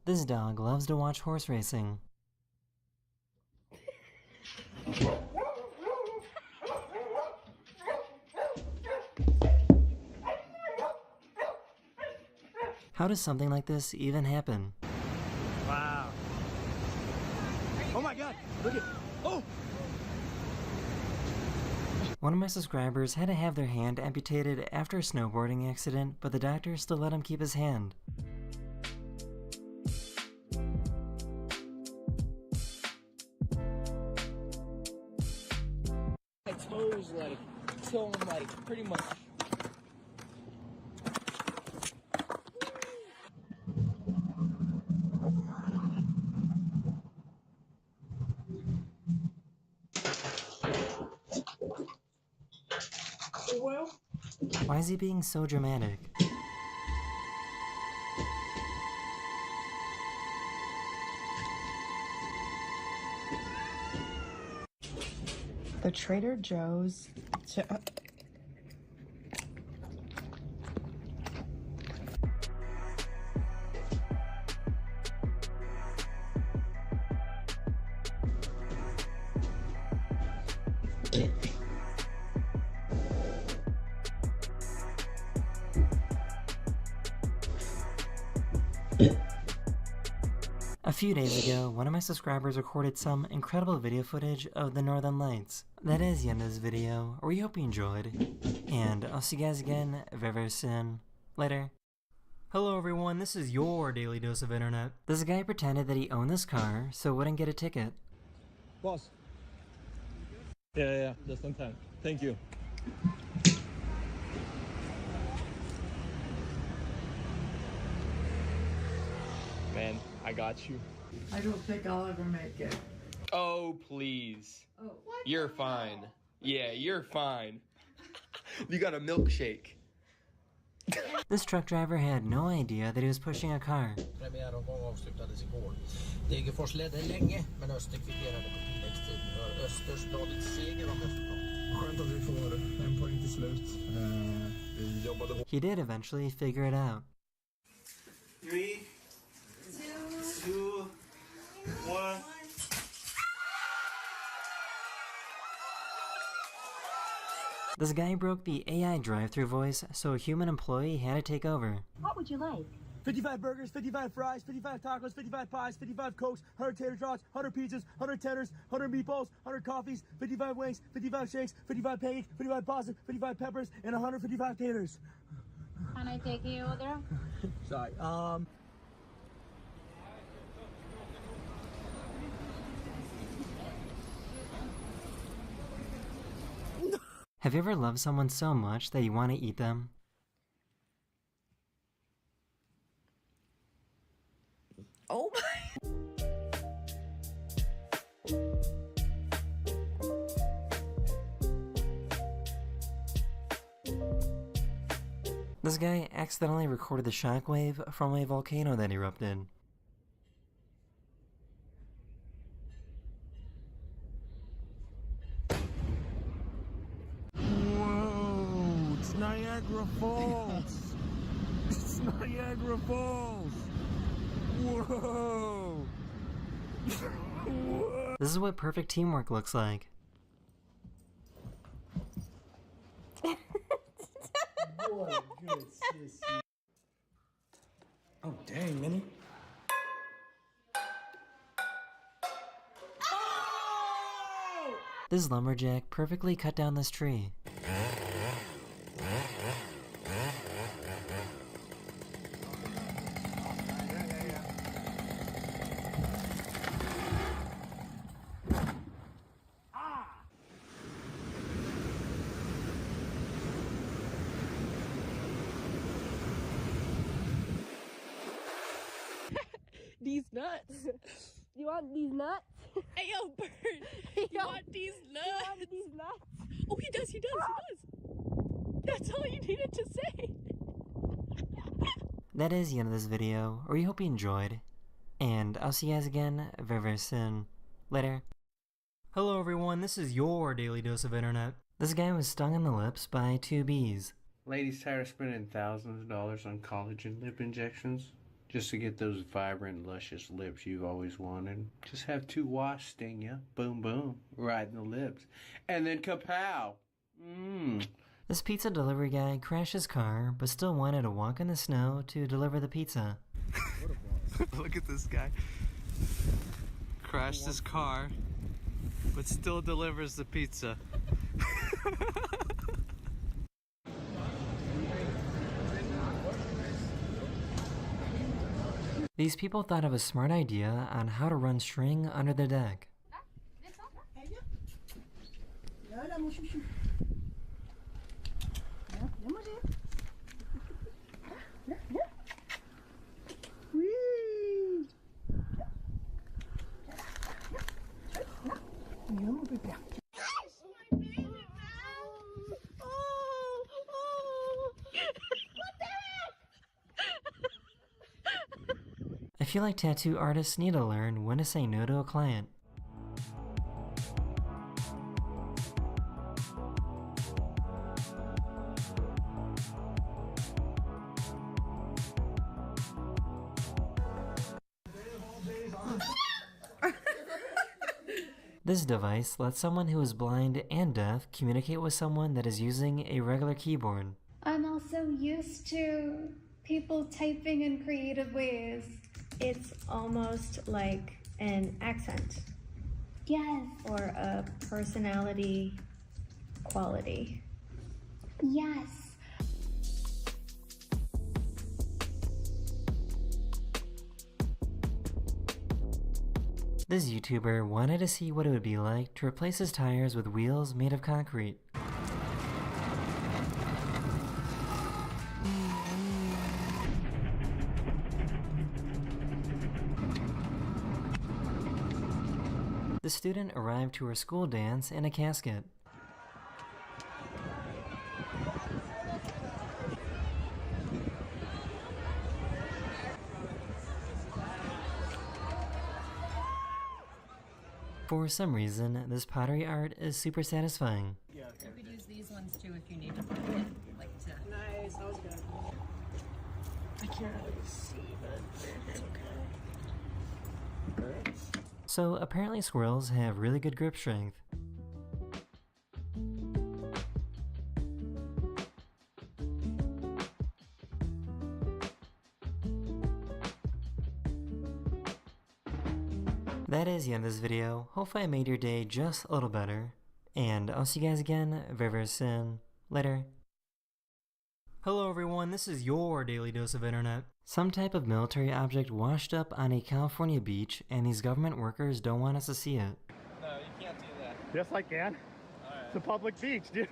Speaker 11: This dog loves to watch horse racing. How does something like this even happen?
Speaker 14: Wow. Oh my god, look at, oh!
Speaker 11: One of my subscribers had to have their hand amputated after a snowboarding accident, but the doctor still let him keep his hand.
Speaker 14: My toes, like, till I'm, like, pretty much.
Speaker 11: Why is he being so dramatic?
Speaker 2: The Trader Joe's.
Speaker 11: A few days ago, one of my subscribers recorded some incredible video footage of the Northern Lights. That is the end of this video. We hope you enjoyed, and I'll see you guys again very, very soon. Later. Hello everyone, this is your Daily Dose of Internet. This guy pretended that he owned this car, so wouldn't get a ticket.
Speaker 22: Boss. Yeah, just on time. Thank you.
Speaker 16: Man, I got you.
Speaker 2: I don't think I'll ever make it.
Speaker 16: Oh, please.
Speaker 2: Oh, what?
Speaker 16: You're fine. Yeah, you're fine. You got a milkshake.
Speaker 11: This truck driver had no idea that he was pushing a car.
Speaker 14: Premiäromgång avslutades igår. Degerfors ledde länge, men Öster kvitterade på tilläggstid. För Östers stadigt seger om resultat.
Speaker 22: Skönt att vi får en poäng till slut. Vi jobbade hårt.
Speaker 11: He did eventually figure it out.
Speaker 14: 3, 2, 1.
Speaker 11: This guy broke the AI drive-thru voice, so a human employee had to take over.
Speaker 8: What would you like?
Speaker 14: 55 burgers, 55 fries, 55 tacos, 55 pies, 55 cokes, 100 tater tots, 100 pizzas, 100 tenders, 100 meatballs, 100 coffees, 55 wings, 55 shakes, 55 pancakes, 55 pasta, 55 peppers, and 155 taters.
Speaker 21: Can I take your order?
Speaker 14: Sorry,
Speaker 11: Have you ever loved someone so much that you want to eat them?
Speaker 2: Oh my.
Speaker 11: This guy accidentally recorded the shockwave from a volcano that erupted.
Speaker 14: Whoa, it's Niagara Falls. It's Niagara Falls. Whoa.
Speaker 11: This is what perfect teamwork looks like.
Speaker 14: What a good sissy. Oh, dang, Minnie.
Speaker 11: This lumberjack perfectly cut down this tree.
Speaker 25: These nuts. You want these nuts? Hey, yo, Bird. You want these nuts? You want these nuts? Oh, he does. That's all you needed to say.
Speaker 11: That is the end of this video. We hope you enjoyed. And I'll see you guys again very, very soon. Later. Hello everyone, this is your Daily Dose of Internet. This guy was stung in the lips by 2 bees.
Speaker 17: Ladies tired of spending thousands of dollars on collagen lip injections?
Speaker 3: Just to get those vibrant, luscious lips you've always wanted. Just have 2 wasps sting you. Boom, boom. Right in the lips. And then kapow. Mmm.
Speaker 11: This pizza delivery guy crashed his car, but still wanted to walk in the snow to deliver the pizza.
Speaker 4: Look at this guy. Crashed his car, but still delivers the pizza.
Speaker 11: These people thought of a smart idea on how to run string under the deck. I feel like tattoo artists need to learn when to say no to a client. This device lets someone who is blind and deaf communicate with someone that is using a regular keyboard.
Speaker 13: I'm also used to people typing in creative ways. It's almost like an accent. Yes. Or a personality quality. Yes.
Speaker 11: This YouTuber wanted to see what it would be like to replace his tires with wheels made of concrete. The student arrived to her school dance in a casket. For some reason, this pottery art is super satisfying.
Speaker 21: You could use these ones too if you need to put it like to. Nice, that was good. I can't really see, but it's okay.
Speaker 11: So apparently squirrels have really good grip strength. That is the end of this video. Hopefully I made your day just a little better. And I'll see you guys again very, very soon. Later. Hello everyone, this is your Daily Dose of Internet. Some type of military object washed up on a California beach and these government workers don't want us to see it.
Speaker 4: No, you can't do that.
Speaker 17: Yes, I can.
Speaker 4: Alright.
Speaker 17: It's a public beach, dude.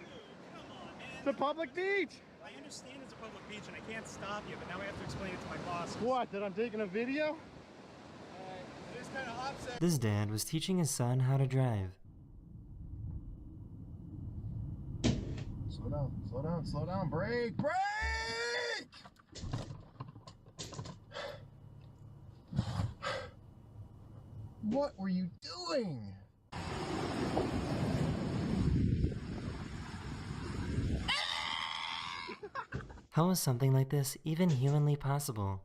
Speaker 17: It's a public beach!
Speaker 18: I understand it's a public beach and I can't stop you, but now I have to explain it to my boss.
Speaker 17: What, that I'm taking a video?
Speaker 18: It is kind of upset.
Speaker 11: This dad was teaching his son how to drive.
Speaker 12: Slow down, brake! What were you doing?
Speaker 11: How is something like this even humanly possible?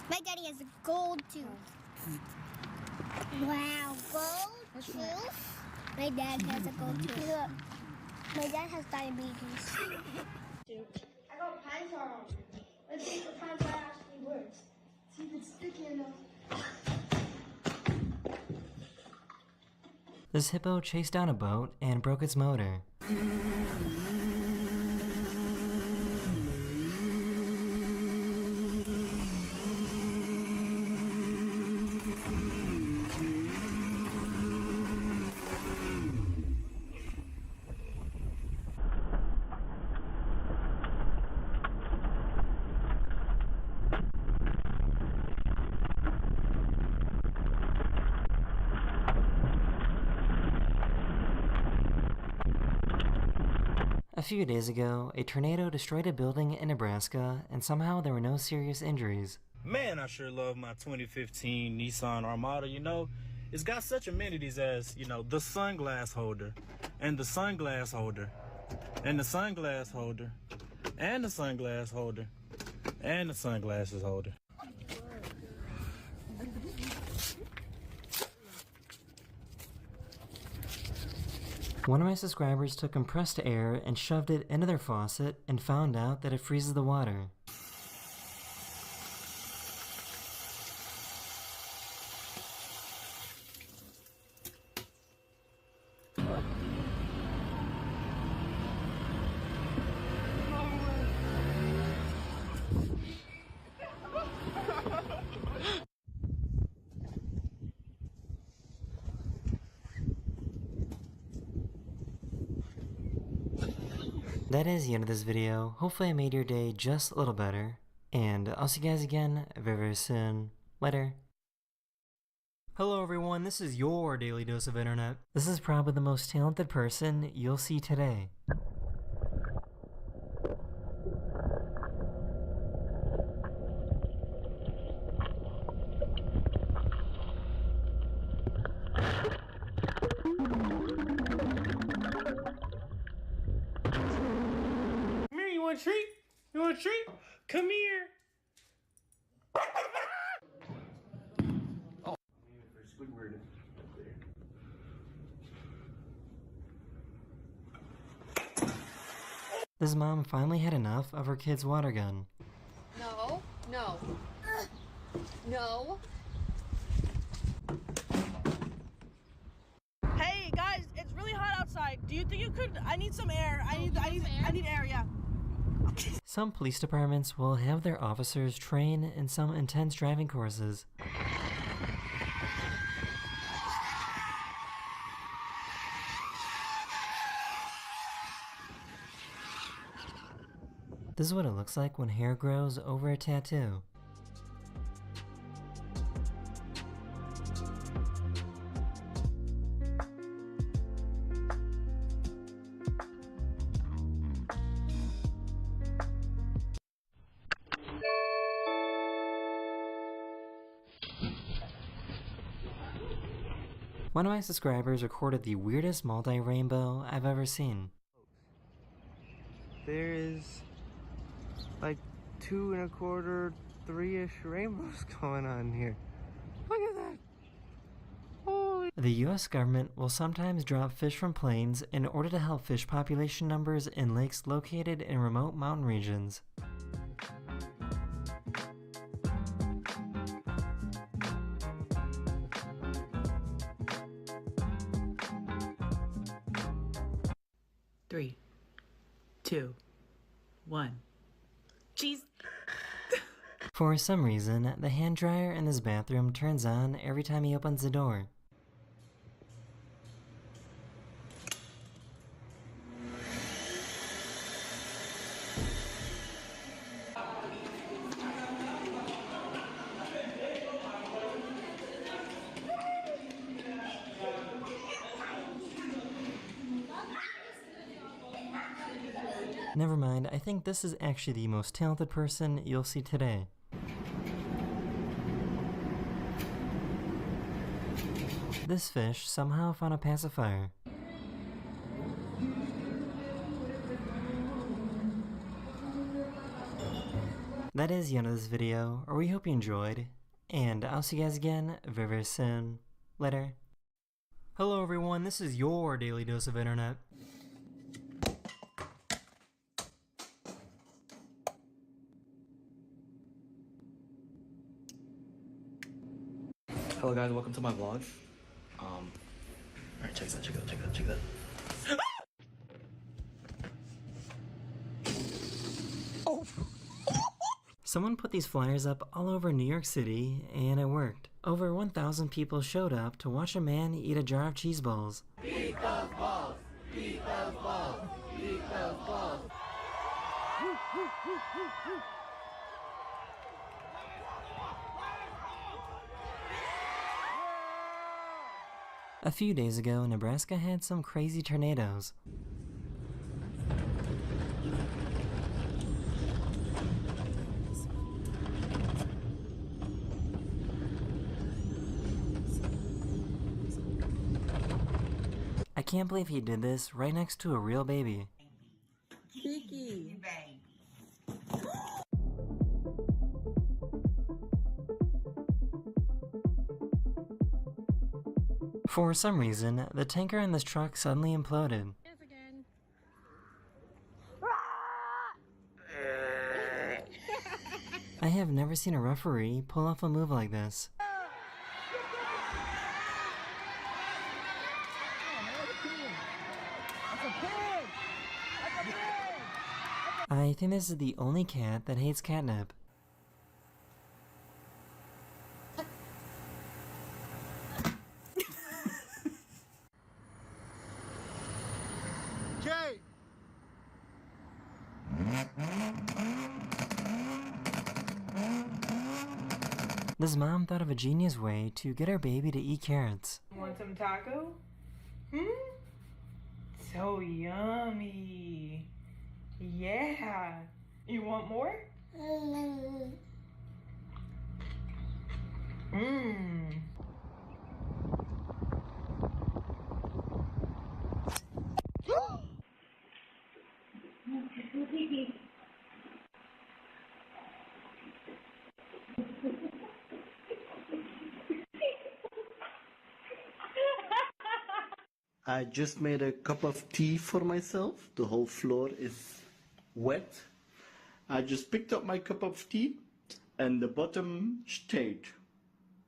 Speaker 8: My daddy has a gold tooth. Wow, gold tooth? My dad has a gold tooth. Look, my dad has diabetes. I got pine tar on. Let's see if the pine tar actually works. See if it's sticky enough.
Speaker 11: This hippo chased down a boat and broke its motor. A few days ago, a tornado destroyed a building in Nebraska, and somehow there were no serious injuries.
Speaker 18: Man, I sure love my 2015 Nissan Armada, you know.
Speaker 14: It's got such amenities as, you know, the sunglass holder, and the sunglass holder, and the sunglass holder, and the sunglass holder, and the sunglasses holder.
Speaker 11: One of my subscribers took compressed air and shoved it into their faucet and found out that it freezes the water. That is the end of this video. Hopefully I made your day just a little better, and I'll see you guys again very, very soon. Later. Hello everyone, this is your Daily Dose of Internet. This is probably the most talented person you'll see today.
Speaker 14: You want a treat? You want a treat? Come here.
Speaker 11: This mom finally had enough of her kid's water gun.
Speaker 25: No, no. No.
Speaker 6: Hey guys, it's really hot outside. Do you think you could? I need some air. I need air. Yeah.
Speaker 11: Some police departments will have their officers train in some intense driving courses. This is what it looks like when hair grows over a tattoo. One of my subscribers recorded the weirdest multi-rainbow I've ever seen.
Speaker 14: There is like 2 1/4, 3-ish rainbows going on here. Look at that. Holy.
Speaker 11: The US government will sometimes drop fish from planes in order to help fish population numbers in lakes located in remote mountain regions.
Speaker 9: Three, 2, 1. Jeez.
Speaker 11: For some reason, the hand dryer in this bathroom turns on every time he opens the door. Never mind, I think this is actually the most talented person you'll see today. This fish somehow found a pacifier. That is the end of this video, or we hope you enjoyed, and I'll see you guys again very, very soon. Later. Hello everyone, this is your Daily Dose of Internet.
Speaker 10: Hello guys, welcome to my vlog. Alright, check that.
Speaker 11: Oh! Someone put these flyers up all over New York City, and it worked. Over 1,000 people showed up to watch a man eat a jar of cheese balls.
Speaker 12: Eat those balls! Eat those balls! Eat those balls!
Speaker 11: A few days ago, Nebraska had some crazy tornadoes. can't believe he did this right next to a real baby.
Speaker 19: Kiki.
Speaker 11: For some reason, the tanker in this truck suddenly imploded. I have never seen a referee pull off a move like this. I think this is the only cat that hates catnip.
Speaker 12: Kate!
Speaker 11: This mom thought of a genius way to get her baby to eat carrots.
Speaker 19: Want some taco? So yummy. Yeah. You want more?
Speaker 10: I just made a cup of tea for myself. The whole floor is wet. I just picked up my cup of tea and the bottom stayed.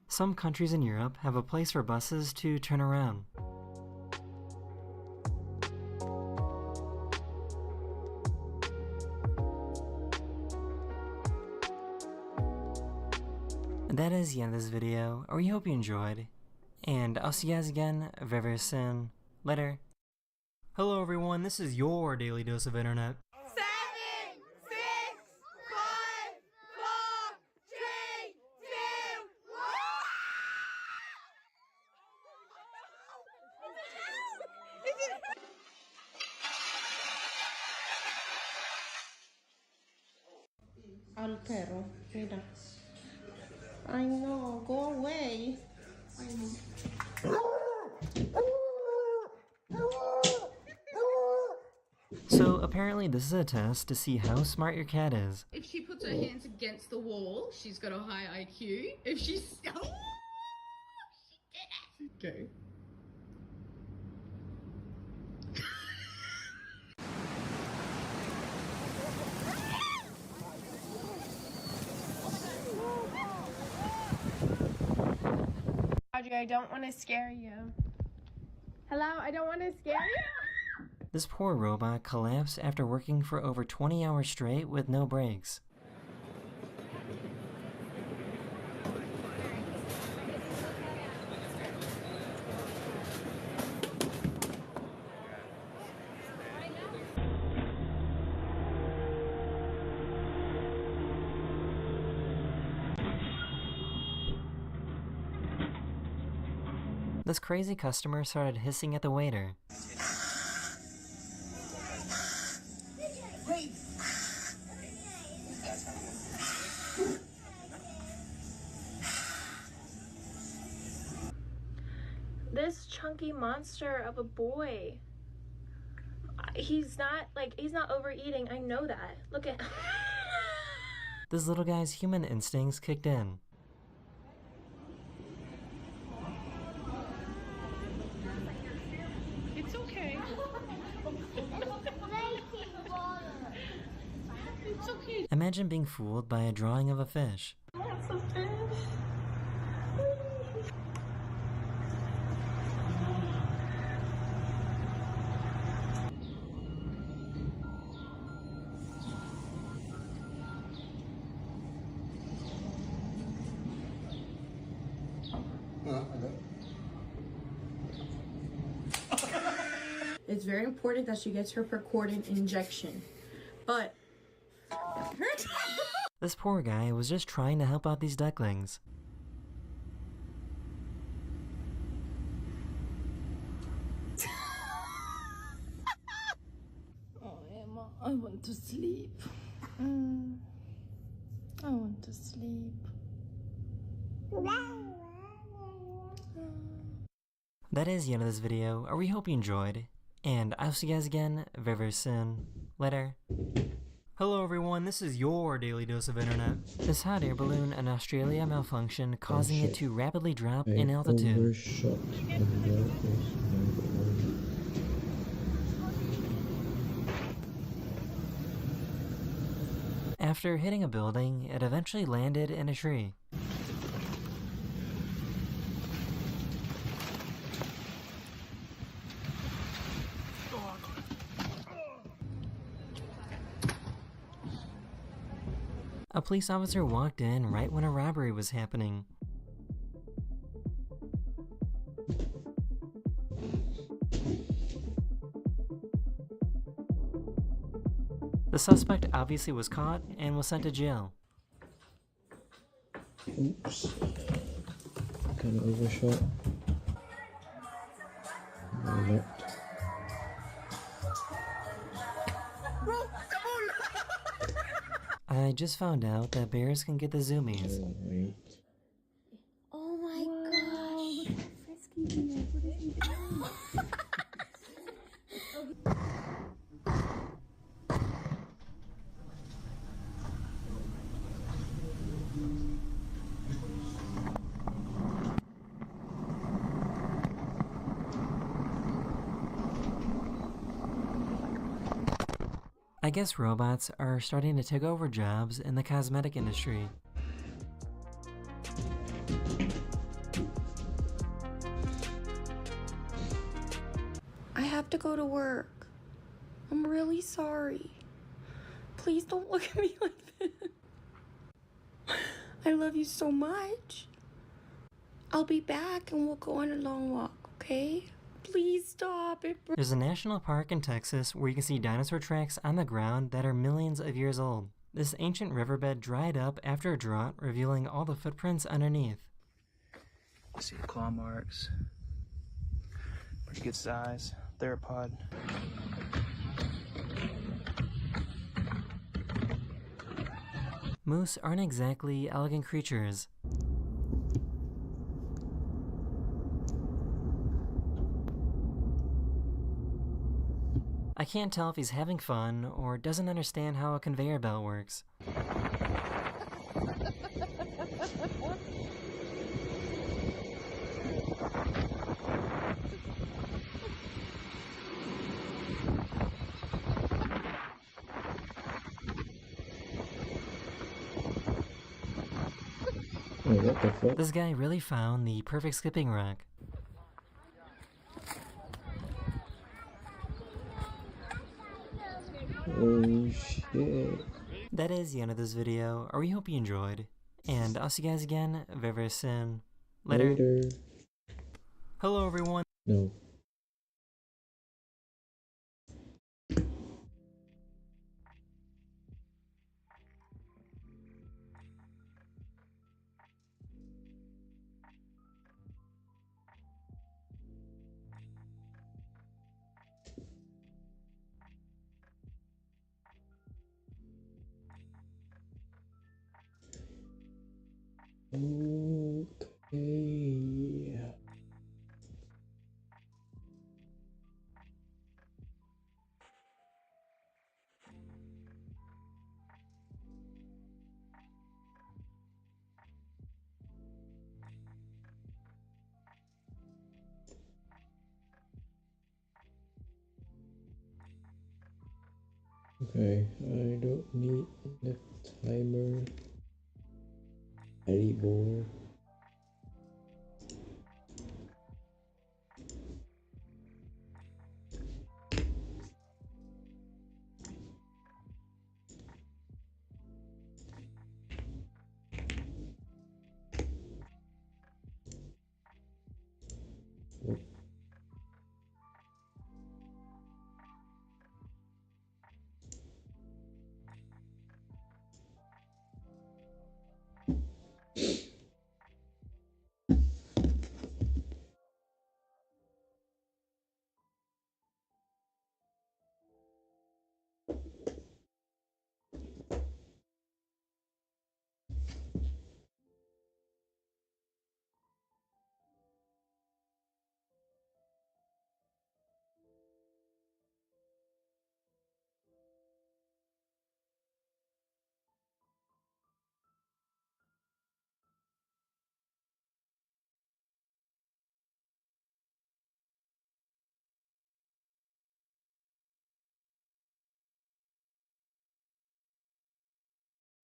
Speaker 11: Some countries in Europe have a place for buses to turn around. That is the end of this video. We hope you enjoyed, and I'll see you guys again very, very soon. Later. Hello everyone, this is your daily dose of internet.
Speaker 6: 7, 6, 5, 4, 3, 2, 1.
Speaker 1: Al perro, mira. I know, go away. I know.
Speaker 11: So apparently this is a test to see how smart your cat is.
Speaker 21: If she puts her hands against the wall, she's got a high IQ. If she's... Oh, she did it! Okay.
Speaker 19: Audrey, I don't want to scare you. Hello, I don't want to scare you.
Speaker 11: This poor robot collapsed after working for over 20 hours straight with no breaks. This crazy customer started hissing at the waiter.
Speaker 19: This chunky monster of a boy. He's not overeating. I know that. Look at...
Speaker 11: This little guy's human instincts kicked in.
Speaker 19: It's okay. It's okay.
Speaker 11: Imagine being fooled by a drawing of a fish.
Speaker 19: That's a fish.
Speaker 6: It's very important that she gets her Percordin injection. But...
Speaker 11: This poor guy was just trying to help out these ducklings.
Speaker 19: Oh, Emma, I want to sleep. I want to sleep.
Speaker 11: That is the end of this video. I really hope you enjoyed, and I'll see you guys again very, very soon. Later. Hello everyone, this is your daily dose of internet. This hot air balloon in Australia malfunctioned, causing it to rapidly drop in altitude. After hitting a building, it eventually landed in a tree. A police officer walked in right when a robbery was happening. The suspect obviously was caught and was sent to jail.
Speaker 5: Oops. Kind of overshot. My left.
Speaker 11: I just found out that bears can get the zoomies.
Speaker 8: Oh my gosh. Frisky, what is he doing?
Speaker 11: I guess robots are starting to take over jobs in the cosmetic industry.
Speaker 15: I have to go to work. I'm really sorry. Please don't look at me like this. I love you so much. I'll be back and we'll go on a long walk, okay? Please stop it.
Speaker 11: There's a national park in Texas where you can see dinosaur tracks on the ground that are millions of years old. This ancient riverbed dried up after a drought, revealing all the footprints underneath.
Speaker 14: See the claw marks. Pretty good size. Theropod.
Speaker 11: Moose aren't exactly elegant creatures. I can't tell if he's having fun or doesn't understand how a conveyor belt works.
Speaker 5: Oh, what the fuck?
Speaker 11: This guy really found the perfect skipping rock.
Speaker 5: Oh shit.
Speaker 11: That is the end of this video. I really hope you enjoyed, and I'll see you guys again very, very soon. Later. Hello everyone.
Speaker 5: No. Okay. Okay, I don't need the timer anymore.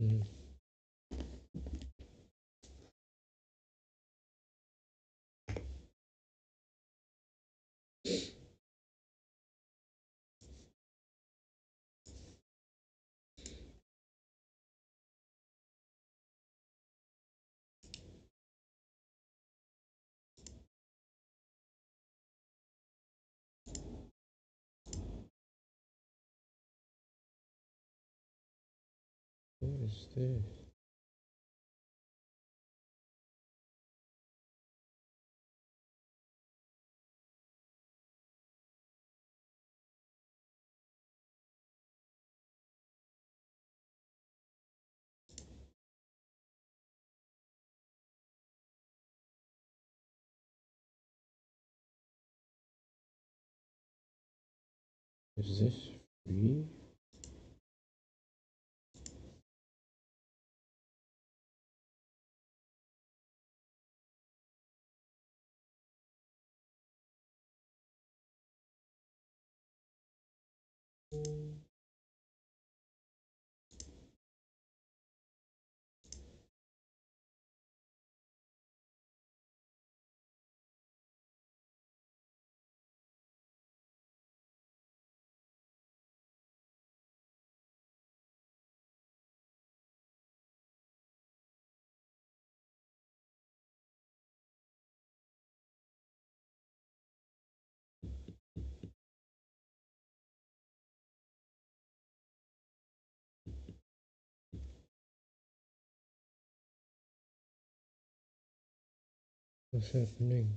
Speaker 5: What is this? Is this free? What's happening?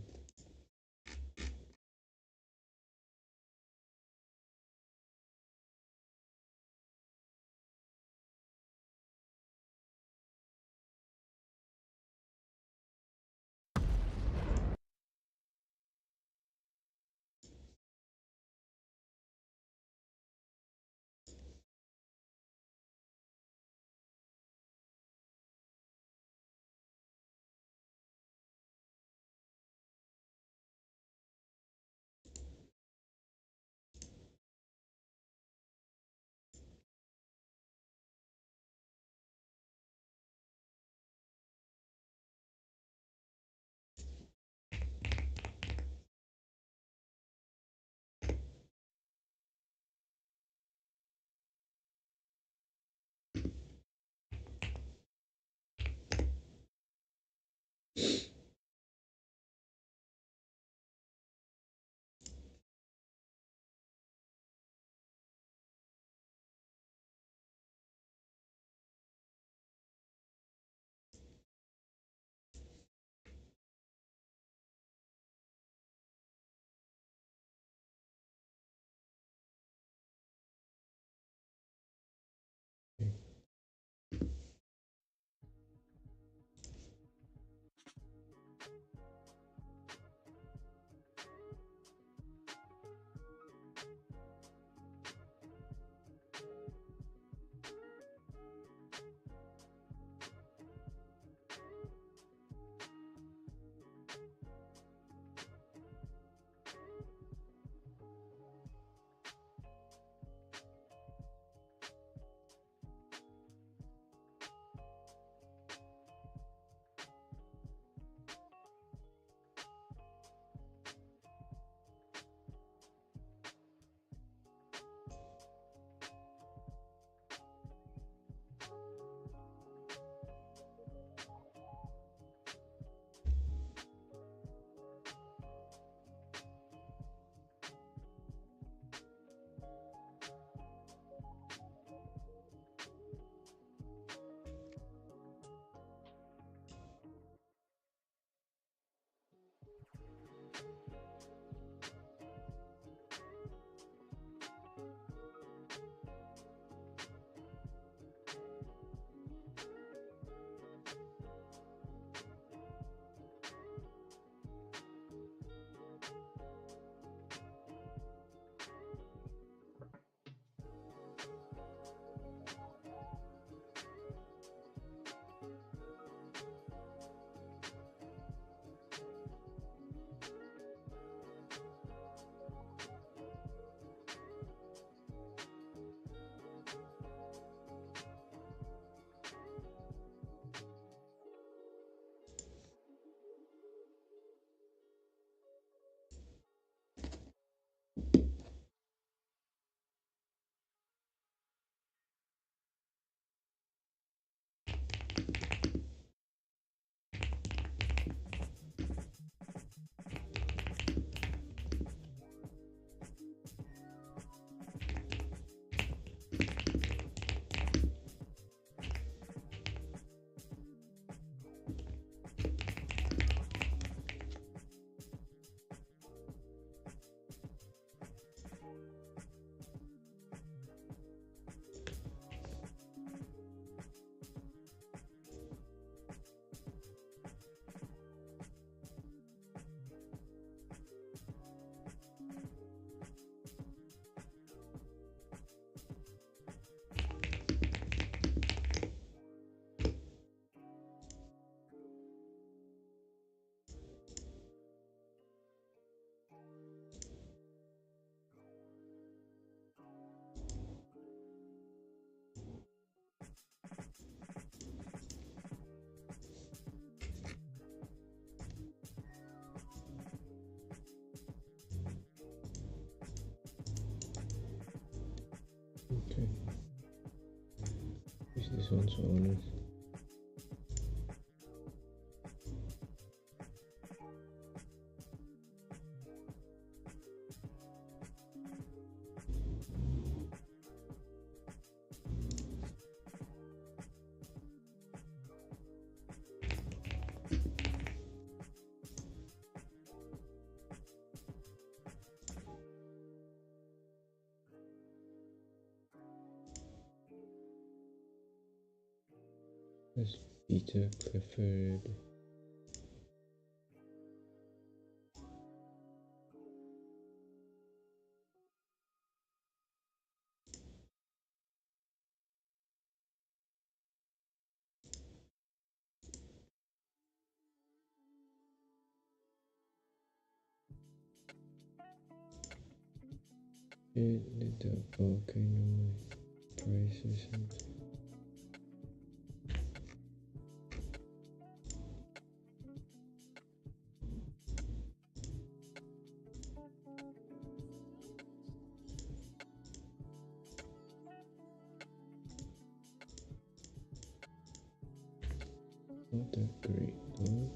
Speaker 5: This one's on. There's Peter Clifford. Did the volcano my price or something? Not that great though.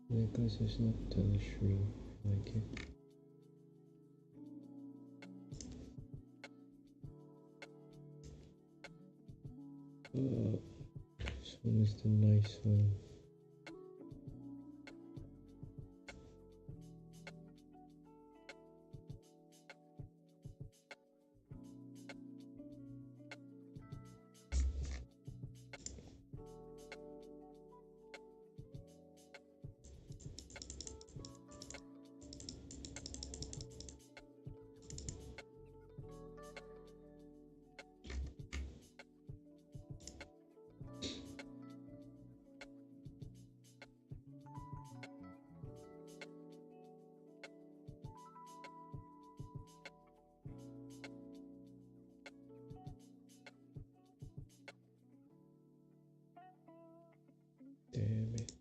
Speaker 5: Because it's not Telestream like it. This one is the nice one. Damn it.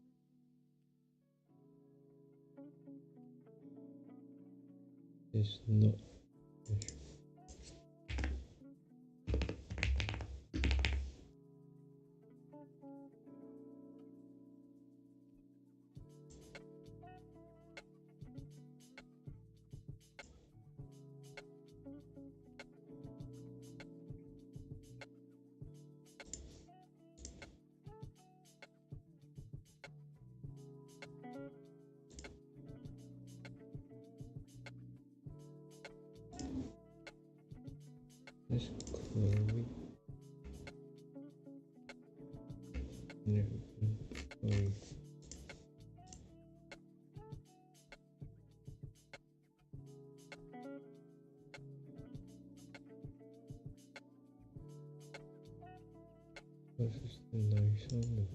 Speaker 5: It's not. That's Chloe. No, Chloe. This is the nice one.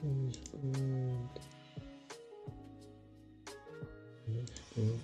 Speaker 5: Where's food? Where's food?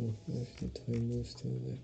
Speaker 5: Oh, if the timer is still there.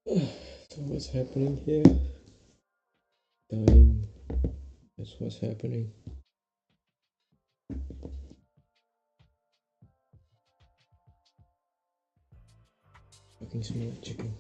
Speaker 5: So what's happening here? Dying. That's what's happening. Fucking smart chicken.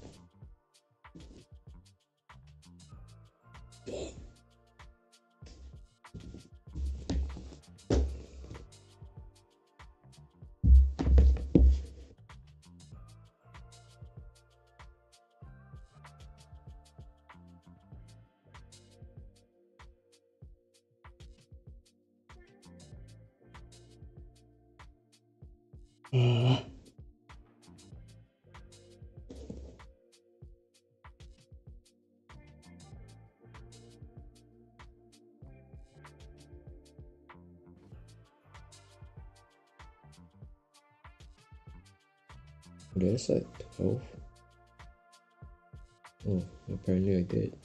Speaker 5: There's like 12. Oh, apparently I did.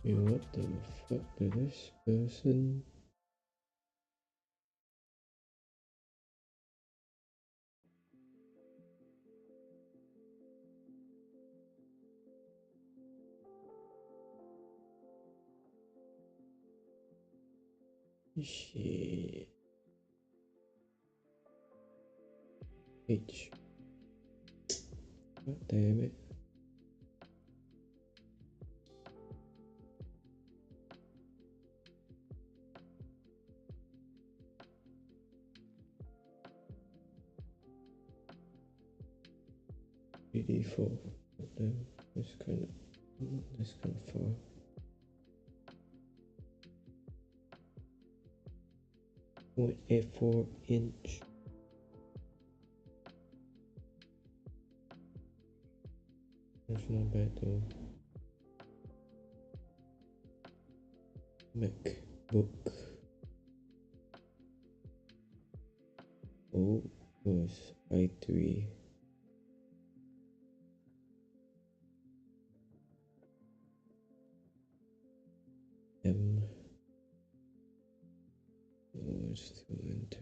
Speaker 5: What the fuck did this person? Shit. H. God damn it. D4. That's kind of far. What a 4-inch. That's not bad though. MacBook. Oh, was i3. M. Oh, it's 2 and 2.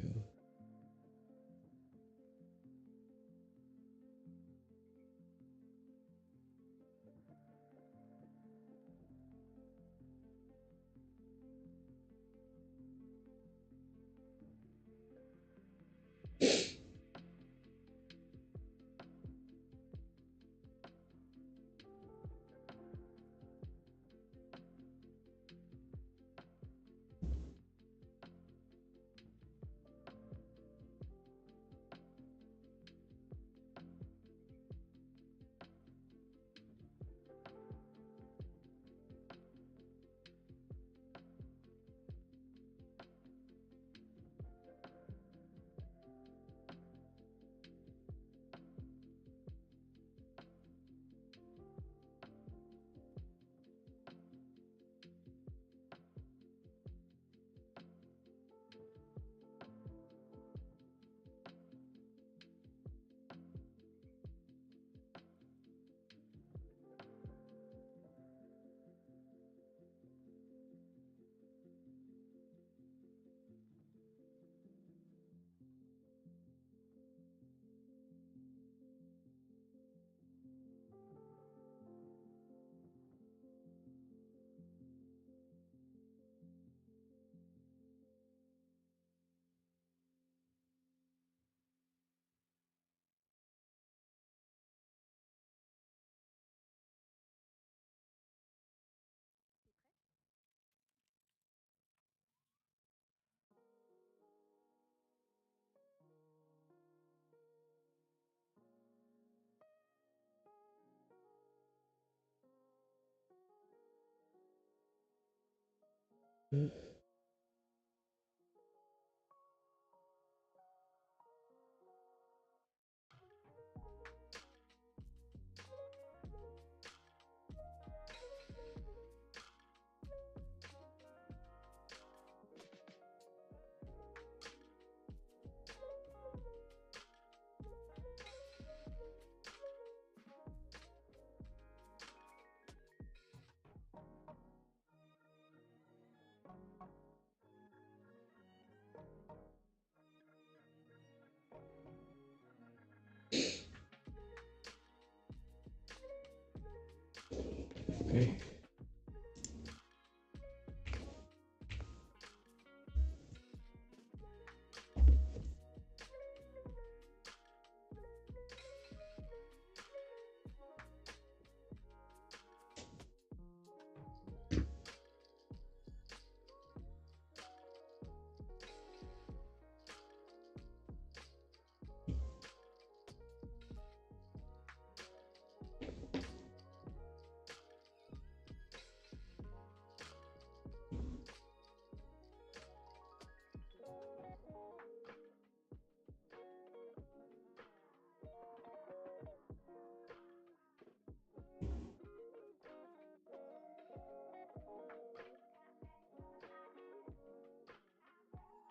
Speaker 5: Okay.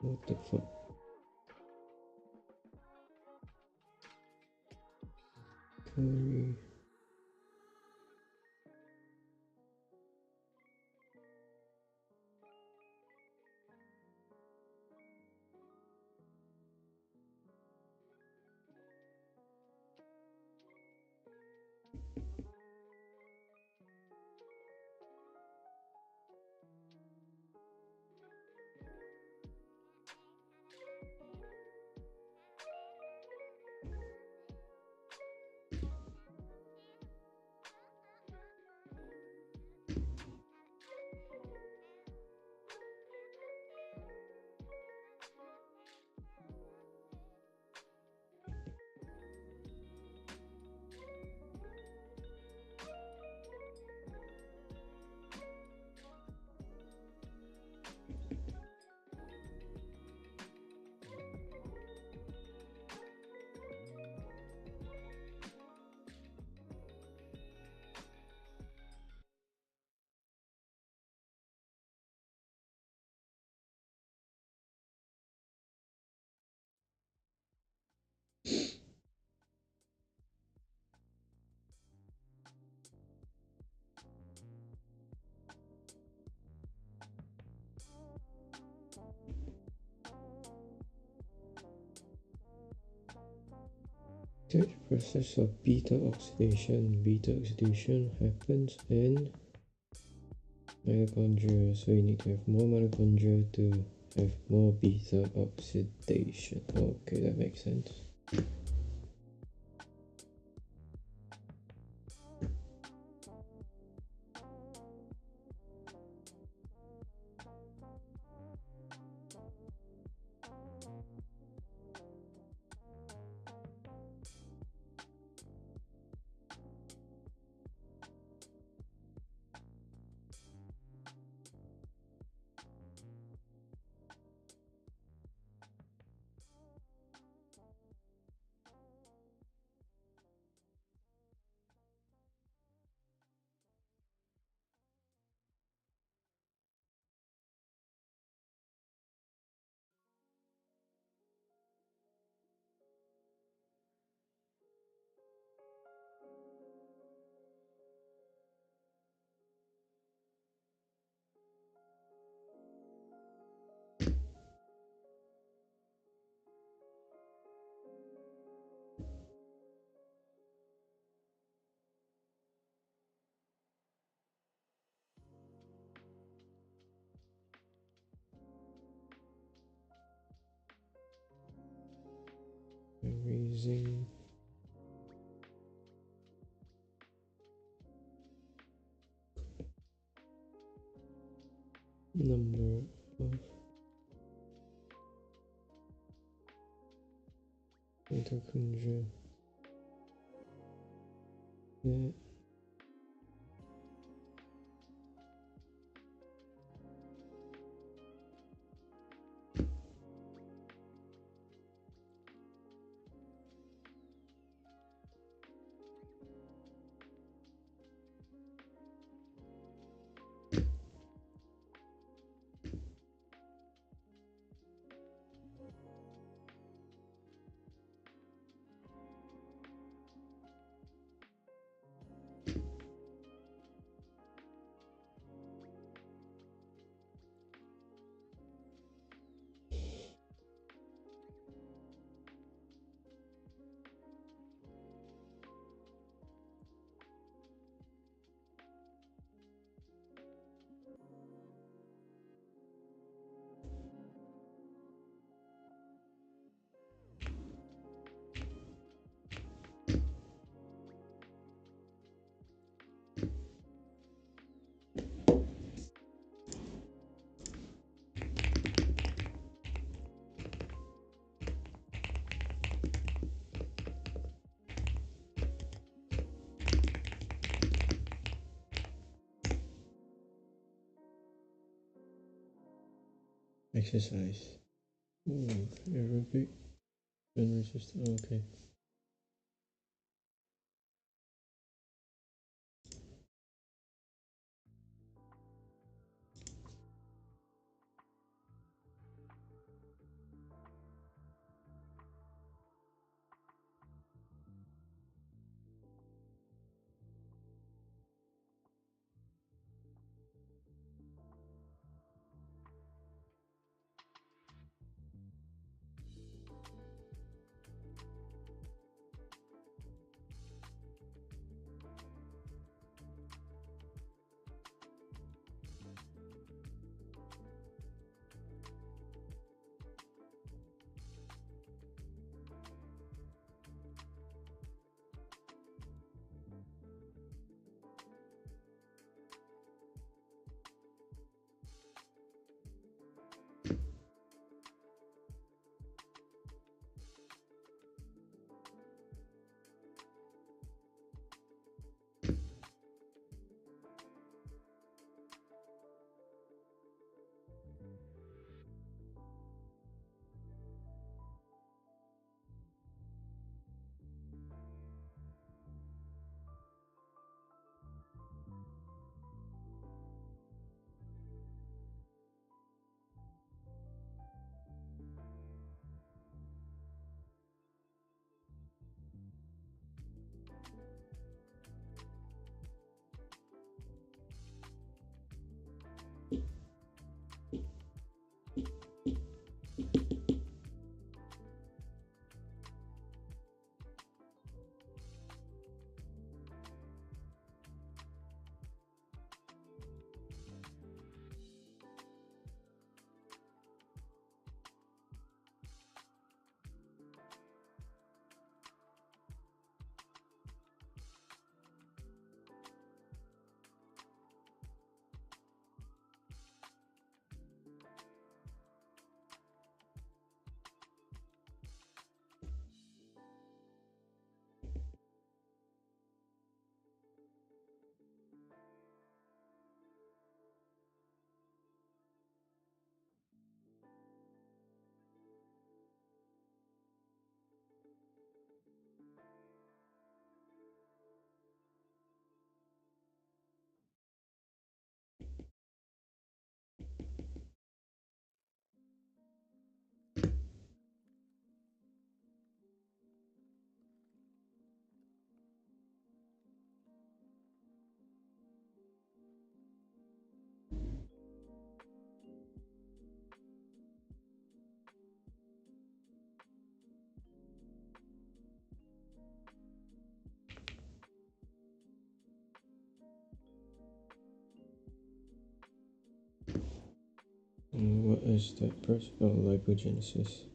Speaker 5: What the fuck? Curry. Third process of beta oxidation. Beta oxidation happens in mitochondria, so you need to have more mitochondria to have more beta oxidation. Okay, that makes sense. Raising number of mitochondria that Exercise. Ooh, aerobic and resistance. Okay. What is that process? Oh, lipogenesis.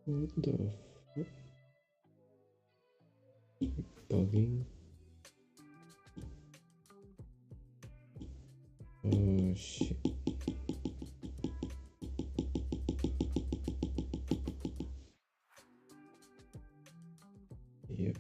Speaker 5: What the fuck? Bugging? Oh shit. Yep.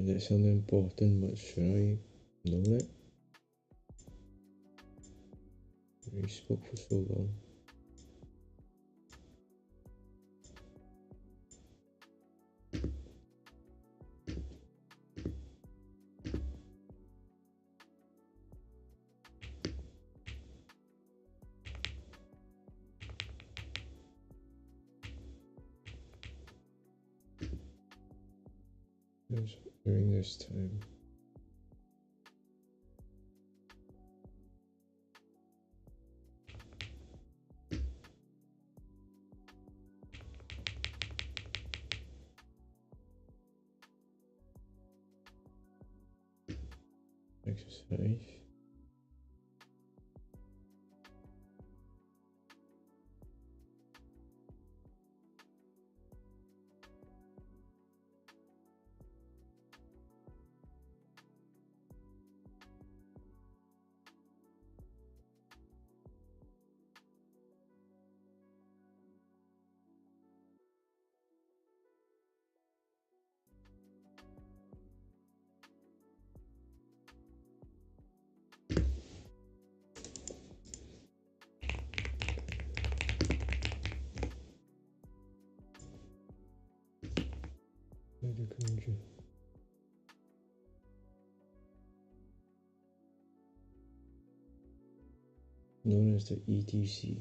Speaker 5: That's not important, but should I know that? We spoke for so long. During this time. Exercise. Mitochondria. Known as the ETC.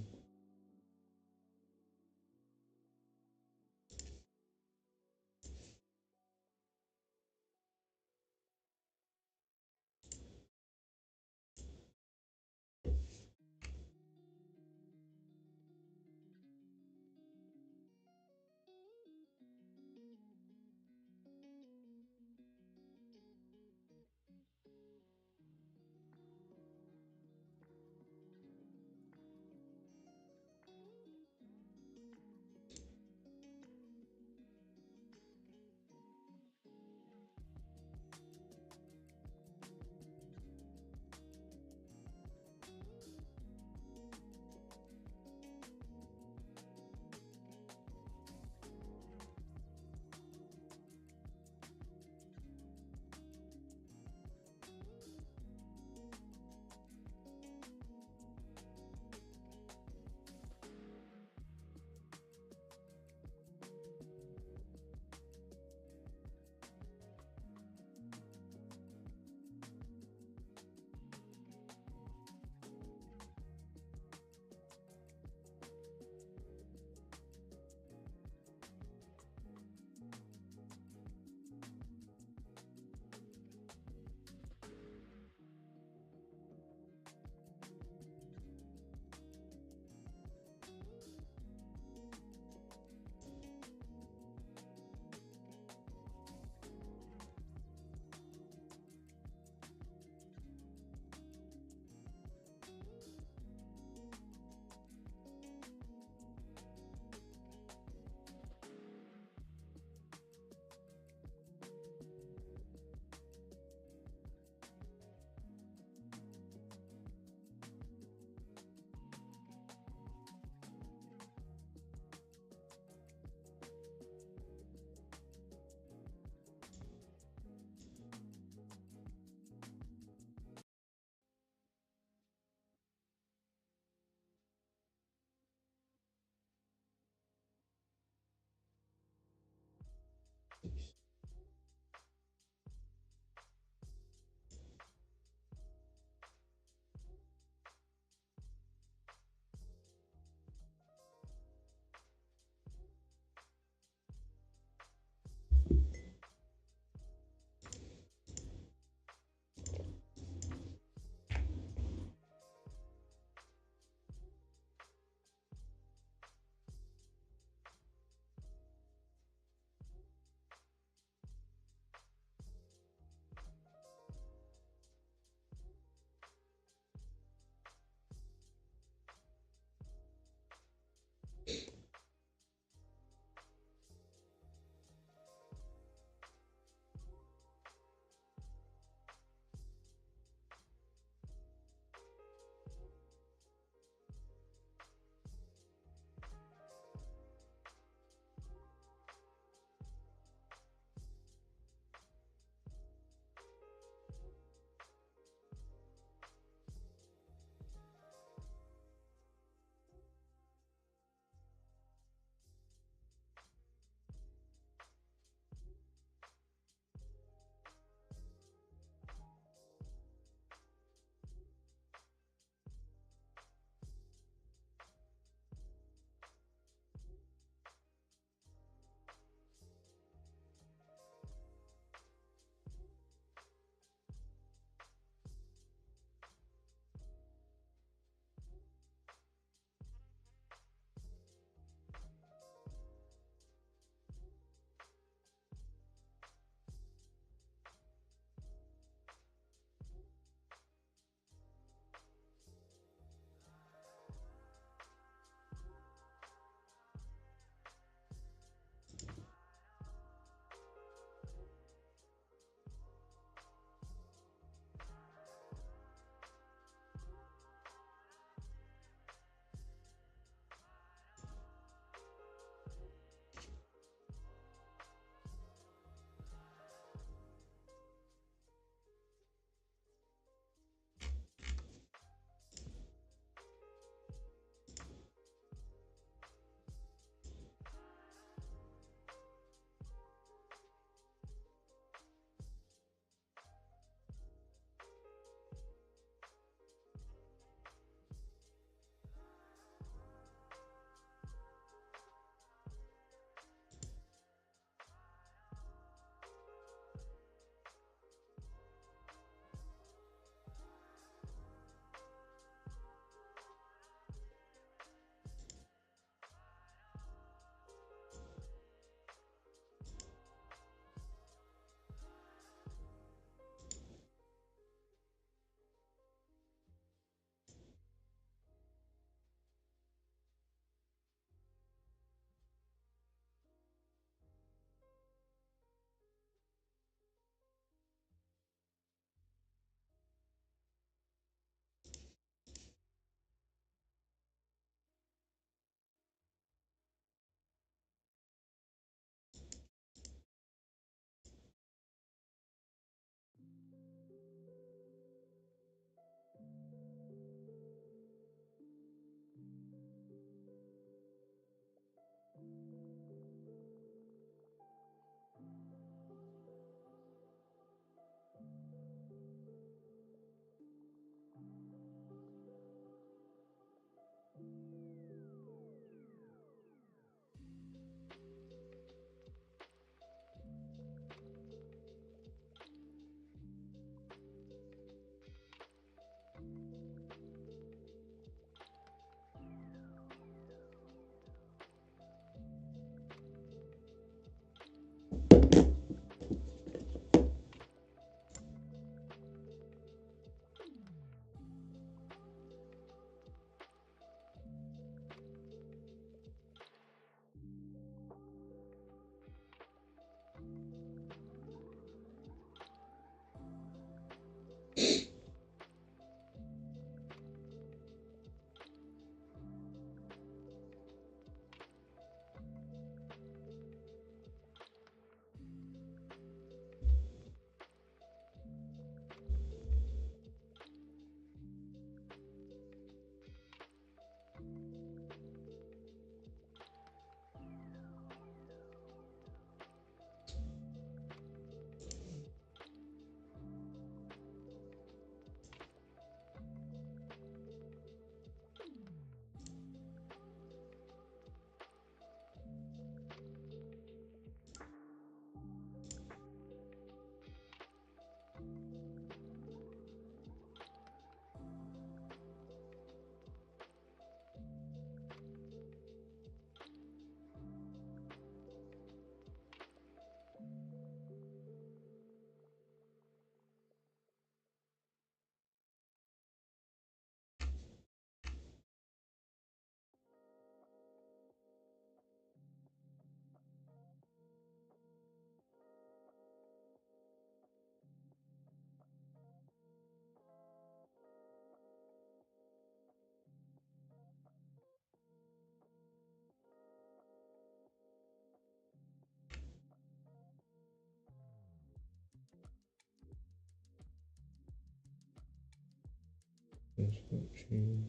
Speaker 5: transport chain.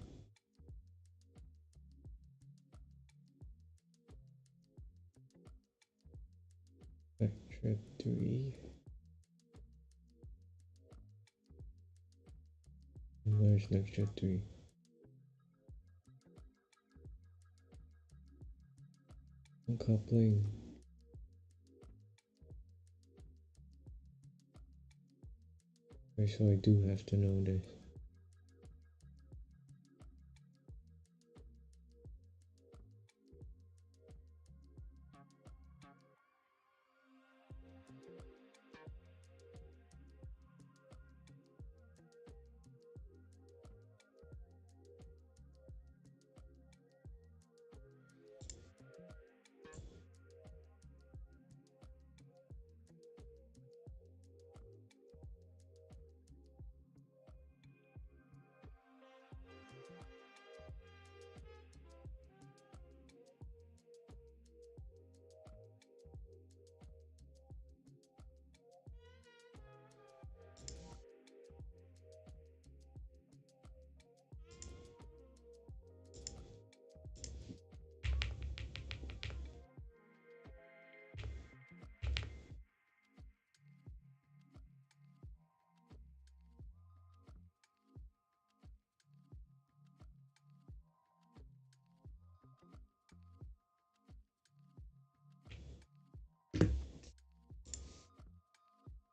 Speaker 5: Lecture 3. Where's lecture 3? Uncoupling. Okay, so I do have to know this.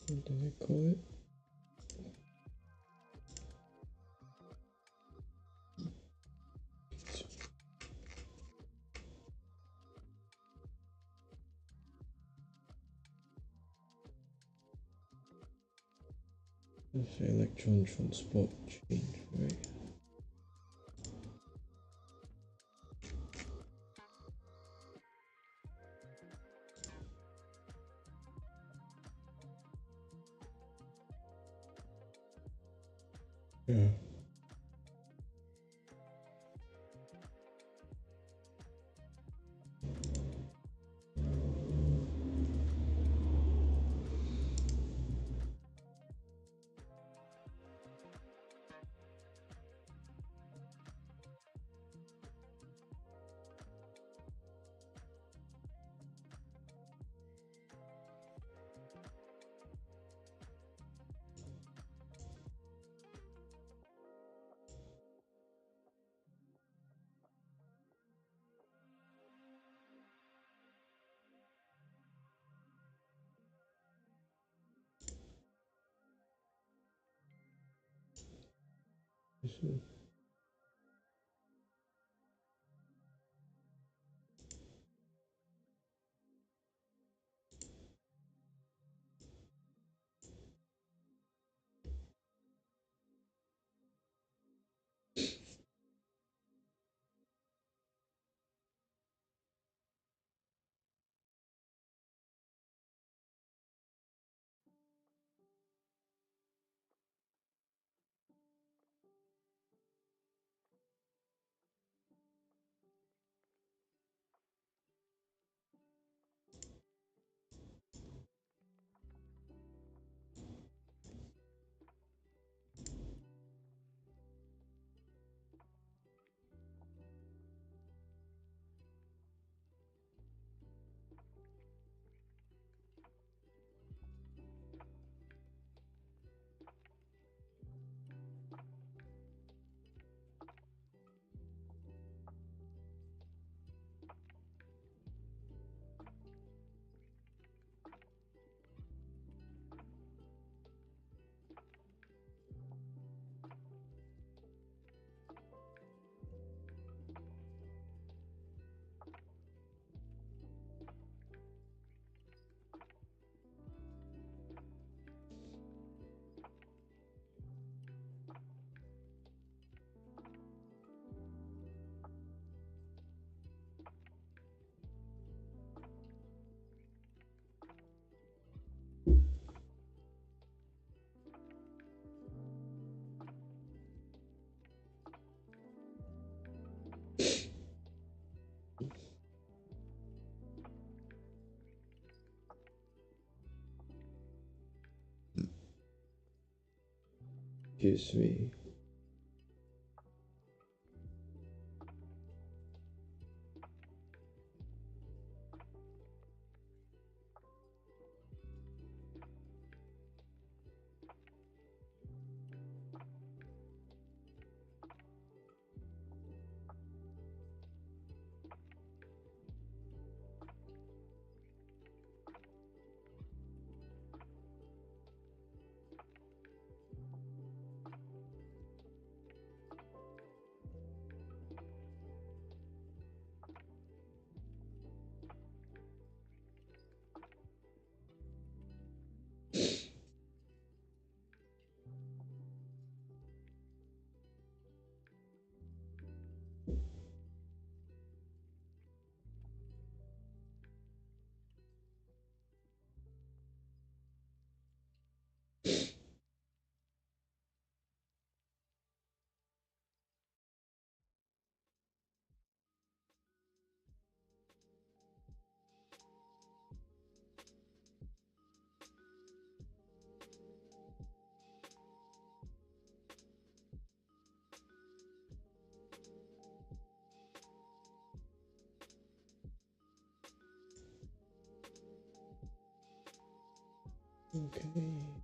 Speaker 5: What do I call it? It's electron transport chain, right? Yeah. This one. Excuse me. Okay.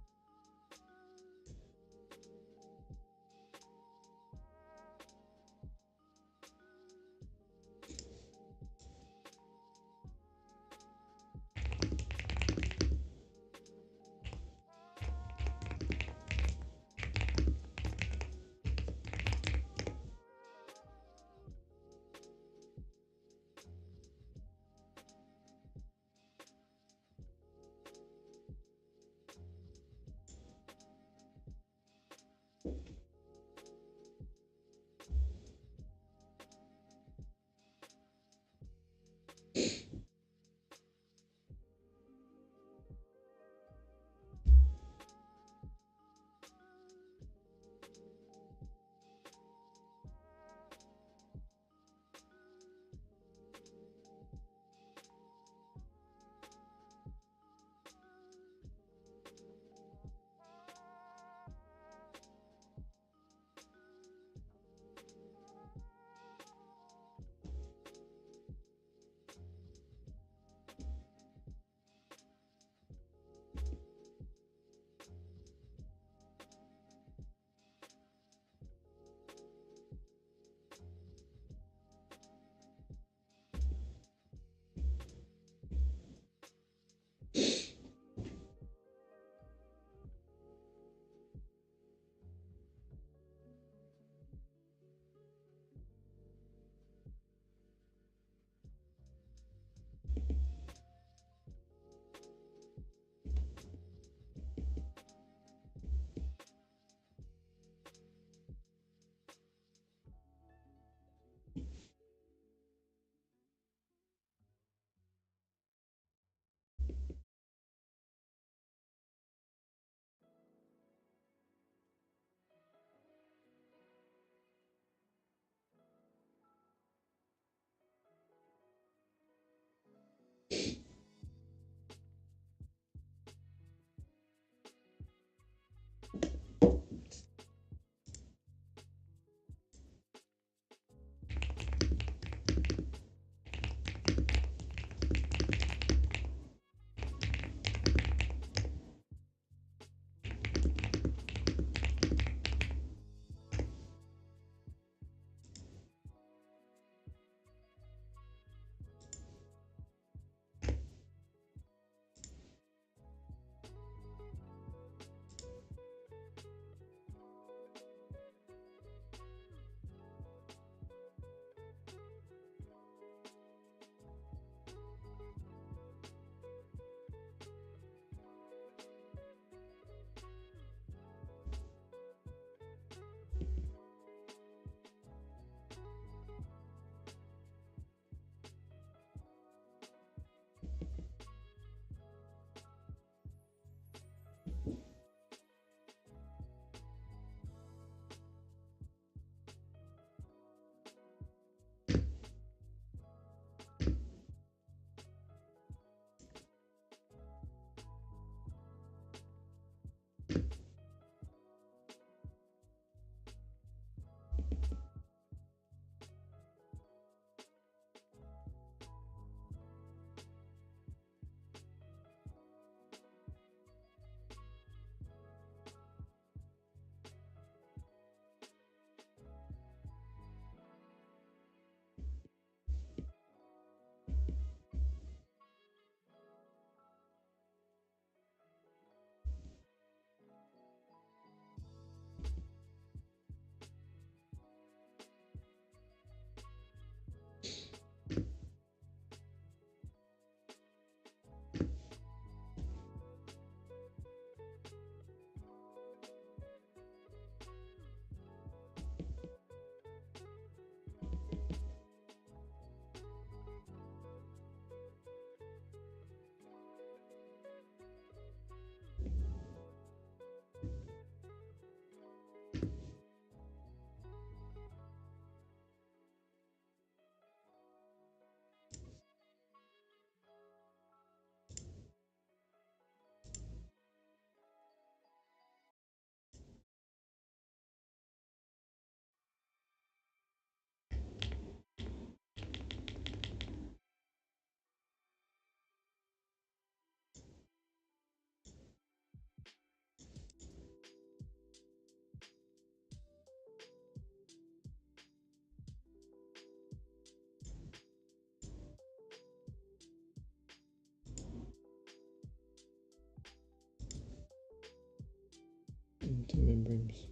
Speaker 5: brims.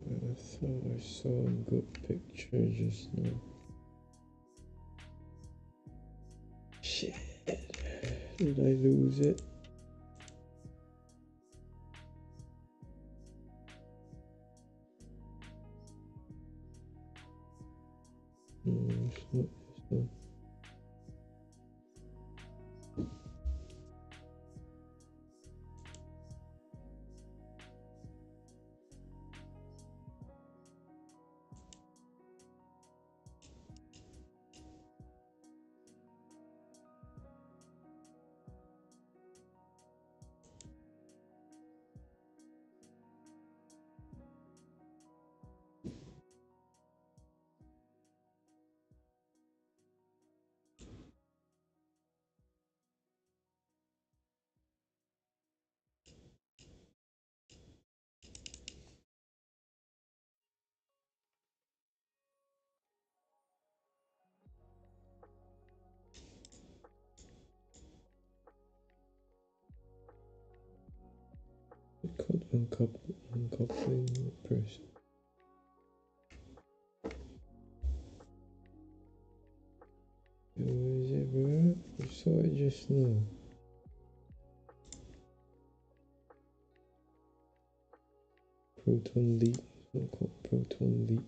Speaker 5: I thought I saw a good picture just now. Shit. Did I lose it? No, it's not this one. Uncoupling the person. Where is it, bro? I saw it just now. Proton leak. It's not called proton leak.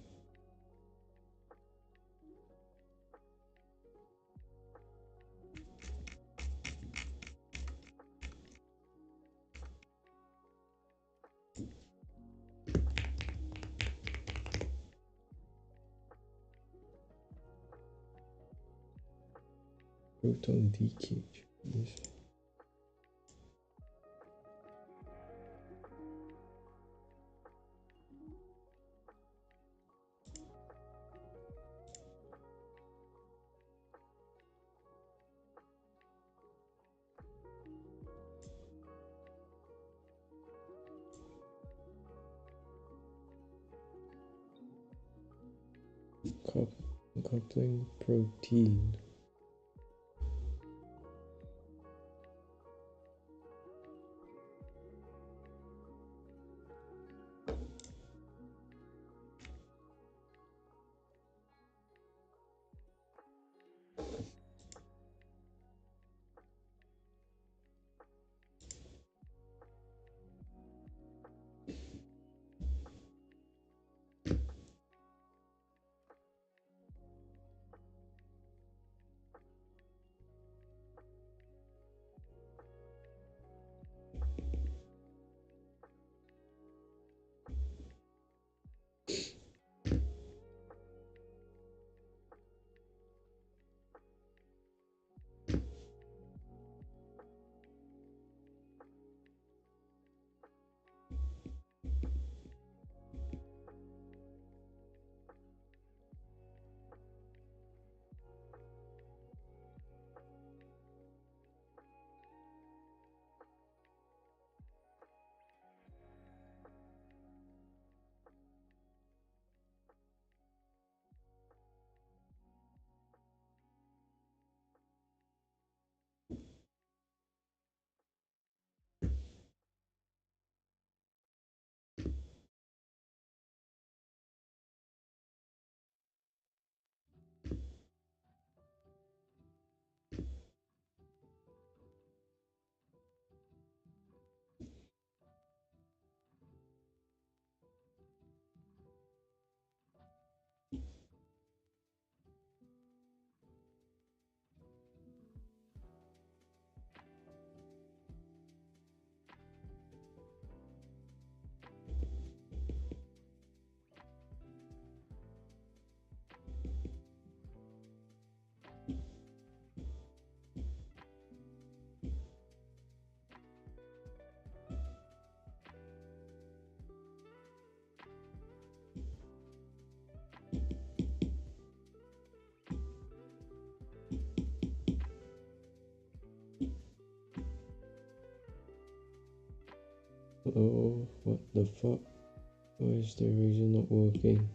Speaker 5: Proton leakage. Yes. Coupling protein. Oh, what the fuck? Why is the razor not working?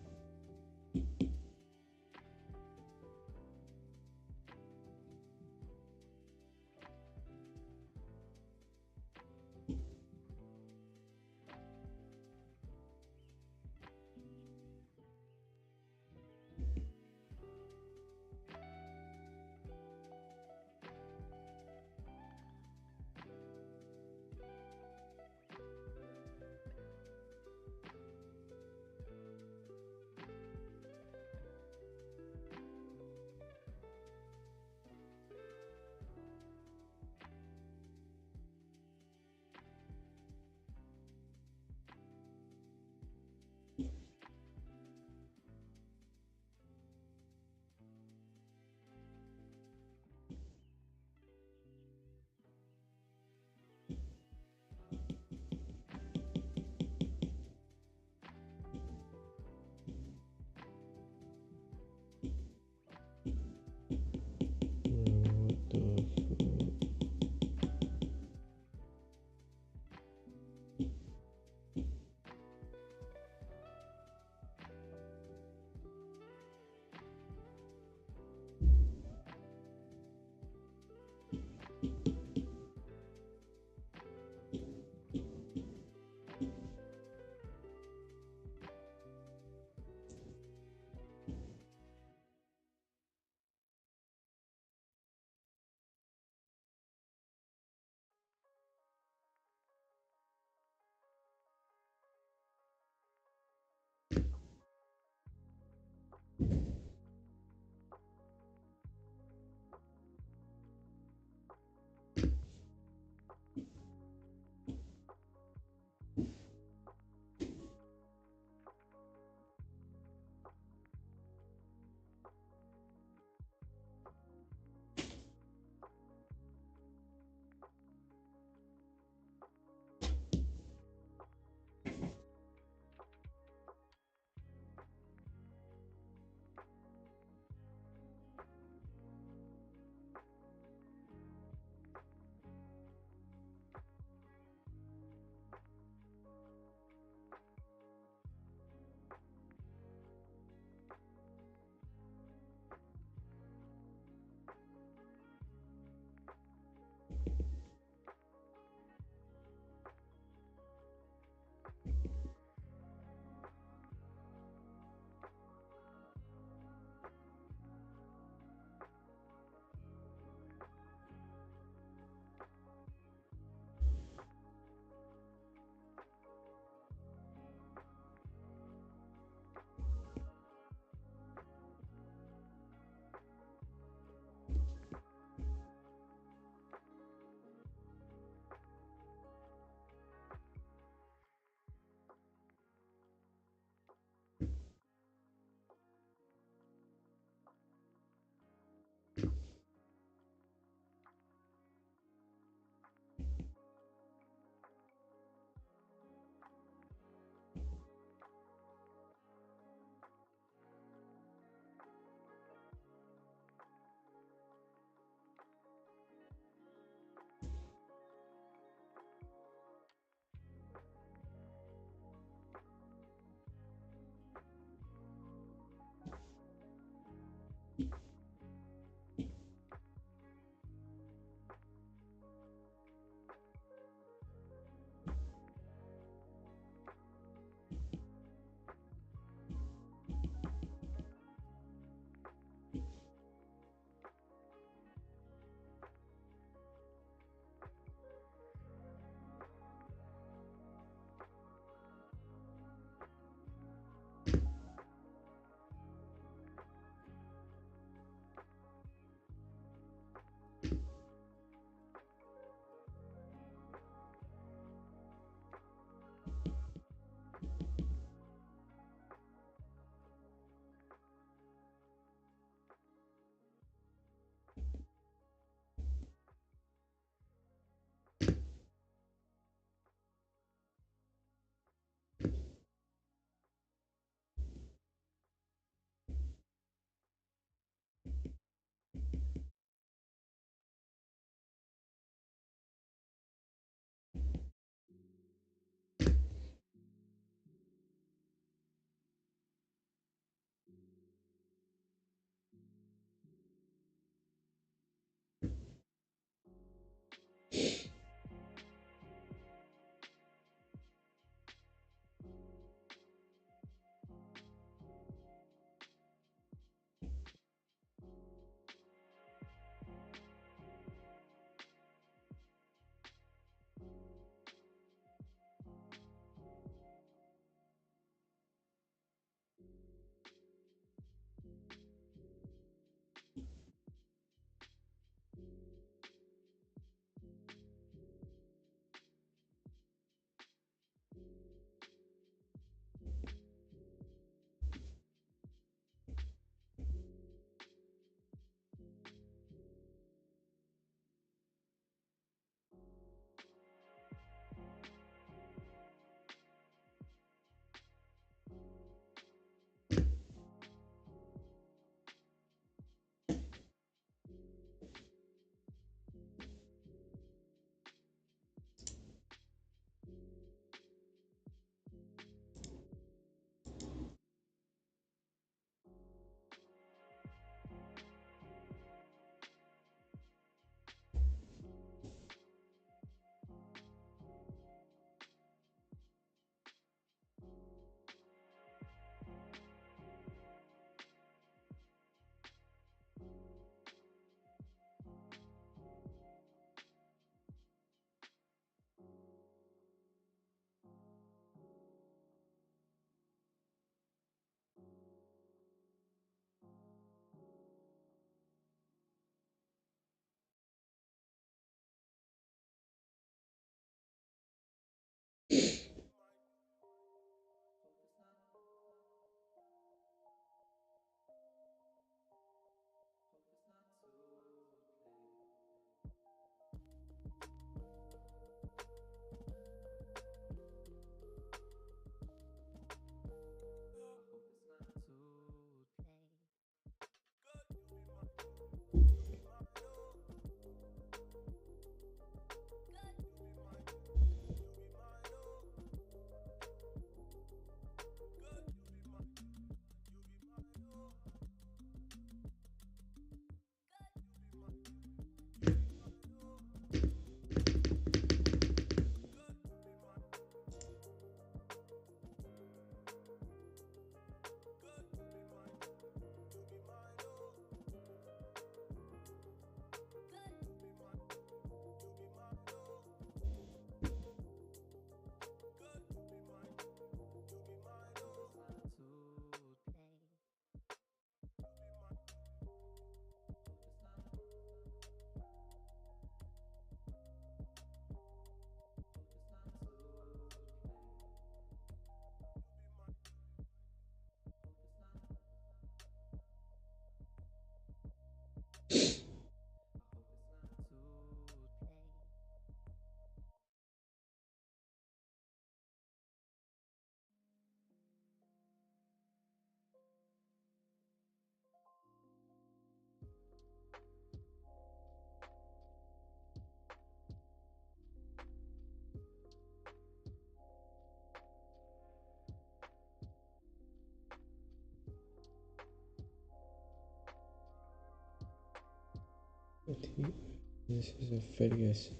Speaker 5: This is a fatty acid.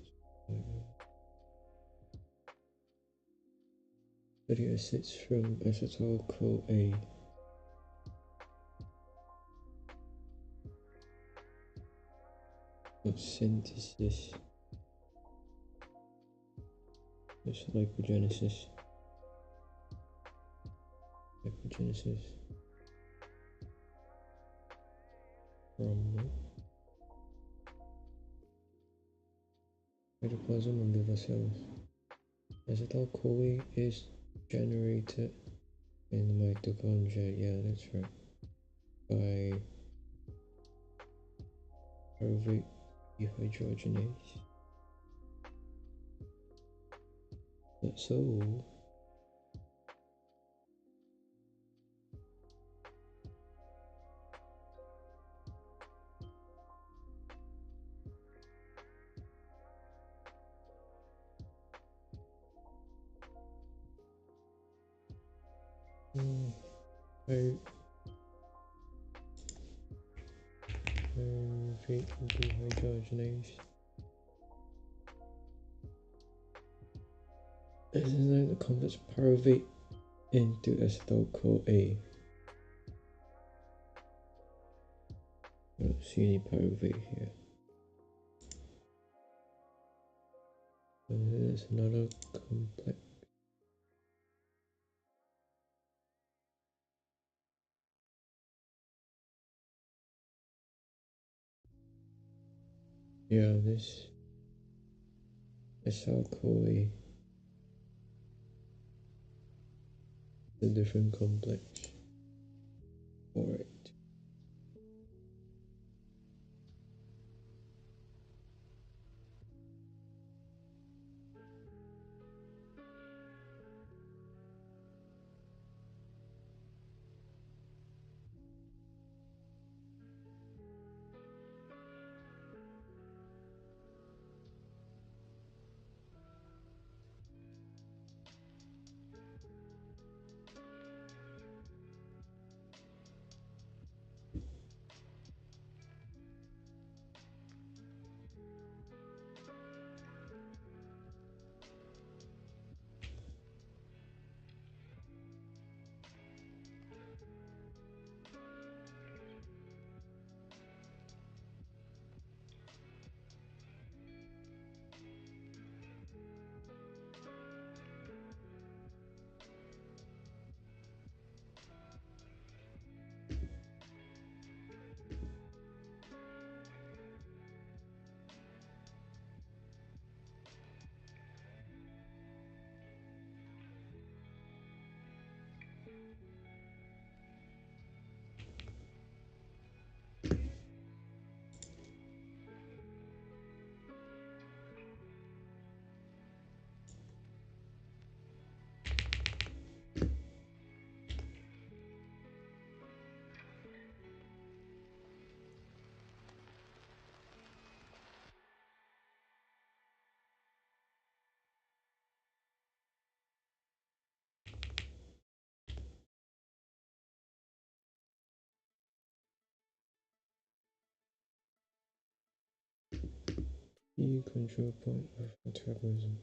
Speaker 5: Fatty acids from acetyl-CoA. Synthesis. It's lipogenesis. Lipogenesis from cytoplasm and liver cells. Acetyl-CoA is generated in mitochondria. Yeah, that's right. By pyruvate dehydrogenase. So pyruvate dehydrogenase. This is like the complex pyruvate into acetyl-CoA. I don't see any pyruvate here. There's another complex. Yeah, this acetyl-CoA. The different complex for it. Key control point of metabolism.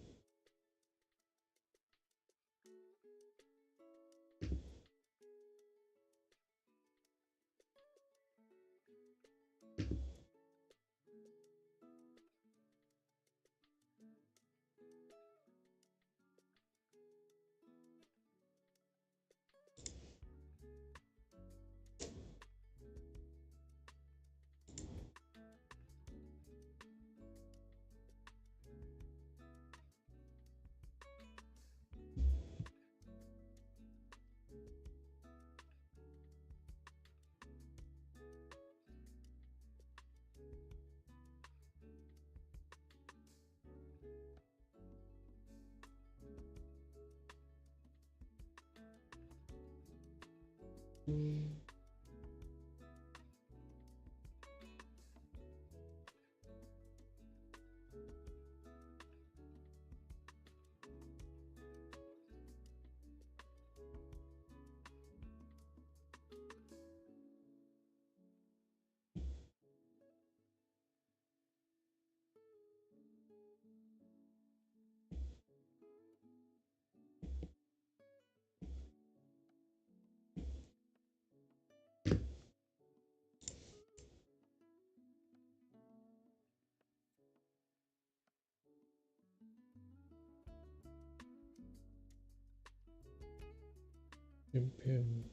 Speaker 5: NPM.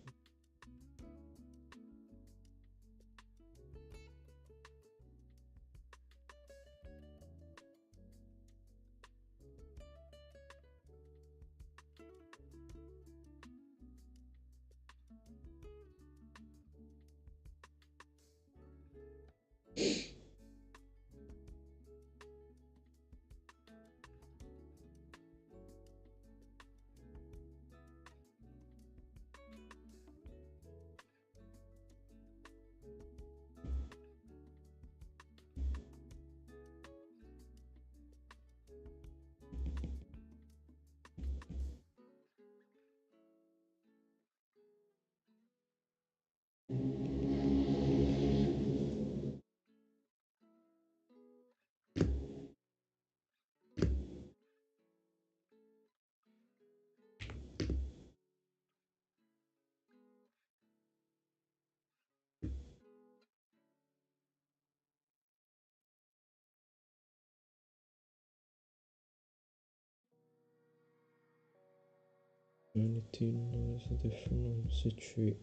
Speaker 5: $92 a different on citrate.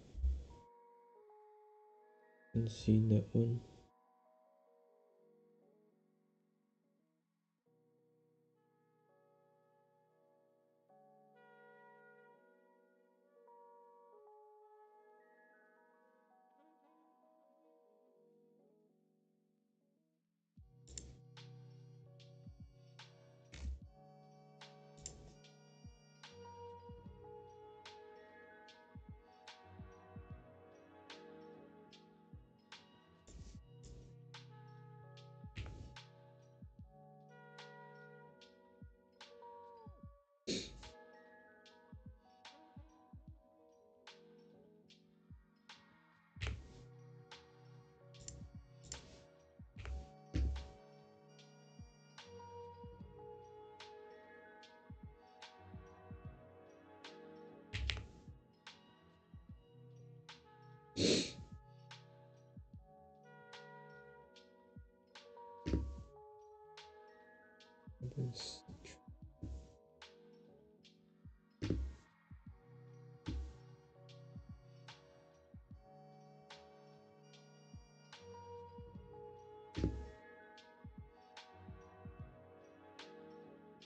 Speaker 5: Can see that one.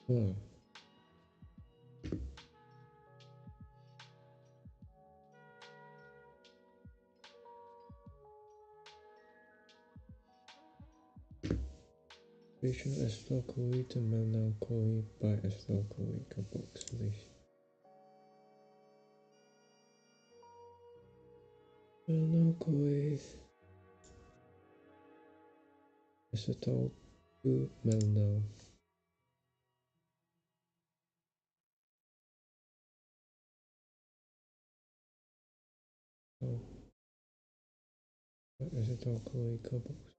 Speaker 5: Oh. Patient S-locally to melancholy by S-locally carboxylation. Melancholy acetyl to melanol. Acetyl-CoA carboxylate.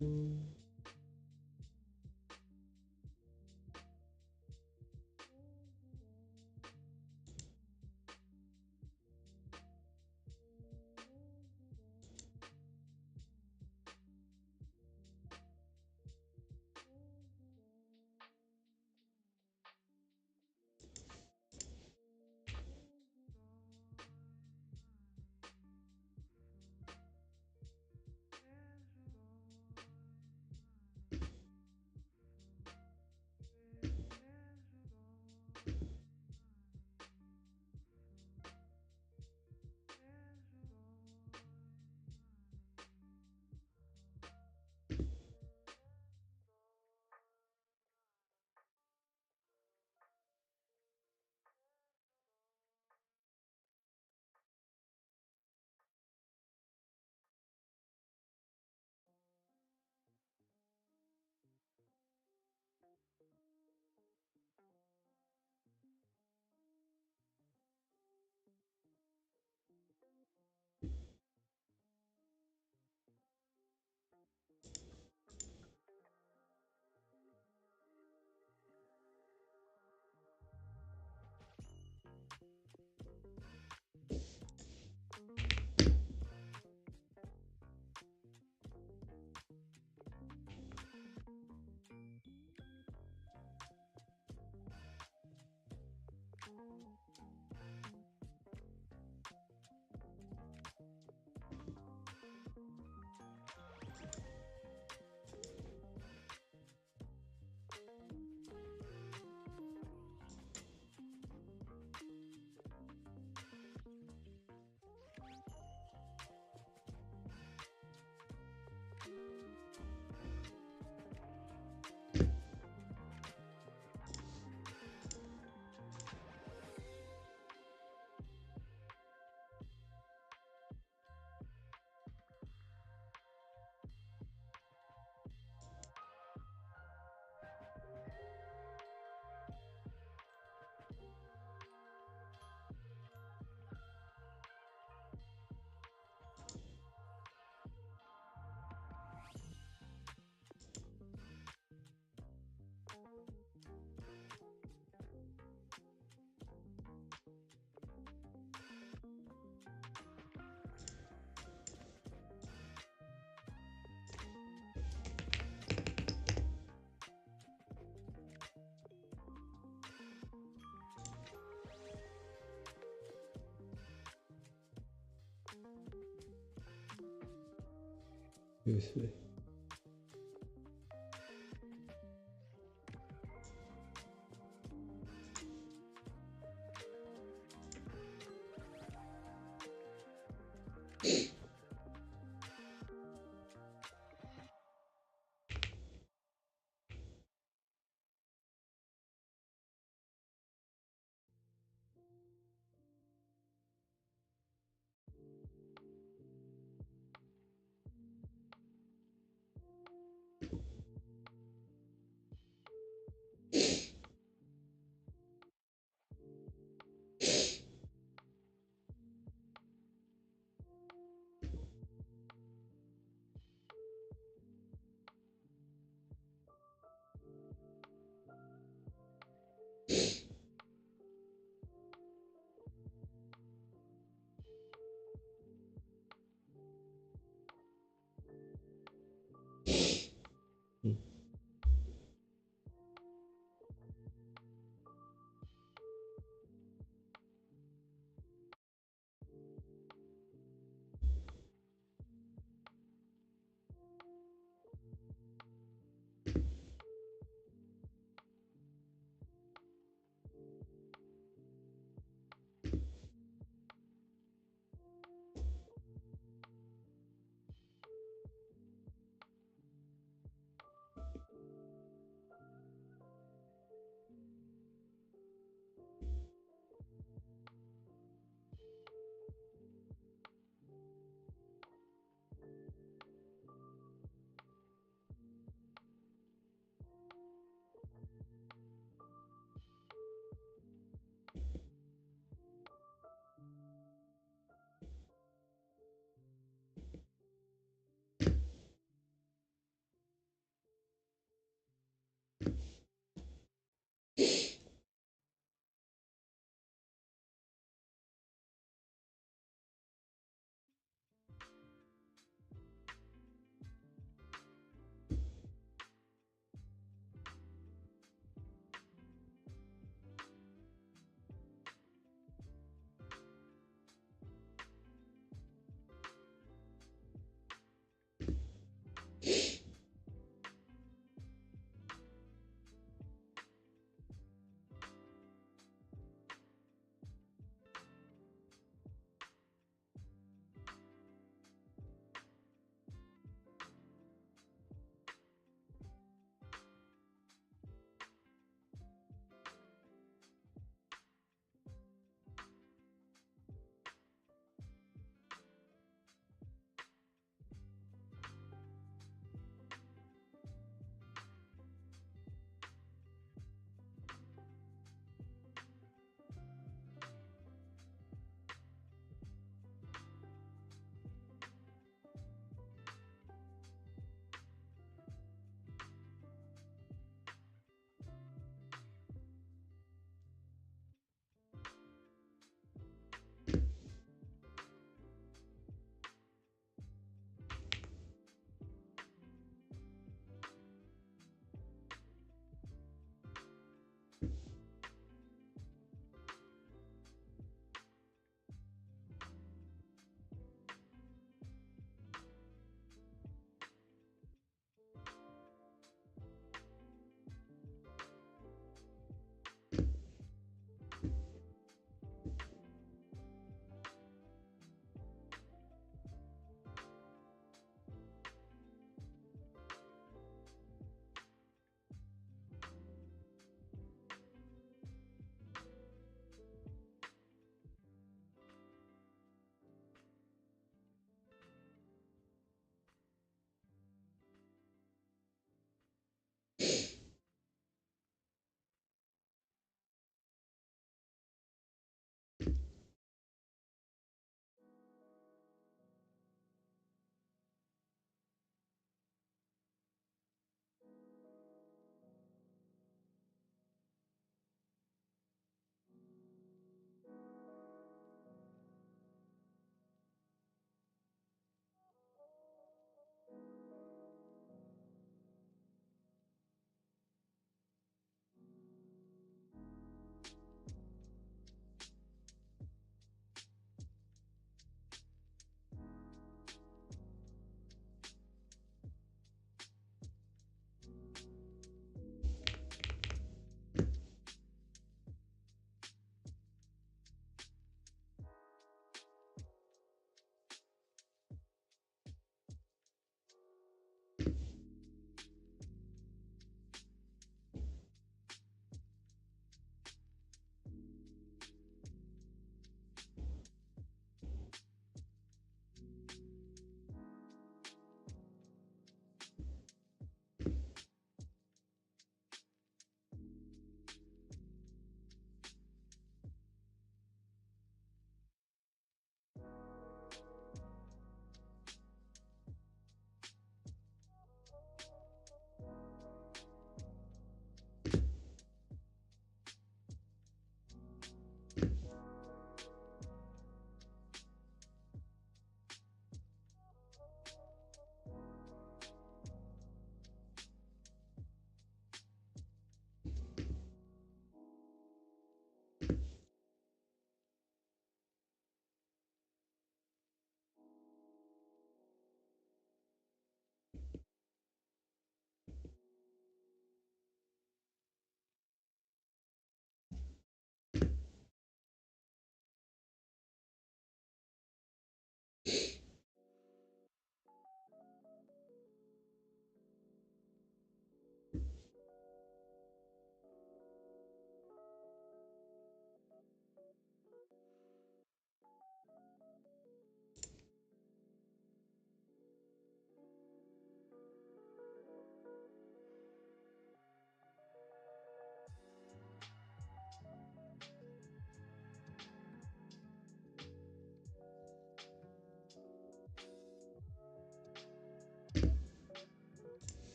Speaker 5: This way.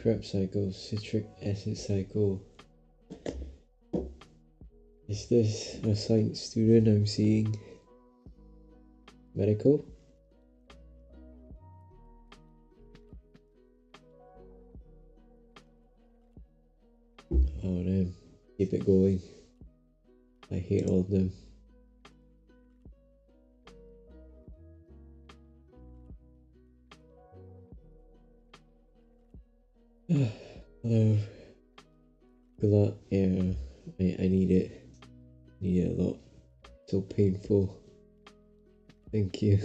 Speaker 5: Crab cycle, citric acid cycle. Is this a science student I'm seeing? Medical? Oh damn, keep it going. I hate all of them. Hello. Good luck. Yeah, I need it. Need it a lot. So painful. Thank you.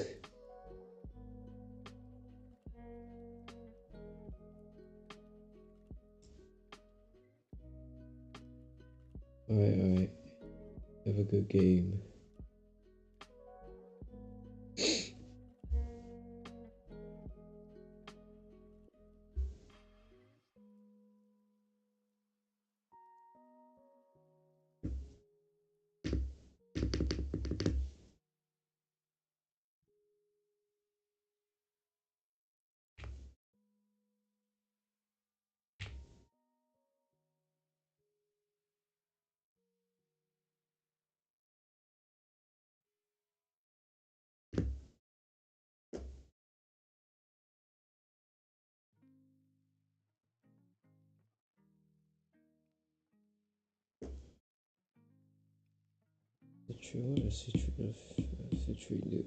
Speaker 5: Alright. Have a good game. What does citrate do?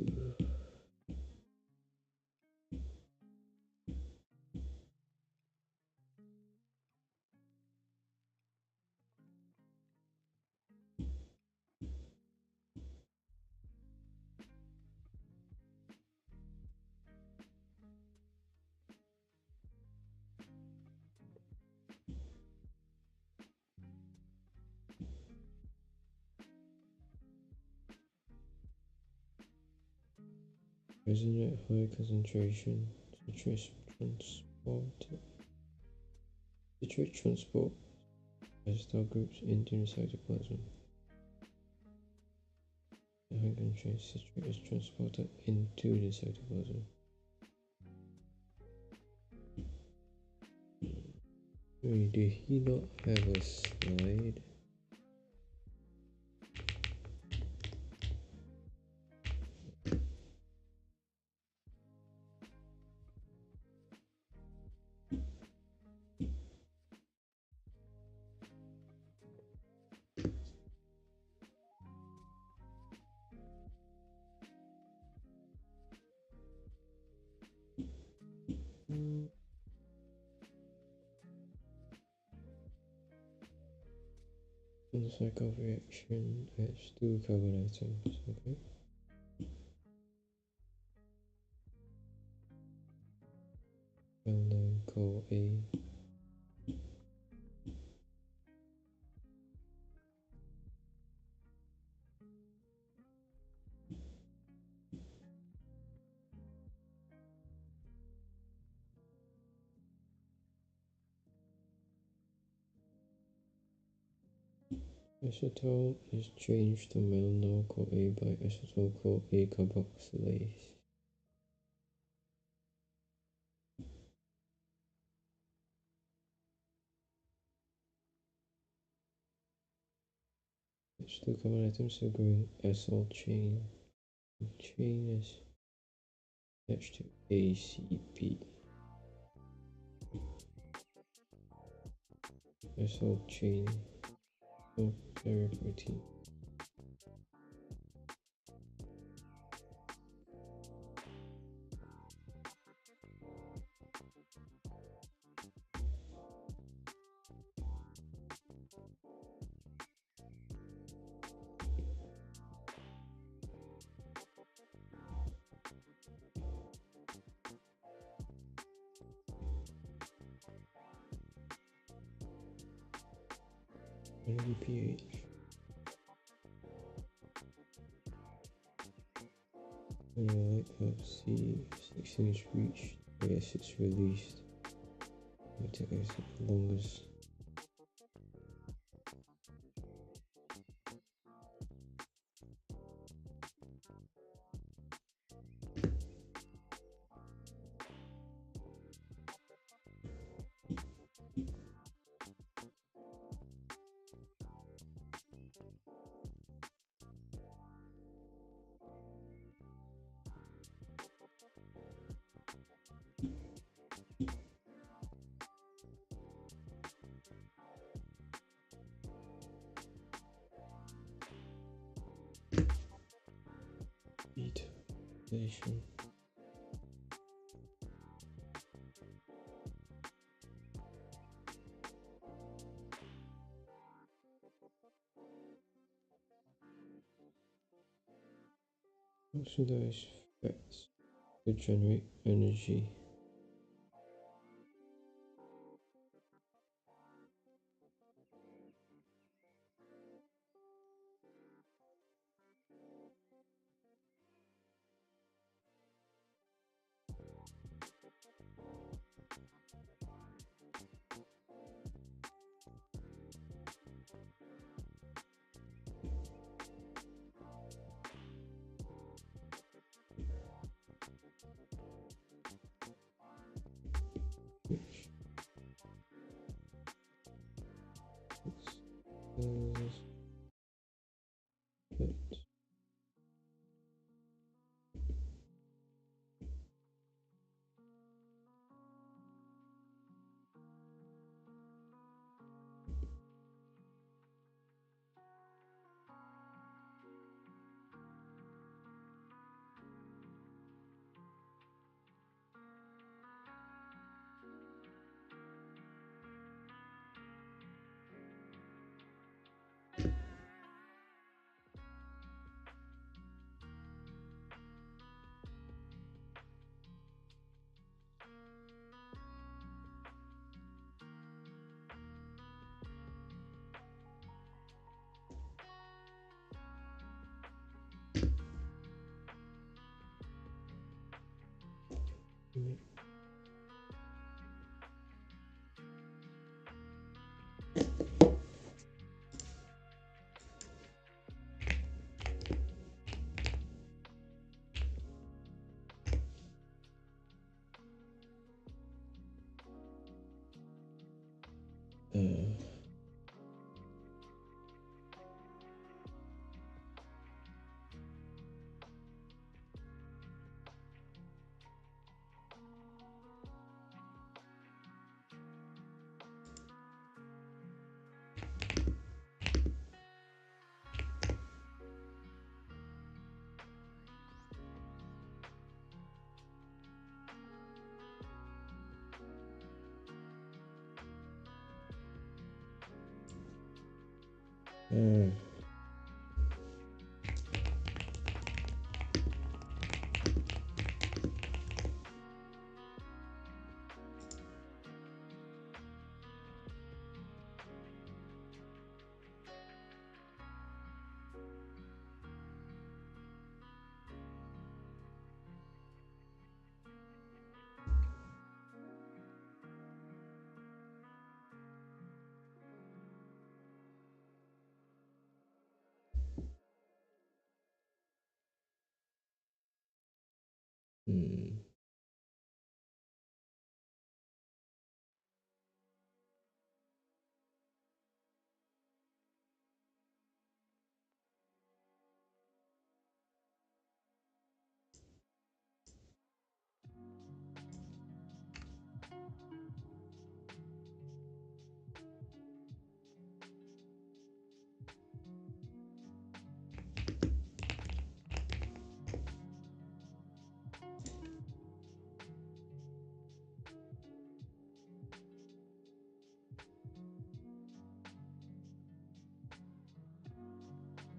Speaker 5: Present at high concentration, citrate transport acetal groups into the cytoplasm. The high concentration citrate is transported into the cytoplasm. Wait, did he not have a slide? On the cycle of reaction, adds 2 carbon atoms, okay? Well-known coal A. Acetone is changed to malonyl CoA by acetyl CoA carboxylase. It's 2 carbon atoms, so going acyl chain. Chain is attached to ACP. Acyl chain. Oh, carrier protein. pH. Light of C, 16 is reached, yes, it's released. It takes the longest. Station. Oxidize fats to generate energy.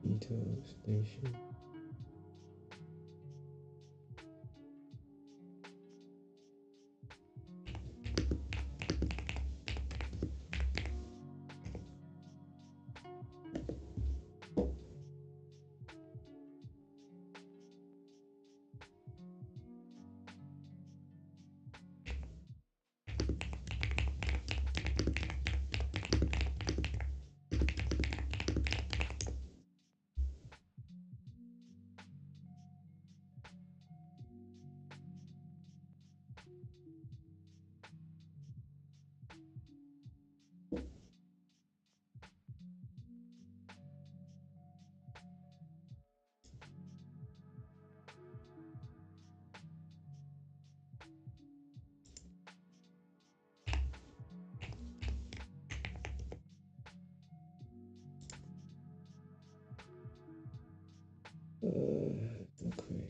Speaker 5: Detail station. Okay.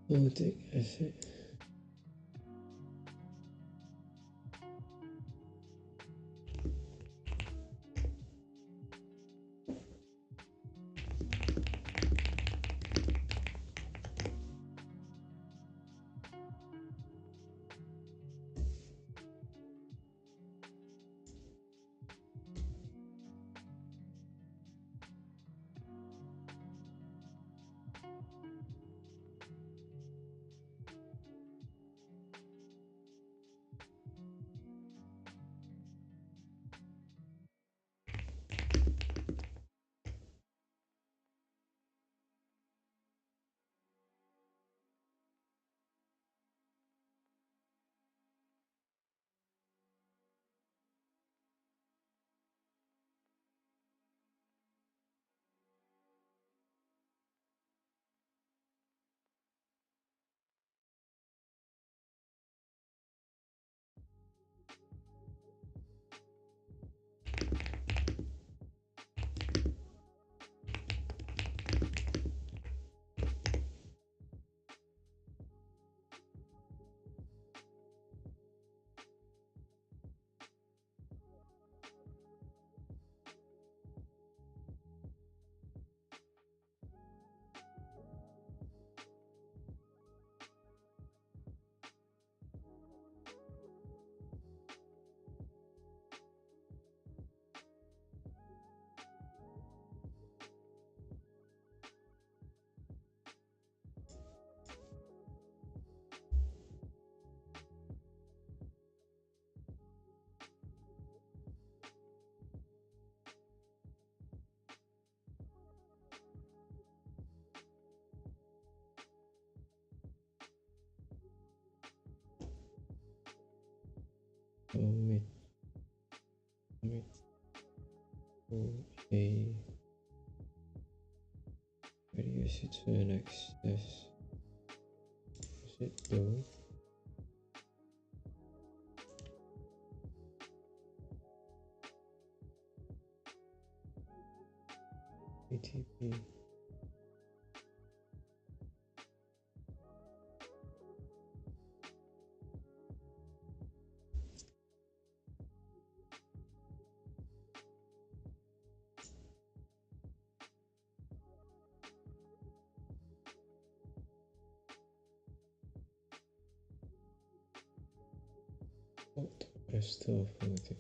Speaker 5: I think that's it. Okay. Reduce it to an excess. Is it though? ATP. What the best of it?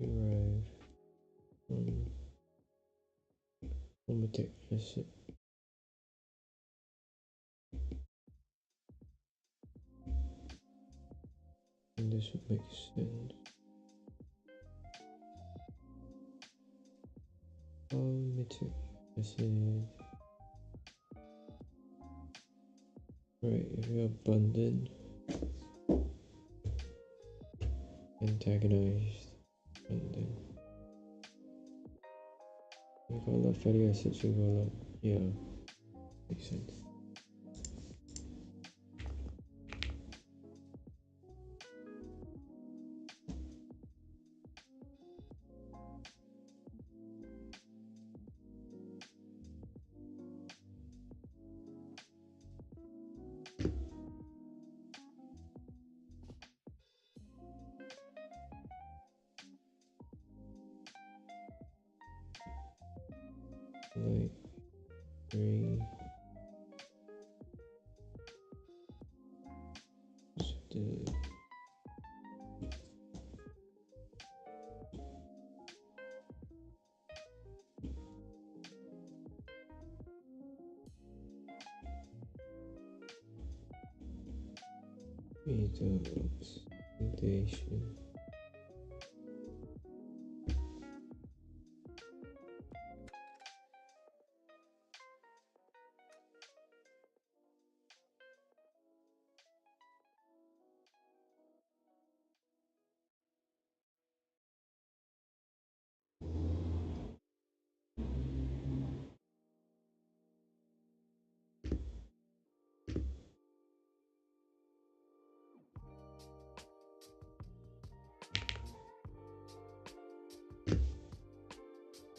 Speaker 5: Arrive on automatic exit. And this would make sense. Automatic exit. Right, if you're abundant, antagonized, and then you got a lot of fatty acids, you got a lot, yeah, makes sense. Like 3 still oxidation.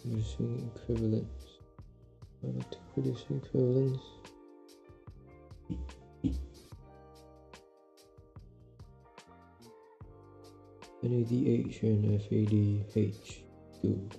Speaker 5: Producing equivalents. To producing equivalents. NADH and FADH. Good.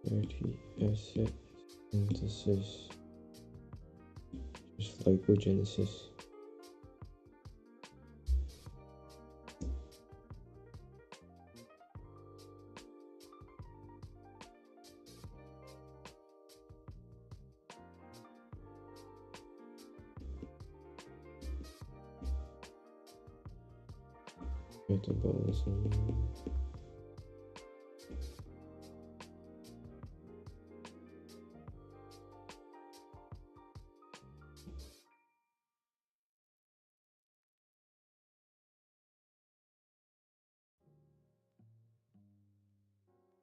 Speaker 5: Fatty acid synthesis, just lipogenesis. Metabolism.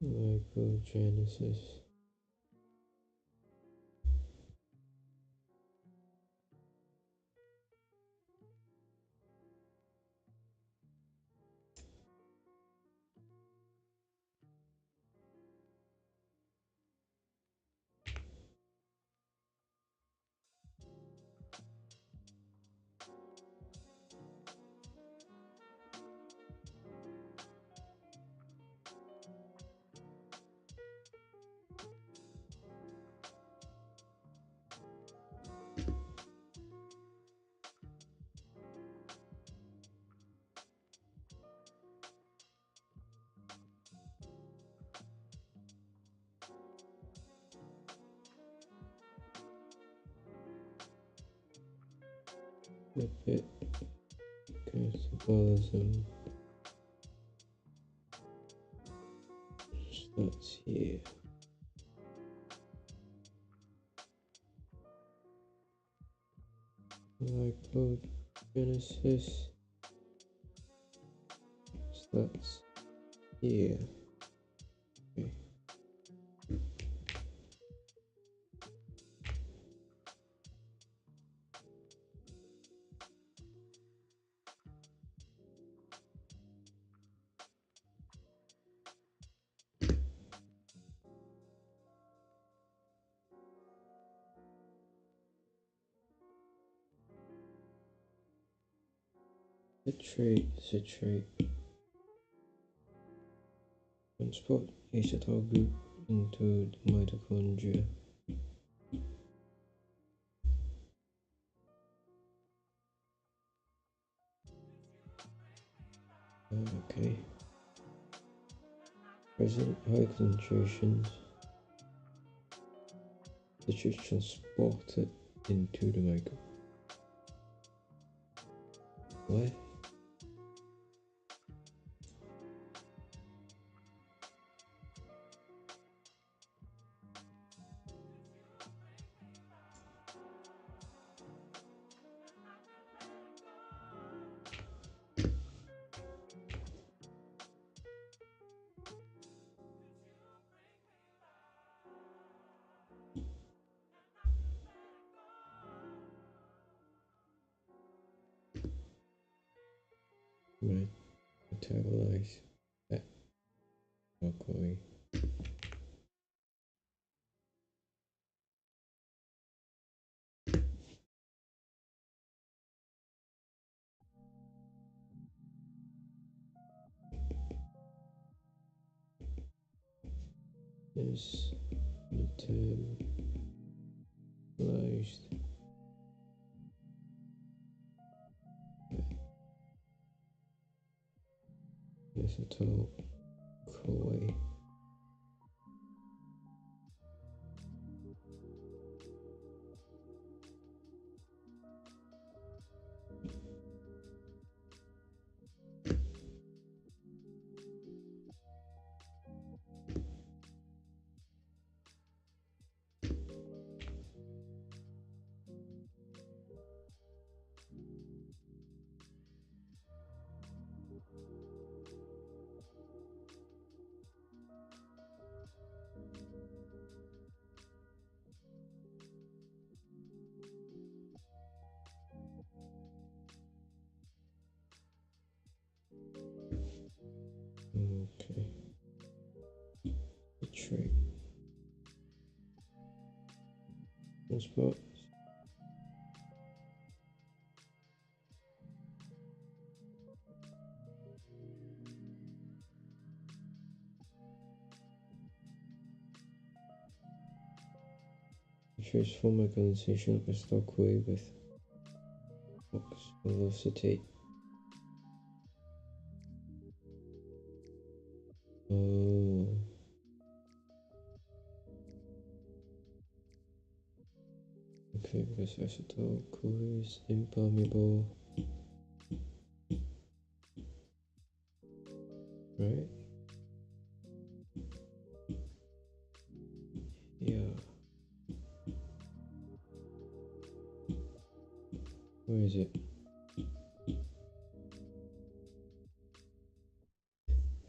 Speaker 5: Lipogenesis. Lipid catabolism starts here. Lipogenesis starts here. Okay. Citrate. Transport acetyl group into the mitochondria. Okay. Present high concentrations. Citrate transported into the micro. What? Metabolize that alcohol. Is metabolized acetyl CoA. Okay. Citrate. Transport. Transform a condensation of acetyl CoA with oxaloacetate. Oh. Okay, because acetyl CoA is impermeable. Right? Yeah. Where is it?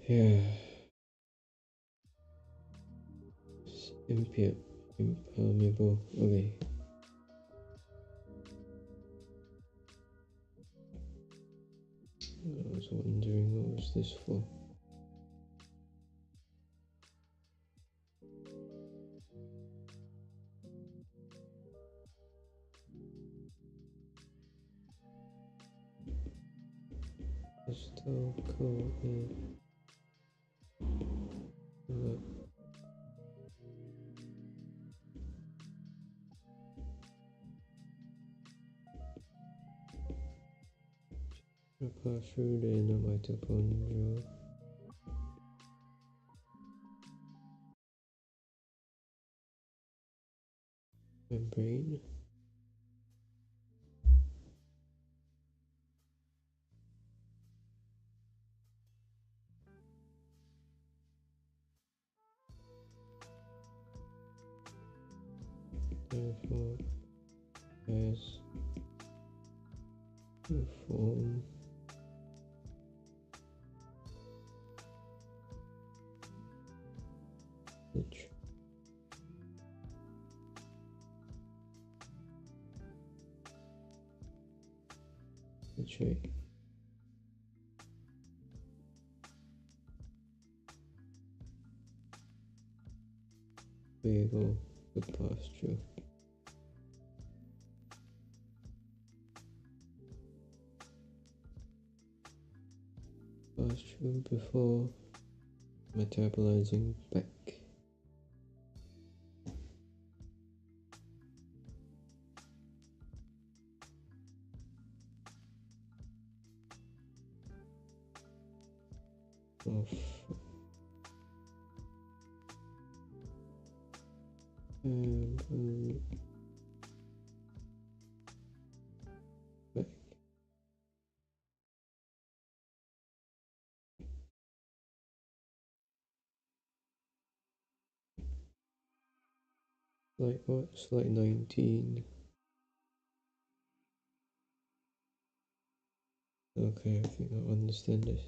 Speaker 5: Yeah. It's impermeable. Okay. I was wondering what was this for. Acetyl CoA. Look. Pass through the inner mitochondrial membrane. therefore has to form the trait. Variable the pasture. Pasture before metabolizing back. Of back. Like what? Slide 19. Okay, I think I understand this.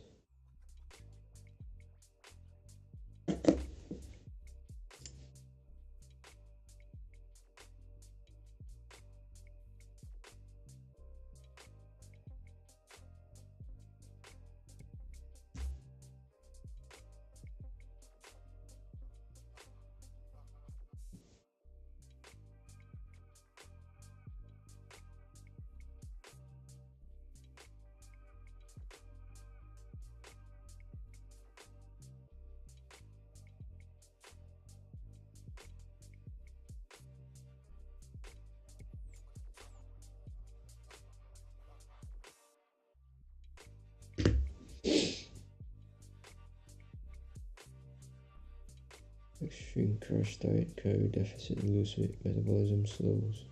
Speaker 5: Extreme crash diet, calorie deficit, and loose weight metabolism slows.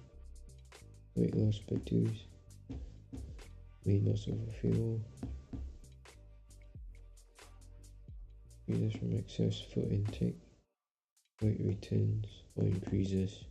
Speaker 5: Weight loss by 2s. Weight loss over fuel. Reduce from excess food intake. Weight returns or increases.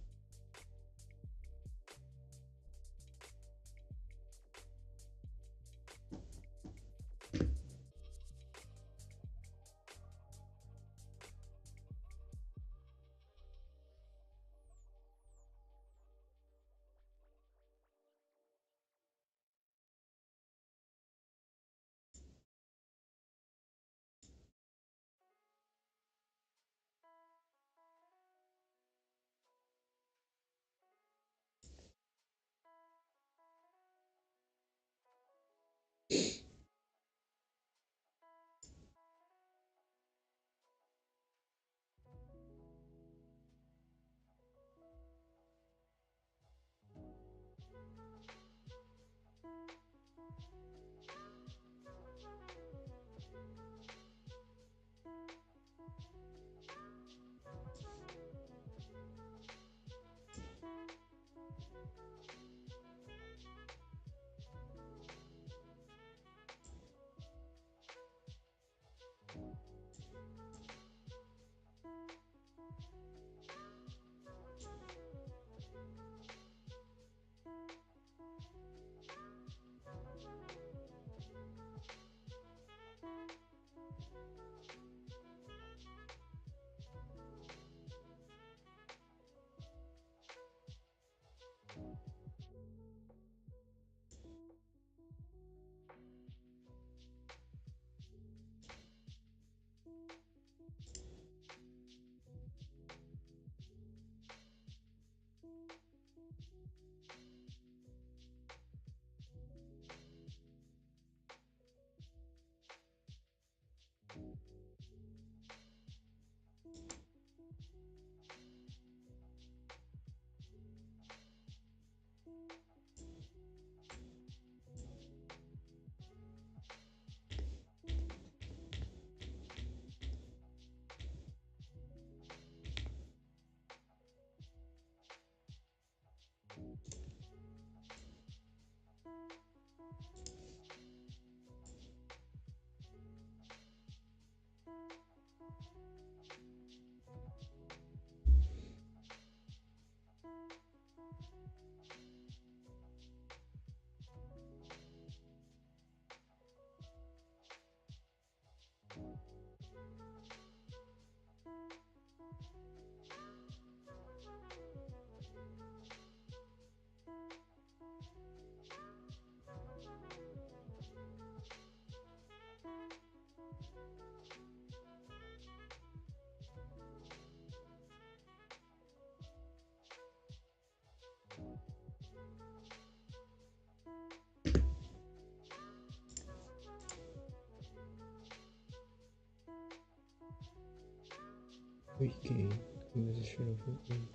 Speaker 5: Weight gain, composition of weight gain.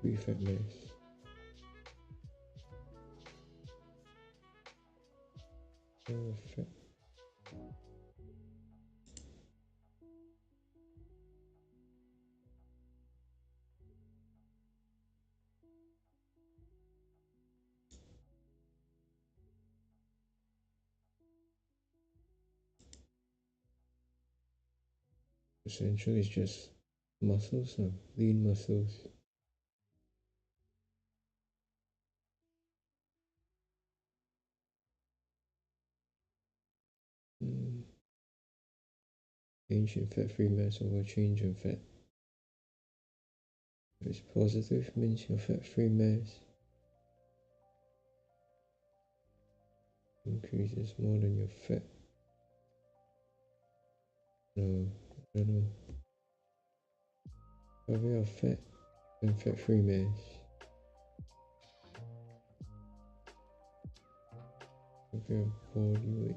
Speaker 5: Free fat mass. Fat. Essentially, it's just muscles, lean muscles. Change in fat-free mass over change in fat. If it's positive, means your fat-free mass increases more than your fat. No, I don't know. Cover your fat and fat-free mass. Cover your body weight.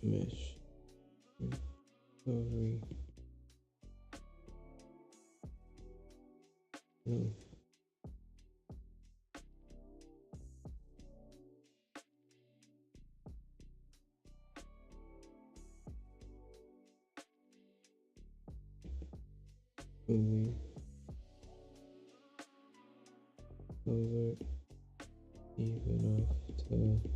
Speaker 5: Mesh. Recovery. No. Moving over even after 200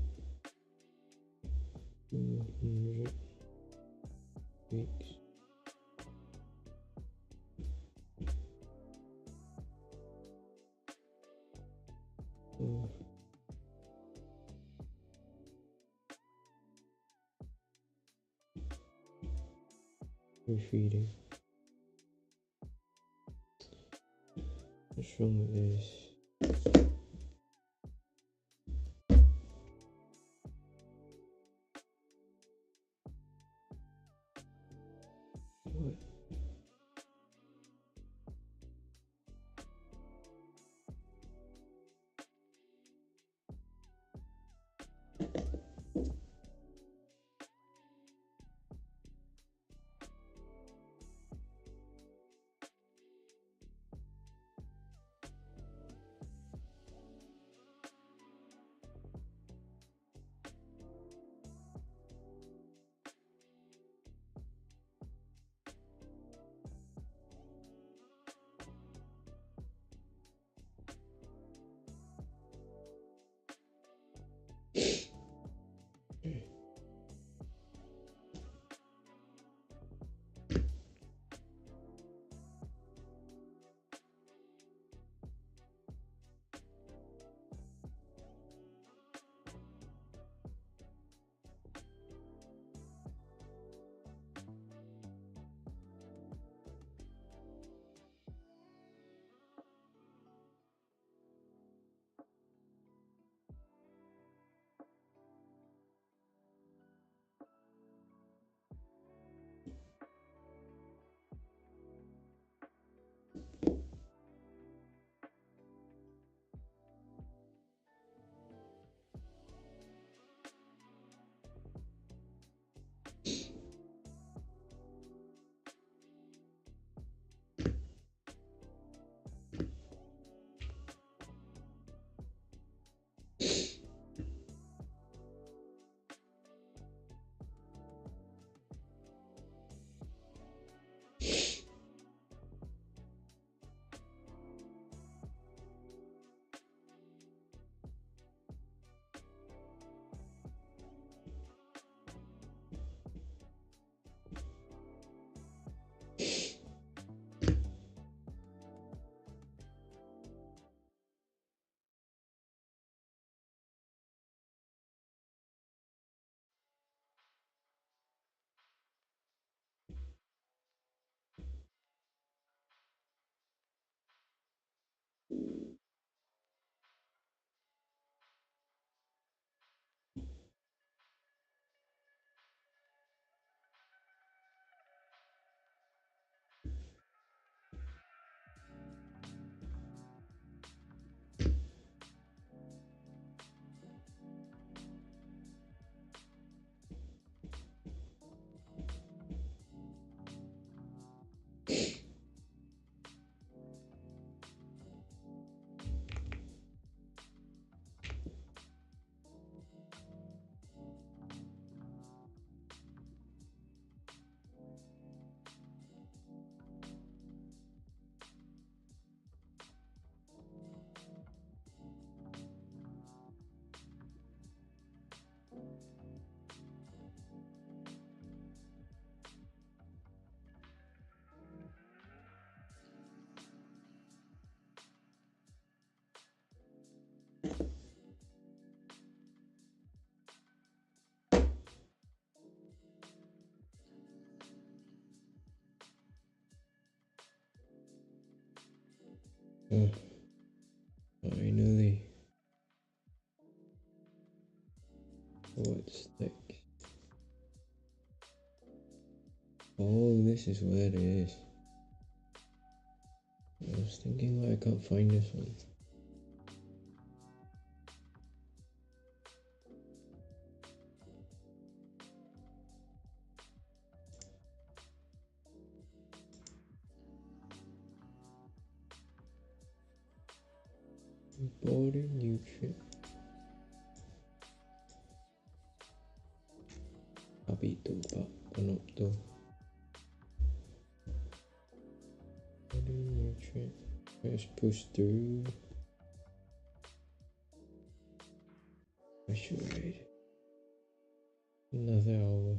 Speaker 5: weeks. Oh. Refeeding. What's wrong with this? What? Oh, finally. What's next? Oh, this is where it is. I was thinking why I can't find this one. body nutrient. Habito ba? Panopto. Body nutrient. Let's push through. I should wait another hour.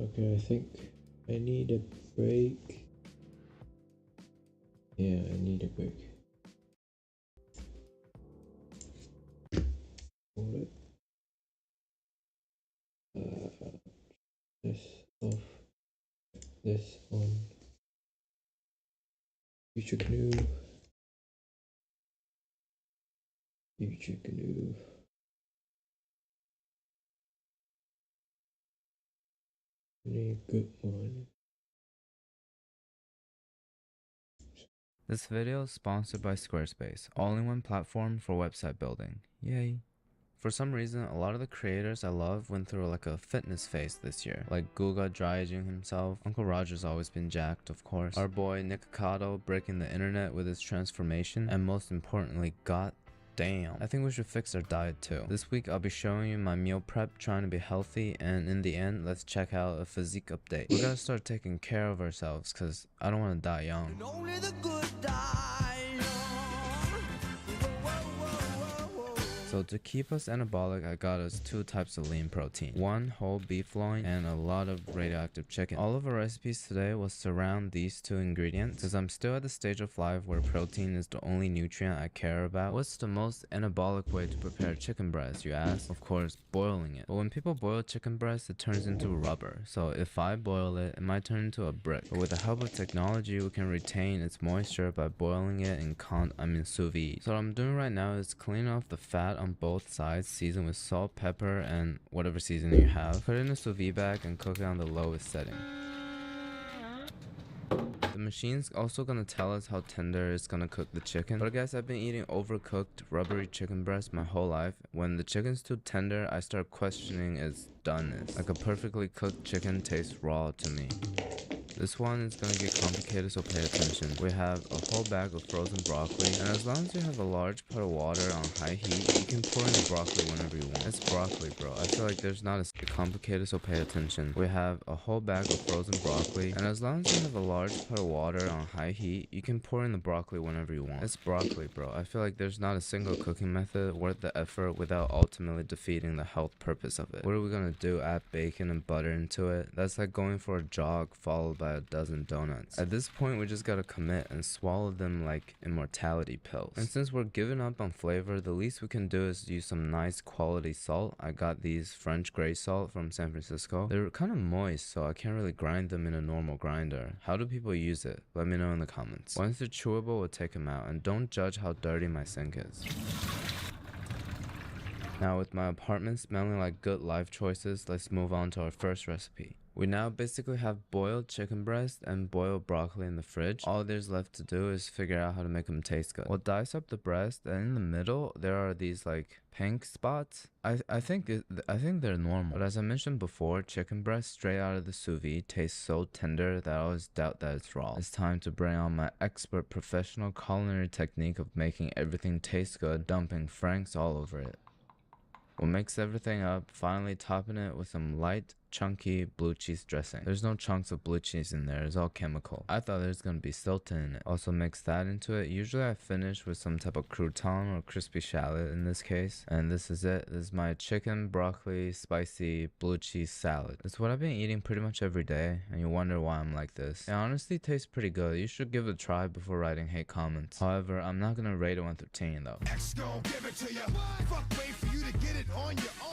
Speaker 5: Okay, I think I need a break. Yeah, I need a break. Hold it. This off. This on. Future Canoe. Future Canoe. Need a good one.
Speaker 7: This video is sponsored by Squarespace, all-in-one platform for website building. Yay! For some reason, a lot of the creators I love went through like a fitness phase this year. Like Guga dry aging himself, Uncle Roger's always been jacked, of course. Our boy Nick Cotto breaking the internet with his transformation, and most importantly, God damn, I think we should fix our diet too. This week I'll be showing you my meal prep, trying to be healthy, and in the end, let's check out a physique update. We gotta start taking care of ourselves, cause I don't wanna die young.
Speaker 16: Only the good die.
Speaker 7: So to keep us anabolic, I got us 2 types of lean protein. 1 whole beef loin and a lot of radioactive chicken. All of our recipes today will surround these 2 ingredients, because I'm still at the stage of life where protein is the only nutrient I care about. What's the most anabolic way to prepare chicken breast, you ask? Of course, boiling it. But when people boil chicken breast, it turns into rubber. So if I boil it, it might turn into a brick. But with the help of technology, we can retain its moisture by boiling it in sous vide. So what I'm doing right now is clean off the fat on both sides, season with salt, pepper, and whatever seasoning you have. Put it in a sous vide bag and cook it on the lowest setting. The machine's also gonna tell us how tender it's gonna cook the chicken. But I guess I've been eating overcooked, rubbery chicken breast my whole life. When the chicken's too tender, I start questioning its doneness. Like a perfectly cooked chicken tastes raw to me. This one is gonna get complicated, so pay attention. We have a whole bag of frozen broccoli, and as long as you have a large pot of water on high heat, you can pour in the broccoli whenever you want. It's broccoli, bro. I feel like there's not as complicated, so pay attention. We have a whole bag of frozen broccoli, and as long as you have a large pot of water on high heat, you can pour in the broccoli whenever you want. It's broccoli, bro. I feel like there's not a single cooking method worth the effort without ultimately defeating the health purpose of it. What are we gonna do? Add bacon and butter into it? That's like going for a jog followed by a dozen donuts. At this point, we just gotta commit and swallow them like immortality pills. And since we're giving up on flavor, the least we can do is use some nice quality salt. I got these French gray salt from San Francisco. They're kind of moist, so I can't really grind them in a normal grinder. How do people use it? Let me know in the comments. Once they're chewable, we'll take them out, and don't judge how dirty my sink is. Now with my apartment smelling like good life choices, let's move on to our first recipe. We now basically have boiled chicken breast and boiled broccoli in the fridge. All there's left to do is figure out how to make them taste good. We'll dice up the breast, and in the middle there are these like pink spots. I think they're normal, but as I mentioned before, chicken breast straight out of the sous vide tastes so tender that I always doubt that it's raw. It's time to bring on my expert professional culinary technique of making everything taste good, dumping Frank's all over it. We'll mix everything up, finally topping it with some light, chunky blue cheese dressing. There's no chunks of blue cheese in there, it's all chemical. I thought there's gonna be Stilton in it. Also mix that into it. Usually I finish with some type of crouton or crispy shallot in this case. And this is it. This is my chicken, broccoli, spicy, blue cheese salad. It's what I've been eating pretty much every day, and you wonder why I'm like this. It honestly tastes pretty good. You should give it a try before writing hate comments. However, I'm not gonna rate it 1 through 10 though.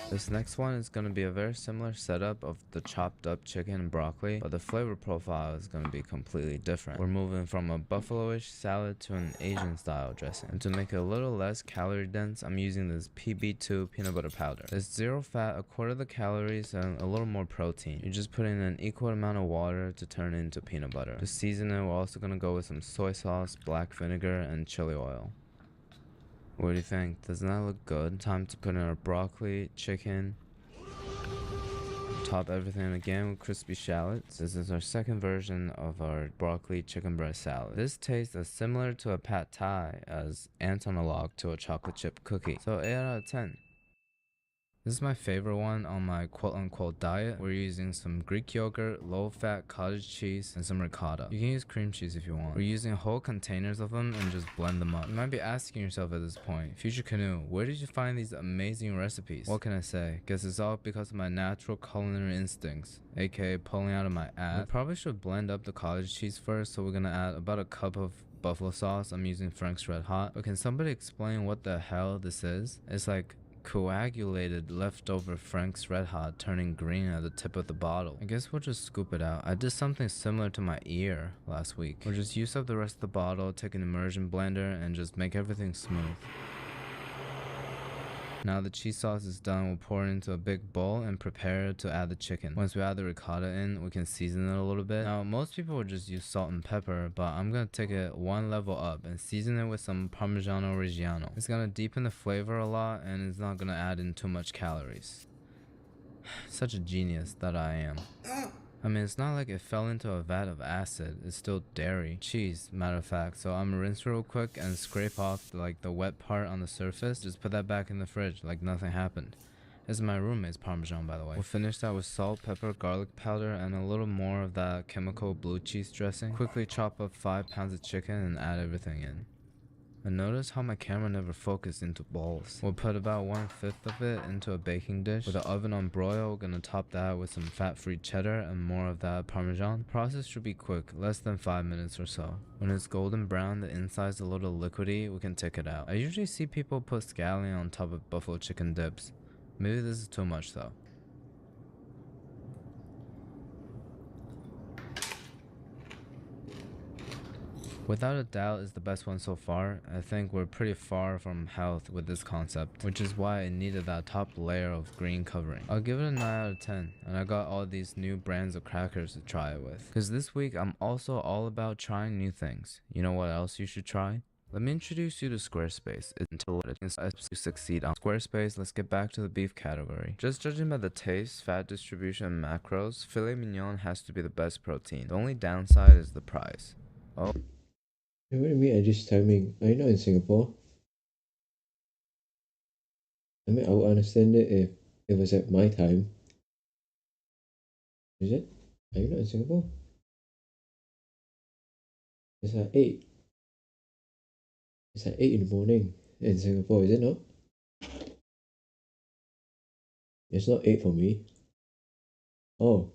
Speaker 7: This next one is gonna be a very similar setup of the chopped up chicken and broccoli, but the flavor profile is gonna be completely different. We're moving from a buffalo-ish salad to an Asian style dressing. And to make it a little less calorie dense, I'm using this PB2 peanut butter powder. It's 0 fat, 1/4 of the calories, and a little more protein. You just put in an equal amount of water to turn it into peanut butter. To season it, we're also gonna go with some soy sauce, black vinegar, and chili oil. What do you think? Doesn't that look good? Time to put in our broccoli, chicken. Top everything again with crispy shallots. This is our second version of our broccoli chicken breast salad. This tastes as similar to a pad thai as ants on a log to a chocolate chip cookie. So 8 out of 10. This is my favorite one on my quote-unquote diet. We're using some Greek yogurt, low-fat cottage cheese, and some ricotta. You can use cream cheese if you want. We're using whole containers of them and just blend them up. You might be asking yourself at this point, Future Canoe, where did you find these amazing recipes? What can I say? Guess it's all because of my natural culinary instincts, aka pulling out of my ass. We probably should blend up the cottage cheese first, so we're gonna add about 1 cup of buffalo sauce. I'm using Frank's Red Hot. But can somebody explain what the hell this is? It's like coagulated leftover Frank's Red Hot turning green at the tip of the bottle. I guess we'll just scoop it out. I did something similar to my ear last week. We'll just use up the rest of the bottle, take an immersion blender, and just make everything smooth. Now the cheese sauce is done, we'll pour it into a big bowl and prepare to add the chicken. Once we add the ricotta in, we can season it a little bit. Now most people would just use salt and pepper, but I'm gonna take it 1 level up and season it with some Parmigiano Reggiano. It's gonna deepen the flavor a lot and it's not gonna add in too much calories. Such a genius that I am. I mean, it's not like it fell into a vat of acid. It's still dairy. Cheese, matter of fact. So I'm gonna rinse real quick and scrape off the wet part on the surface. Just put that back in the fridge like nothing happened. This is my roommate's Parmesan, by the way. We'll finish that with salt, pepper, garlic powder, and a little more of that chemical blue cheese dressing. Quickly chop up 5 pounds of chicken and add everything in. And notice how my camera never focused into balls. We'll put about 1/5 of it into a baking dish. With the oven on broil, we're gonna top that with some fat-free cheddar and more of that Parmesan. The process should be quick, less than 5 minutes or so. When it's golden brown, the inside's a little liquidy, we can take it out. I usually see people put scallion on top of buffalo chicken dips. Maybe this is too much though. Without a doubt is the best one so far. I think we're pretty far from health with this concept, which is why it needed that top layer of green covering. I'll give it a 9 out of 10, and I got all these new brands of crackers to try it with. Cause this week I'm also all about trying new things. You know what else you should try? Let me introduce you to Squarespace. Until it can succeed on Squarespace, let's get back to the beef category. Just judging by the taste, fat distribution, and macros, filet mignon has to be the best protein. The only downside is the price. Oh.
Speaker 5: Hey, what do you mean at this timing? Are you not in Singapore? I mean, I would understand it if it was at my time. Is it? Are you not in Singapore? It's at 8. It's at 8 in the morning in Singapore, is it not? It's not 8 for me. Oh.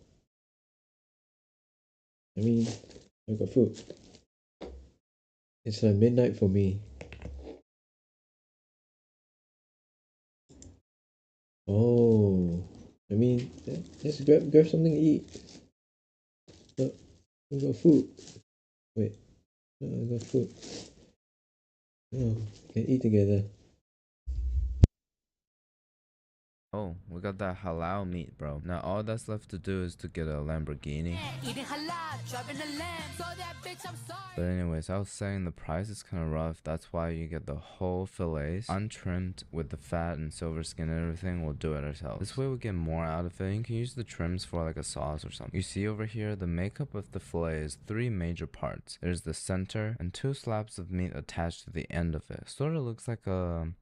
Speaker 5: I mean, I got food. It's midnight for me. Oh, I mean, let's grab something to eat. Look, I got food. Wait, no, I got food. Oh, we can eat together.
Speaker 7: Oh, we got that halal meat, bro. Now all that's left to do is to get a Lamborghini. But anyways, I was saying the price is kind of rough. That's why you get the whole fillets, untrimmed, with the fat and silver skin and everything. We'll do it ourselves. This way we get more out of it. You can use the trims for like a sauce or something. You see over here, the makeup of the fillet is 3 major parts. There's the center and 2 slabs of meat attached to the end of it. Sort of looks like a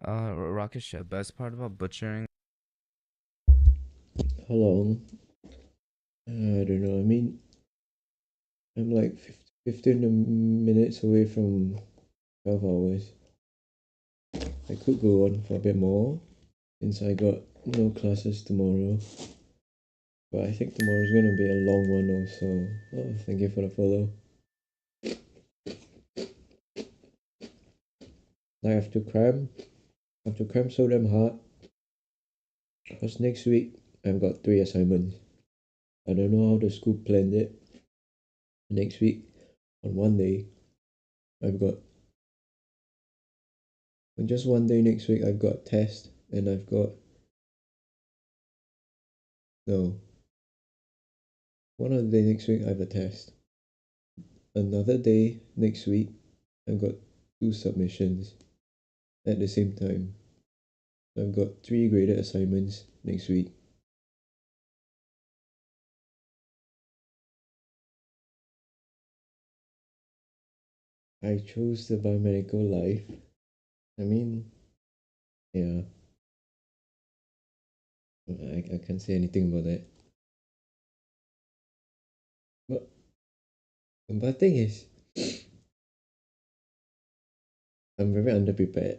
Speaker 7: rocket ship. The best part about butchering.
Speaker 5: How long? I don't know. I mean, I'm like 15 minutes away from 12 hours. I could go on for a bit more since I got no classes tomorrow. But I think tomorrow's gonna be a long one also. Oh, thank you for the follow. I have to cram so damn hard. Because next week I've got 3 assignments. I don't know how the school planned it. Next week, on one day, on just one day next week, I've got test and one of the day next week I have a test. Another day next week, I've got 2 submissions at the same time. I've got 3 graded assignments next week. I chose the biomedical life. I mean, yeah. I can't say anything about that. But the thing is, I'm very underprepared.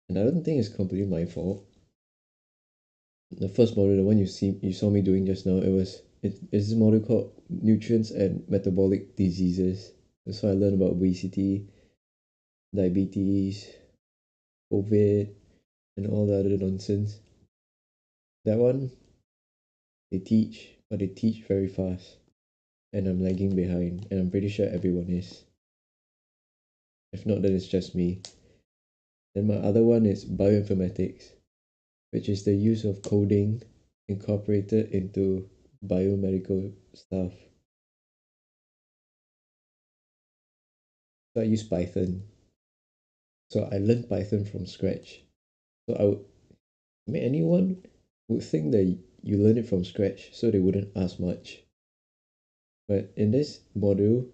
Speaker 5: And I don't think it's completely my fault. The first module, the one you saw me doing just now, it's this module called Nutrients and Metabolic Diseases. That's why I learned about obesity, diabetes, COVID, and all the other nonsense. That one, they teach, but they teach very fast. And I'm lagging behind, and I'm pretty sure everyone is. If not, then it's just me. Then my other one is bioinformatics, which is the use of coding incorporated into biomedical stuff. So I use Python. So I learned Python from scratch. So anyone would think that you learn it from scratch, so they wouldn't ask much. But in this module,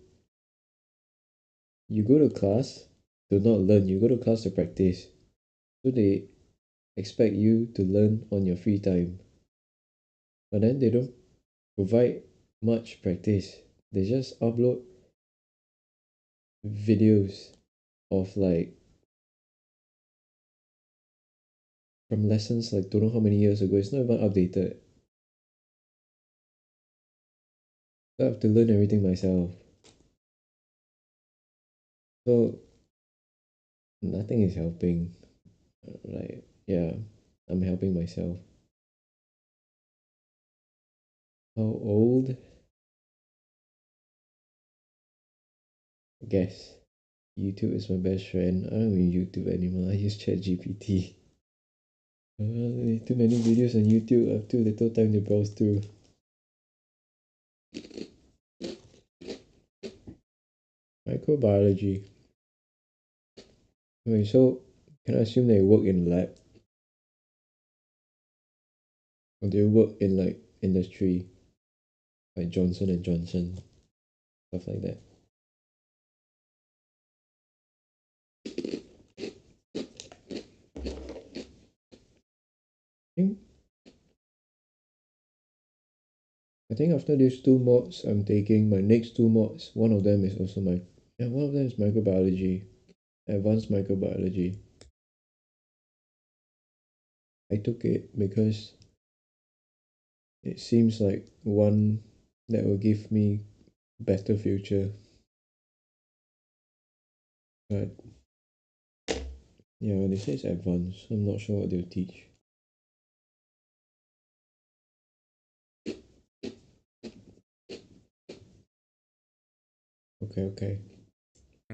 Speaker 5: you go to class to not learn, you go to class to practice. So they expect you to learn on your free time. But then they don't provide much practice. They just upload videos of like from lessons like don't know how many years ago. It's not even updated. So I have to learn everything myself. So nothing is helping. Like, yeah, I'm helping myself. How old? Guess. YouTube is my best friend. I don't use YouTube anymore. I use ChatGPT. Too many videos on YouTube. I have too little time to browse through. Microbiology. Okay, so can I assume they work in lab? Or do you work in like industry? Like Johnson & Johnson? Stuff like that. I think after these 2 mods I'm taking, my next 2 mods, one of them is microbiology. Advanced microbiology. I took it because it seems like one that will give me better future. But yeah, they say it's advanced. I'm not sure what they'll teach. Okay.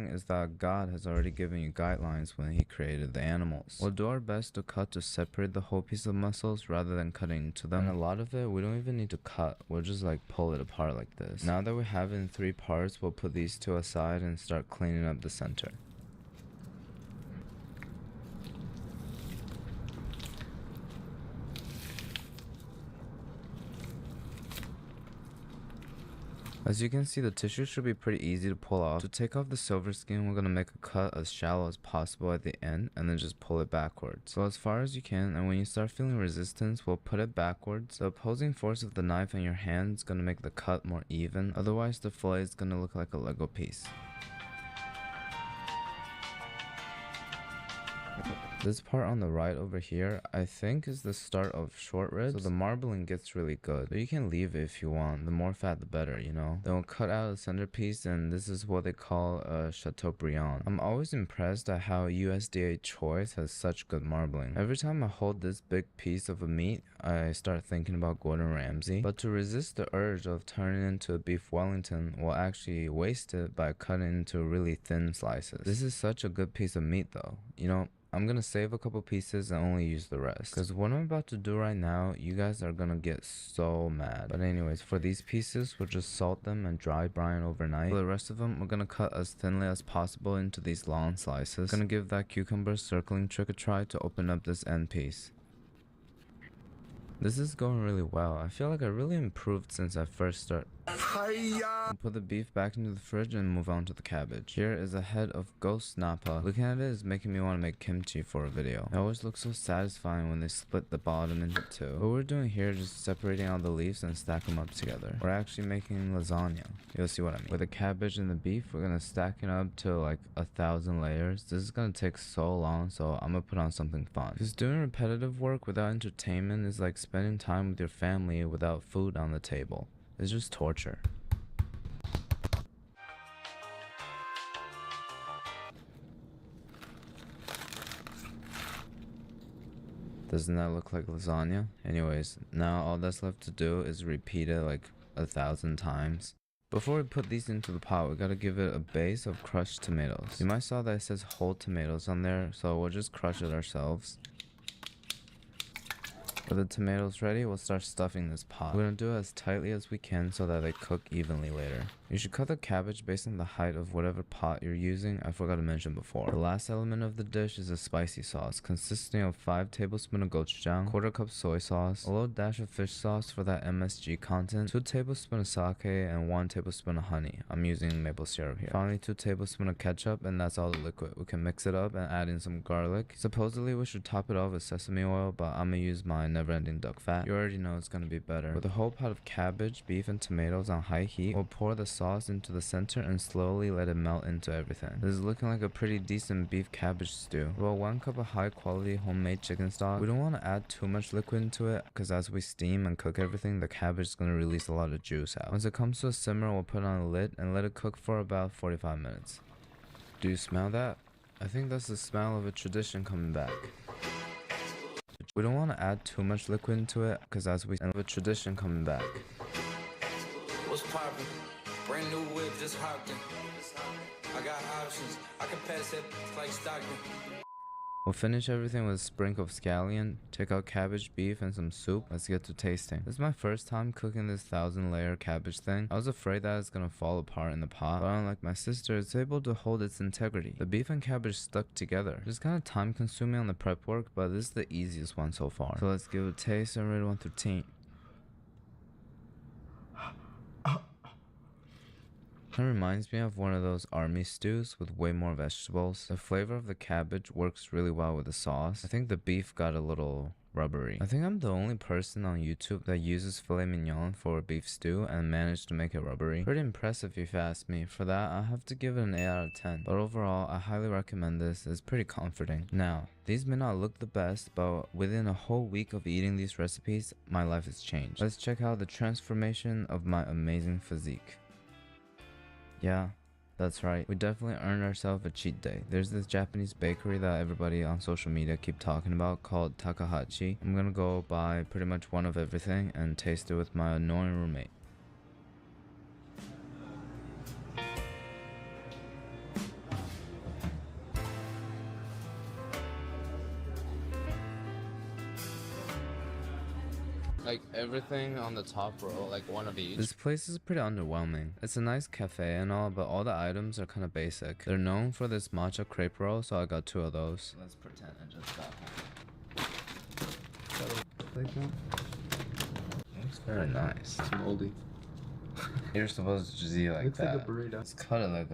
Speaker 7: thing is that God has already given you guidelines when he created the animals. We'll do our best to cut to separate the whole piece of muscles rather than cutting into them. And a lot of it, we don't even need to cut. We'll just like pull it apart like this. Now that we have it in 3 parts, we'll put these 2 aside and start cleaning up the center. As you can see, the tissue should be pretty easy to pull off. To take off the silver skin, we're going to make a cut as shallow as possible at the end and then just pull it backwards. So as far as you can, and when you start feeling resistance, we'll put it backwards. The opposing force of the knife in your hand is going to make the cut more even, otherwise the fillet is going to look like a Lego piece. This part on the right over here, I think is the start of short ribs, so the marbling gets really good. But you can leave it if you want, the more fat the better, you know. Then we'll cut out the centerpiece, and this is what they call a Chateaubriand. I'm always impressed at how USDA Choice has such good marbling. Every time I hold this big piece of a meat, I start thinking about Gordon Ramsay. But to resist the urge of turning into a beef Wellington, we'll actually waste it by cutting into really thin slices. This is such a good piece of meat though, you know. I'm gonna save a couple pieces and only use the rest, because what I'm about to do right now, you guys are gonna get so mad. But anyways, for these pieces, we'll just salt them and dry brine overnight. For the rest of them, we're gonna cut as thinly as possible into these long slices. Gonna give that cucumber circling trick a try to open up this end piece. This is going really well. I feel like I really improved since I first started. We'll put the beef back into the fridge and move on to the cabbage. Here is a head of ghost napa. Looking at it is making me want to make kimchi for a video. It always looks so satisfying when they split the bottom into 2. What we're doing here is just separating all the leaves and stack them up together. We're actually making lasagna. You'll see what I mean. With the cabbage and the beef, we're gonna stack it up to like 1,000 layers. This is gonna take so long, so I'm gonna put on something fun. Because doing repetitive work without entertainment is like spending time with your family without food on the table. It's just torture. Doesn't that look like lasagna? Anyways, now all that's left to do is repeat it like 1,000 times. Before we put these into the pot, we gotta give it a base of crushed tomatoes. You might saw that it says whole tomatoes on there, so we'll just crush it ourselves. With the tomatoes ready, we'll start stuffing this pot. We're gonna do it as tightly as we can so that they cook evenly later. You should cut the cabbage based on the height of whatever pot you're using. I forgot to mention before. The last element of the dish is a spicy sauce, consisting of 5 tablespoons of gochujang, 1/4 cup soy sauce, a little dash of fish sauce for that MSG content, 2 tablespoons of sake, and 1 tablespoon of honey. I'm using maple syrup here. Finally, 2 tablespoons of ketchup, and that's all the liquid. We can mix it up and add in some garlic. Supposedly, we should top it off with sesame oil, but I'm gonna use my never-ending duck fat. You already know it's gonna be better. With a whole pot of cabbage, beef, and tomatoes on high heat, we'll pour the sauce into the center and slowly let it melt into everything. This is looking like a pretty decent beef cabbage stew. About 1 cup of high quality homemade chicken stock. We don't want to add too much liquid into it, because as we steam and cook everything, the cabbage is going to release a lot of juice out. Once it comes to a simmer, we'll put on a lid and let it cook for about 45 minutes. Do you smell that? I think that's the smell of a tradition coming back. We don't want to add too much liquid into it, because as we have a tradition coming back.
Speaker 2: What's poppin'? Brand new whip, just hopped in. I got options. I can pass it like Stockton.
Speaker 7: We'll finish everything with a sprinkle of scallion, take out cabbage, beef, and some soup. Let's get to tasting. This is my first time cooking this 1,000-layer cabbage thing. I was afraid that it's gonna fall apart in the pot, but unlike my sister, it's able to hold its integrity. The beef and cabbage stuck together. It's kind of time consuming on the prep work, but this is the easiest one so far. So let's give it a taste and rate 1 through 10. It reminds me of one of those army stews with way more vegetables. The flavor of the cabbage works really well with the sauce. I think the beef got a little rubbery. I think I'm the only person on YouTube that uses filet mignon for a beef stew and managed to make it rubbery. Pretty impressive if you ask me. For that, I have to give it an 8 out of 10. But overall, I highly recommend this. It's pretty comforting. Now, these may not look the best, but within a whole week of eating these recipes, my life has changed. Let's check out the transformation of my amazing physique. Yeah, that's right. We definitely earned ourselves a cheat day. There's this Japanese bakery that everybody on social media keep talking about called Takahashi. I'm gonna go buy pretty much one of everything and taste it with my annoying roommate. Like everything on the top row, like one of each. This place is pretty underwhelming. It's a nice cafe and all, but all the items are kind of basic. They're known for this matcha crepe roll, so I got 2 of those. Let's pretend I just got one. Looks very nice. It's moldy. You're supposed to see like that. Looks like a burrito. Let's cut it like